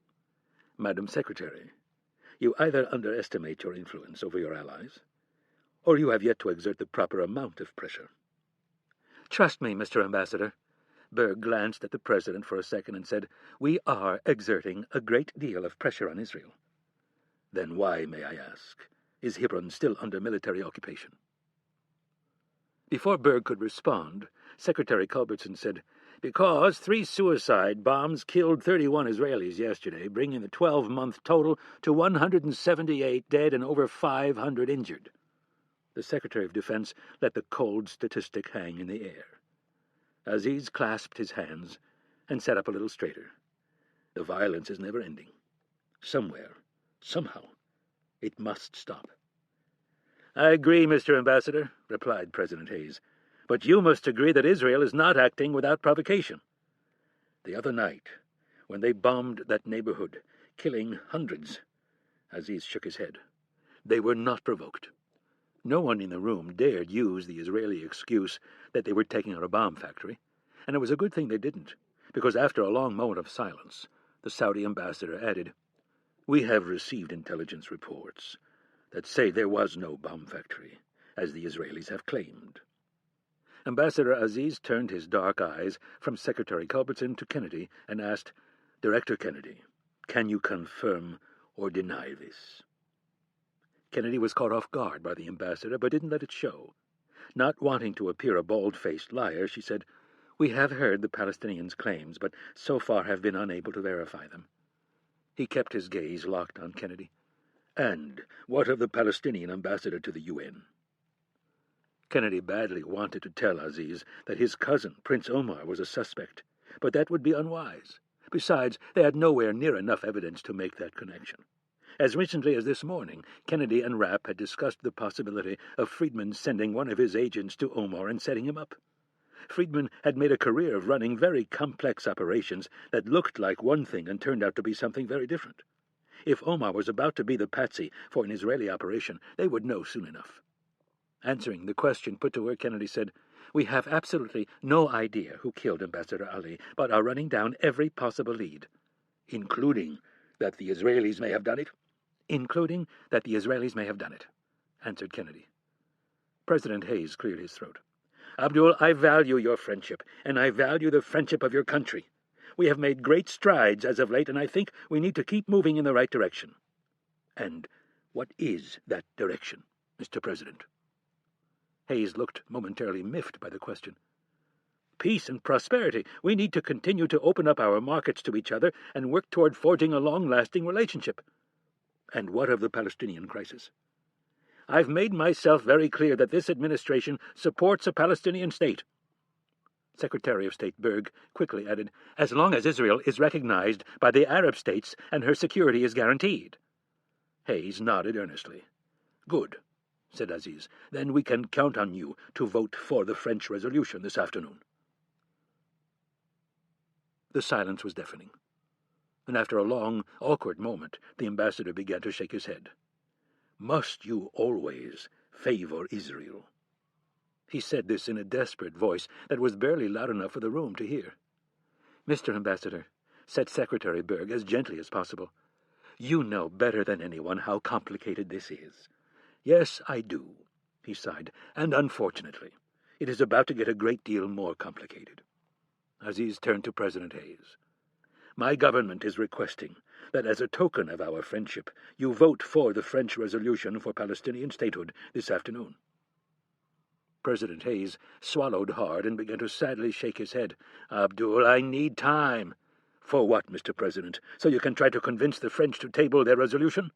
"Madam Secretary, you either underestimate your influence over your allies, or you have yet to exert the proper amount of pressure." "Trust me, Mr. Ambassador." Berg glanced at the President for a second and said, "We are exerting a great deal of pressure on Israel." "Then why, may I ask, is Hebron still under military occupation?" Before Berg could respond, Secretary Culbertson said, "Because 3 suicide bombs killed 31 Israelis yesterday, bringing the 12-month total to 178 dead and over 500 injured." The Secretary of Defense let the cold statistic hang in the air. Aziz clasped his hands and sat up a little straighter. The violence is never ending. Somewhere, somehow, it must stop. "I agree, Mr. Ambassador," replied President Hayes, "but you must agree that Israel is not acting without provocation. The other night, when they bombed that neighborhood, killing hundreds," Aziz shook his head, "they were not provoked. No one in the room dared use the Israeli excuse that they were taking out a bomb factory, and it was a good thing they didn't, because after a long moment of silence, the Saudi ambassador added, 'We have received intelligence reports that say there was no bomb factory, as the Israelis have claimed.'" Ambassador Aziz turned his dark eyes from Secretary Culbertson to Kennedy and asked, "Director Kennedy, can you confirm or deny this?" Kennedy was caught off guard by the ambassador, but didn't let it show. Not wanting to appear a bald-faced liar, she said, "We have heard the Palestinians' claims, but so far have been unable to verify them." He kept his gaze locked on Kennedy. "And what of the Palestinian ambassador to the UN?" Kennedy badly wanted to tell Aziz that his cousin, Prince Omar, was a suspect, but that would be unwise. Besides, they had nowhere near enough evidence to make that connection. As recently as this morning, Kennedy and Rapp had discussed the possibility of Friedman sending one of his agents to Omar and setting him up. Friedman had made a career of running very complex operations that looked like one thing and turned out to be something very different. If Omar was about to be the patsy for an Israeli operation, they would know soon enough. Answering the question put to her, Kennedy said, "We have absolutely no idea who killed Ambassador Ali, but are running down every possible lead." "Including that the Israelis may have done it?" "Including that the Israelis may have done it," answered Kennedy. President Hayes cleared his throat. "Abdul, I value your friendship, and I value the friendship of your country. We have made great strides as of late, and I think we need to keep moving in the right direction." "And what is that direction, Mr. President?" Hayes looked momentarily miffed by the question. "Peace and prosperity. We need to continue to open up our markets to each other and work toward forging a long-lasting relationship." "And what of the Palestinian crisis?" "I've made myself very clear that this administration supports a Palestinian state." Secretary of State Berg quickly added, "as long as Israel is recognized by the Arab states and her security is guaranteed." Hayes nodded earnestly. "Good," said Aziz. "Then we can count on you to vote for the French resolution this afternoon." The silence was deafening, and after a long, awkward moment, the ambassador began to shake his head. "Must you always favor Israel?" He said this in a desperate voice that was barely loud enough for the room to hear. "Mr. Ambassador," said Secretary Berg as gently as possible, "you know better than anyone how complicated this is." "Yes, I do," he sighed, "and unfortunately, it is about to get a great deal more complicated." Aziz turned to President Hayes. "My government is requesting that as a token of our friendship, you vote for the French resolution for Palestinian statehood this afternoon." President Hayes swallowed hard and began to sadly shake his head. "Abdul, I need time." "For what, Mr. President? So you can try to convince the French to table their resolution?"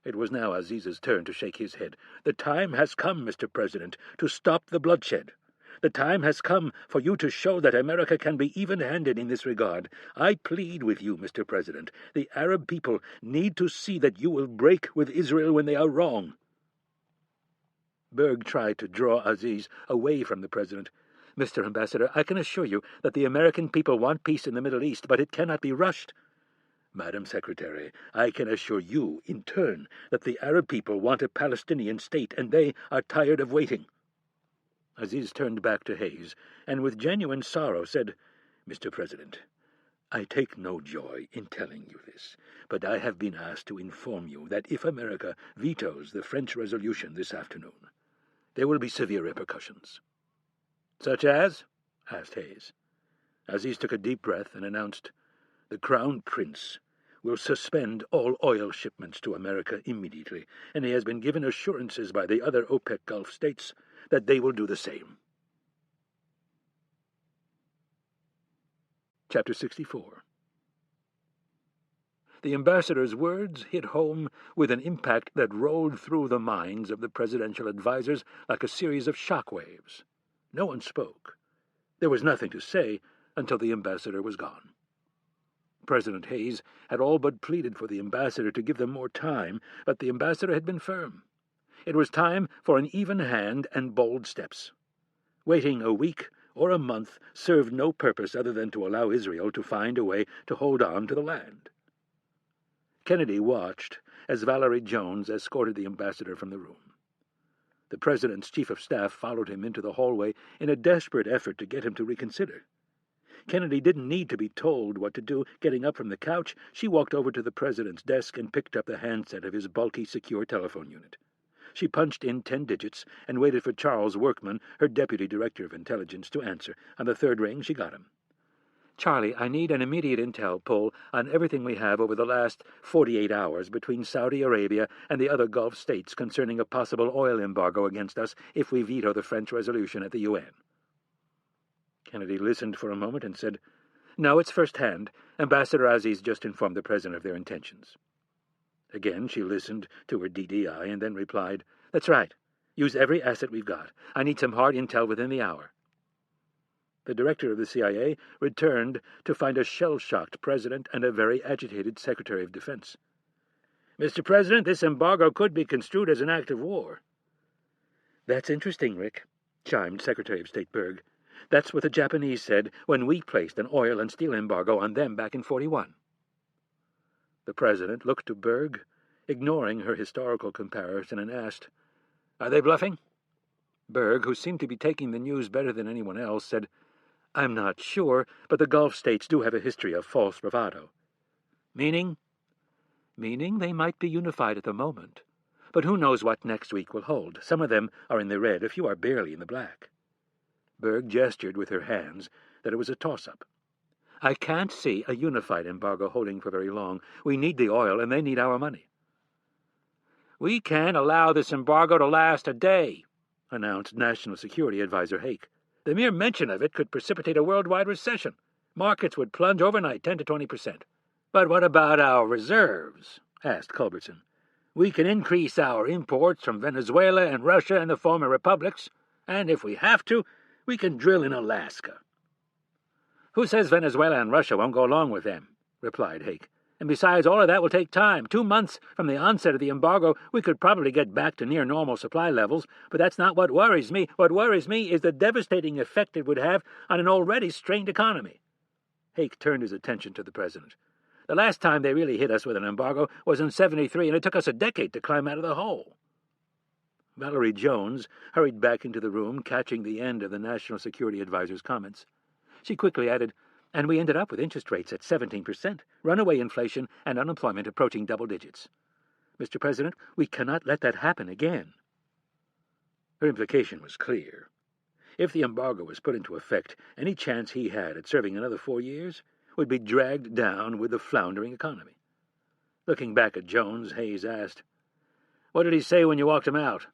It was now Aziz's turn to shake his head. "The time has come, Mr. President, to stop the bloodshed. The time has come for you to show that America can be even-handed in this regard. I plead with you, Mr. President. The Arab people need to see that you will break with Israel when they are wrong." Berg tried to draw Aziz away from the President. "Mr. Ambassador, I can assure you that the American people want peace in the Middle East, but it cannot be rushed." "Madam Secretary, I can assure you, in turn, that the Arab people want a Palestinian state, and they are tired of waiting." Aziz turned back to Hayes, and with genuine sorrow said, "Mr. President, I take no joy in telling you this, but I have been asked to inform you that if America vetoes the French resolution this afternoon, there will be severe repercussions." "Such as?" asked Hayes. Aziz took a deep breath and announced, "The Crown Prince will suspend all oil shipments to America immediately, and he has been given assurances by the other OPEC Gulf states that they will do the same." Chapter 64. The ambassador's words hit home with an impact that rolled through the minds of the presidential advisers like a series of shock waves. No one spoke. There was nothing to say until the ambassador was gone. President Hayes had all but pleaded for the ambassador to give them more time, but the ambassador had been firm. It was time for an even hand and bold steps. Waiting a week or a month served no purpose other than to allow Israel to find a way to hold on to the land. Kennedy watched as Valerie Jones escorted the ambassador from the room. The president's chief of staff followed him into the hallway in a desperate effort to get him to reconsider. Kennedy didn't need to be told what to do. Getting up from the couch, she walked over to the president's desk and picked up the handset of his bulky, secure telephone unit. She punched in 10 digits and waited for Charles Workman, her deputy director of intelligence, to answer. On the third ring, she got him. "Charlie, I need an immediate intel pull on everything we have over the last 48 hours between Saudi Arabia and the other Gulf states concerning a possible oil embargo against us if we veto the French resolution at the UN." Kennedy listened for a moment and said, "No, it's first-hand. Ambassador Aziz just informed the President of their intentions." Again she listened to her DDI and then replied, "That's right. Use every asset we've got. I need some hard intel within the hour." The director of the CIA returned to find a shell-shocked President and a very agitated Secretary of Defense. "Mr. President, this embargo could be construed as an act of war." "That's interesting, Rick," chimed Secretary of State Berg. "That's what the Japanese said when we placed an oil and steel embargo on them back in 41. The President looked to Berg, ignoring her historical comparison, and asked, "Are they bluffing?" Berg, who seemed to be taking the news better than anyone else, said, "I'm not sure, but the Gulf states do have a history of false bravado." "Meaning?" "Meaning they might be unified at the moment. But who knows what next week will hold? Some of them are in the red, a few are barely in the black." Berg gestured with her hands that it was a toss-up. "I can't see a unified embargo holding for very long. We need the oil, and they need our money." "We can't allow this embargo to last a day," announced National Security Advisor Hake. "The mere mention of it could precipitate a worldwide recession. Markets would plunge overnight 10 to 20%. "But what about our reserves?" asked Culbertson. "We can increase our imports from Venezuela and Russia and the former republics, and if we have to, we can drill in Alaska." "Who says Venezuela and Russia won't go along with them?" replied Hake. "And besides, all of that will take time. 2 months from the onset of the embargo, we could probably get back to near normal supply levels, but that's not what worries me. What worries me is the devastating effect it would have on an already strained economy." Hake turned his attention to the President. "The last time they really hit us with an embargo was in 73, and it took us a decade to climb out of the hole." Valerie Jones hurried back into the room, catching the end of the National Security Advisor's comments. She quickly added, "And we ended up with interest rates at 17%, runaway inflation, and unemployment approaching double digits. Mr. President, we cannot let that happen again." Her implication was clear. If the embargo was put into effect, any chance he had at serving another 4 years would be dragged down with the floundering economy. Looking back at Jones, Hayes asked, "What did he say when you walked him out?"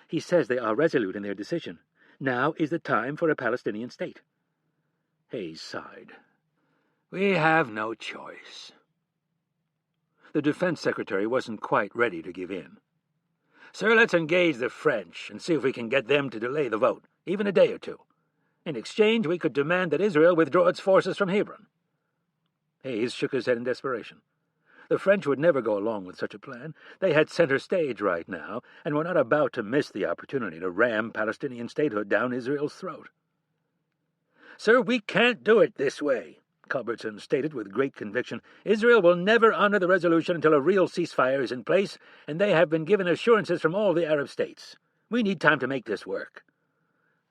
"He says they are resolute in their decision. Now is the time for a Palestinian state." Hayes sighed. "We have no choice." The Defense Secretary wasn't quite ready to give in. "Sir, let's engage the French and see if we can get them to delay the vote. even a day or two. In exchange, we could demand that Israel withdraw its forces from Hebron." Hayes shook his head in desperation. The French would never go along with such a plan. They had center stage right now, and were not about to miss the opportunity to ram Palestinian statehood down Israel's throat. "Sir, we can't do it this way," Culbertson stated with great conviction. "Israel will never honor the resolution until a real ceasefire is in place, and they have been given assurances from all the Arab states. We need time to make this work."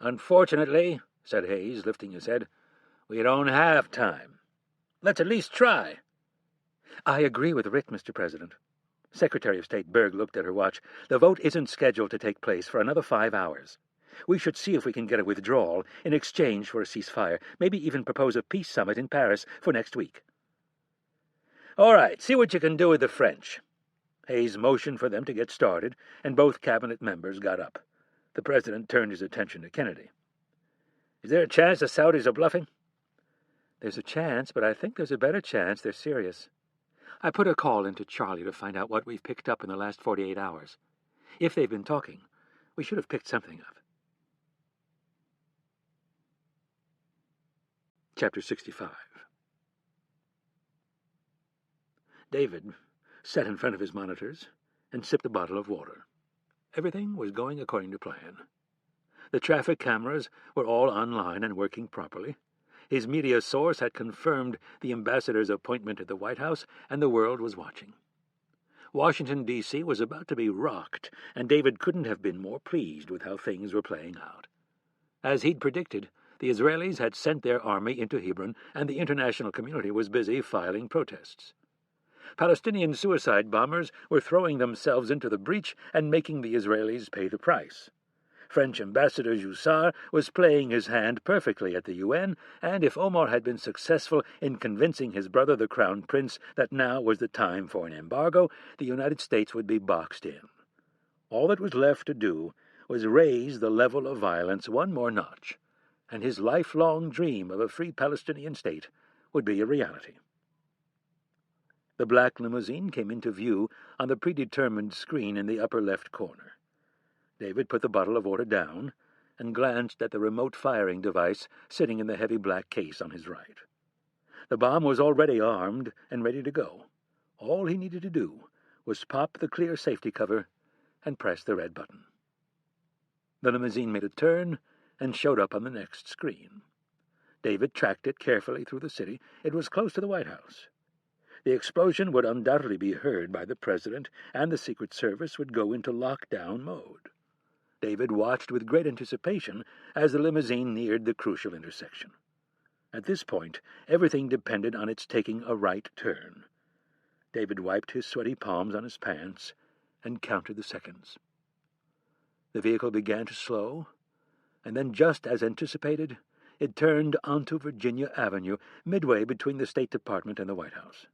"Unfortunately," said Hayes, lifting his head, "we don't have time. Let's at least try." "I agree with Ritt, Mr. President." Secretary of State Berg looked at her watch. "The vote isn't scheduled to take place for another 5 hours. We should see if we can get a withdrawal in exchange for a ceasefire, maybe even propose a peace summit in Paris for next week." "All right, see what you can do with the French." Hayes motioned for them to get started, and both cabinet members got up. The president turned his attention to Kennedy. "Is there a chance the Saudis are bluffing?" "There's a chance, but I think there's a better chance they're serious. I put a call into Charlie to find out what we've picked up in the last 48 hours. If they've been talking, we should have picked something up." Chapter 65. David sat in front of his monitors and sipped a bottle of water. Everything was going according to plan. The traffic cameras were all online and working properly. His media source had confirmed the ambassador's appointment at the White House, and the world was watching. Washington, D.C. was about to be rocked, and David couldn't have been more pleased with how things were playing out. As he'd predicted, the Israelis had sent their army into Hebron, and the international community was busy filing protests. Palestinian suicide bombers were throwing themselves into the breach and making the Israelis pay the price. French Ambassador Jussard was playing his hand perfectly at the UN, and if Omar had been successful in convincing his brother the Crown Prince that now was the time for an embargo, the United States would be boxed in. All that was left to do was raise the level of violence one more notch, and his lifelong dream of a free Palestinian state would be a reality. The black limousine came into view on the predetermined screen in the upper left corner. David put the bottle of water down and glanced at the remote firing device sitting in the heavy black case on his right. The bomb was already armed and ready to go. All he needed to do was pop the clear safety cover and press the red button. The limousine made a turn and showed up on the next screen. David tracked it carefully through the city. It was close to the White House. The explosion would undoubtedly be heard by the President, and the Secret Service would go into lockdown mode. David watched with great anticipation as the limousine neared the crucial intersection. At this point, everything depended on its taking a right turn. David wiped his sweaty palms on his pants and counted the seconds. The vehicle began to slow, and then, just as anticipated, it turned onto Virginia Avenue, midway between the State Department and the White House.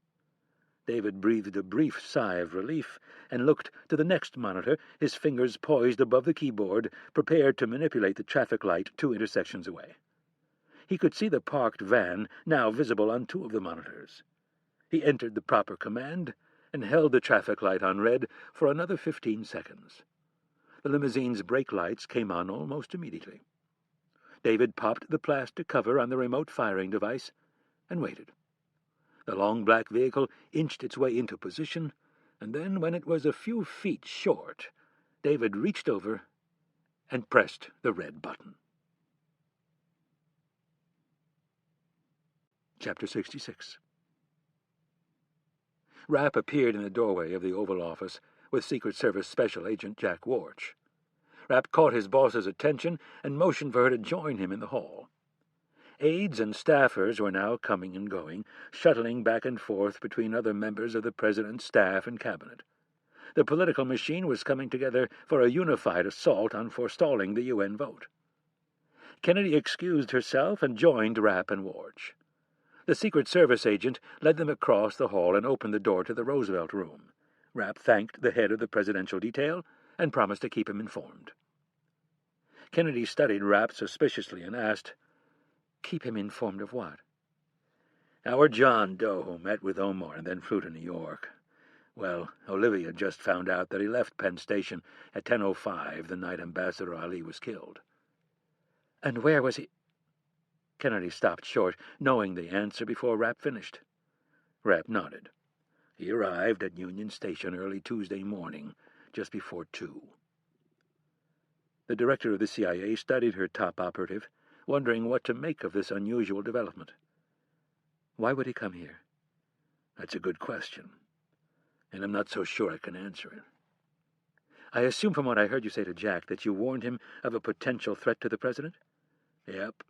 David breathed a brief sigh of relief and looked to the next monitor, his fingers poised above the keyboard, prepared to manipulate the traffic light 2 intersections away. He could see the parked van, now visible on 2 of the monitors. He entered the proper command and held the traffic light on red for another 15 seconds. The limousine's brake lights came on almost immediately. David popped the plastic cover on the remote firing device and waited. The long black vehicle inched its way into position, and then, when it was a few feet short, David reached over and pressed the red button. Chapter 66. Rapp appeared in the doorway of the Oval Office with Secret Service Special Agent Jack Warch. Rapp caught his boss's attention and motioned for her to join him in the hall. Aides and staffers were now coming and going, shuttling back and forth between other members of the President's staff and cabinet. The political machine was coming together for a unified assault on forestalling the UN vote. Kennedy excused herself and joined Rapp and Warch. The Secret Service agent led them across the hall and opened the door to the Roosevelt room. Rapp thanked the head of the presidential detail and promised to keep him informed. Kennedy studied Rapp suspiciously and asked, "Keep him informed of what?" "Our John Doe, who met with Omar and then flew to New York. Well, Olivia just found out that he left Penn Station at 10:05 the night Ambassador Ali was killed." And where was he? Kennedy stopped short, knowing the answer before Rapp finished. Rapp nodded. He arrived at Union Station early Tuesday morning, just before 2. The director of the CIA studied her top operative, wondering what to make of this unusual development. Why would he come here? That's a good question, and I'm not so sure I can answer it. I assume from what I heard you say to Jack that you warned him of a potential threat to the president? Yep.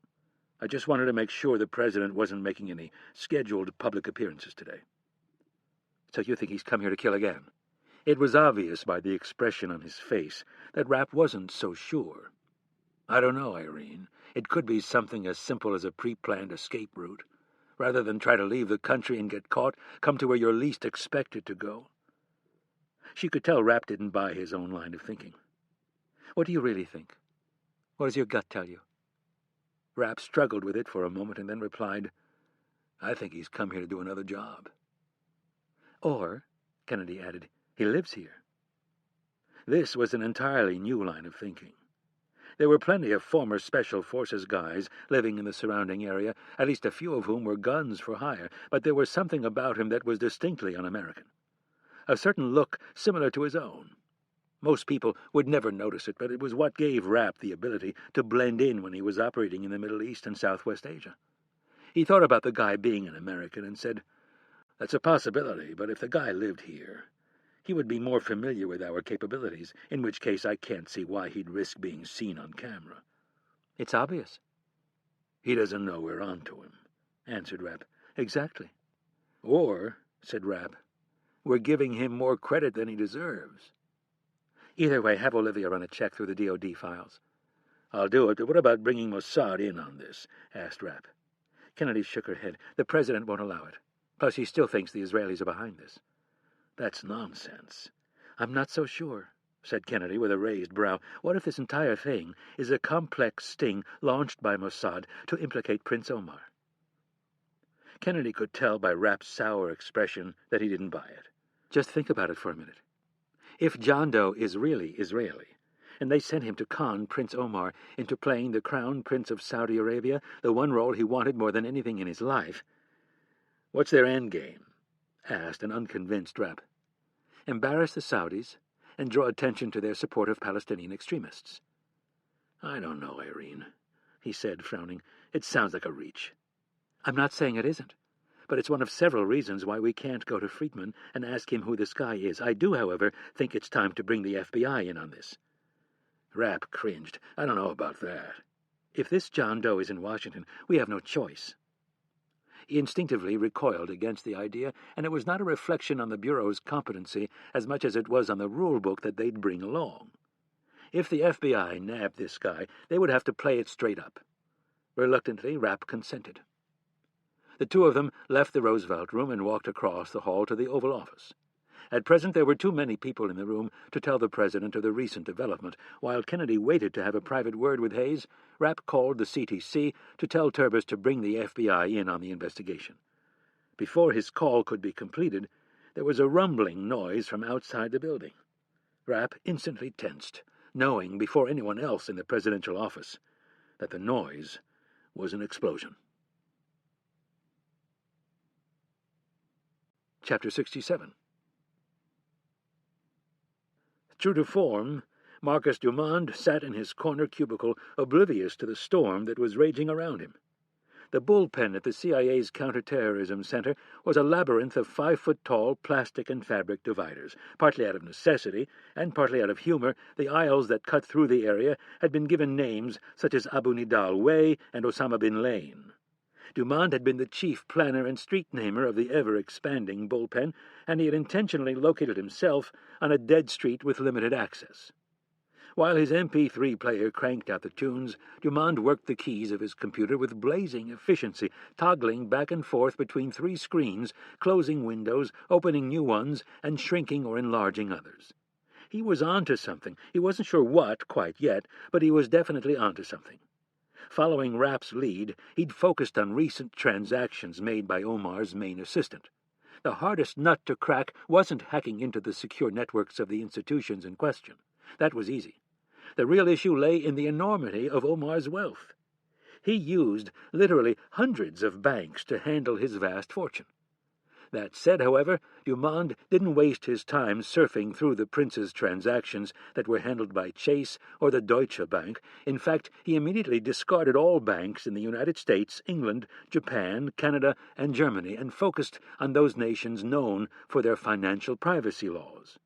I just wanted to make sure the president wasn't making any scheduled public appearances today. So you think he's come here to kill again? It was obvious by the expression on his face that Rapp wasn't so sure. I don't know, Irene. It could be something as simple as a pre-planned escape route. Rather than try to leave the country and get caught, come to where you're least expected to go. She could tell Rapp didn't buy his own line of thinking. What do you really think? What does your gut tell you? Rapp struggled with it for a moment and then replied, I think he's come here to do another job. Or, Kennedy added, he lives here. This was an entirely new line of thinking. There were plenty of former Special Forces guys living in the surrounding area, at least a few of whom were guns for hire, but there was something about him that was distinctly un-American. A certain look similar to his own. Most people would never notice it, but it was what gave Rapp the ability to blend in when he was operating in the Middle East and Southwest Asia. He thought about the guy being an American and said, that's a possibility, but if the guy lived here, he would be more familiar with our capabilities, in which case I can't see why he'd risk being seen on camera. It's obvious. He doesn't know we're on to him, answered Rapp. Exactly. Or, said Rapp, we're giving him more credit than he deserves. Either way, have Olivia run a check through the DoD files. I'll do it, but what about bringing Mossad in on this? Asked Rapp. Kennedy shook her head. The president won't allow it. Plus, he still thinks the Israelis are behind this. That's nonsense. I'm not so sure, said Kennedy with a raised brow. What if this entire thing is a complex sting launched by Mossad to implicate Prince Omar? Kennedy could tell by Rapp's sour expression that he didn't buy it. Just think about it for a minute. If John Doe is really Israeli, and they sent him to con Prince Omar into playing the Crown Prince of Saudi Arabia, the one role he wanted more than anything in his life, what's their end game? Asked an unconvinced Rapp. Embarrass the Saudis and draw attention to their support of Palestinian extremists. I don't know, Irene, he said, frowning. It sounds like a reach. I'm not saying it isn't, but it's one of several reasons why we can't go to Friedman and ask him who this guy is. I do, however, think it's time to bring the FBI in on this. Rapp cringed. I don't know about that. If this John Doe is in Washington, we have no choice. He instinctively recoiled against the idea, and it was not a reflection on the Bureau's competency as much as it was on the rule book that they'd bring along. If the FBI nabbed this guy, they would have to play it straight up. Reluctantly, Rapp consented. The two of them left the Roosevelt room and walked across the hall to the Oval Office. At present there were too many people in the room to tell the president of the recent development. While Kennedy waited to have a private word with Hayes, Rapp called the CTC to tell Turbis to bring the FBI in on the investigation. Before his call could be completed, there was a rumbling noise from outside the building. Rapp instantly tensed, knowing before anyone else in the presidential office that the noise was an explosion. Chapter 67. True to form, Marcus Dumond sat in his corner cubicle, oblivious to the storm that was raging around him. The bullpen at the CIA's counterterrorism center was a labyrinth of 5-foot-tall plastic and fabric dividers. Partly out of necessity, and partly out of humor, the aisles that cut through the area had been given names such as Abu Nidal Way and Osama bin Laden. Dumond had been the chief planner and street-namer of the ever-expanding bullpen, and he had intentionally located himself on a dead street with limited access. While his MP3 player cranked out the tunes, Dumond worked the keys of his computer with blazing efficiency, toggling back and forth between 3 screens, closing windows, opening new ones, and shrinking or enlarging others. He was onto something. He wasn't sure what quite yet, but he was definitely onto something. Following Rapp's lead, he'd focused on recent transactions made by Omar's main assistant. The hardest nut to crack wasn't hacking into the secure networks of the institutions in question. That was easy. The real issue lay in the enormity of Omar's wealth. He used literally hundreds of banks to handle his vast fortune. That said, however, Dumond didn't waste his time surfing through the prince's transactions that were handled by Chase or the Deutsche Bank. In fact, he immediately discarded all banks in the United States, England, Japan, Canada, and Germany, and focused on those nations known for their financial privacy laws.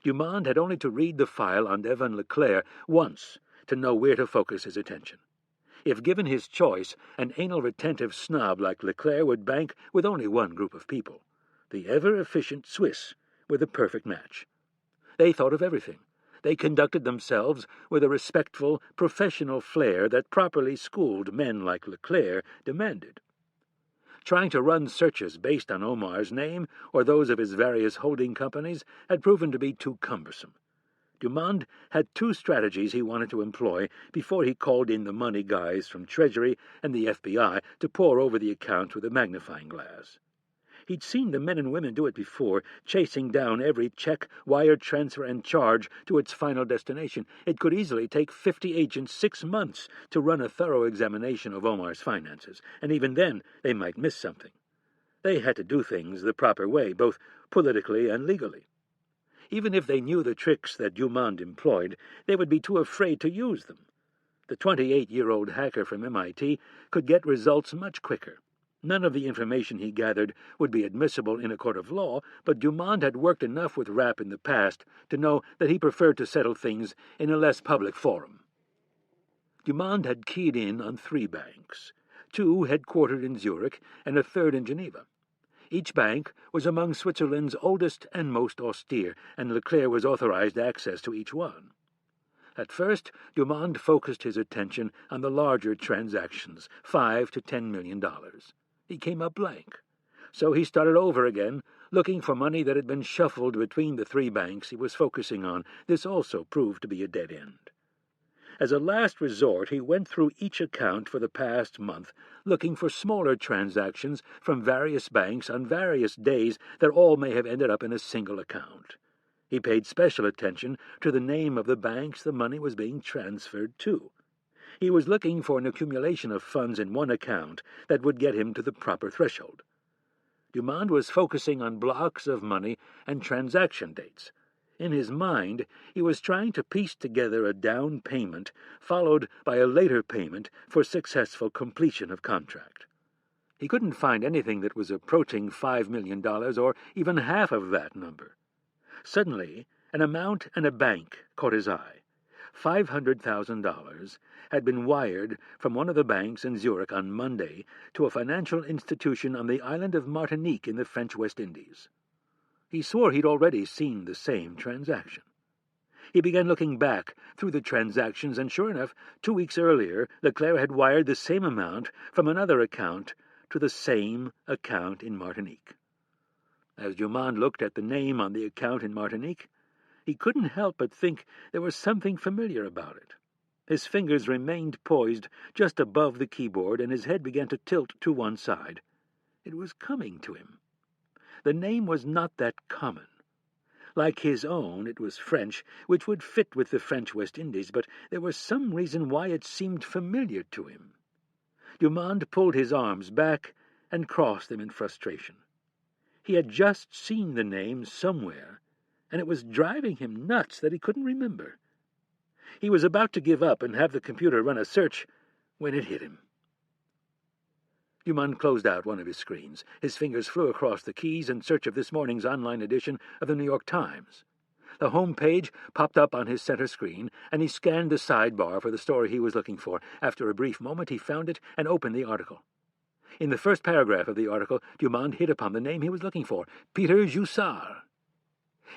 Dumond had only to read the file on Evan Leclerc once to know where to focus his attention. If given his choice, an anal-retentive snob like Leclerc would bank with only one group of people. The ever-efficient Swiss were the perfect match. They thought of everything. They conducted themselves with a respectful, professional flair that properly schooled men like Leclerc demanded. Trying to run searches based on Omar's name or those of his various holding companies had proven to be too cumbersome. Dumond had two strategies he wanted to employ before he called in the money guys from Treasury and the FBI to pore over the accounts with a magnifying glass. He'd seen the men and women do it before, chasing down every check, wire transfer, and charge to its final destination. It could easily take 50 agents 6 months to run a thorough examination of Omar's finances, and even then they might miss something. They had to do things the proper way, both politically and legally. Even if they knew the tricks that Dumond employed, they would be too afraid to use them. The 28-year-old hacker from MIT could get results much quicker. None of the information he gathered would be admissible in a court of law, but Dumond had worked enough with Rapp in the past to know that he preferred to settle things in a less public forum. Dumond had keyed in on 3 banks, 2 headquartered in Zurich and a third in Geneva. Each bank was among Switzerland's oldest and most austere, and Leclerc was authorized access to each one. At first, Dumond focused his attention on the larger transactions, $5 to $10 million. He came up blank. So he started over again, looking for money that had been shuffled between the 3 banks he was focusing on. This also proved to be a dead end. As a last resort, he went through each account for the past month, looking for smaller transactions from various banks on various days that all may have ended up in a single account. He paid special attention to the name of the banks the money was being transferred to. He was looking for an accumulation of funds in one account that would get him to the proper threshold. Dumond was focusing on blocks of money and transaction dates. In his mind, he was trying to piece together a down payment followed by a later payment for successful completion of contract. He couldn't find anything that was approaching $5 million or even half of that number. Suddenly, an amount and a bank caught his eye. $500,000 had been wired from one of the banks in Zurich on Monday to a financial institution on the island of Martinique in the French West Indies. He swore he'd already seen the same transaction. He began looking back through the transactions, and sure enough, 2 weeks earlier, Leclerc had wired the same amount from another account to the same account in Martinique. As Dumond looked at the name on the account in Martinique, he couldn't help but think there was something familiar about it. His fingers remained poised just above the keyboard, and his head began to tilt to one side. It was coming to him. The name was not that common. Like his own, it was French, which would fit with the French West Indies, but there was some reason why it seemed familiar to him. Dumond pulled his arms back and crossed them in frustration. He had just seen the name somewhere, and it was driving him nuts that he couldn't remember. He was about to give up and have the computer run a search when it hit him. Dumond closed out one of his screens. His fingers flew across the keys in search of this morning's online edition of the New York Times. The home page popped up on his center screen, and he scanned the sidebar for the story he was looking for. After a brief moment, he found it and opened the article. In the first paragraph of the article, Dumond hit upon the name he was looking for, Peter Jussard.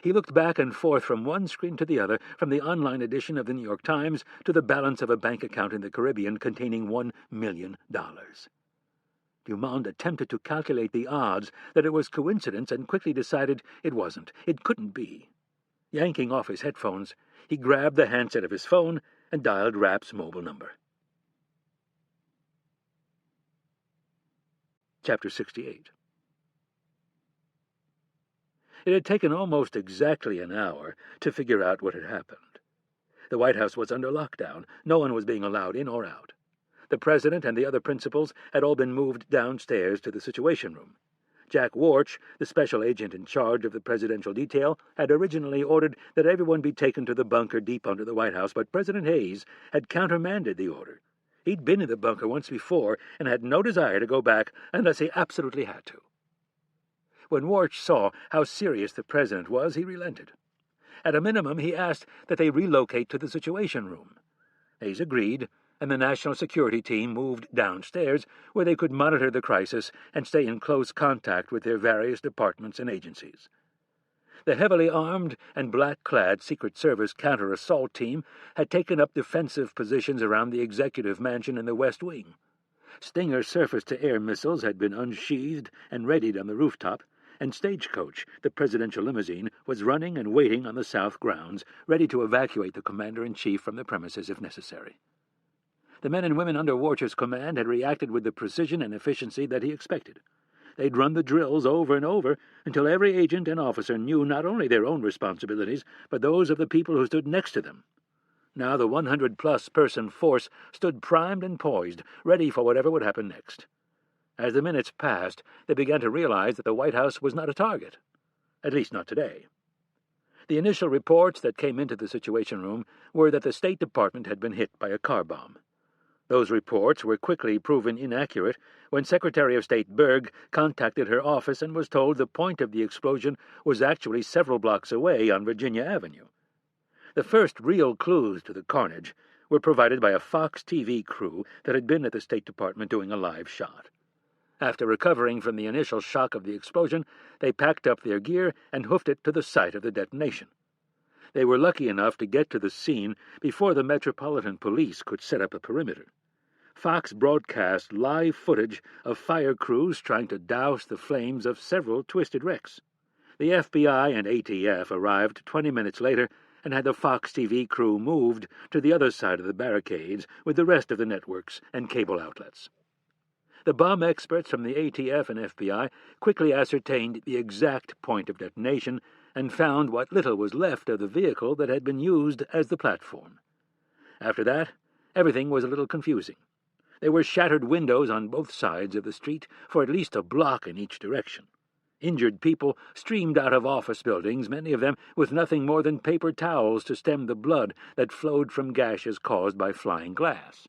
He looked back and forth from one screen to the other, from the online edition of the New York Times to the balance of a bank account in the Caribbean containing $1 million. Dumond attempted to calculate the odds that it was coincidence and quickly decided it wasn't. It couldn't be. Yanking off his headphones, he grabbed the handset of his phone and dialed Rapp's mobile number. Chapter 68. It had taken almost exactly an hour to figure out what had happened. The White House was under lockdown. No one was being allowed in or out. The president and the other principals had all been moved downstairs to the Situation Room. Jack Warch, the special agent in charge of the presidential detail, had originally ordered that everyone be taken to the bunker deep under the White House, but President Hayes had countermanded the order. He'd been in the bunker once before and had no desire to go back unless he absolutely had to. When Warch saw how serious the president was, he relented. At a minimum, he asked that they relocate to the Situation Room. Hayes agreed, and the National Security Team moved downstairs where they could monitor the crisis and stay in close contact with their various departments and agencies. The heavily armed and black-clad Secret Service counter-assault team had taken up defensive positions around the Executive Mansion in the West Wing. Stinger surface-to-air missiles had been unsheathed and readied on the rooftop, and Stagecoach, the presidential limousine, was running and waiting on the south grounds, ready to evacuate the commander-in-chief from the premises if necessary. The men and women under Warch's command had reacted with the precision and efficiency that he expected. They'd run the drills over and over until every agent and officer knew not only their own responsibilities, but those of the people who stood next to them. Now the 100-plus person force stood primed and poised, ready for whatever would happen next. As the minutes passed, they began to realize that the White House was not a target. At least not today. The initial reports that came into the Situation Room were that the State Department had been hit by a car bomb. Those reports were quickly proven inaccurate when Secretary of State Berg contacted her office and was told the point of the explosion was actually several blocks away on Virginia Avenue. The first real clues to the carnage were provided by a Fox TV crew that had been at the State Department doing a live shot. After recovering from the initial shock of the explosion, they packed up their gear and hoofed it to the site of the detonation. They were lucky enough to get to the scene before the Metropolitan Police could set up a perimeter. Fox broadcast live footage of fire crews trying to douse the flames of several twisted wrecks. The FBI and ATF arrived 20 minutes later and had the Fox TV crew moved to the other side of the barricades with the rest of the networks and cable outlets. The bomb experts from the ATF and FBI quickly ascertained the exact point of detonation and found what little was left of the vehicle that had been used as the platform. After that, everything was a little confusing. There were shattered windows on both sides of the street for at least a block in each direction. Injured people streamed out of office buildings, many of them with nothing more than paper towels to stem the blood that flowed from gashes caused by flying glass.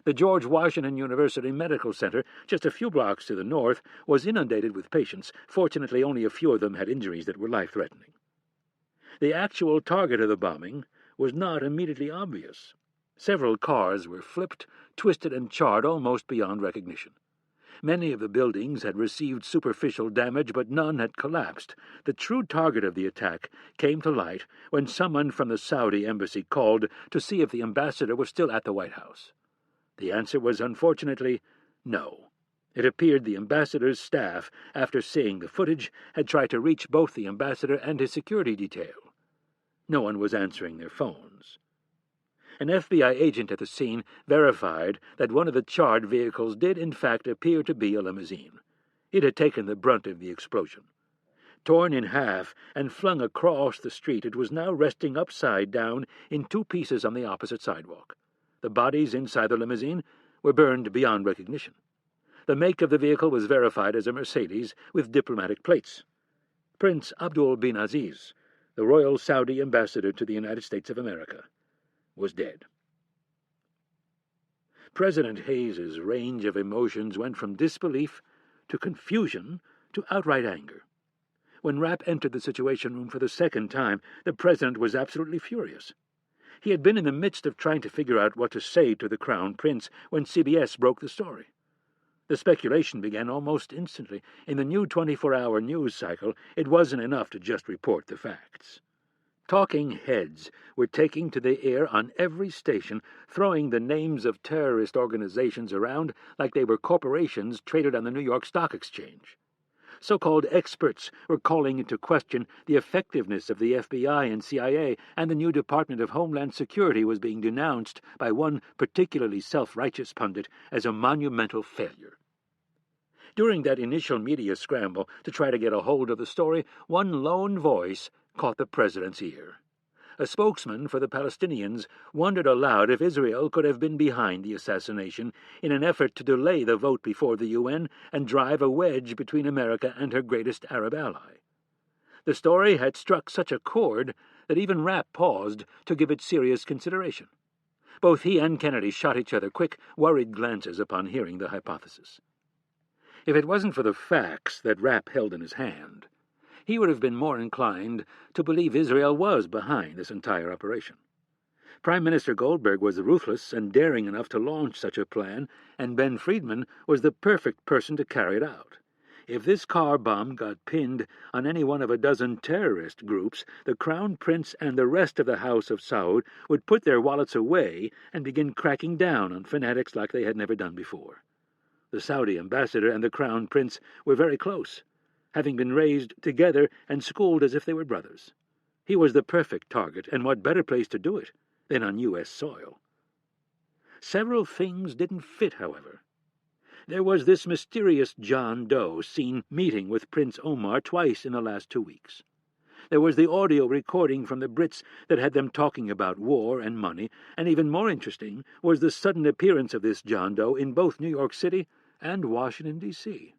The George Washington University Medical Center, just a few blocks to the north, was inundated with patients. Fortunately, only a few of them had injuries that were life-threatening. The actual target of the bombing was not immediately obvious. Several cars were flipped, twisted, and charred almost beyond recognition. Many of the buildings had received superficial damage, but none had collapsed. The true target of the attack came to light when someone from the Saudi embassy called to see if the ambassador was still at the White House. The answer was, unfortunately, no. It appeared the ambassador's staff, after seeing the footage, had tried to reach both the ambassador and his security detail. No one was answering their phones. An FBI agent at the scene verified that one of the charred vehicles did in fact appear to be a limousine. It had taken the brunt of the explosion. Torn in half and flung across the street, it was now resting upside down in two pieces on the opposite sidewalk. The bodies inside the limousine were burned beyond recognition. The make of the vehicle was verified as a Mercedes with diplomatic plates. Prince Abdul bin Aziz, the royal Saudi ambassador to the United States of America, was dead. President Hayes's range of emotions went from disbelief to confusion to outright anger. When Rapp entered the Situation Room for the second time, the president was absolutely furious. He had been in the midst of trying to figure out what to say to the Crown Prince when CBS broke the story. The speculation began almost instantly. In the new 24-hour news cycle, it wasn't enough to just report the facts. Talking heads were taking to the air on every station, throwing the names of terrorist organizations around like they were corporations traded on the New York Stock Exchange. So-called experts were calling into question the effectiveness of the FBI and CIA, and the new Department of Homeland Security was being denounced by one particularly self-righteous pundit as a monumental failure. During that initial media scramble to try to get a hold of the story, one lone voice caught the president's ear. A spokesman for the Palestinians wondered aloud if Israel could have been behind the assassination in an effort to delay the vote before the UN and drive a wedge between America and her greatest Arab ally. The story had struck such a chord that even Rapp paused to give it serious consideration. Both he and Kennedy shot each other quick, worried glances upon hearing the hypothesis. If it wasn't for the facts that Rapp held in his hand, he would have been more inclined to believe Israel was behind this entire operation. Prime Minister Goldberg was ruthless and daring enough to launch such a plan, and Ben Friedman was the perfect person to carry it out. If this car bomb got pinned on any one of a dozen terrorist groups, the Crown Prince and the rest of the House of Saud would put their wallets away and begin cracking down on fanatics like they had never done before. The Saudi ambassador and the Crown Prince were very close, having been raised together and schooled as if they were brothers. He was the perfect target, and what better place to do it than on U.S. soil? Several things didn't fit, however. There was this mysterious John Doe seen meeting with Prince Omar twice in the last 2 weeks. There was the audio recording from the Brits that had them talking about war and money, and even more interesting was the sudden appearance of this John Doe in both New York City and Washington, D.C.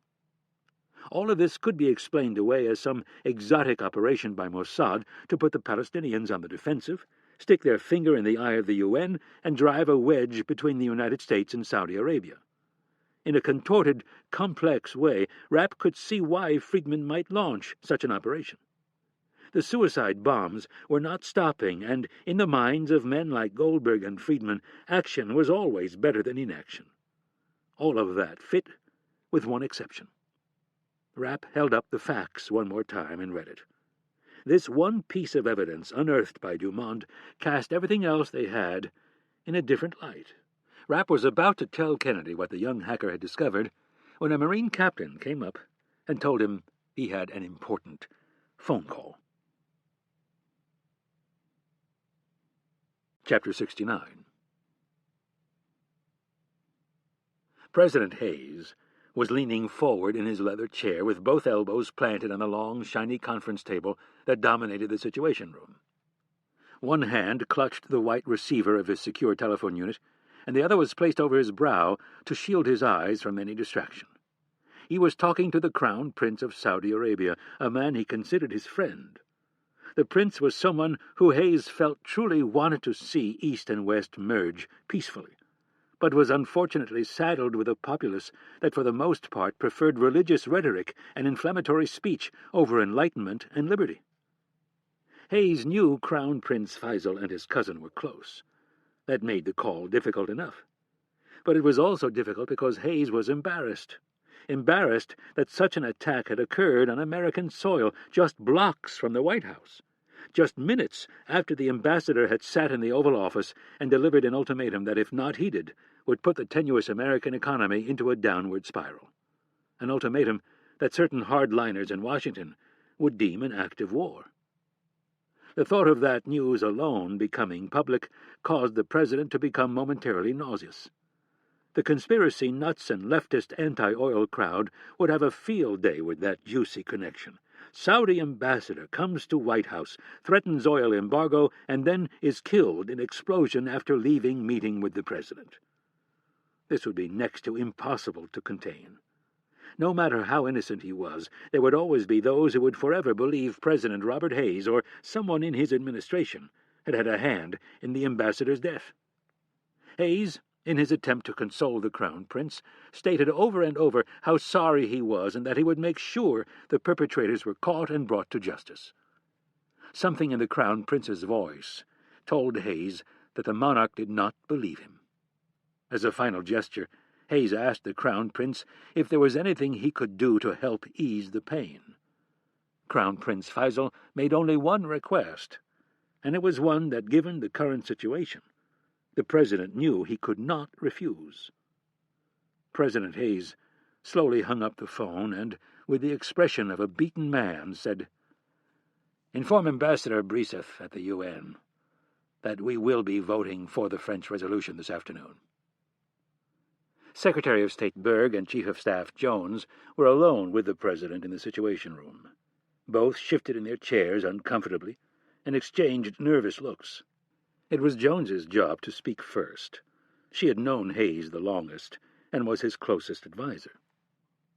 All of this could be explained away as some exotic operation by Mossad to put the Palestinians on the defensive, stick their finger in the eye of the UN, and drive a wedge between the United States and Saudi Arabia. In a contorted, complex way, Rapp could see why Friedman might launch such an operation. The suicide bombs were not stopping, and in the minds of men like Goldberg and Friedman, action was always better than inaction. All of that fit, with one exception. Rapp held up the facts one more time and read it. This one piece of evidence unearthed by Dumont cast everything else they had in a different light. Rapp was about to tell Kennedy what the young hacker had discovered when a Marine captain came up and told him he had an important phone call. Chapter 69. President Hayes was leaning forward in his leather chair with both elbows planted on the long, shiny conference table that dominated the Situation Room. One hand clutched the white receiver of his secure telephone unit, and the other was placed over his brow to shield his eyes from any distraction. He was talking to the Crown Prince of Saudi Arabia, a man he considered his friend. The prince was someone who Hayes felt truly wanted to see East and West merge peacefully, but was unfortunately saddled with a populace that for the most part preferred religious rhetoric and inflammatory speech over enlightenment and liberty. Hayes knew Crown Prince Faisal and his cousin were close. That made the call difficult enough. But it was also difficult because Hayes was embarrassed that such an attack had occurred on American soil, just blocks from the White House, just minutes after the ambassador had sat in the Oval Office and delivered an ultimatum that, if not heeded, would put the tenuous American economy into a downward spiral. An ultimatum that certain hardliners in Washington would deem an act of war. The thought of that news alone becoming public caused the president to become momentarily nauseous. The conspiracy nuts and leftist anti-oil crowd would have a field day with that juicy connection. Saudi ambassador comes to White House, threatens oil embargo, and then is killed in explosion after leaving meeting with the president. This would be next to impossible to contain. No matter how innocent he was, there would always be those who would forever believe President Robert Hayes or someone in his administration had had a hand in the ambassador's death. Hayes, in his attempt to console the Crown Prince, stated over and over how sorry he was and that he would make sure the perpetrators were caught and brought to justice. Something in the Crown Prince's voice told Hayes that the monarch did not believe him. As a final gesture, Hayes asked the Crown Prince if there was anything he could do to help ease the pain. Crown Prince Faisal made only one request, and it was one that, given the current situation, the president knew he could not refuse. President Hayes slowly hung up the phone and, with the expression of a beaten man, said, "Inform Ambassador Brissef at the UN that we will be voting for the French resolution this afternoon." Secretary of State Berg and Chief of Staff Jones were alone with the president in the Situation Room. Both shifted in their chairs uncomfortably, and exchanged nervous looks. It was Jones's job to speak first. She had known Hayes the longest, and was his closest adviser.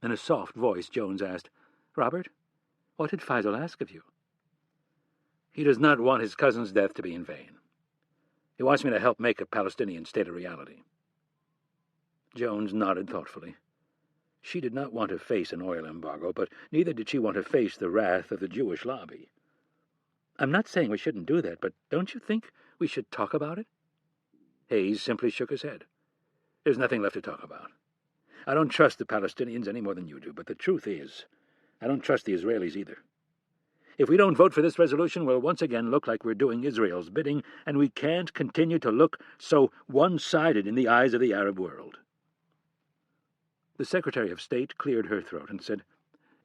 In a soft voice, Jones asked, "Robert, what did Faisal ask of you?" "He does not want his cousin's death to be in vain. He wants me to help make a Palestinian state a reality." Jones nodded thoughtfully. She did not want to face an oil embargo, but neither did she want to face the wrath of the Jewish lobby. "I'm not saying we shouldn't do that, but don't you think we should talk about it?" Hayes simply shook his head. "There's nothing left to talk about. I don't trust the Palestinians any more than you do, but the truth is, I don't trust the Israelis either. If we don't vote for this resolution, we'll once again look like we're doing Israel's bidding, and we can't continue to look so one-sided in the eyes of the Arab world." The Secretary of State cleared her throat and said,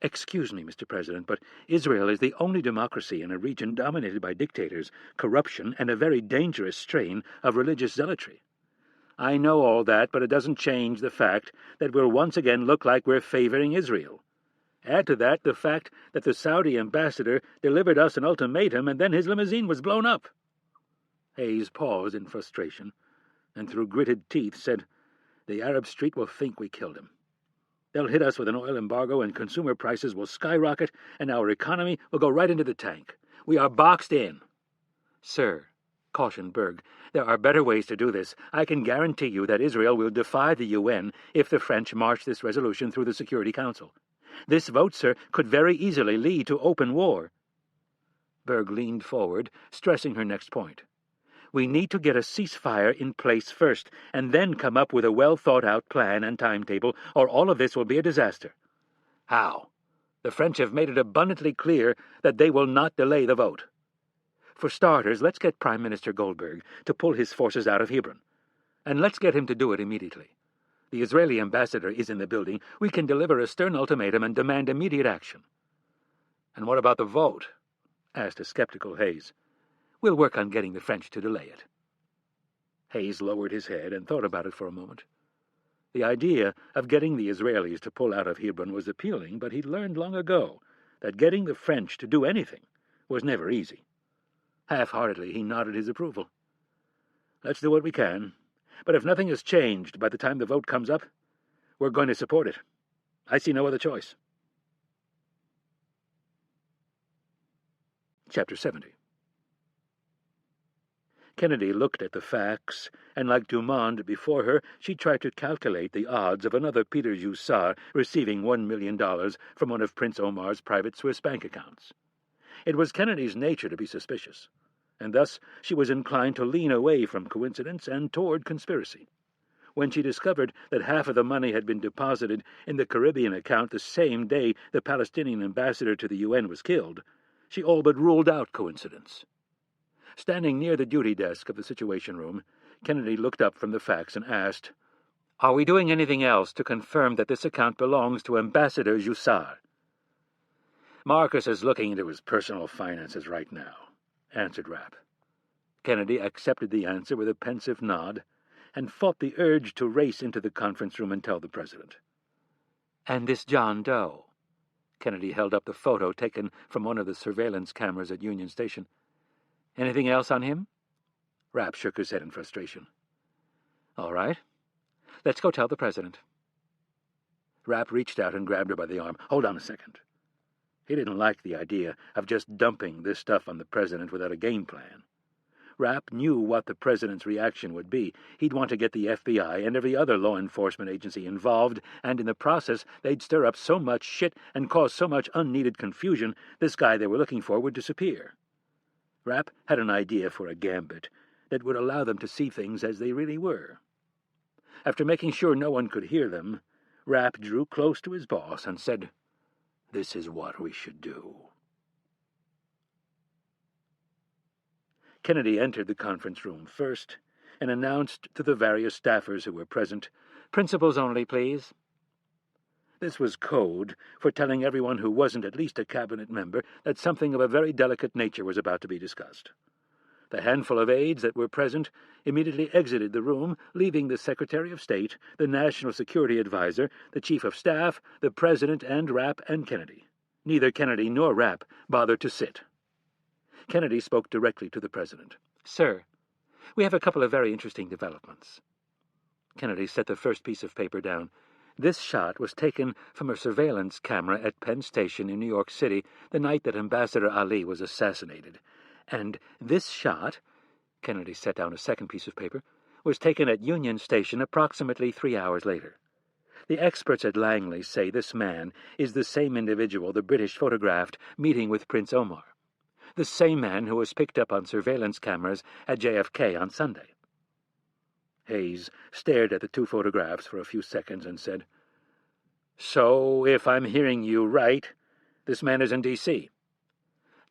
"Excuse me, Mr. President, but Israel is the only democracy in a region dominated by dictators, corruption, and a very dangerous strain of religious zealotry. I know all that, but it doesn't change the fact that we'll once again look like we're favoring Israel. Add to that the fact that the Saudi ambassador delivered us an ultimatum and then his limousine was blown up." Hayes paused in frustration, and through gritted teeth said, "The Arab street will think we killed him. They'll hit us with an oil embargo and consumer prices will skyrocket and our economy will go right into the tank. We are boxed in." "Sir," cautioned Berg, "there are better ways to do this. I can guarantee you that Israel will defy the UN if the French march this resolution through the Security Council. This vote, sir, could very easily lead to open war." Berg leaned forward, stressing her next point. "We need to get a ceasefire in place first, and then come up with a well-thought-out plan and timetable, or all of this will be a disaster." "How? The French have made it abundantly clear that they will not delay the vote." "For starters, let's get Prime Minister Goldberg to pull his forces out of Hebron. And let's get him to do it immediately. The Israeli ambassador is in the building. We can deliver a stern ultimatum and demand immediate action." "And what about the vote?" asked a skeptical Hayes. "We'll work on getting the French to delay it." Hayes lowered his head and thought about it for a moment. The idea of getting the Israelis to pull out of Hebron was appealing, but he'd learned long ago that getting the French to do anything was never easy. Half-heartedly he nodded his approval. "Let's do what we can, but if nothing has changed by the time the vote comes up, we're going to support it. I see no other choice." Chapter 70. Kennedy looked at the facts, and like Dumond before her, she tried to calculate the odds of another Peter Jussar receiving $1 million from one of Prince Omar's private Swiss bank accounts. It was Kennedy's nature to be suspicious, and thus she was inclined to lean away from coincidence and toward conspiracy. When she discovered that half of the money had been deposited in the Caribbean account the same day the Palestinian ambassador to the UN was killed, she all but ruled out coincidence. Standing near the duty desk of the Situation Room, Kennedy looked up from the facts and asked, "Are we doing anything else to confirm that this account belongs to Ambassador Jussar?" "Marcus is looking into his personal finances right now," answered Rapp. Kennedy accepted the answer with a pensive nod, and fought the urge to race into the conference room and tell the president. "And this John Doe?" Kennedy held up the photo taken from one of the surveillance cameras at Union Station. "Anything else on him?" Rapp shook his head in frustration. "All right. Let's go tell the president." Rapp reached out and grabbed her by the arm. "Hold on a second." He didn't like the idea of just dumping this stuff on the president without a game plan. Rapp knew what the president's reaction would be. He'd want to get the FBI and every other law enforcement agency involved, and in the process they'd stir up so much shit and cause so much unneeded confusion, this guy they were looking for would disappear. Rapp had an idea for a gambit that would allow them to see things as they really were. After making sure no one could hear them, Rapp drew close to his boss and said, "This is what we should do." Kennedy entered the conference room first and announced to the various staffers who were present, "Principals only, please." This was code for telling everyone who wasn't at least a cabinet member that something of a very delicate nature was about to be discussed. The handful of aides that were present immediately exited the room, leaving the Secretary of State, the National Security Advisor, the Chief of Staff, the President, and Rapp and Kennedy. Neither Kennedy nor Rapp bothered to sit. Kennedy spoke directly to the president. "Sir, we have a couple of very interesting developments." Kennedy set the first piece of paper down. This shot was taken from a surveillance camera at Penn Station in New York City the night that Ambassador Ali was assassinated. And this shot, Kennedy set down a second piece of paper, was taken at Union Station approximately 3 hours later. The experts at Langley say this man is the same individual the British photographed meeting with Prince Omar, the same man who was picked up on surveillance cameras at JFK on Sunday. Hayes stared at the two photographs for a few seconds and said, "So, if I'm hearing you right, this man is in D.C.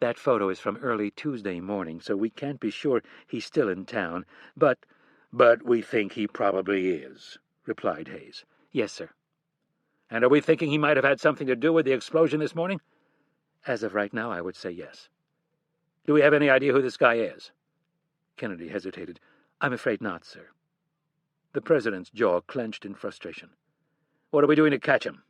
"That photo is from early Tuesday morning, so we can't be sure he's still in town, but we think he probably is," replied Hayes. "Yes, sir." "And are we thinking he might have had something to do with the explosion this morning?" "As of right now, I would say yes." "Do we have any idea who this guy is?" Kennedy hesitated. "I'm afraid not, sir." The president's jaw clenched in frustration. "What are we doing to catch him?"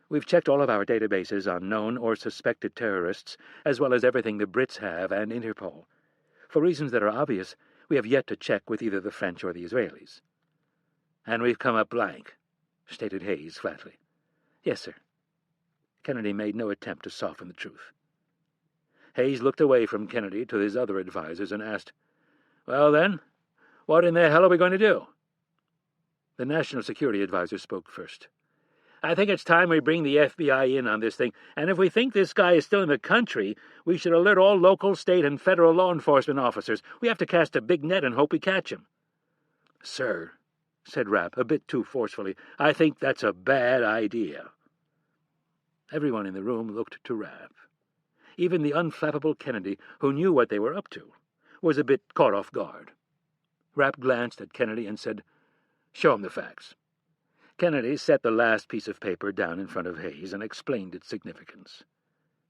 "We've checked all of our databases on known or suspected terrorists, as well as everything the Brits have and Interpol. For reasons that are obvious, we have yet to check with either the French or the Israelis." "And we've come up blank," stated Hayes flatly. "Yes, sir." Kennedy made no attempt to soften the truth. Hayes looked away from Kennedy to his other advisers and asked, "Well, then, what in the hell are we going to do?" The National Security Advisor spoke first. "I think it's time we bring the FBI in on this thing, and if we think this guy is still in the country, we should alert all local, state, and federal law enforcement officers. We have to cast a big net and hope we catch him." "Sir," said Rapp, a bit too forcefully, "I think that's a bad idea." Everyone in the room looked to Rapp. Even the unflappable Kennedy, who knew what they were up to, was a bit caught off guard. Rapp glanced at Kennedy and said, "Show him the facts." Kennedy set the last piece of paper down in front of Hayes and explained its significance.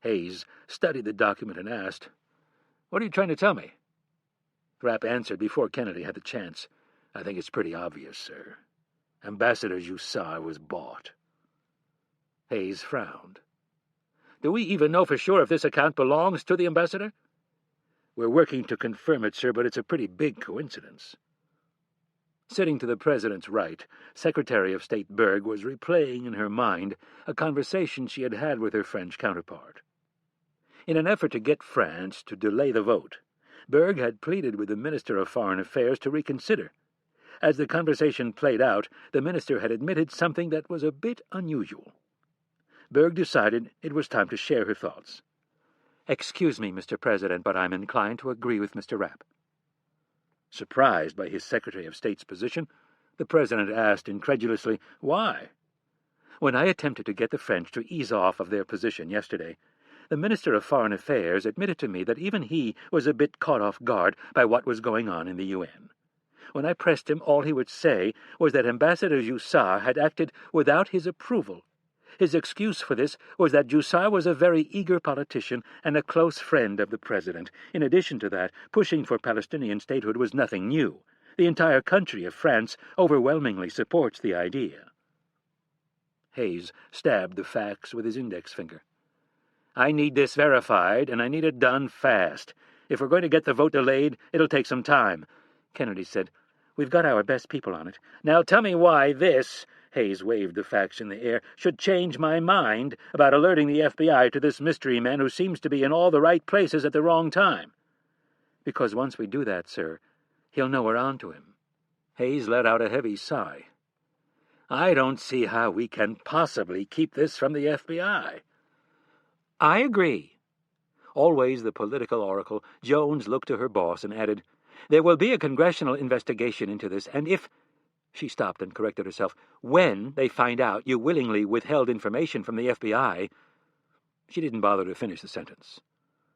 Hayes studied the document and asked, "What are you trying to tell me?" Rapp answered before Kennedy had the chance. "I think it's pretty obvious, sir. Ambassador Jussar was bought." Hayes frowned. "Do we even know for sure if this account belongs to the ambassador?" "We're working to confirm it, sir, but it's a pretty big coincidence." Sitting to the president's right, Secretary of State Berg was replaying in her mind a conversation she had had with her French counterpart. In an effort to get France to delay the vote, Berg had pleaded with the Minister of Foreign Affairs to reconsider. As the conversation played out, the minister had admitted something that was a bit unusual. Berg decided it was time to share her thoughts. "Excuse me, Mr. President, but I'm inclined to agree with Mr. Rapp." Surprised by his Secretary of State's position, the president asked incredulously, "Why?" "When I attempted to get the French to ease off of their position yesterday, the Minister of Foreign Affairs admitted to me that even he was a bit caught off guard by what was going on in the UN. When I pressed him, all he would say was that Ambassador Jussar had acted without his approval. His excuse for this was that Jussar was a very eager politician and a close friend of the president. In addition to that, pushing for Palestinian statehood was nothing new. The entire country of France overwhelmingly supports the idea." Hayes stabbed the facts with his index finger. "I need this verified, and I need it done fast. If we're going to get the vote delayed, it'll take some time." Kennedy said, "We've got our best people on it. Now tell me why this," Hayes waved the facts in the air, "should change my mind about alerting the FBI to this mystery man who seems to be in all the right places at the wrong time." "Because once we do that, sir, he'll know we're on to him." Hayes let out a heavy sigh. "I don't see how we can possibly keep this from the FBI." "I agree." Always the political oracle, Jones looked to her boss and added, "There will be a congressional investigation into this, and if—" She stopped and corrected herself. "When they find out you willingly withheld information from the FBI—" She didn't bother to finish the sentence.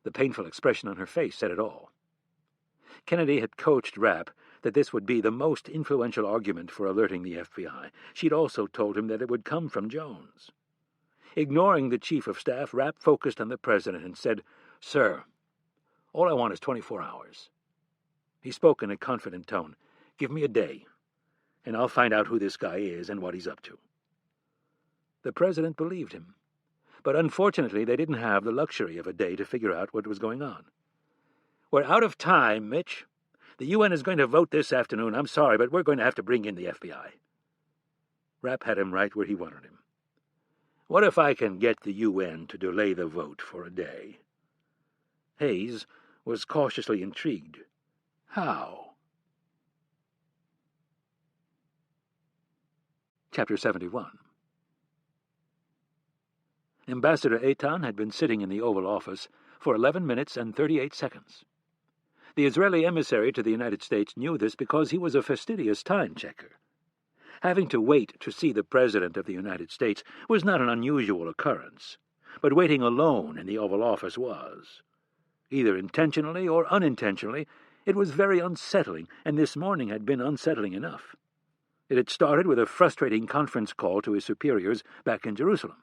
The painful expression on her face said it all. Kennedy had coached Rapp that this would be the most influential argument for alerting the FBI. She'd also told him that it would come from Jones. Ignoring the chief of staff, Rapp focused on the president and said, "Sir, all I want is 24 hours. He spoke in a confident tone. "Give me a day, and I'll find out who this guy is and what he's up to." The president believed him, but unfortunately they didn't have the luxury of a day to figure out what was going on. We're out of time, Mitch. The UN is going to vote this afternoon. I'm sorry, but we're going to have to bring in the FBI. Rapp had him right where he wanted him. What if I can get the UN to delay the vote for a day? Hayes was cautiously intrigued. How? Chapter 71. Ambassador Eitan had been sitting in the Oval Office for 11 minutes and 38 seconds. The Israeli emissary to the United States knew this because he was a fastidious time-checker. Having to wait to see the President of the United States was not an unusual occurrence, but waiting alone in the Oval Office was. Either intentionally or unintentionally, it was very unsettling, and this morning had been unsettling enough. It had started with a frustrating conference call to his superiors back in Jerusalem.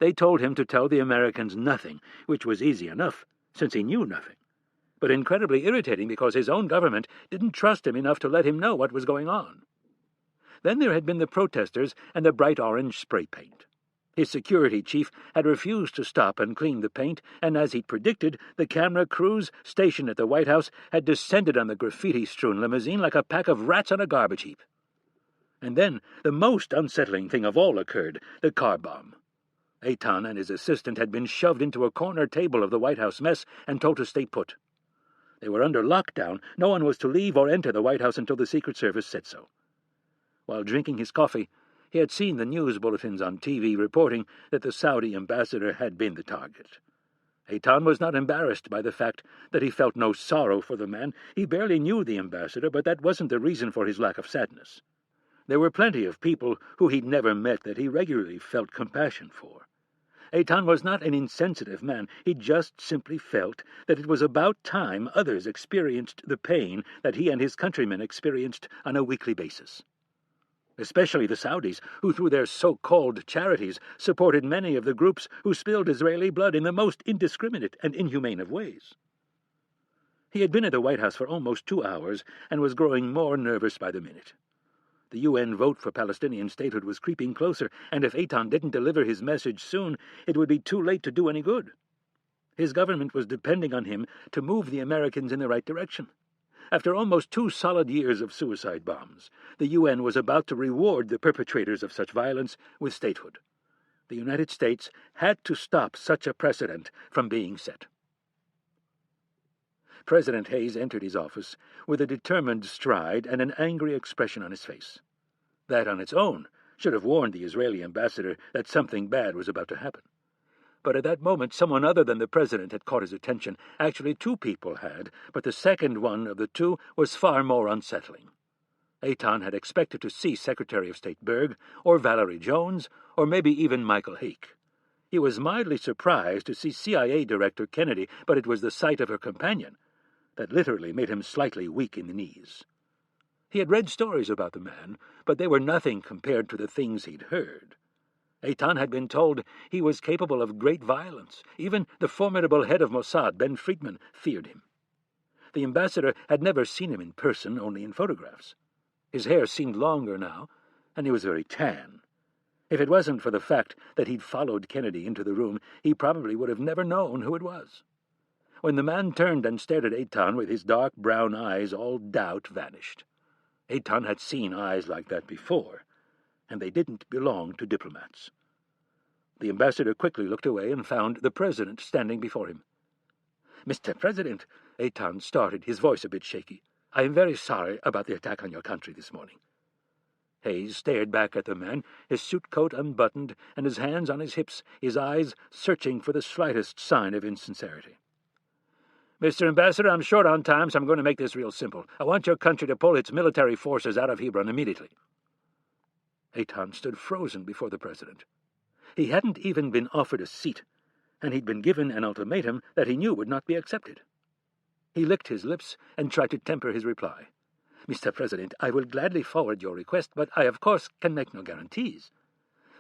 They told him to tell the Americans nothing, which was easy enough, since he knew nothing, but incredibly irritating because his own government didn't trust him enough to let him know what was going on. Then there had been the protesters and the bright orange spray paint. His security chief had refused to stop and clean the paint, and as he'd predicted, the camera crews stationed at the White House had descended on the graffiti-strewn limousine like a pack of rats on a garbage heap. And then the most unsettling thing of all occurred, the car bomb. Eitan and his assistant had been shoved into a corner table of the White House mess and told to stay put. They were under lockdown. No one was to leave or enter the White House until the Secret Service said so. While drinking his coffee, he had seen the news bulletins on TV reporting that the Saudi ambassador had been the target. Eitan was not embarrassed by the fact that he felt no sorrow for the man. He barely knew the ambassador, but that wasn't the reason for his lack of sadness. There were plenty of people who he'd never met that he regularly felt compassion for. Eitan was not an insensitive man. He just simply felt that it was about time others experienced the pain that he and his countrymen experienced on a weekly basis. Especially the Saudis, who through their so-called charities supported many of the groups who spilled Israeli blood in the most indiscriminate and inhumane of ways. He had been at the White House for almost 2 hours and was growing more nervous by the minute. The UN vote for Palestinian statehood was creeping closer, and if Eitan didn't deliver his message soon, it would be too late to do any good. His government was depending on him to move the Americans in the right direction. After almost 2 solid years of suicide bombs, the UN was about to reward the perpetrators of such violence with statehood. The United States had to stop such a precedent from being set. President Hayes entered his office with a determined stride and an angry expression on his face. That on its own should have warned the Israeli ambassador that something bad was about to happen. But at that moment someone other than the president had caught his attention. Actually, 2 people had, but the second one of the 2 was far more unsettling. Eitan had expected to see Secretary of State Berg, or Valerie Jones, or maybe even Michael Hake. He was mildly surprised to see CIA Director Kennedy, but it was the sight of her companion that literally made him slightly weak in the knees. He had read stories about the man, but they were nothing compared to the things he'd heard. Eitan had been told he was capable of great violence. Even the formidable head of Mossad, Ben Friedman, feared him. The ambassador had never seen him in person, only in photographs. His hair seemed longer now, and he was very tan. If it wasn't for the fact that he'd followed Kennedy into the room, he probably would have never known who it was. When the man turned and stared at Eitan with his dark brown eyes, all doubt vanished. Eitan had seen eyes like that before, and they didn't belong to diplomats. The ambassador quickly looked away and found the president standing before him. "Mr. President," Eitan started, his voice a bit shaky, "I am very sorry about the attack on your country this morning." Hayes stared back at the man, his suit coat unbuttoned and his hands on his hips, his eyes searching for the slightest sign of insincerity. "Mr. Ambassador, I'm short on time, so I'm going to make this real simple. I want your country to pull its military forces out of Hebron immediately." Eitan stood frozen before the president. He hadn't even been offered a seat, and he'd been given an ultimatum that he knew would not be accepted. He licked his lips and tried to temper his reply. "Mr. President, I will gladly forward your request, but I, of course, can make no guarantees."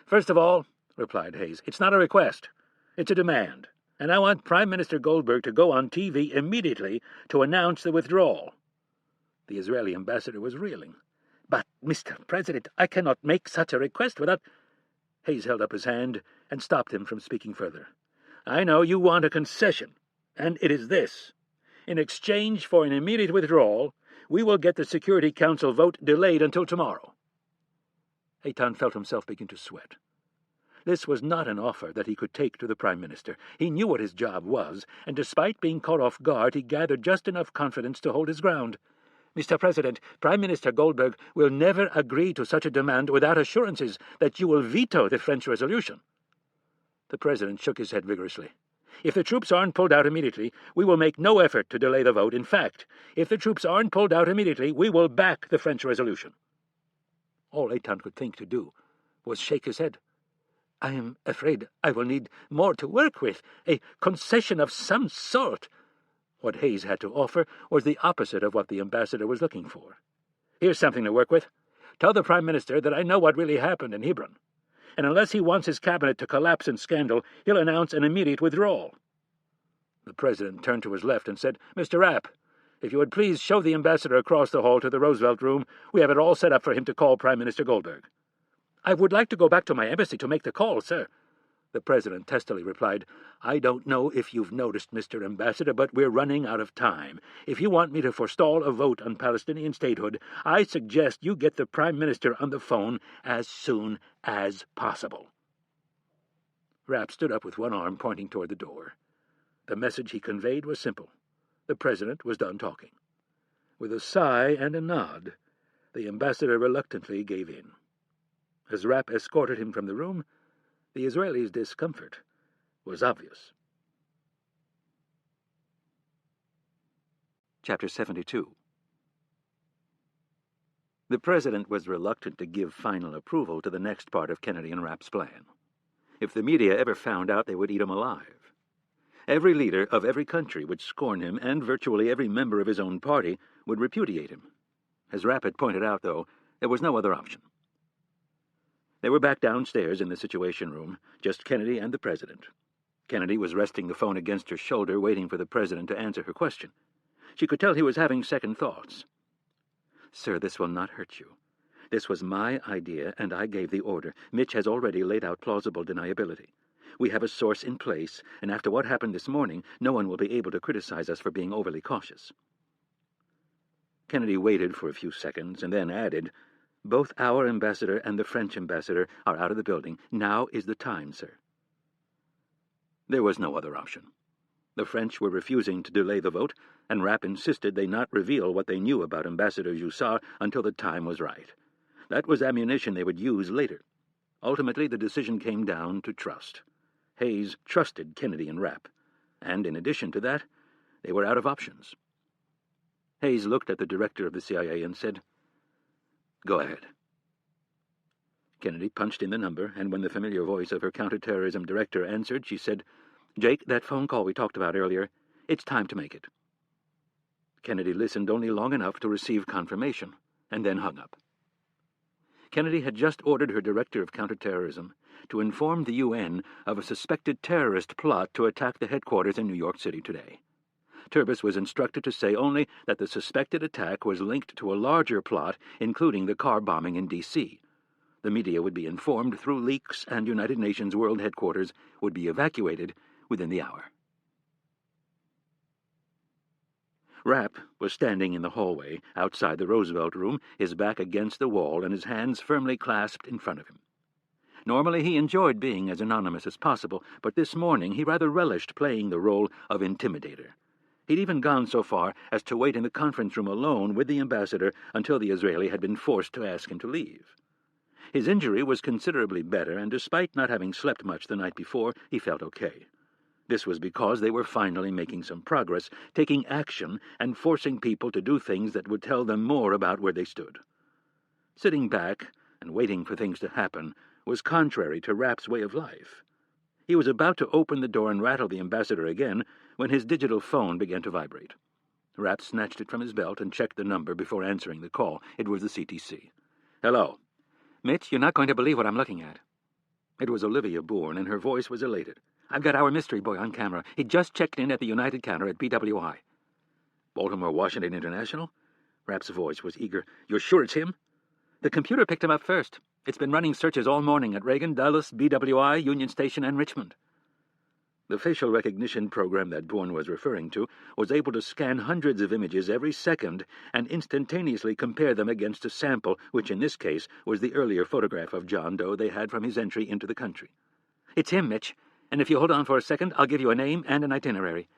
"First of all," replied Hayes, "it's not a request. It's a demand, and I want Prime Minister Goldberg to go on TV immediately to announce the withdrawal." The Israeli ambassador was reeling. "But, Mr. President, I cannot make such a request without—" Hayes held up his hand and stopped him from speaking further. "I know you want a concession, and it is this. In exchange for an immediate withdrawal, we will get the Security Council vote delayed until tomorrow." Eitan felt himself begin to sweat. This was not an offer that he could take to the Prime Minister. He knew what his job was, and despite being caught off guard, he gathered just enough confidence to hold his ground. "Mr. President, Prime Minister Goldberg will never agree to such a demand without assurances that you will veto the French resolution." The President shook his head vigorously. "If the troops aren't pulled out immediately, we will make no effort to delay the vote. In fact, if the troops aren't pulled out immediately, we will back the French resolution." All Eitan could think to do was shake his head. "I am afraid I will need more to work with, a concession of some sort." What Hayes had to offer was the opposite of what the ambassador was looking for. "Here's something to work with. Tell the Prime Minister that I know what really happened in Hebron, and unless he wants his cabinet to collapse in scandal, he'll announce an immediate withdrawal." The President turned to his left and said, "Mr. Rapp, if you would please show the ambassador across the hall to the Roosevelt room. We have it all set up for him to call Prime Minister Goldberg." "I would like to go back to my embassy to make the call, sir." The President testily replied, "I don't know if you've noticed, Mr. Ambassador, but we're running out of time. If you want me to forestall a vote on Palestinian statehood, I suggest you get the Prime Minister on the phone as soon as possible." Rapp stood up with one arm pointing toward the door. The message he conveyed was simple. The President was done talking. With a sigh and a nod, the ambassador reluctantly gave in. As Rapp escorted him from the room, the Israeli's discomfort was obvious. Chapter 72. The President was reluctant to give final approval to the next part of Kennedy and Rapp's plan. If the media ever found out, they would eat him alive. Every leader of every country would scorn him, and virtually every member of his own party would repudiate him. As Rapp had pointed out, though, there was no other option. They were back downstairs in the Situation Room, just Kennedy and the President. Kennedy was resting the phone against her shoulder, waiting for the President to answer her question. She could tell he was having second thoughts. "Sir, this will not hurt you. This was my idea, and I gave the order. Mitch has already laid out plausible deniability. We have a source in place, and after what happened this morning, no one will be able to criticize us for being overly cautious." Kennedy waited for a few seconds, and then added, "Both our ambassador and the French ambassador are out of the building. Now is the time, sir." There was no other option. The French were refusing to delay the vote, and Rapp insisted they not reveal what they knew about Ambassador Jussard until the time was right. That was ammunition they would use later. Ultimately, the decision came down to trust. Hayes trusted Kennedy and Rapp, and in addition to that, they were out of options. Hayes looked at the director of the CIA and said, "Go ahead." Kennedy punched in the number, and when the familiar voice of her counterterrorism director answered, she said, "Jake, that phone call we talked about earlier, it's time to make it." Kennedy listened only long enough to receive confirmation, and then hung up. Kennedy had just ordered her director of counterterrorism to inform the UN of a suspected terrorist plot to attack the headquarters in New York City today. Turbis was instructed to say only that the suspected attack was linked to a larger plot, including the car bombing in D.C. The media would be informed through leaks, and United Nations World Headquarters would be evacuated within the hour. Rapp was standing in the hallway outside the Roosevelt room, his back against the wall and his hands firmly clasped in front of him. Normally he enjoyed being as anonymous as possible, but this morning he rather relished playing the role of intimidator. He'd even gone so far as to wait in the conference room alone with the ambassador until the Israeli had been forced to ask him to leave. His injury was considerably better, and despite not having slept much the night before, he felt okay. This was because they were finally making some progress, taking action, and forcing people to do things that would tell them more about where they stood. Sitting back and waiting for things to happen was contrary to Rapp's way of life. He was about to open the door and rattle the ambassador again when his digital phone began to vibrate. Rapp snatched it from his belt and checked the number before answering the call. It was the CTC. "Hello." "Mitch, you're not going to believe what I'm looking at." It was Olivia Bourne, and her voice was elated. "I've got our mystery boy on camera. He just checked in at the United counter at BWI. "Baltimore Washington International?" Rapp's voice was eager. "You're sure it's him?" "The computer picked him up first. It's been running searches all morning at Reagan, Dulles, BWI, Union Station, and Richmond." The facial recognition program that Bourne was referring to was able to scan hundreds of images every second and instantaneously compare them against a sample, which in this case was the earlier photograph of John Doe they had from his entry into the country. "It's him, Mitch, and if you hold on for a second, I'll give you a name and an itinerary."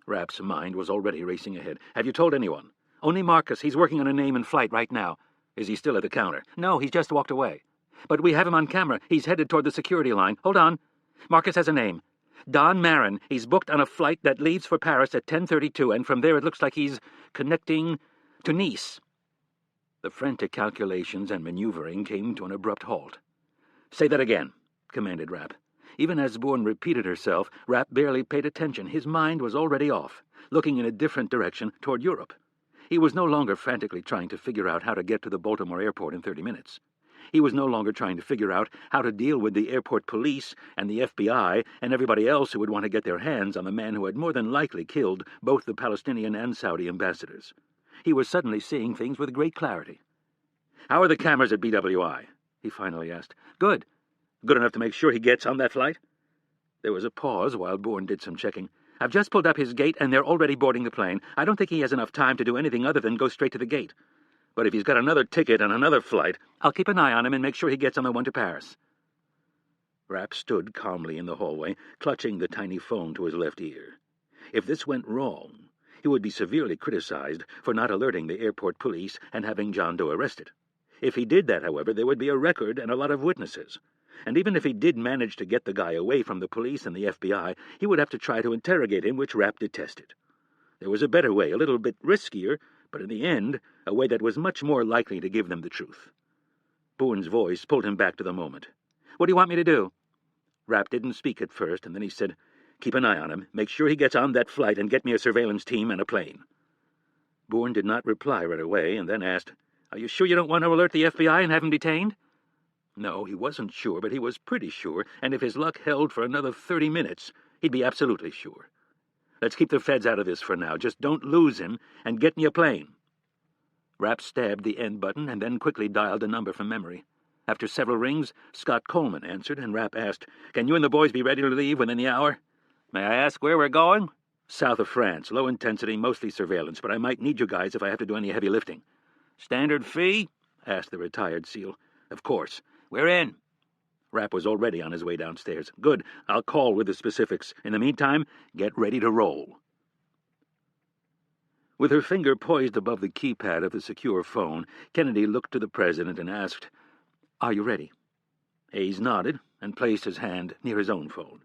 Rapp's mind was already racing ahead. "Have you told anyone?" "Only Marcus. He's working on a name and flight right now." "Is he still at the counter?" "No, he's just walked away. But we have him on camera. He's headed toward the security line. Hold on. Marcus has a name. Don Marin. He's booked on a flight that leaves for Paris at 10:32, and from there it looks like he's connecting to Nice." The frantic calculations and maneuvering came to an abrupt halt. "Say that again," commanded Rapp. Even as Bourne repeated herself, Rapp barely paid attention. His mind was already off, looking in a different direction toward Europe. He was no longer frantically trying to figure out how to get to the Baltimore airport in 30 minutes. He was no longer trying to figure out how to deal with the airport police and the FBI and everybody else who would want to get their hands on the man who had more than likely killed both the Palestinian and Saudi ambassadors. He was suddenly seeing things with great clarity. "How are the cameras at BWI?" he finally asked. "Good." "Good enough to make sure he gets on that flight?" There was a pause while Bourne did some checking. "I've just pulled up his gate, and they're already boarding the plane. I don't think he has enough time to do anything other than go straight to the gate. But if he's got another ticket on another flight, I'll keep an eye on him and make sure he gets on the one to Paris." Rapp stood calmly in the hallway, clutching the tiny phone to his left ear. If this went wrong, he would be severely criticized for not alerting the airport police and having John Doe arrested. If he did that, however, there would be a record and a lot of witnesses. And even if he did manage to get the guy away from the police and the FBI, he would have to try to interrogate him, which Rapp detested. There was a better way, a little bit riskier, but in the end, a way that was much more likely to give them the truth. Bourne's voice pulled him back to the moment. "What do you want me to do?" Rapp didn't speak at first, and then he said, "Keep an eye on him, make sure he gets on that flight, and get me a surveillance team and a plane." Bourne did not reply right away, and then asked, "Are you sure you don't want to alert the FBI and have him detained?" No, he wasn't sure, but he was pretty sure, and if his luck held for another 30 minutes, he'd be absolutely sure. "Let's keep the feds out of this for now. Just don't lose him, and get me a plane." Rapp stabbed the end button and then quickly dialed a number from memory. After several rings, Scott Coleman answered, and Rapp asked, "Can you and the boys be ready to leave within the hour?" "May I ask where we're going?" "South of France. Low intensity, mostly surveillance, but I might need you guys if I have to do any heavy lifting." "Standard fee?" asked the retired SEAL. "Of course. We're in." Rapp was already on his way downstairs. "Good. I'll call with the specifics. In the meantime, get ready to roll." With her finger poised above the keypad of the secure phone, Kennedy looked to the president and asked, "Are you ready?" Hayes nodded and placed his hand near his own phone.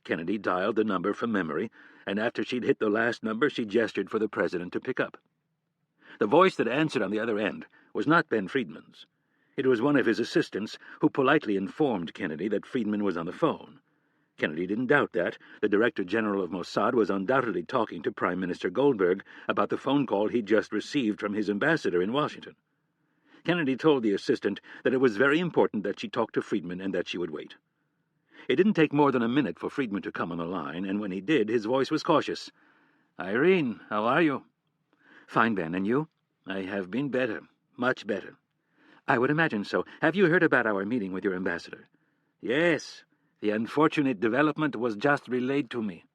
Kennedy dialed the number from memory, and after she'd hit the last number, she gestured for the president to pick up. The voice that answered on the other end was not Ben Friedman's. It was one of his assistants, who politely informed Kennedy that Friedman was on the phone. Kennedy didn't doubt that. The Director General of Mossad was undoubtedly talking to Prime Minister Goldberg about the phone call he'd just received from his ambassador in Washington. Kennedy told the assistant that it was very important that she talk to Friedman and that she would wait. It didn't take more than a minute for Friedman to come on the line, and when he did, his voice was cautious. "Irene, how are you?" "Fine, Ben, and you?" "I have been better, much better." "I would imagine so. Have you heard about our meeting with your ambassador?" "Yes. The unfortunate development was just relayed to me."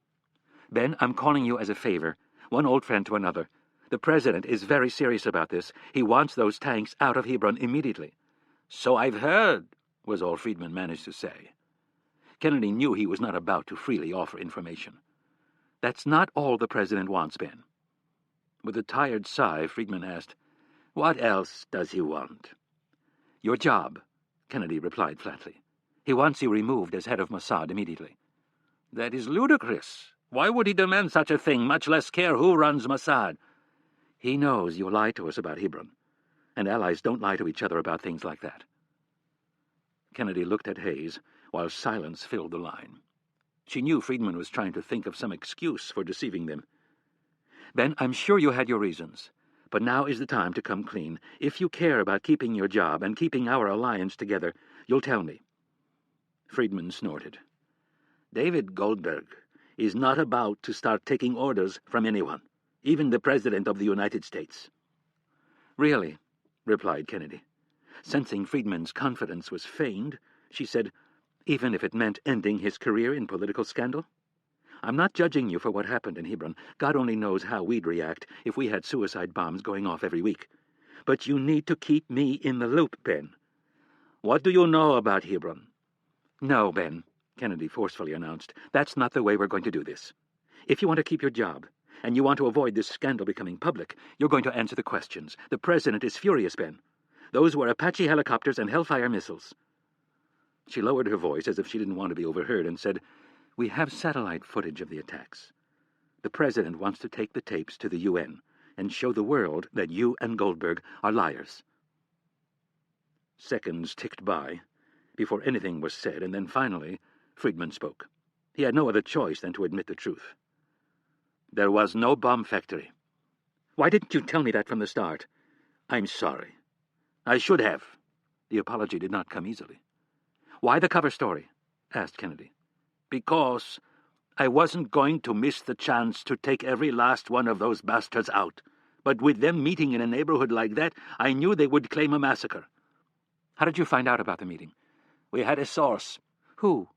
"Ben, I'm calling you as a favor, one old friend to another. The president is very serious about this. He wants those tanks out of Hebron immediately." "So I've heard," was all Friedman managed to say. Kennedy knew he was not about to freely offer information. "That's not all the president wants, Ben." With a tired sigh, Friedman asked, "What else does he want?" "Your job," Kennedy replied flatly. "He wants you removed as head of Mossad immediately." "That is ludicrous. Why would he demand such a thing, much less care who runs Mossad?" "He knows you'll lie to us about Hebron, and allies don't lie to each other about things like that." Kennedy looked at Hayes, while silence filled the line. She knew Friedman was trying to think of some excuse for deceiving them. "Ben, I'm sure you had your reasons, but now is the time to come clean. If you care about keeping your job and keeping our alliance together, you'll tell me." Friedman snorted. "David Goldberg is not about to start taking orders from anyone, even the President of the United States." "Really?" replied Kennedy. Sensing Friedman's confidence was feigned, she said, "Even if it meant ending his career in political scandal?" I'm not judging you for what happened in Hebron. God only knows how we'd react if we had suicide bombs going off every week. But you need to keep me in the loop, Ben. What do you know about Hebron? No, Ben, Kennedy forcefully announced. That's not the way we're going to do this. If you want to keep your job, and you want to avoid this scandal becoming public, you're going to answer the questions. The president is furious, Ben. Those were Apache helicopters and Hellfire missiles. She lowered her voice as if she didn't want to be overheard and said, We have satellite footage of the attacks. The president wants to take the tapes to the UN and show the world that you and Goldberg are liars. Seconds ticked by before anything was said, and then finally Friedman spoke. He had no other choice than to admit the truth. There was no bomb factory. Why didn't you tell me that from the start? I'm sorry. I should have. The apology did not come easily. Why the cover story? Asked Kennedy. Because I wasn't going to miss the chance to take every last one of those bastards out. But with them meeting in a neighborhood like that, I knew they would claim a massacre. How did you find out about the meeting? We had a source. Who?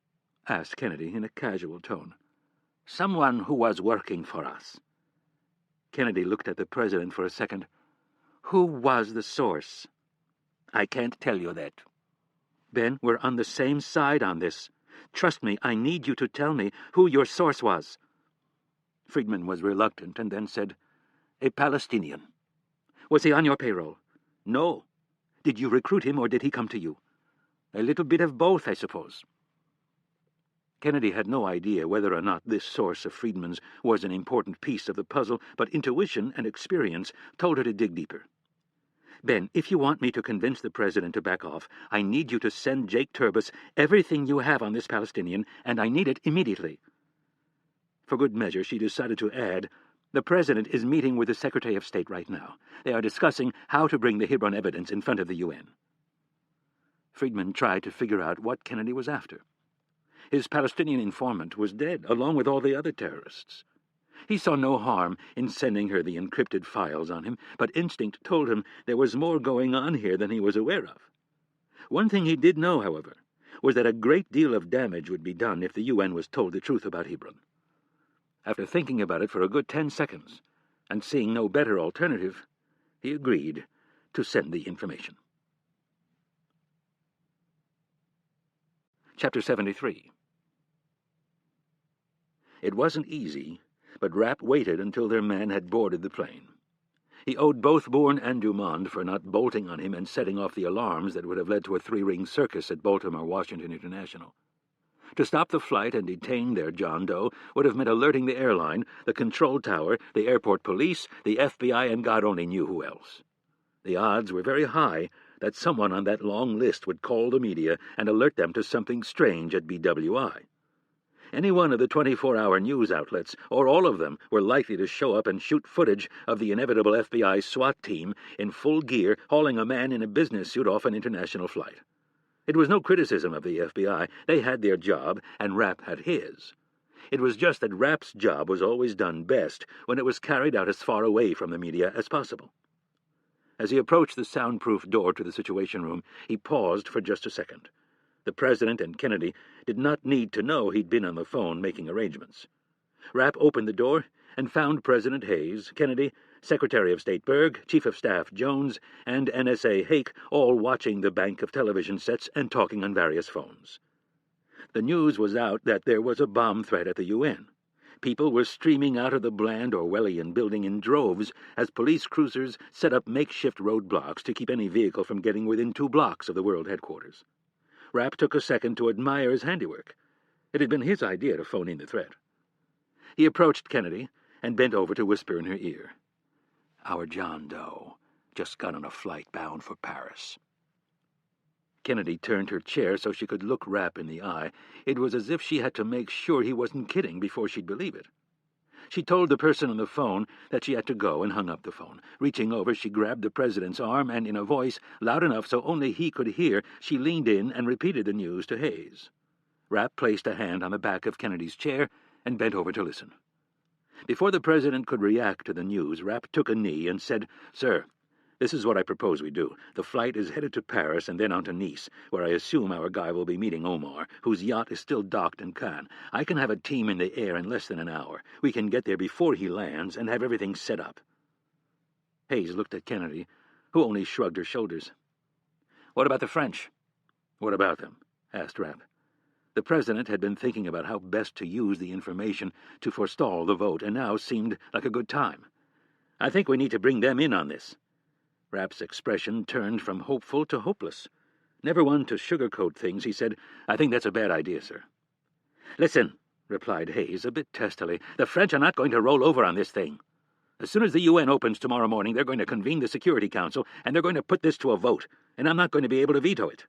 Asked Kennedy in a casual tone. Someone who was working for us. Kennedy looked at the president for a second. Who was the source? I can't tell you that. Ben, we're on the same side on this. Trust me, I need you to tell me who your source was. Friedman was reluctant and then said, A Palestinian. Was he on your payroll? No. Did you recruit him or did he come to you? A little bit of both, I suppose. Kennedy had no idea whether or not this source of Friedman's was an important piece of the puzzle, but intuition and experience told her to dig deeper. Ben, if you want me to convince the president to back off, I need you to send Jake Turbis everything you have on this Palestinian, and I need it immediately. For good measure, she decided to add, The president is meeting with the Secretary of State right now. They are discussing how to bring the Hebron evidence in front of the UN. Friedman tried to figure out what Kennedy was after. His Palestinian informant was dead, along with all the other terrorists. He saw no harm in sending her the encrypted files on him, but instinct told him there was more going on here than he was aware of. One thing he did know, however, was that a great deal of damage would be done if the UN was told the truth about Hebron. After thinking about it for a good 10 seconds, and seeing no better alternative, he agreed to send the information. Chapter 73. It wasn't easy, but Rapp waited until their man had boarded the plane. He owed both Bourne and Dumond for not bolting on him and setting off the alarms that would have led to a three-ring circus at Baltimore-Washington International. To stop the flight and detain their John Doe would have meant alerting the airline, the control tower, the airport police, the FBI, and God only knew who else. The odds were very high that someone on that long list would call the media and alert them to something strange at BWI. Any one of the 24-hour news outlets, or all of them, were likely to show up and shoot footage of the inevitable FBI SWAT team in full gear hauling a man in a business suit off an international flight. It was no criticism of the FBI. They had their job, and Rapp had his. It was just that Rapp's job was always done best when it was carried out as far away from the media as possible. As he approached the soundproof door to the Situation Room, he paused for just a second. The president and Kennedy did not need to know he'd been on the phone making arrangements. Rapp opened the door and found President Hayes, Kennedy, Secretary of State Berg, Chief of Staff Jones, and NSA Hake all watching the bank of television sets and talking on various phones. The news was out that there was a bomb threat at the UN. People were streaming out of the Bland Orwellian building in droves as police cruisers set up makeshift roadblocks to keep any vehicle from getting within 2 blocks of the world headquarters. Rapp took a second to admire his handiwork. It had been his idea to phone in the threat. He approached Kennedy and bent over to whisper in her ear. Our John Doe just got on a flight bound for Paris. Kennedy turned her chair so she could look Rapp in the eye. It was as if she had to make sure he wasn't kidding before she'd believe it. She told the person on the phone that she had to go and hung up the phone. Reaching over, she grabbed the president's arm and, in a voice loud enough so only he could hear, she leaned in and repeated the news to Hayes. Rapp placed a hand on the back of Kennedy's chair and bent over to listen. Before the president could react to the news, Rapp took a knee and said, Sir, This is what I propose we do. The flight is headed to Paris and then on to Nice, where I assume our guy will be meeting Omar, whose yacht is still docked in Cannes. I can have a team in the air in less than an hour. We can get there before he lands and have everything set up." Hayes looked at Kennedy, who only shrugged her shoulders. "What about the French?" "What about them?" asked Rapp. The president had been thinking about how best to use the information to forestall the vote, and now seemed like a good time. "I think we need to bring them in on this." Rapp's expression turned from hopeful to hopeless. Never one to sugarcoat things, he said, "I think that's a bad idea, sir." "Listen," replied Hayes, a bit testily, "the French are not going to roll over on this thing. As soon as the UN opens tomorrow morning, they're going to convene the Security Council, and they're going to put this to a vote, and I'm not going to be able to veto it."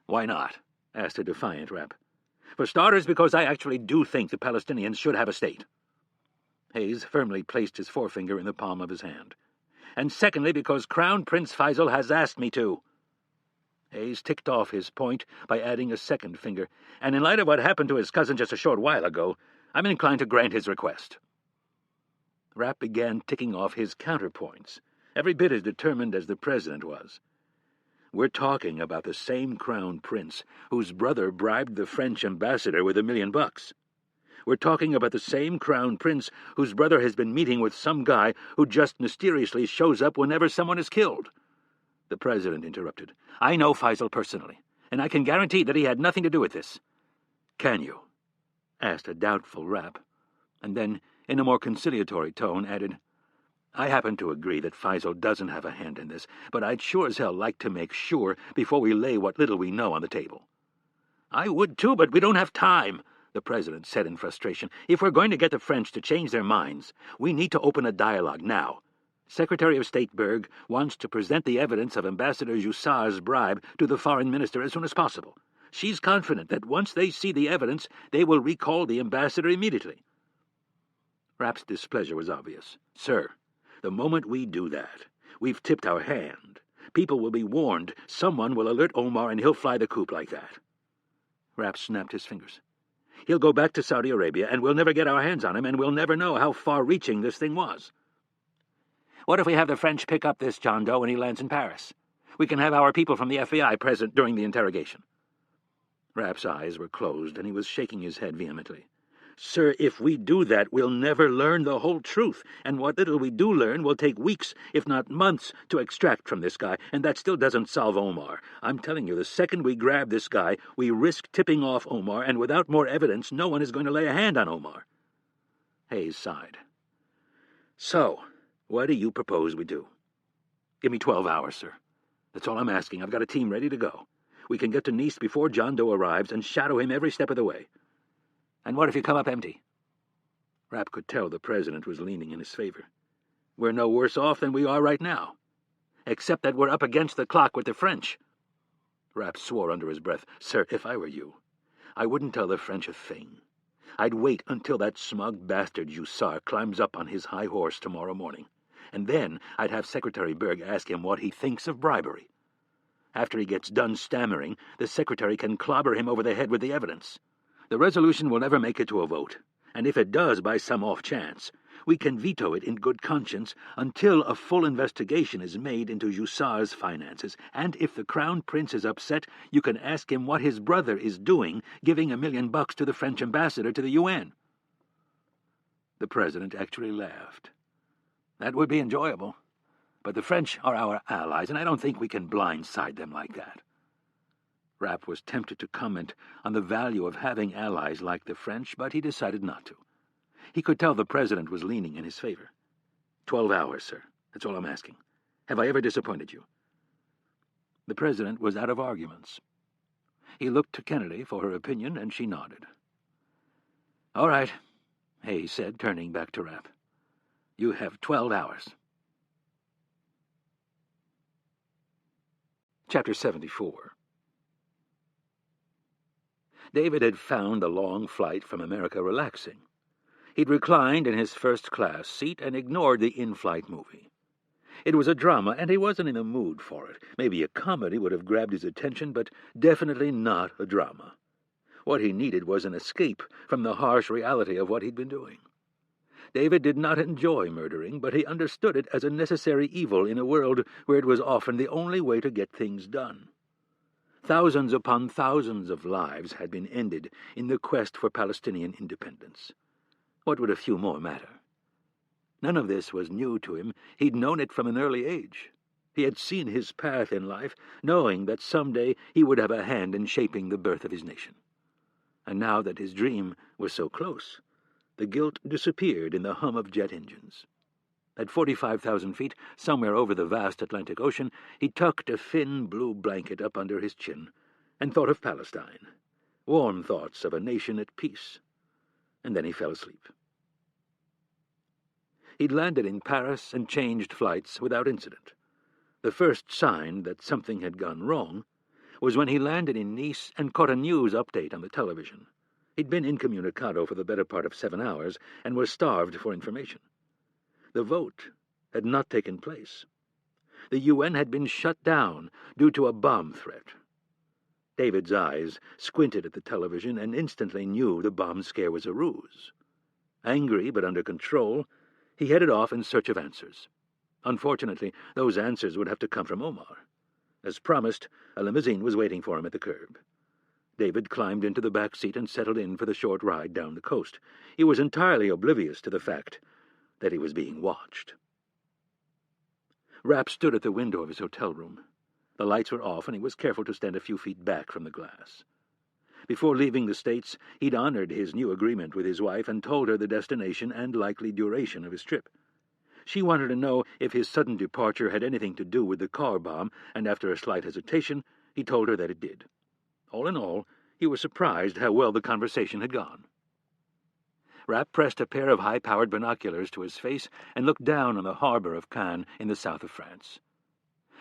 "Why not?" asked a defiant Rapp. "For starters, because I actually do think the Palestinians should have a state." Hayes firmly placed his forefinger in the palm of his hand. "And secondly, because Crown Prince Faisal has asked me to." Hayes ticked off his point by adding a second finger. "And in light of what happened to his cousin just a short while ago, I'm inclined to grant his request." Rapp began ticking off his counterpoints, every bit as determined as the president was. "We're talking about the same Crown Prince whose brother bribed the French ambassador with $1 million. We're talking about the same Crown Prince whose brother has been meeting with some guy who just mysteriously shows up whenever someone is killed." The president interrupted. "I know Faisal personally, and I can guarantee that he had nothing to do with this." "Can you?" asked a doubtful Rapp, and then, in a more conciliatory tone, added, "I happen to agree that Faisal doesn't have a hand in this, but I'd sure as hell like to make sure before we lay what little we know on the table." "I would too, but we don't have time," the president said in frustration. "If we're going to get the French to change their minds, we need to open a dialogue now. Secretary of State Berg wants to present the evidence of Ambassador Jussar's bribe to the foreign minister as soon as possible. She's confident that once they see the evidence, they will recall the ambassador immediately." Rapp's displeasure was obvious. "Sir, the moment we do that, we've tipped our hand. People will be warned. Someone will alert Omar, and he'll fly the coop like that." Rapp snapped his fingers. "He'll go back to Saudi Arabia, and we'll never get our hands on him, and we'll never know how far-reaching this thing was." "What if we have the French pick up this John Doe when he lands in Paris? We can have our people from the FBI present during the interrogation." Rapp's eyes were closed, and he was shaking his head vehemently. "Sir, if we do that, we'll never learn the whole truth, and what little we do learn will take weeks, if not months, to extract from this guy, and that still doesn't solve Omar. I'm telling you, the second we grab this guy, we risk tipping off Omar, and without more evidence, no one is going to lay a hand on Omar." Hayes sighed. "So, what do you propose we do?" "Give me 12 hours, sir. That's all I'm asking. I've got a team ready to go. We can get to Nice before John Doe arrives and shadow him every step of the way." "And what if you come up empty?" Rapp could tell the president was leaning in his favor. "We're no worse off than we are right now, except that we're up against the clock with the French." Rapp swore under his breath. "Sir, if I were you, I wouldn't tell the French a thing. I'd wait until that smug bastard Jussar climbs up on his high horse tomorrow morning, and then I'd have Secretary Berg ask him what he thinks of bribery. After he gets done stammering, the secretary can clobber him over the head with the evidence. The resolution will never make it to a vote, and if it does by some off chance, we can veto it in good conscience until a full investigation is made into Jussar's finances, and if the Crown Prince is upset, you can ask him what his brother is doing, giving $1 million to the French ambassador to the UN." The president actually laughed. "That would be enjoyable, but the French are our allies, and I don't think we can blindside them like that." Rapp was tempted to comment on the value of having allies like the French, but he decided not to. He could tell the president was leaning in his favor. 12 hours, sir. That's all I'm asking. Have I ever disappointed you?" The president was out of arguments. He looked to Kennedy for her opinion, and she nodded. "All right," Hayes said, turning back to Rapp. "You have 12 hours. Chapter 74. David had found the long flight from America relaxing. He'd reclined in his first-class seat and ignored the in-flight movie. It was a drama, and he wasn't in the mood for it. Maybe a comedy would have grabbed his attention, but definitely not a drama. What he needed was an escape from the harsh reality of what he'd been doing. David did not enjoy murdering, but he understood it as a necessary evil in a world where it was often the only way to get things done. Thousands upon thousands of lives had been ended in the quest for Palestinian independence. What would a few more matter? None of this was new to him. He'd known it from an early age. He had seen his path in life, knowing that someday he would have a hand in shaping the birth of his nation. And now that his dream was so close, the guilt disappeared in the hum of jet engines. At 45,000 feet, somewhere over the vast Atlantic Ocean, he tucked a thin blue blanket up under his chin and thought of Palestine, warm thoughts of a nation at peace. And then he fell asleep. He'd landed in Paris and changed flights without incident. The first sign that something had gone wrong was when he landed in Nice and caught a news update on the television. He'd been incommunicado for the better part of 7 hours and was starved for information. The vote had not taken place. The UN had been shut down due to a bomb threat. David's eyes squinted at the television and instantly knew the bomb scare was a ruse. Angry but under control, he headed off in search of answers. Unfortunately, those answers would have to come from Omar. As promised, a limousine was waiting for him at the curb. David climbed into the back seat and settled in for the short ride down the coast. He was entirely oblivious to the fact that he was being watched. Rapp stood at the window of his hotel room. The lights were off, and he was careful to stand a few feet back from the glass. Before leaving the States, he'd honored his new agreement with his wife and told her the destination and likely duration of his trip. She wanted to know if his sudden departure had anything to do with the car bomb, and after a slight hesitation, he told her that it did. All in all, he was surprised how well the conversation had gone. Rapp pressed a pair of high-powered binoculars to his face and looked down on the harbor of Cannes in the south of France.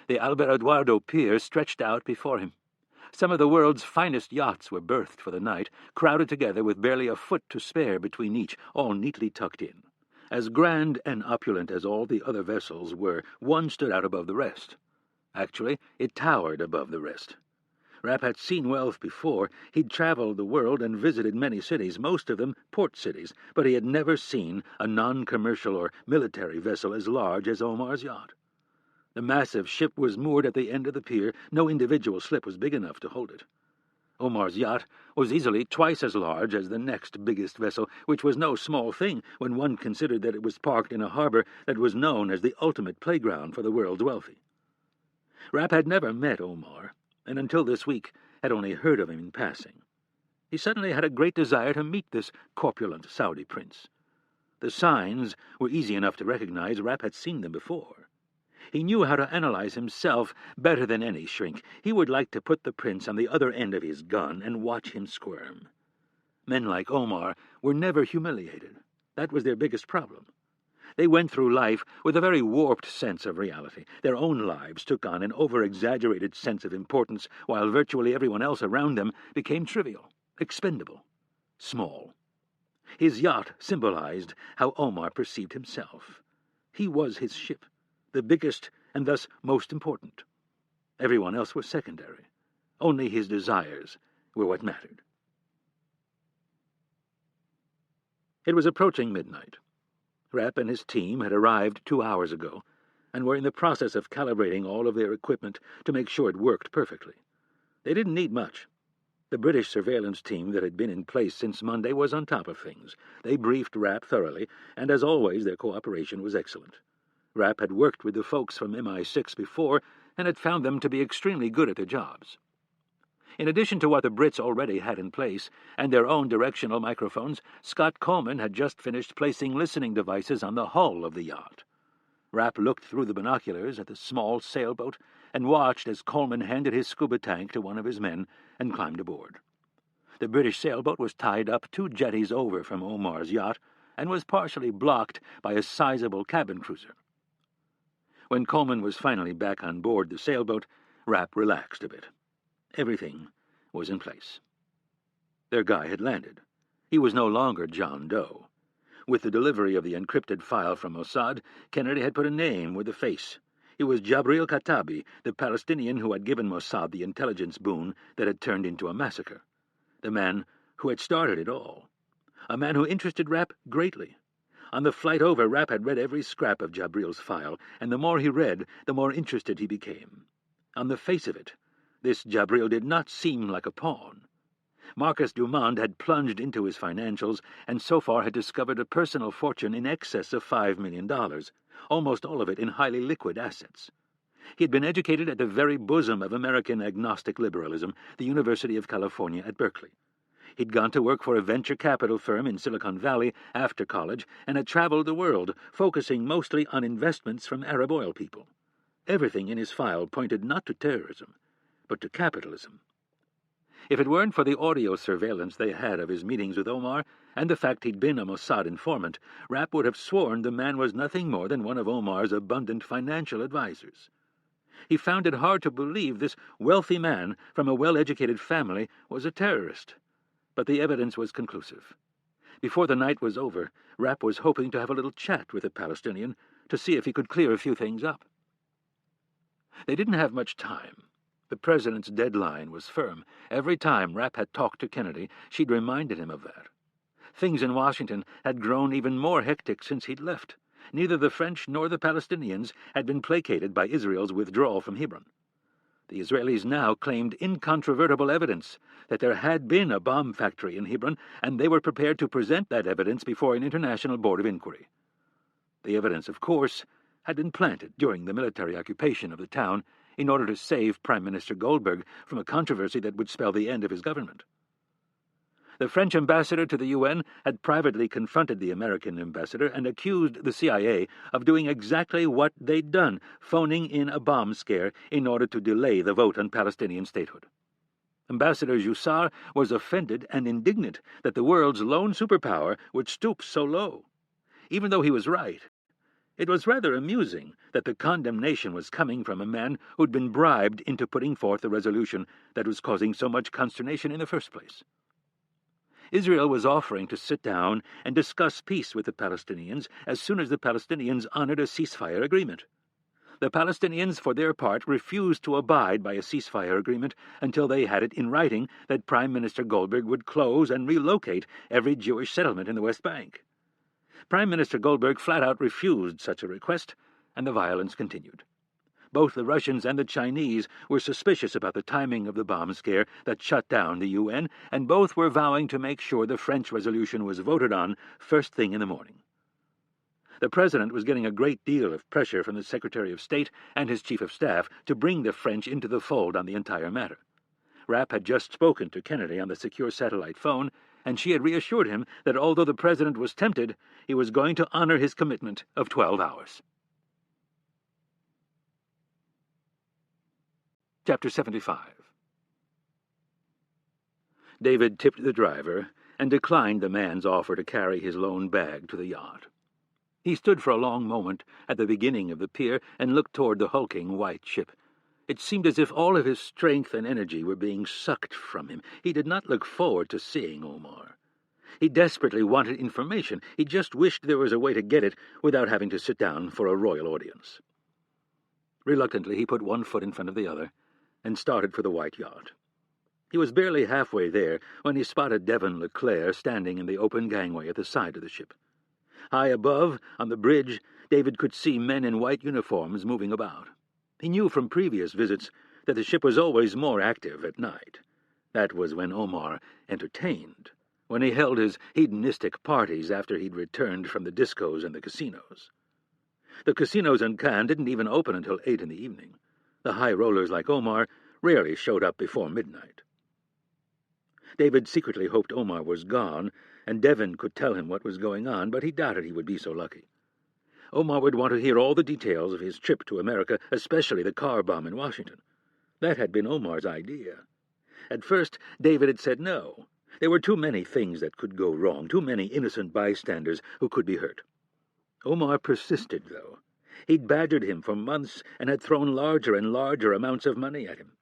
The Albert Eduardo pier stretched out before him. Some of the world's finest yachts were berthed for the night, crowded together with barely a foot to spare between each, all neatly tucked in. As grand and opulent as all the other vessels were, one stood out above the rest. Actually, it towered above the rest. Rapp had seen wealth before. He'd traveled the world and visited many cities, most of them port cities, but he had never seen a non-commercial or military vessel as large as Omar's yacht. The massive ship was moored at the end of the pier. No individual slip was big enough to hold it. Omar's yacht was easily twice as large as the next biggest vessel, which was no small thing when one considered that it was parked in a harbor that was known as the ultimate playground for the world's wealthy. Rapp had never met Omar, and until this week had only heard of him in passing. He suddenly had a great desire to meet this corpulent Saudi prince. The signs were easy enough to recognize. Rapp had seen them before. He knew how to analyze himself better than any shrink. He would like to put the prince on the other end of his gun and watch him squirm. Men like Omar were never humiliated. That was their biggest problem. They went through life with a very warped sense of reality. Their own lives took on an over-exaggerated sense of importance, while virtually everyone else around them became trivial, expendable, small. His yacht symbolized how Omar perceived himself. He was his ship, the biggest and thus most important. Everyone else was secondary. Only his desires were what mattered. It was approaching midnight. Rapp and his team had arrived 2 hours ago and were in the process of calibrating all of their equipment to make sure it worked perfectly. They didn't need much. The British surveillance team that had been in place since Monday was on top of things. They briefed Rapp thoroughly, and as always their cooperation was excellent. Rapp had worked with the folks from MI6 before and had found them to be extremely good at their jobs. In addition to what the Brits already had in place and their own directional microphones, Scott Coleman had just finished placing listening devices on the hull of the yacht. Rapp looked through the binoculars at the small sailboat and watched as Coleman handed his scuba tank to one of his men and climbed aboard. The British sailboat was tied up 2 jetties over from Omar's yacht and was partially blocked by a sizable cabin cruiser. When Coleman was finally back on board the sailboat, Rapp relaxed a bit. Everything was in place. Their guy had landed. He was no longer John Doe. With the delivery of the encrypted file from Mossad, Kennedy had put a name with a face. He was Jabril Katabi, the Palestinian who had given Mossad the intelligence boon that had turned into a massacre. The man who had started it all. A man who interested Rapp greatly. On the flight over, Rapp had read every scrap of Jabril's file, and the more he read, the more interested he became. On the face of it, this Jabril did not seem like a pawn. Marcus Dumond had plunged into his financials and so far had discovered a personal fortune in excess of $5 million, almost all of it in highly liquid assets. He had been educated at the very bosom of American agnostic liberalism, the University of California at Berkeley. He'd gone to work for a venture capital firm in Silicon Valley after college and had traveled the world, focusing mostly on investments from Arab oil people. Everything in his file pointed not to terrorism, but to capitalism. If it weren't for the audio surveillance they had of his meetings with Omar, and the fact he'd been a Mossad informant, Rapp would have sworn the man was nothing more than one of Omar's abundant financial advisers. He found it hard to believe this wealthy man from a well-educated family was a terrorist, but the evidence was conclusive. Before the night was over, Rapp was hoping to have a little chat with the Palestinian to see if he could clear a few things up. They didn't have much time. The president's deadline was firm. Every time Rapp had talked to Kennedy, she'd reminded him of that. Things in Washington had grown even more hectic since he'd left. Neither the French nor the Palestinians had been placated by Israel's withdrawal from Hebron. The Israelis now claimed incontrovertible evidence that there had been a bomb factory in Hebron, and they were prepared to present that evidence before an international board of inquiry. The evidence, of course, had been planted during the military occupation of the town in order to save Prime Minister Goldberg from a controversy that would spell the end of his government. The French ambassador to the UN had privately confronted the American ambassador and accused the CIA of doing exactly what they'd done, phoning in a bomb scare in order to delay the vote on Palestinian statehood. Ambassador Jussar was offended and indignant that the world's lone superpower would stoop so low. Even though he was right, it was rather amusing that the condemnation was coming from a man who'd been bribed into putting forth a resolution that was causing so much consternation in the first place. Israel was offering to sit down and discuss peace with the Palestinians as soon as the Palestinians honored a ceasefire agreement. The Palestinians, for their part, refused to abide by a ceasefire agreement until they had it in writing that Prime Minister Goldberg would close and relocate every Jewish settlement in the West Bank. Prime Minister Goldberg flat-out refused such a request, and the violence continued. Both the Russians and the Chinese were suspicious about the timing of the bomb scare that shut down the UN, and both were vowing to make sure the French resolution was voted on first thing in the morning. The President was getting a great deal of pressure from the Secretary of State and his Chief of Staff to bring the French into the fold on the entire matter. Rapp had just spoken to Kennedy on the secure satellite phone, and she had reassured him that although the President was tempted, he was going to honor his commitment of 12 hours. Chapter 75. David tipped the driver and declined the man's offer to carry his lone bag to the yacht. He stood for a long moment at the beginning of the pier and looked toward the hulking white ship. It seemed as if all of his strength and energy were being sucked from him. He did not look forward to seeing Omar. He desperately wanted information. He just wished there was a way to get it without having to sit down for a royal audience. Reluctantly, he put one foot in front of the other and started for the white yacht. He was barely halfway there when he spotted Devon LeClaire standing in the open gangway at the side of the ship. High above, on the bridge, David could see men in white uniforms moving about. He knew from previous visits that the ship was always more active at night. That was when Omar entertained, when he held his hedonistic parties after he'd returned from the discos and the casinos. The casinos in Cannes didn't even open until 8 in the evening. The high rollers like Omar rarely showed up before midnight. David secretly hoped Omar was gone, and Devon could tell him what was going on, but he doubted he would be so lucky. Omar would want to hear all the details of his trip to America, especially the car bomb in Washington. That had been Omar's idea. At first, David had said no. There were too many things that could go wrong, too many innocent bystanders who could be hurt. Omar persisted, though. He'd badgered him for months and had thrown larger and larger amounts of money at him.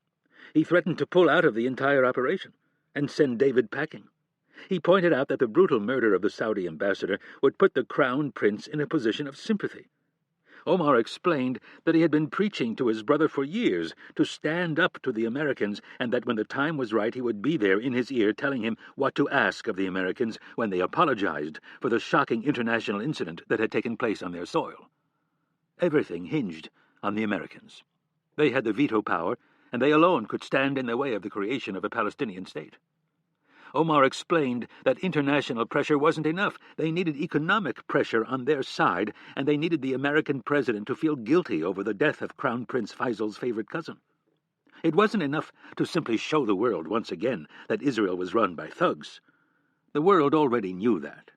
He threatened to pull out of the entire operation and send David packing. He pointed out that the brutal murder of the Saudi ambassador would put the Crown Prince in a position of sympathy. Omar explained that he had been preaching to his brother for years to stand up to the Americans, and that when the time was right he would be there in his ear telling him what to ask of the Americans when they apologized for the shocking international incident that had taken place on their soil. Everything hinged on the Americans. They had the veto power, and they alone could stand in the way of the creation of a Palestinian state. Omar explained that international pressure wasn't enough. They needed economic pressure on their side, and they needed the American president to feel guilty over the death of Crown Prince Faisal's favorite cousin. It wasn't enough to simply show the world once again that Israel was run by thugs. The world already knew that.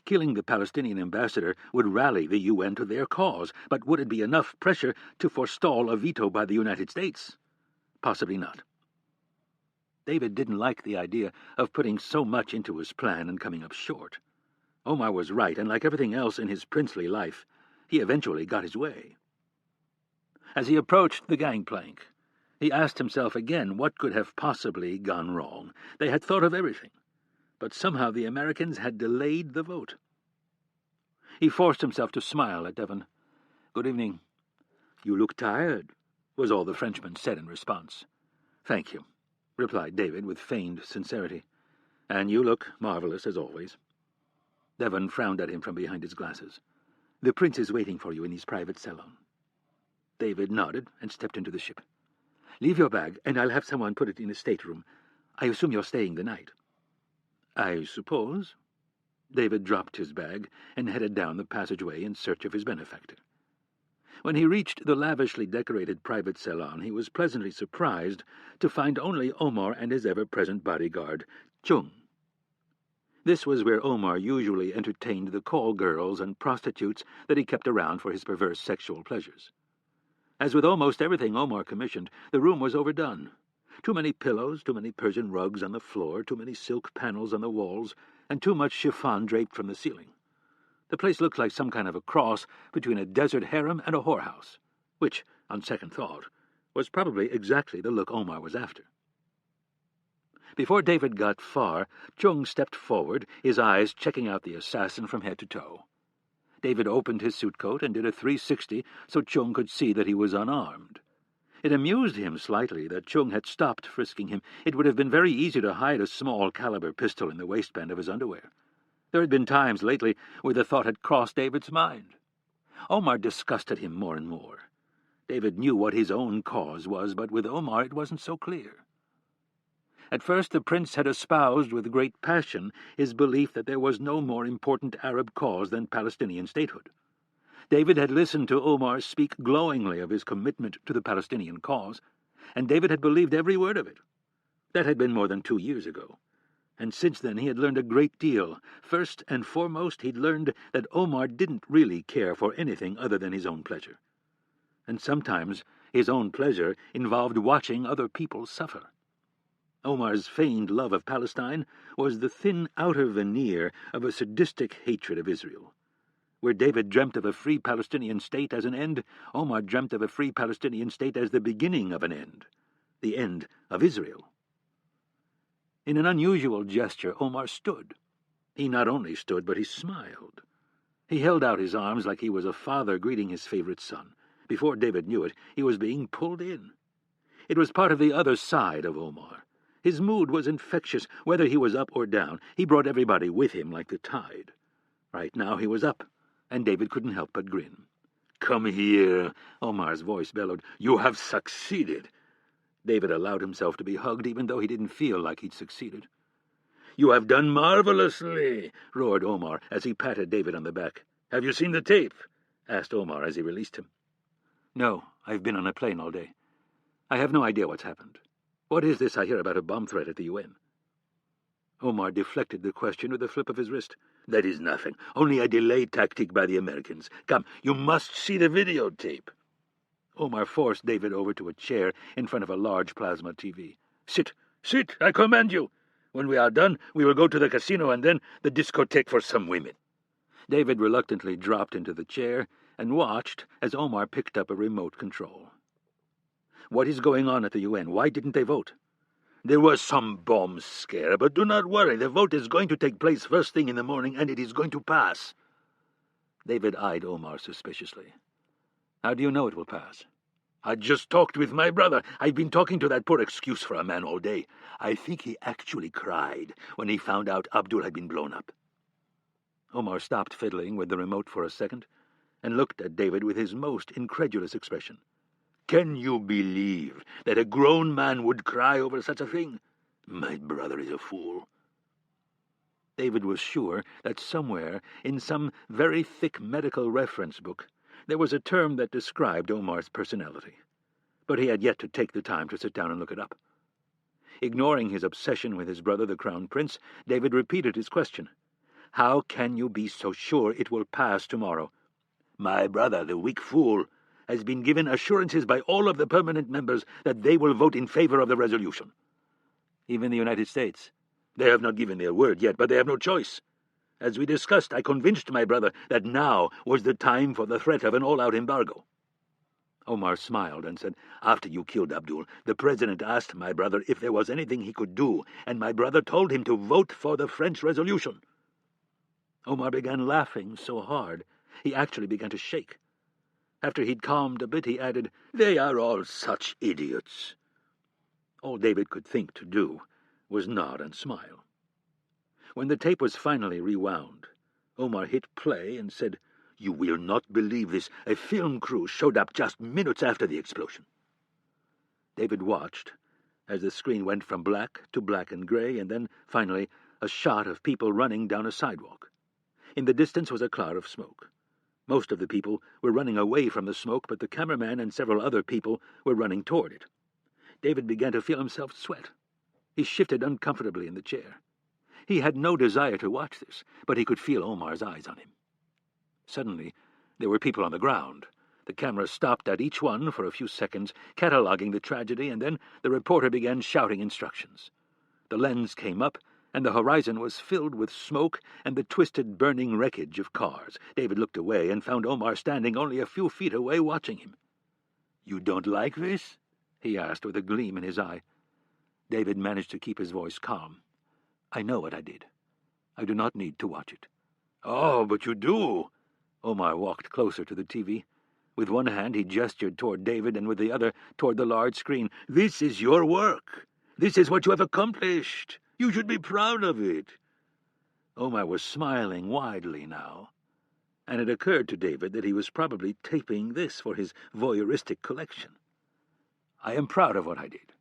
Killing the Palestinian ambassador would rally the UN to their cause, but would it be enough pressure to forestall a veto by the United States? Possibly not. David didn't like the idea of putting so much into his plan and coming up short. Omar was right, and like everything else in his princely life, he eventually got his way. As he approached the gangplank, he asked himself again what could have possibly gone wrong. They had thought of everything, but somehow the Americans had delayed the vote. He forced himself to smile at Devon. "Good evening." "You look tired," was all the Frenchman said in response. "Thank you," replied David with feigned sincerity. "And you look marvelous, as always." Devon frowned at him from behind his glasses. "The prince is waiting for you in his private salon." David nodded and stepped into the ship. "Leave your bag, and I'll have someone put it in the stateroom. I assume you're staying the night." "I suppose." David dropped his bag and headed down the passageway in search of his benefactor. When he reached the lavishly decorated private salon, he was pleasantly surprised to find only Omar and his ever-present bodyguard, Chung. This was where Omar usually entertained the call girls and prostitutes that he kept around for his perverse sexual pleasures. As with almost everything Omar commissioned, the room was overdone. Too many pillows, too many Persian rugs on the floor, too many silk panels on the walls, and too much chiffon draped from the ceiling. The place looked like some kind of a cross between a desert harem and a whorehouse, which, on second thought, was probably exactly the look Omar was after. Before David got far, Chung stepped forward, his eyes checking out the assassin from head to toe. David opened his suit coat and did a 360 so Chung could see that he was unarmed. It amused him slightly that Chung had stopped frisking him. It would have been very easy to hide a small-caliber pistol in the waistband of his underwear. There had been times lately where the thought had crossed David's mind. Omar disgusted him more and more. David knew what his own cause was, but with Omar it wasn't so clear. At first the prince had espoused with great passion his belief that there was no more important Arab cause than Palestinian statehood. David had listened to Omar speak glowingly of his commitment to the Palestinian cause, and David had believed every word of it. That had been more than 2 years ago. And since then he had learned a great deal. First and foremost, he'd learned that Omar didn't really care for anything other than his own pleasure. And sometimes his own pleasure involved watching other people suffer. Omar's feigned love of Palestine was the thin outer veneer of a sadistic hatred of Israel. Where David dreamt of a free Palestinian state as an end, Omar dreamt of a free Palestinian state as the beginning of an end, the end of Israel. In an unusual gesture, Omar stood. He not only stood, but he smiled. He held out his arms like he was a father greeting his favorite son. Before David knew it, he was being pulled in. It was part of the other side of Omar. His mood was infectious. Whether he was up or down, he brought everybody with him like the tide. Right now he was up, and David couldn't help but grin. "Come here," Omar's voice bellowed. "You have succeeded." David allowed himself to be hugged, even though he didn't feel like he'd succeeded. "You have done marvelously," roared Omar as he patted David on the back. "Have you seen the tape?" asked Omar as he released him. "No, I've been on a plane all day. I have no idea what's happened. What is this I hear about a bomb threat at the UN?" Omar deflected the question with a flip of his wrist. "That is nothing. Only a delay tactic by the Americans. Come, you must see the videotape." Omar forced David over to a chair in front of a large plasma TV. Sit, I command you. When we are done, we will go to the casino and then the discotheque for some women." David reluctantly dropped into the chair and watched as Omar picked up a remote control. "What is going on at the UN? Why didn't they vote?" "There was some bomb scare, but do not worry. The vote is going to take place first thing in the morning, and it is going to pass." David eyed Omar suspiciously. How do you know it will pass? I just talked with my brother. I've been talking to that poor excuse for a man all day. I think he actually cried when he found out Abdul had been blown up. Omar stopped fiddling with the remote for a second and looked at David with his most incredulous expression. Can you believe that a grown man would cry over such a thing? My brother is a fool. David was sure that somewhere, in some very thick medical reference book, there was a term that described Omar's personality, but he had yet to take the time to sit down and look it up. Ignoring his obsession with his brother, the Crown Prince, David repeated his question. How can you be so sure it will pass tomorrow? My brother, the weak fool, has been given assurances by all of the permanent members that they will vote in favor of the resolution. Even the United States. They have not given their word yet, but they have no choice. As we discussed, I convinced my brother that now was the time for the threat of an all-out embargo. Omar smiled and said, After you killed Abdul, the president asked my brother if there was anything he could do, and my brother told him to vote for the French resolution. Omar began laughing so hard, he actually began to shake. After he'd calmed a bit, he added, They are all such idiots. All David could think to do was nod and smile. When the tape was finally rewound, Omar hit play and said, You will not believe this. A film crew showed up just minutes after the explosion. David watched as the screen went from black to black and grey, and then, finally, a shot of people running down a sidewalk. In the distance was a cloud of smoke. Most of the people were running away from the smoke, but the cameraman and several other people were running toward it. David began to feel himself sweat. He shifted uncomfortably in the chair. He had no desire to watch this, but he could feel Omar's eyes on him. Suddenly, there were people on the ground. The camera stopped at each one for a few seconds, cataloguing the tragedy, and then the reporter began shouting instructions. The lens came up, and the horizon was filled with smoke and the twisted, burning wreckage of cars. David looked away and found Omar standing only a few feet away watching him. You don't like this? He asked with a gleam in his eye. David managed to keep his voice calm. I know what I did. I do not need to watch it. Oh, but you do. Omar walked closer to the TV. With one hand he gestured toward David and with the other toward the large screen. This is your work. This is what you have accomplished. You should be proud of it. Omar was smiling widely now, and it occurred to David that he was probably taping this for his voyeuristic collection. I am proud of what I did.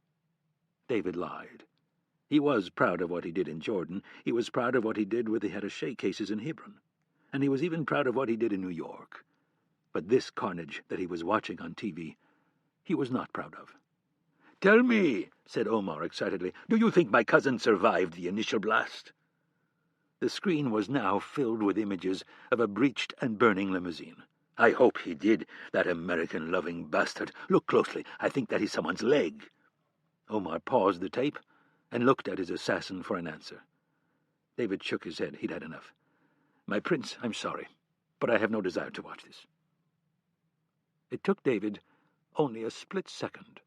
David lied. He was proud of what he did in Jordan. He was proud of what he did with the attaché cases in Hebron. And he was even proud of what he did in New York. But this carnage that he was watching on TV, he was not proud of. Tell me, said Omar excitedly, do you think my cousin survived the initial blast? The screen was now filled with images of a breached and burning limousine. I hope he did, that American-loving bastard. Look closely. I think that is someone's leg. Omar paused the tape and looked at his assassin for an answer. David shook his head. He'd had enough. My prince, I'm sorry, but I have no desire to watch this. It took David only a split second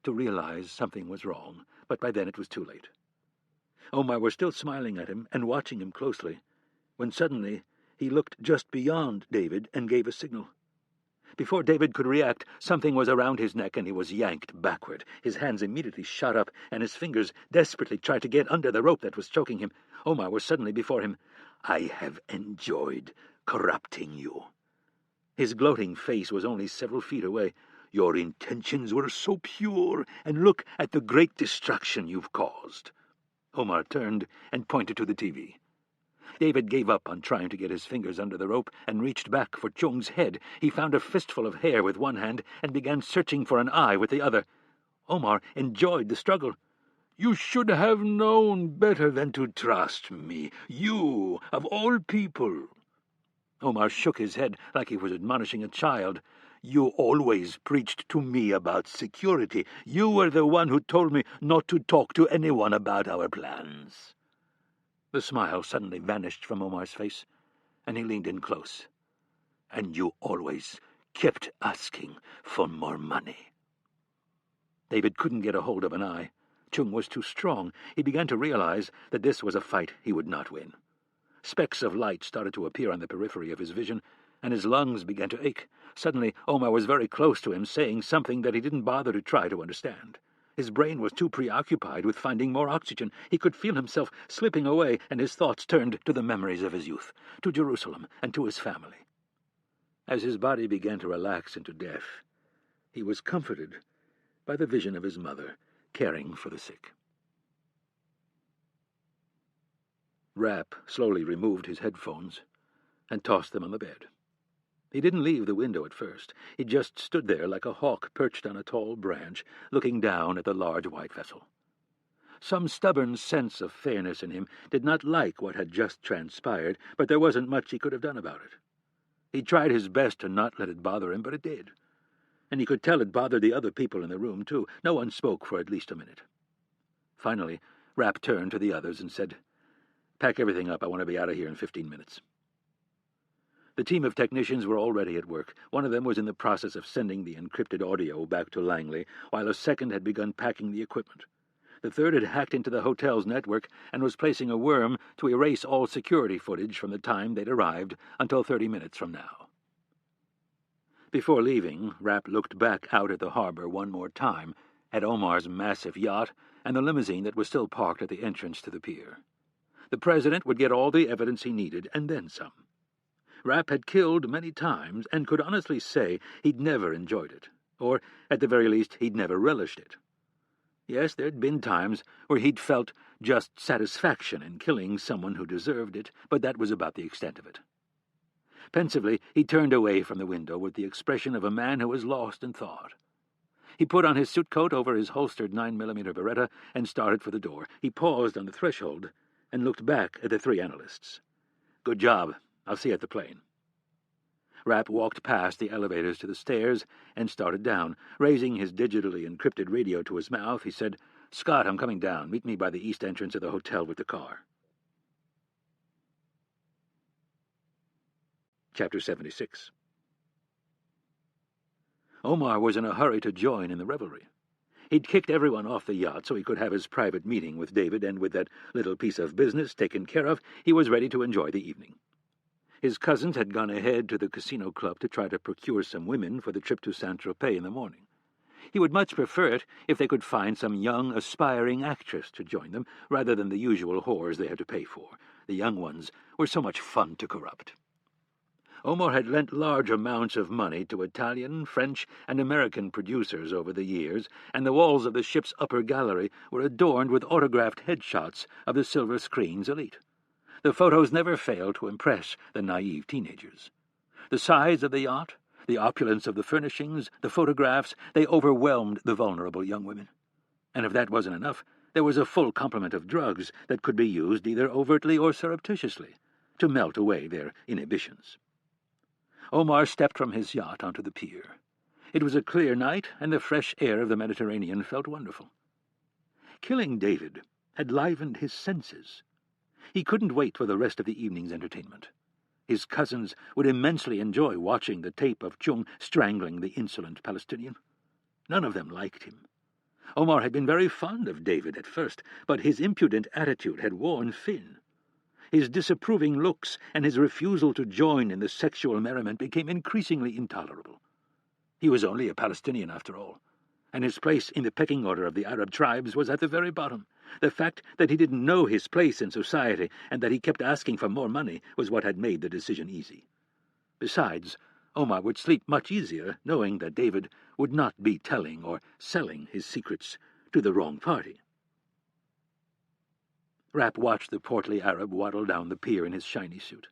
to realize something was wrong, but by then it was too late. Omar was still smiling at him and watching him closely, when suddenly he looked just beyond David and gave a signal. Before David could react, something was around his neck and he was yanked backward. His hands immediately shot up, and his fingers desperately tried to get under the rope that was choking him. Omar was suddenly before him. I have enjoyed corrupting you. His gloating face was only several feet away. Your intentions were so pure, and look at the great destruction you've caused. Omar turned and pointed to the TV. David gave up on trying to get his fingers under the rope and reached back for Chung's head. He found a fistful of hair with one hand and began searching for an eye with the other. Omar enjoyed the struggle. You should have known better than to trust me. You, of all people. Omar shook his head like he was admonishing a child. You always preached to me about security. You were the one who told me not to talk to anyone about our plans. The smile suddenly vanished from Omar's face, and he leaned in close. And you always kept asking for more money. David couldn't get a hold of an eye. Chung was too strong. He began to realize that this was a fight he would not win. Specks of light started to appear on the periphery of his vision, and his lungs began to ache. Suddenly, Omar was very close to him, saying something that he didn't bother to try to understand. His brain was too preoccupied with finding more oxygen. He could feel himself slipping away, and his thoughts turned to the memories of his youth, to Jerusalem, and to his family. As his body began to relax into death, he was comforted by the vision of his mother caring for the sick. Rapp slowly removed his headphones and tossed them on the bed. He didn't leave the window at first. He just stood there like a hawk perched on a tall branch, looking down at the large white vessel. Some stubborn sense of fairness in him did not like what had just transpired, but there wasn't much he could have done about it. He tried his best to not let it bother him, but it did. And he could tell it bothered the other people in the room, too. No one spoke for at least a minute. Finally, Rapp turned to the others and said, "Pack everything up. I want to be out of here in 15 minutes. The team of technicians were already at work. One of them was in the process of sending the encrypted audio back to Langley, while a second had begun packing the equipment. The third had hacked into the hotel's network and was placing a worm to erase all security footage from the time they'd arrived until 30 minutes from now. Before leaving, Rapp looked back out at the harbor one more time, at Omar's massive yacht and the limousine that was still parked at the entrance to the pier. The president would get all the evidence he needed, and then some. Rapp had killed many times, and could honestly say he'd never enjoyed it, or, at the very least, he'd never relished it. Yes, there'd been times where he'd felt just satisfaction in killing someone who deserved it, but that was about the extent of it. Pensively, he turned away from the window with the expression of a man who was lost in thought. He put on his suit coat over his holstered 9mm Beretta and started for the door. He paused on the threshold and looked back at the three analysts. "Good job. I'll see you at the plane." Rapp walked past the elevators to the stairs and started down. Raising his digitally encrypted radio to his mouth, he said, "Scott, I'm coming down. Meet me by the east entrance of the hotel with the car." Chapter 76. Omar was in a hurry to join in the revelry. He'd kicked everyone off the yacht so he could have his private meeting with David, and with that little piece of business taken care of, he was ready to enjoy the evening. His cousins had gone ahead to the casino club to try to procure some women for the trip to Saint-Tropez in the morning. He would much prefer it if they could find some young, aspiring actress to join them, rather than the usual whores they had to pay for. The young ones were so much fun to corrupt. Omar had lent large amounts of money to Italian, French, and American producers over the years, and the walls of the ship's upper gallery were adorned with autographed headshots of the silver screen's elite. The photos never failed to impress the naive teenagers. The size of the yacht, the opulence of the furnishings, the photographs, they overwhelmed the vulnerable young women. And if that wasn't enough, there was a full complement of drugs that could be used either overtly or surreptitiously to melt away their inhibitions. Omar stepped from his yacht onto the pier. It was a clear night, and the fresh air of the Mediterranean felt wonderful. Killing David had livened his senses. He couldn't wait for the rest of the evening's entertainment. His cousins would immensely enjoy watching the tape of Chung strangling the insolent Palestinian. None of them liked him. Omar had been very fond of David at first, but his impudent attitude had worn thin. His disapproving looks and his refusal to join in the sexual merriment became increasingly intolerable. He was only a Palestinian after all, and his place in the pecking order of the Arab tribes was at the very bottom. The fact that he didn't know his place in society and that he kept asking for more money was what had made the decision easy. Besides, Omar would sleep much easier knowing that David would not be telling or selling his secrets to the wrong party. Rapp watched the portly Arab waddle down the pier in his shiny suit.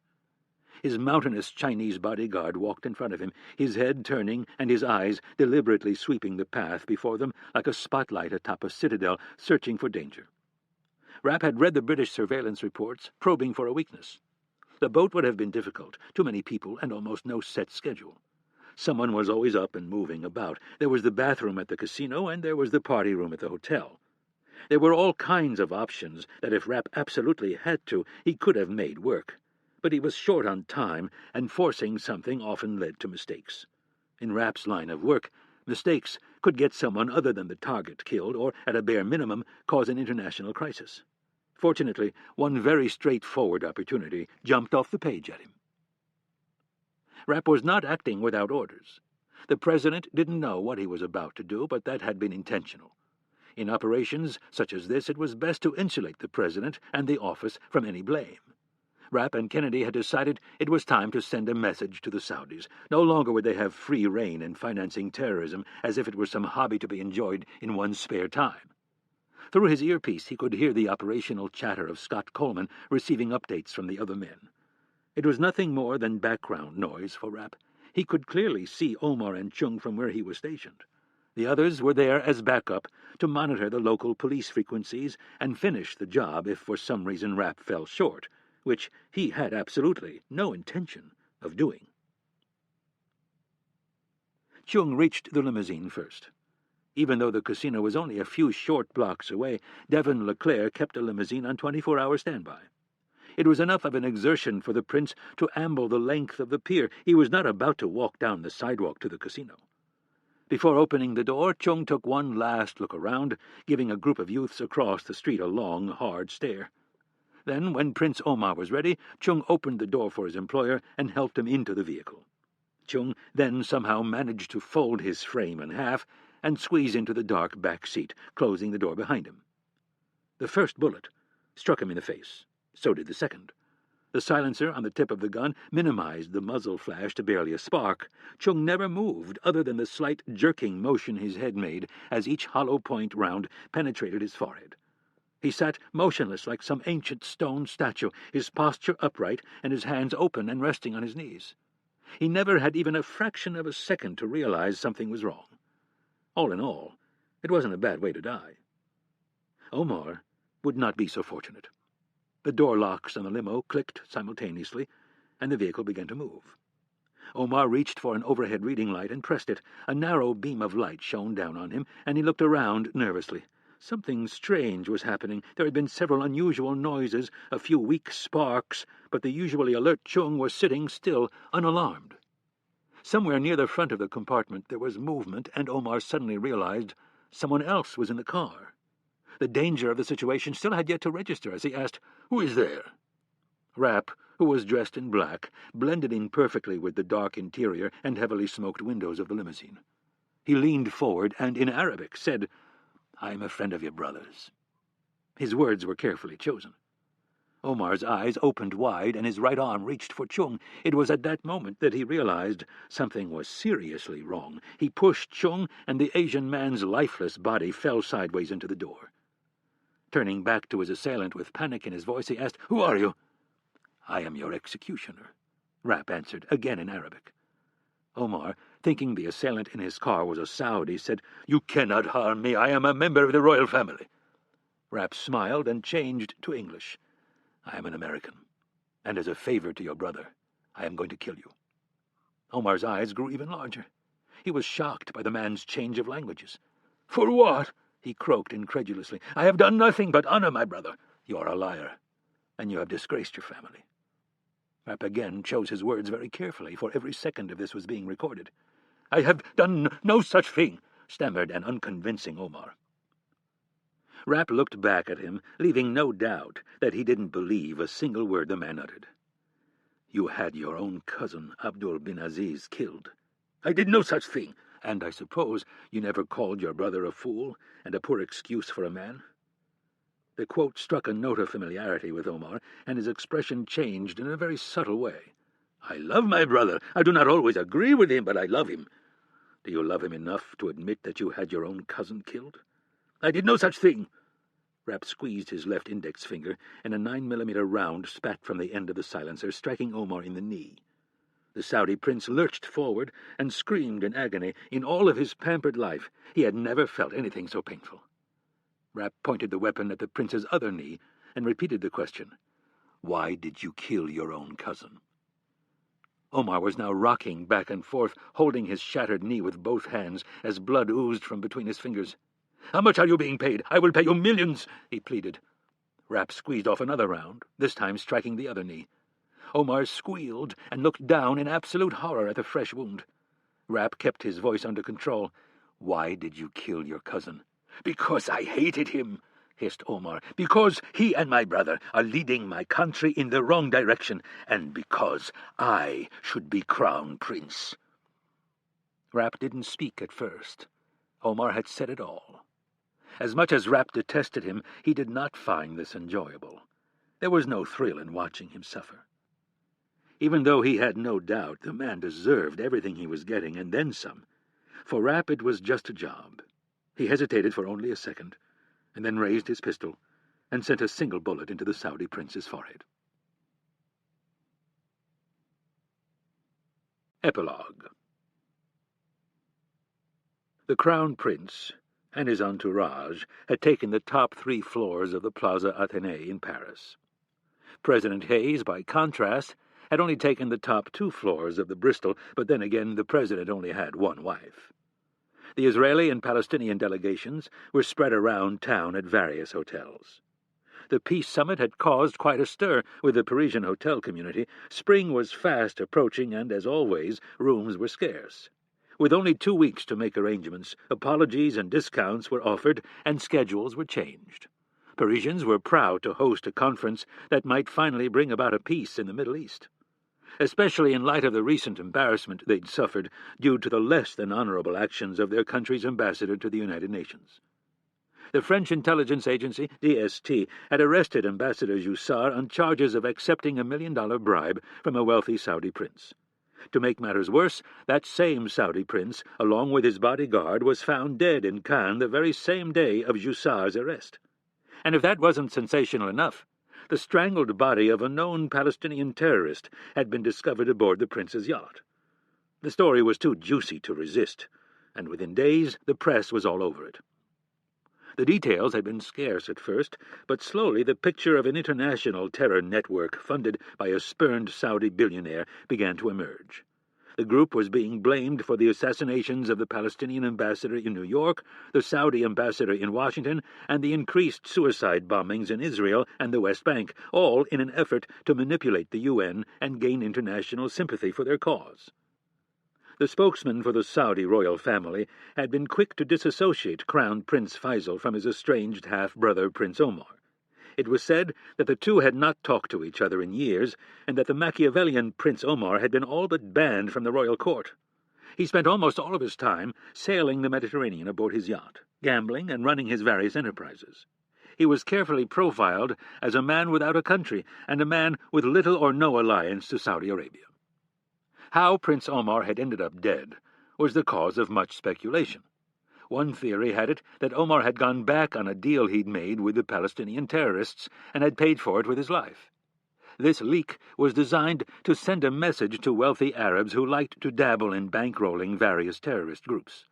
His mountainous Chinese bodyguard walked in front of him, his head turning and his eyes deliberately sweeping the path before them like a spotlight atop a citadel searching for danger. Rapp had read the British surveillance reports, probing for a weakness. The boat would have been difficult, too many people and almost no set schedule. Someone was always up and moving about. There was the bathroom at the casino, and there was the party room at the hotel. There were all kinds of options that if Rapp absolutely had to, he could have made work. But he was short on time, and forcing something often led to mistakes. In Rapp's line of work, mistakes could get someone other than the target killed, or, at a bare minimum, cause an international crisis. Fortunately, one very straightforward opportunity jumped off the page at him. Rapp was not acting without orders. The president didn't know what he was about to do, but that had been intentional. In operations such as this, it was best to insulate the president and the office from any blame. Rapp and Kennedy had decided it was time to send a message to the Saudis. No longer would they have free rein in financing terrorism as if it were some hobby to be enjoyed in one's spare time. Through his earpiece he could hear the operational chatter of Scott Coleman receiving updates from the other men. It was nothing more than background noise for Rapp. He could clearly see Omar and Chung from where he was stationed. The others were there as backup to monitor the local police frequencies and finish the job if for some reason Rapp fell short, which he had absolutely no intention of doing. Chung reached the limousine first. Even though the casino was only a few short blocks away, Devon Leclerc kept the limousine on 24-hour standby. It was enough of an exertion for the prince to amble the length of the pier. He was not about to walk down the sidewalk to the casino. Before opening the door, Chung took one last look around, giving a group of youths across the street a long, hard stare. Then, when Prince Omar was ready, Chung opened the door for his employer and helped him into the vehicle. Chung then somehow managed to fold his frame in half and squeeze into the dark back seat, closing the door behind him. The first bullet struck him in the face. So did the second. The silencer on the tip of the gun minimized the muzzle flash to barely a spark. Chung never moved other than the slight jerking motion his head made as each hollow point round penetrated his forehead. He sat motionless like some ancient stone statue, his posture upright and his hands open and resting on his knees. He never had even a fraction of a second to realize something was wrong. All in all, it wasn't a bad way to die. Omar would not be so fortunate. The door locks on the limo clicked simultaneously, and the vehicle began to move. Omar reached for an overhead reading light and pressed it. A narrow beam of light shone down on him, and he looked around nervously. Something strange was happening. There had been several unusual noises, a few weak sparks, but the usually alert Chung was sitting still, unalarmed. Somewhere near the front of the compartment there was movement, and Omar suddenly realized someone else was in the car. The danger of the situation still had yet to register as he asked, "Who is there?" Rapp, who was dressed in black, blended in perfectly with the dark interior and heavily smoked windows of the limousine. He leaned forward and, in Arabic, said, "I am a friend of your brother's." His words were carefully chosen. Omar's eyes opened wide, and his right arm reached for Chung. It was at that moment that he realized something was seriously wrong. He pushed Chung, and the Asian man's lifeless body fell sideways into the door. Turning back to his assailant with panic in his voice, he asked, "Who are you?" "I am your executioner," Rapp answered, again in Arabic. Omar, thinking the assailant in his car was a Saudi, said, "You cannot harm me. I am a member of the royal family." Rapp smiled and changed to English. "I am an American, and as a favor to your brother, I am going to kill you." Omar's eyes grew even larger. He was shocked by the man's change of languages. "For what?" he croaked incredulously. "I have done nothing but honor my brother." "You are a liar, and you have disgraced your family." Rapp again chose his words very carefully, for every second of this was being recorded. "I have done no such thing," stammered an unconvincing Omar. Rapp looked back at him, leaving no doubt that he didn't believe a single word the man uttered. "You had your own cousin, Abdul bin Aziz, killed." "I did no such thing." "And I suppose you never called your brother a fool and a poor excuse for a man?" The quote struck a note of familiarity with Omar, and his expression changed in a very subtle way. "I love my brother. I do not always agree with him, but I love him." "Do you love him enough to admit that you had your own cousin killed?" "I did no such thing." Rapp squeezed his left index finger, and a 9mm round spat from the end of the silencer, striking Omar in the knee. The Saudi prince lurched forward and screamed in agony. In all of his pampered life, he had never felt anything so painful. Rapp pointed the weapon at the prince's other knee and repeated the question, "Why did you kill your own cousin?" Omar was now rocking back and forth, holding his shattered knee with both hands as blood oozed from between his fingers. "How much are you being paid? I will pay you millions," he pleaded. Rapp squeezed off another round, this time striking the other knee. Omar squealed and looked down in absolute horror at the fresh wound. Rapp kept his voice under control. "Why did you kill your cousin?" "Because I hated him." hissed Omar, "because he and my brother are leading my country in the wrong direction, and because I should be crown prince." Rapp didn't speak at first. Omar had said it all. As much as Rapp detested him, he did not find this enjoyable. There was no thrill in watching him suffer. Even though he had no doubt the man deserved everything he was getting, and then some, for Rapp it was just a job. He hesitated for only a second, and then raised his pistol and sent a single bullet into the Saudi prince's forehead. Epilogue. The Crown Prince and his entourage had taken the top 3 floors of the Plaza Athénée in Paris. President Hayes, by contrast, had only taken the top 2 floors of the Bristol, but then again the president only had one wife. The Israeli and Palestinian delegations were spread around town at various hotels. The peace summit had caused quite a stir with the Parisian hotel community. Spring was fast approaching, and, as always, rooms were scarce. With only 2 weeks to make arrangements, apologies and discounts were offered, and schedules were changed. Parisians were proud to host a conference that might finally bring about a peace in the Middle East, especially in light of the recent embarrassment they'd suffered due to the less than honorable actions of their country's ambassador to the United Nations. The French intelligence agency, DST, had arrested Ambassador Jussar on charges of accepting $1 million bribe from a wealthy Saudi prince. To make matters worse, that same Saudi prince, along with his bodyguard, was found dead in Cannes the very same day of Jussar's arrest. And if that wasn't sensational enough, the strangled body of a known Palestinian terrorist had been discovered aboard the prince's yacht. The story was too juicy to resist, and within days the press was all over it. The details had been scarce at first, but slowly the picture of an international terror network funded by a spurned Saudi billionaire began to emerge. The group was being blamed for the assassinations of the Palestinian ambassador in New York, the Saudi ambassador in Washington, and the increased suicide bombings in Israel and the West Bank, all in an effort to manipulate the UN and gain international sympathy for their cause. The spokesman for the Saudi royal family had been quick to disassociate Crown Prince Faisal from his estranged half-brother Prince Omar. It was said that the two had not talked to each other in years, and that the Machiavellian Prince Omar had been all but banned from the royal court. He spent almost all of his time sailing the Mediterranean aboard his yacht, gambling and running his various enterprises. He was carefully profiled as a man without a country, and a man with little or no alliance to Saudi Arabia. How Prince Omar had ended up dead was the cause of much speculation. One theory had it that Omar had gone back on a deal he'd made with the Palestinian terrorists and had paid for it with his life. This leak was designed to send a message to wealthy Arabs who liked to dabble in bankrolling various terrorist groups.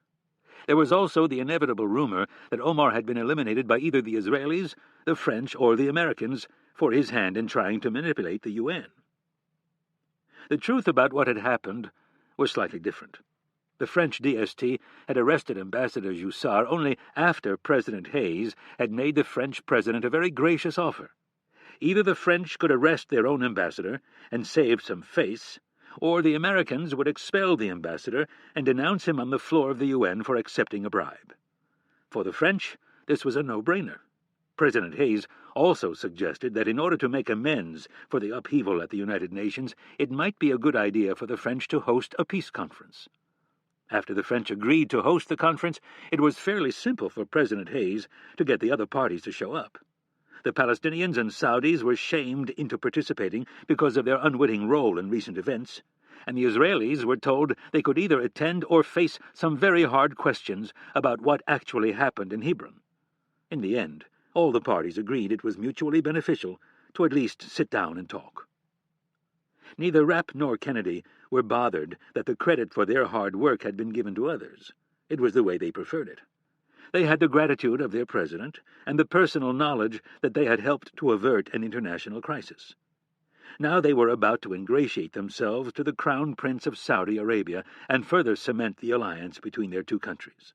There was also the inevitable rumor that Omar had been eliminated by either the Israelis, the French, or the Americans for his hand in trying to manipulate the UN. The truth about what had happened was slightly different. The French DST had arrested Ambassador Jussar only after President Hayes had made the French president a very gracious offer. Either the French could arrest their own ambassador and save some face, or the Americans would expel the ambassador and denounce him on the floor of the UN for accepting a bribe. For the French, this was a no-brainer. President Hayes also suggested that in order to make amends for the upheaval at the United Nations, it might be a good idea for the French to host a peace conference. After the French agreed to host the conference, it was fairly simple for President Hayes to get the other parties to show up. The Palestinians and Saudis were shamed into participating because of their unwitting role in recent events, and the Israelis were told they could either attend or face some very hard questions about what actually happened in Hebron. In the end, all the parties agreed it was mutually beneficial to at least sit down and talk. Neither Rapp nor Kennedy were bothered that the credit for their hard work had been given to others. It was the way they preferred it. They had the gratitude of their president and the personal knowledge that they had helped to avert an international crisis. Now they were about to ingratiate themselves to the Crown Prince of Saudi Arabia and further cement the alliance between their two countries.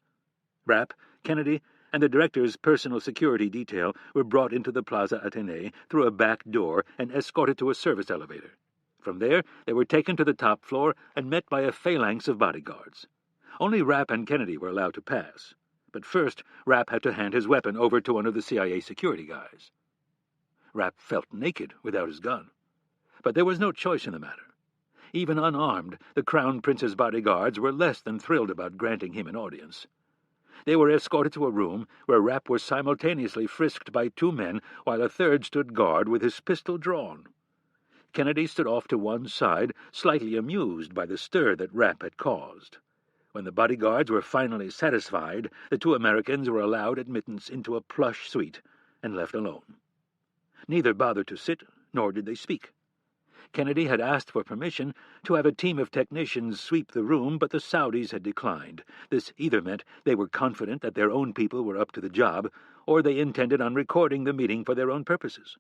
Rapp, Kennedy, and the director's personal security detail were brought into the Plaza Athénée through a back door and escorted to a service elevator. From there, they were taken to the top floor and met by a phalanx of bodyguards. Only Rapp and Kennedy were allowed to pass. But first, Rapp had to hand his weapon over to one of the CIA security guys. Rapp felt naked without his gun. But there was no choice in the matter. Even unarmed, the Crown Prince's bodyguards were less than thrilled about granting him an audience. They were escorted to a room where Rapp was simultaneously frisked by two men while a third stood guard with his pistol drawn. Kennedy stood off to one side, slightly amused by the stir that Rapp had caused. When the bodyguards were finally satisfied, the two Americans were allowed admittance into a plush suite and left alone. Neither bothered to sit, nor did they speak. Kennedy had asked for permission to have a team of technicians sweep the room, but the Saudis had declined. This either meant they were confident that their own people were up to the job, or they intended on recording the meeting for their own purposes.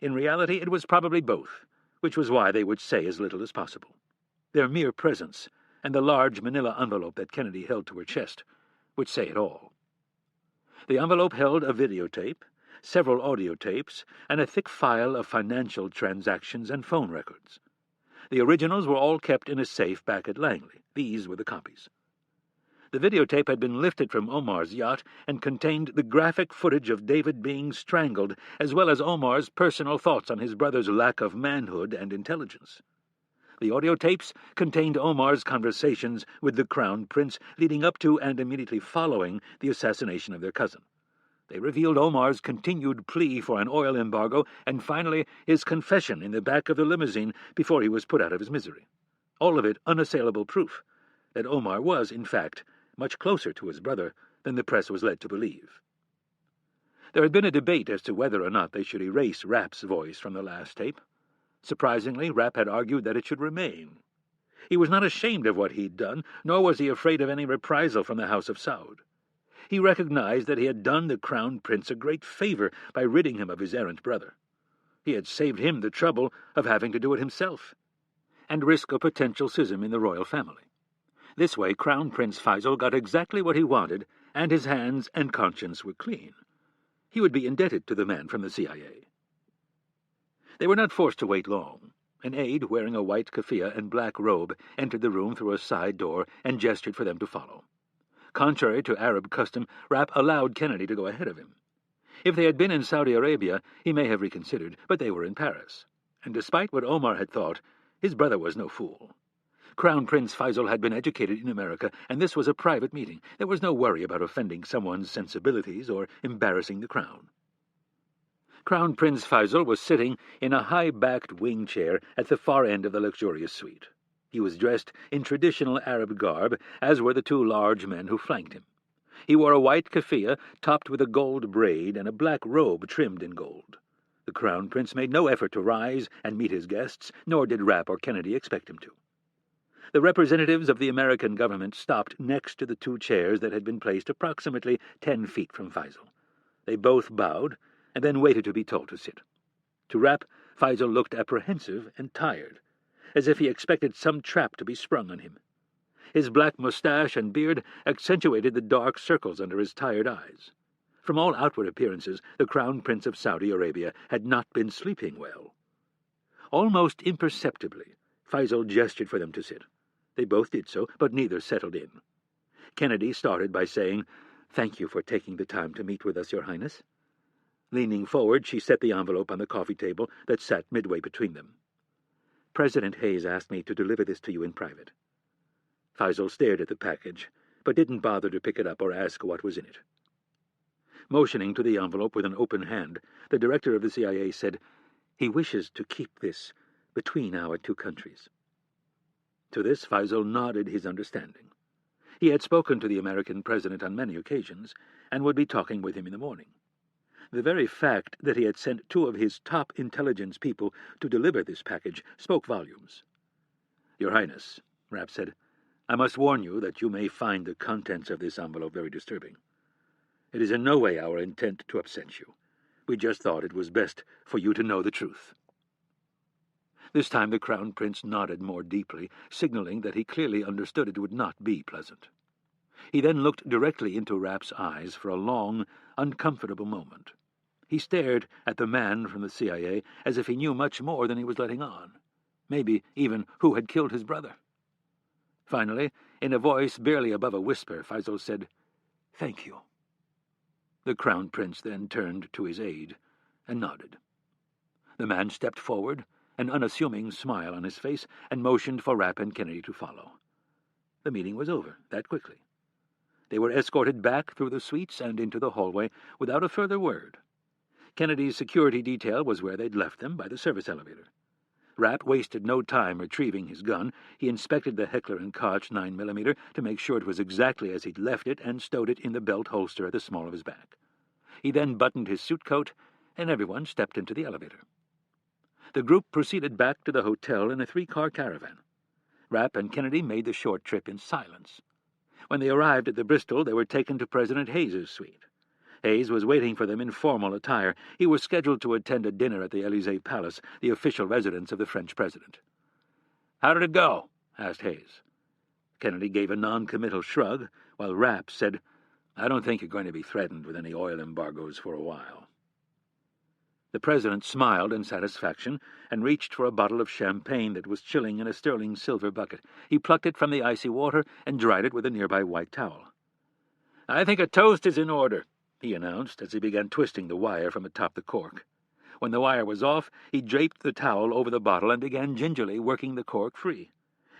In reality, it was probably both, which was why they would say as little as possible. Their mere presence, and the large manila envelope that Kennedy held to her chest, would say it all. The envelope held a videotape, several audio tapes, and a thick file of financial transactions and phone records. The originals were all kept in a safe back at Langley. These were the copies. The videotape had been lifted from Omar's yacht and contained the graphic footage of David being strangled, as well as Omar's personal thoughts on his brother's lack of manhood and intelligence. The audio tapes contained Omar's conversations with the Crown Prince leading up to and immediately following the assassination of their cousin. They revealed Omar's continued plea for an oil embargo and finally his confession in the back of the limousine before he was put out of his misery. All of it unassailable proof that Omar was, in fact, much closer to his brother than the press was led to believe. There had been a debate as to whether or not they should erase Rapp's voice from the last tape. Surprisingly, Rapp had argued that it should remain. He was not ashamed of what he'd done, nor was he afraid of any reprisal from the House of Saud. He recognized that he had done the Crown Prince a great favor by ridding him of his errant brother. He had saved him the trouble of having to do it himself, and risk a potential schism in the royal family. This way, Crown Prince Faisal got exactly what he wanted, and his hands and conscience were clean. He would be indebted to the man from the CIA. They were not forced to wait long. An aide, wearing a white keffiyeh and black robe, entered the room through a side door and gestured for them to follow. Contrary to Arab custom, Rapp allowed Kennedy to go ahead of him. If they had been in Saudi Arabia, he may have reconsidered, but they were in Paris. And despite what Omar had thought, his brother was no fool. Crown Prince Faisal had been educated in America, and this was a private meeting. There was no worry about offending someone's sensibilities or embarrassing the Crown. Crown Prince Faisal was sitting in a high-backed wing chair at the far end of the luxurious suite. He was dressed in traditional Arab garb, as were the two large men who flanked him. He wore a white keffiyeh topped with a gold braid and a black robe trimmed in gold. The Crown Prince made no effort to rise and meet his guests, nor did Rapp or Kennedy expect him to. The representatives of the American government stopped next to the two chairs that had been placed approximately 10 feet from Faisal. They both bowed, and then waited to be told to sit. To Rapp, Faisal looked apprehensive and tired, as if he expected some trap to be sprung on him. His black mustache and beard accentuated the dark circles under his tired eyes. From all outward appearances, the Crown Prince of Saudi Arabia had not been sleeping well. Almost imperceptibly, Faisal gestured for them to sit. They both did so, but neither settled in. Kennedy started by saying, "Thank you for taking the time to meet with us, Your Highness." Leaning forward, she set the envelope on the coffee table that sat midway between them. "President Hayes asked me to deliver this to you in private." Faisal stared at the package, but didn't bother to pick it up or ask what was in it. Motioning to the envelope with an open hand, the director of the CIA said, "He wishes to keep this between our two countries." To this, Faisal nodded his understanding. He had spoken to the American president on many occasions, and would be talking with him in the morning. The very fact that he had sent two of his top intelligence people to deliver this package spoke volumes. "Your Highness," Rapp said, "I must warn you that you may find the contents of this envelope very disturbing. It is in no way our intent to upset you. We just thought it was best for you to know the truth." This time the Crown Prince nodded more deeply, signaling that he clearly understood it would not be pleasant. He then looked directly into Rapp's eyes for a long, uncomfortable moment. He stared at the man from the CIA as if he knew much more than he was letting on, maybe even who had killed his brother. Finally, in a voice barely above a whisper, Faisal said, "Thank you." The Crown Prince then turned to his aide and nodded. The man stepped forward, an unassuming smile on his face, and motioned for Rapp and Kennedy to follow. The meeting was over that quickly. They were escorted back through the suites and into the hallway without a further word. Kennedy's security detail was where they'd left them, by the service elevator. Rapp wasted no time retrieving his gun. He inspected the Heckler & Koch 9mm to make sure it was exactly as he'd left it and stowed it in the belt holster at the small of his back. He then buttoned his suit coat, and everyone stepped into the elevator. The group proceeded back to the hotel in a 3-car caravan. Rapp and Kennedy made the short trip in silence. When they arrived at the Bristol, they were taken to President Hayes's suite. Hayes was waiting for them in formal attire. He was scheduled to attend a dinner at the Élysée Palace, the official residence of the French president. "How did it go?" asked Hayes. Kennedy gave a non-committal shrug, while Rapp said, "I don't think you're going to be threatened with any oil embargoes for a while." The president smiled in satisfaction and reached for a bottle of champagne that was chilling in a sterling silver bucket. He plucked it from the icy water and dried it with a nearby white towel. "I think a toast is in order," he announced as he began twisting the wire from atop the cork. When the wire was off, he draped the towel over the bottle and began gingerly working the cork free.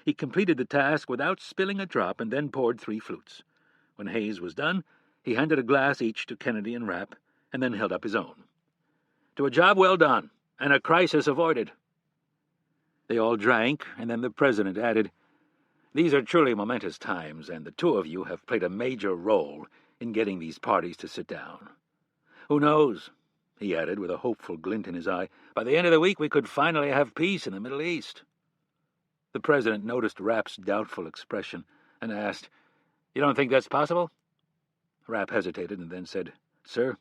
He completed the task without spilling a drop and then poured 3 flutes. When Hayes was done, he handed a glass each to Kennedy and Rapp, and then held up his own. "To a job well done, and a crisis avoided." They all drank, and then the president added, "These are truly momentous times, and the 2 of you have played a major role in getting these parties to sit down. Who knows," he added with a hopeful glint in his eye, "by the end of the week we could finally have peace in the Middle East." The president noticed Rapp's doubtful expression and asked, "You don't think that's possible?" Rapp hesitated and then said, "Sir,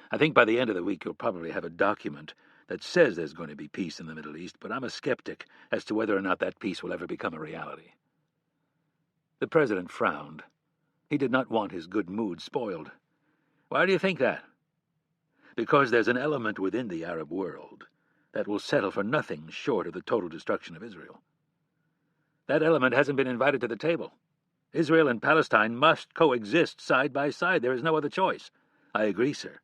I think by the end of the week you'll probably have a document that says there's going to be peace in the Middle East, but I'm a skeptic as to whether or not that peace will ever become a reality." The president frowned. He did not want his good mood spoiled. "Why do you think that?" "Because there's an element within the Arab world that will settle for nothing short of the total destruction of Israel. That element hasn't been invited to the table. Israel and Palestine must coexist side by side. There is no other choice." "I agree, sir.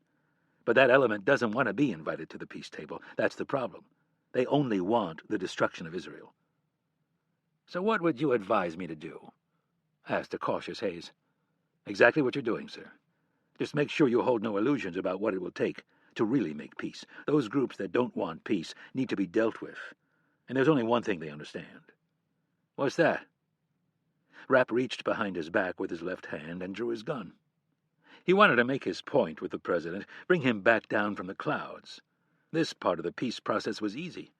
But that element doesn't want to be invited to the peace table. That's the problem. They only want the destruction of Israel." "So what would you advise me to do?" asked a cautious Hayes. "Exactly what you're doing, sir. Just make sure you hold no illusions about what it will take to really make peace. Those groups that don't want peace need to be dealt with. And there's only one thing they understand." "What's that?" Rapp reached behind his back with his left hand and drew his gun. He wanted to make his point with the president, bring him back down from the clouds. This part of the peace process was easy,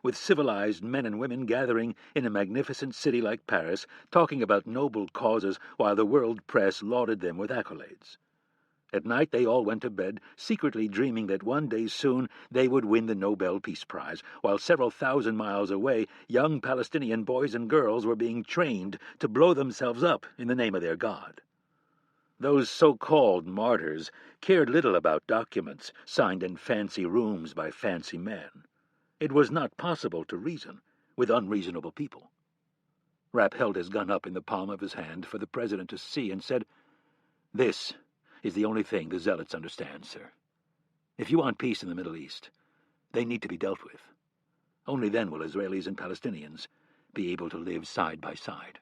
with civilized men and women gathering in a magnificent city like Paris, talking about noble causes while the world press lauded them with accolades. At night they all went to bed, secretly dreaming that one day soon they would win the Nobel Peace Prize, while several thousand miles away young Palestinian boys and girls were being trained to blow themselves up in the name of their God. Those so-called martyrs cared little about documents signed in fancy rooms by fancy men. It was not possible to reason with unreasonable people. Rapp held his gun up in the palm of his hand for the president to see and said, "This is the only thing the zealots understand, sir. If you want peace in the Middle East, they need to be dealt with. Only then will Israelis and Palestinians be able to live side by side."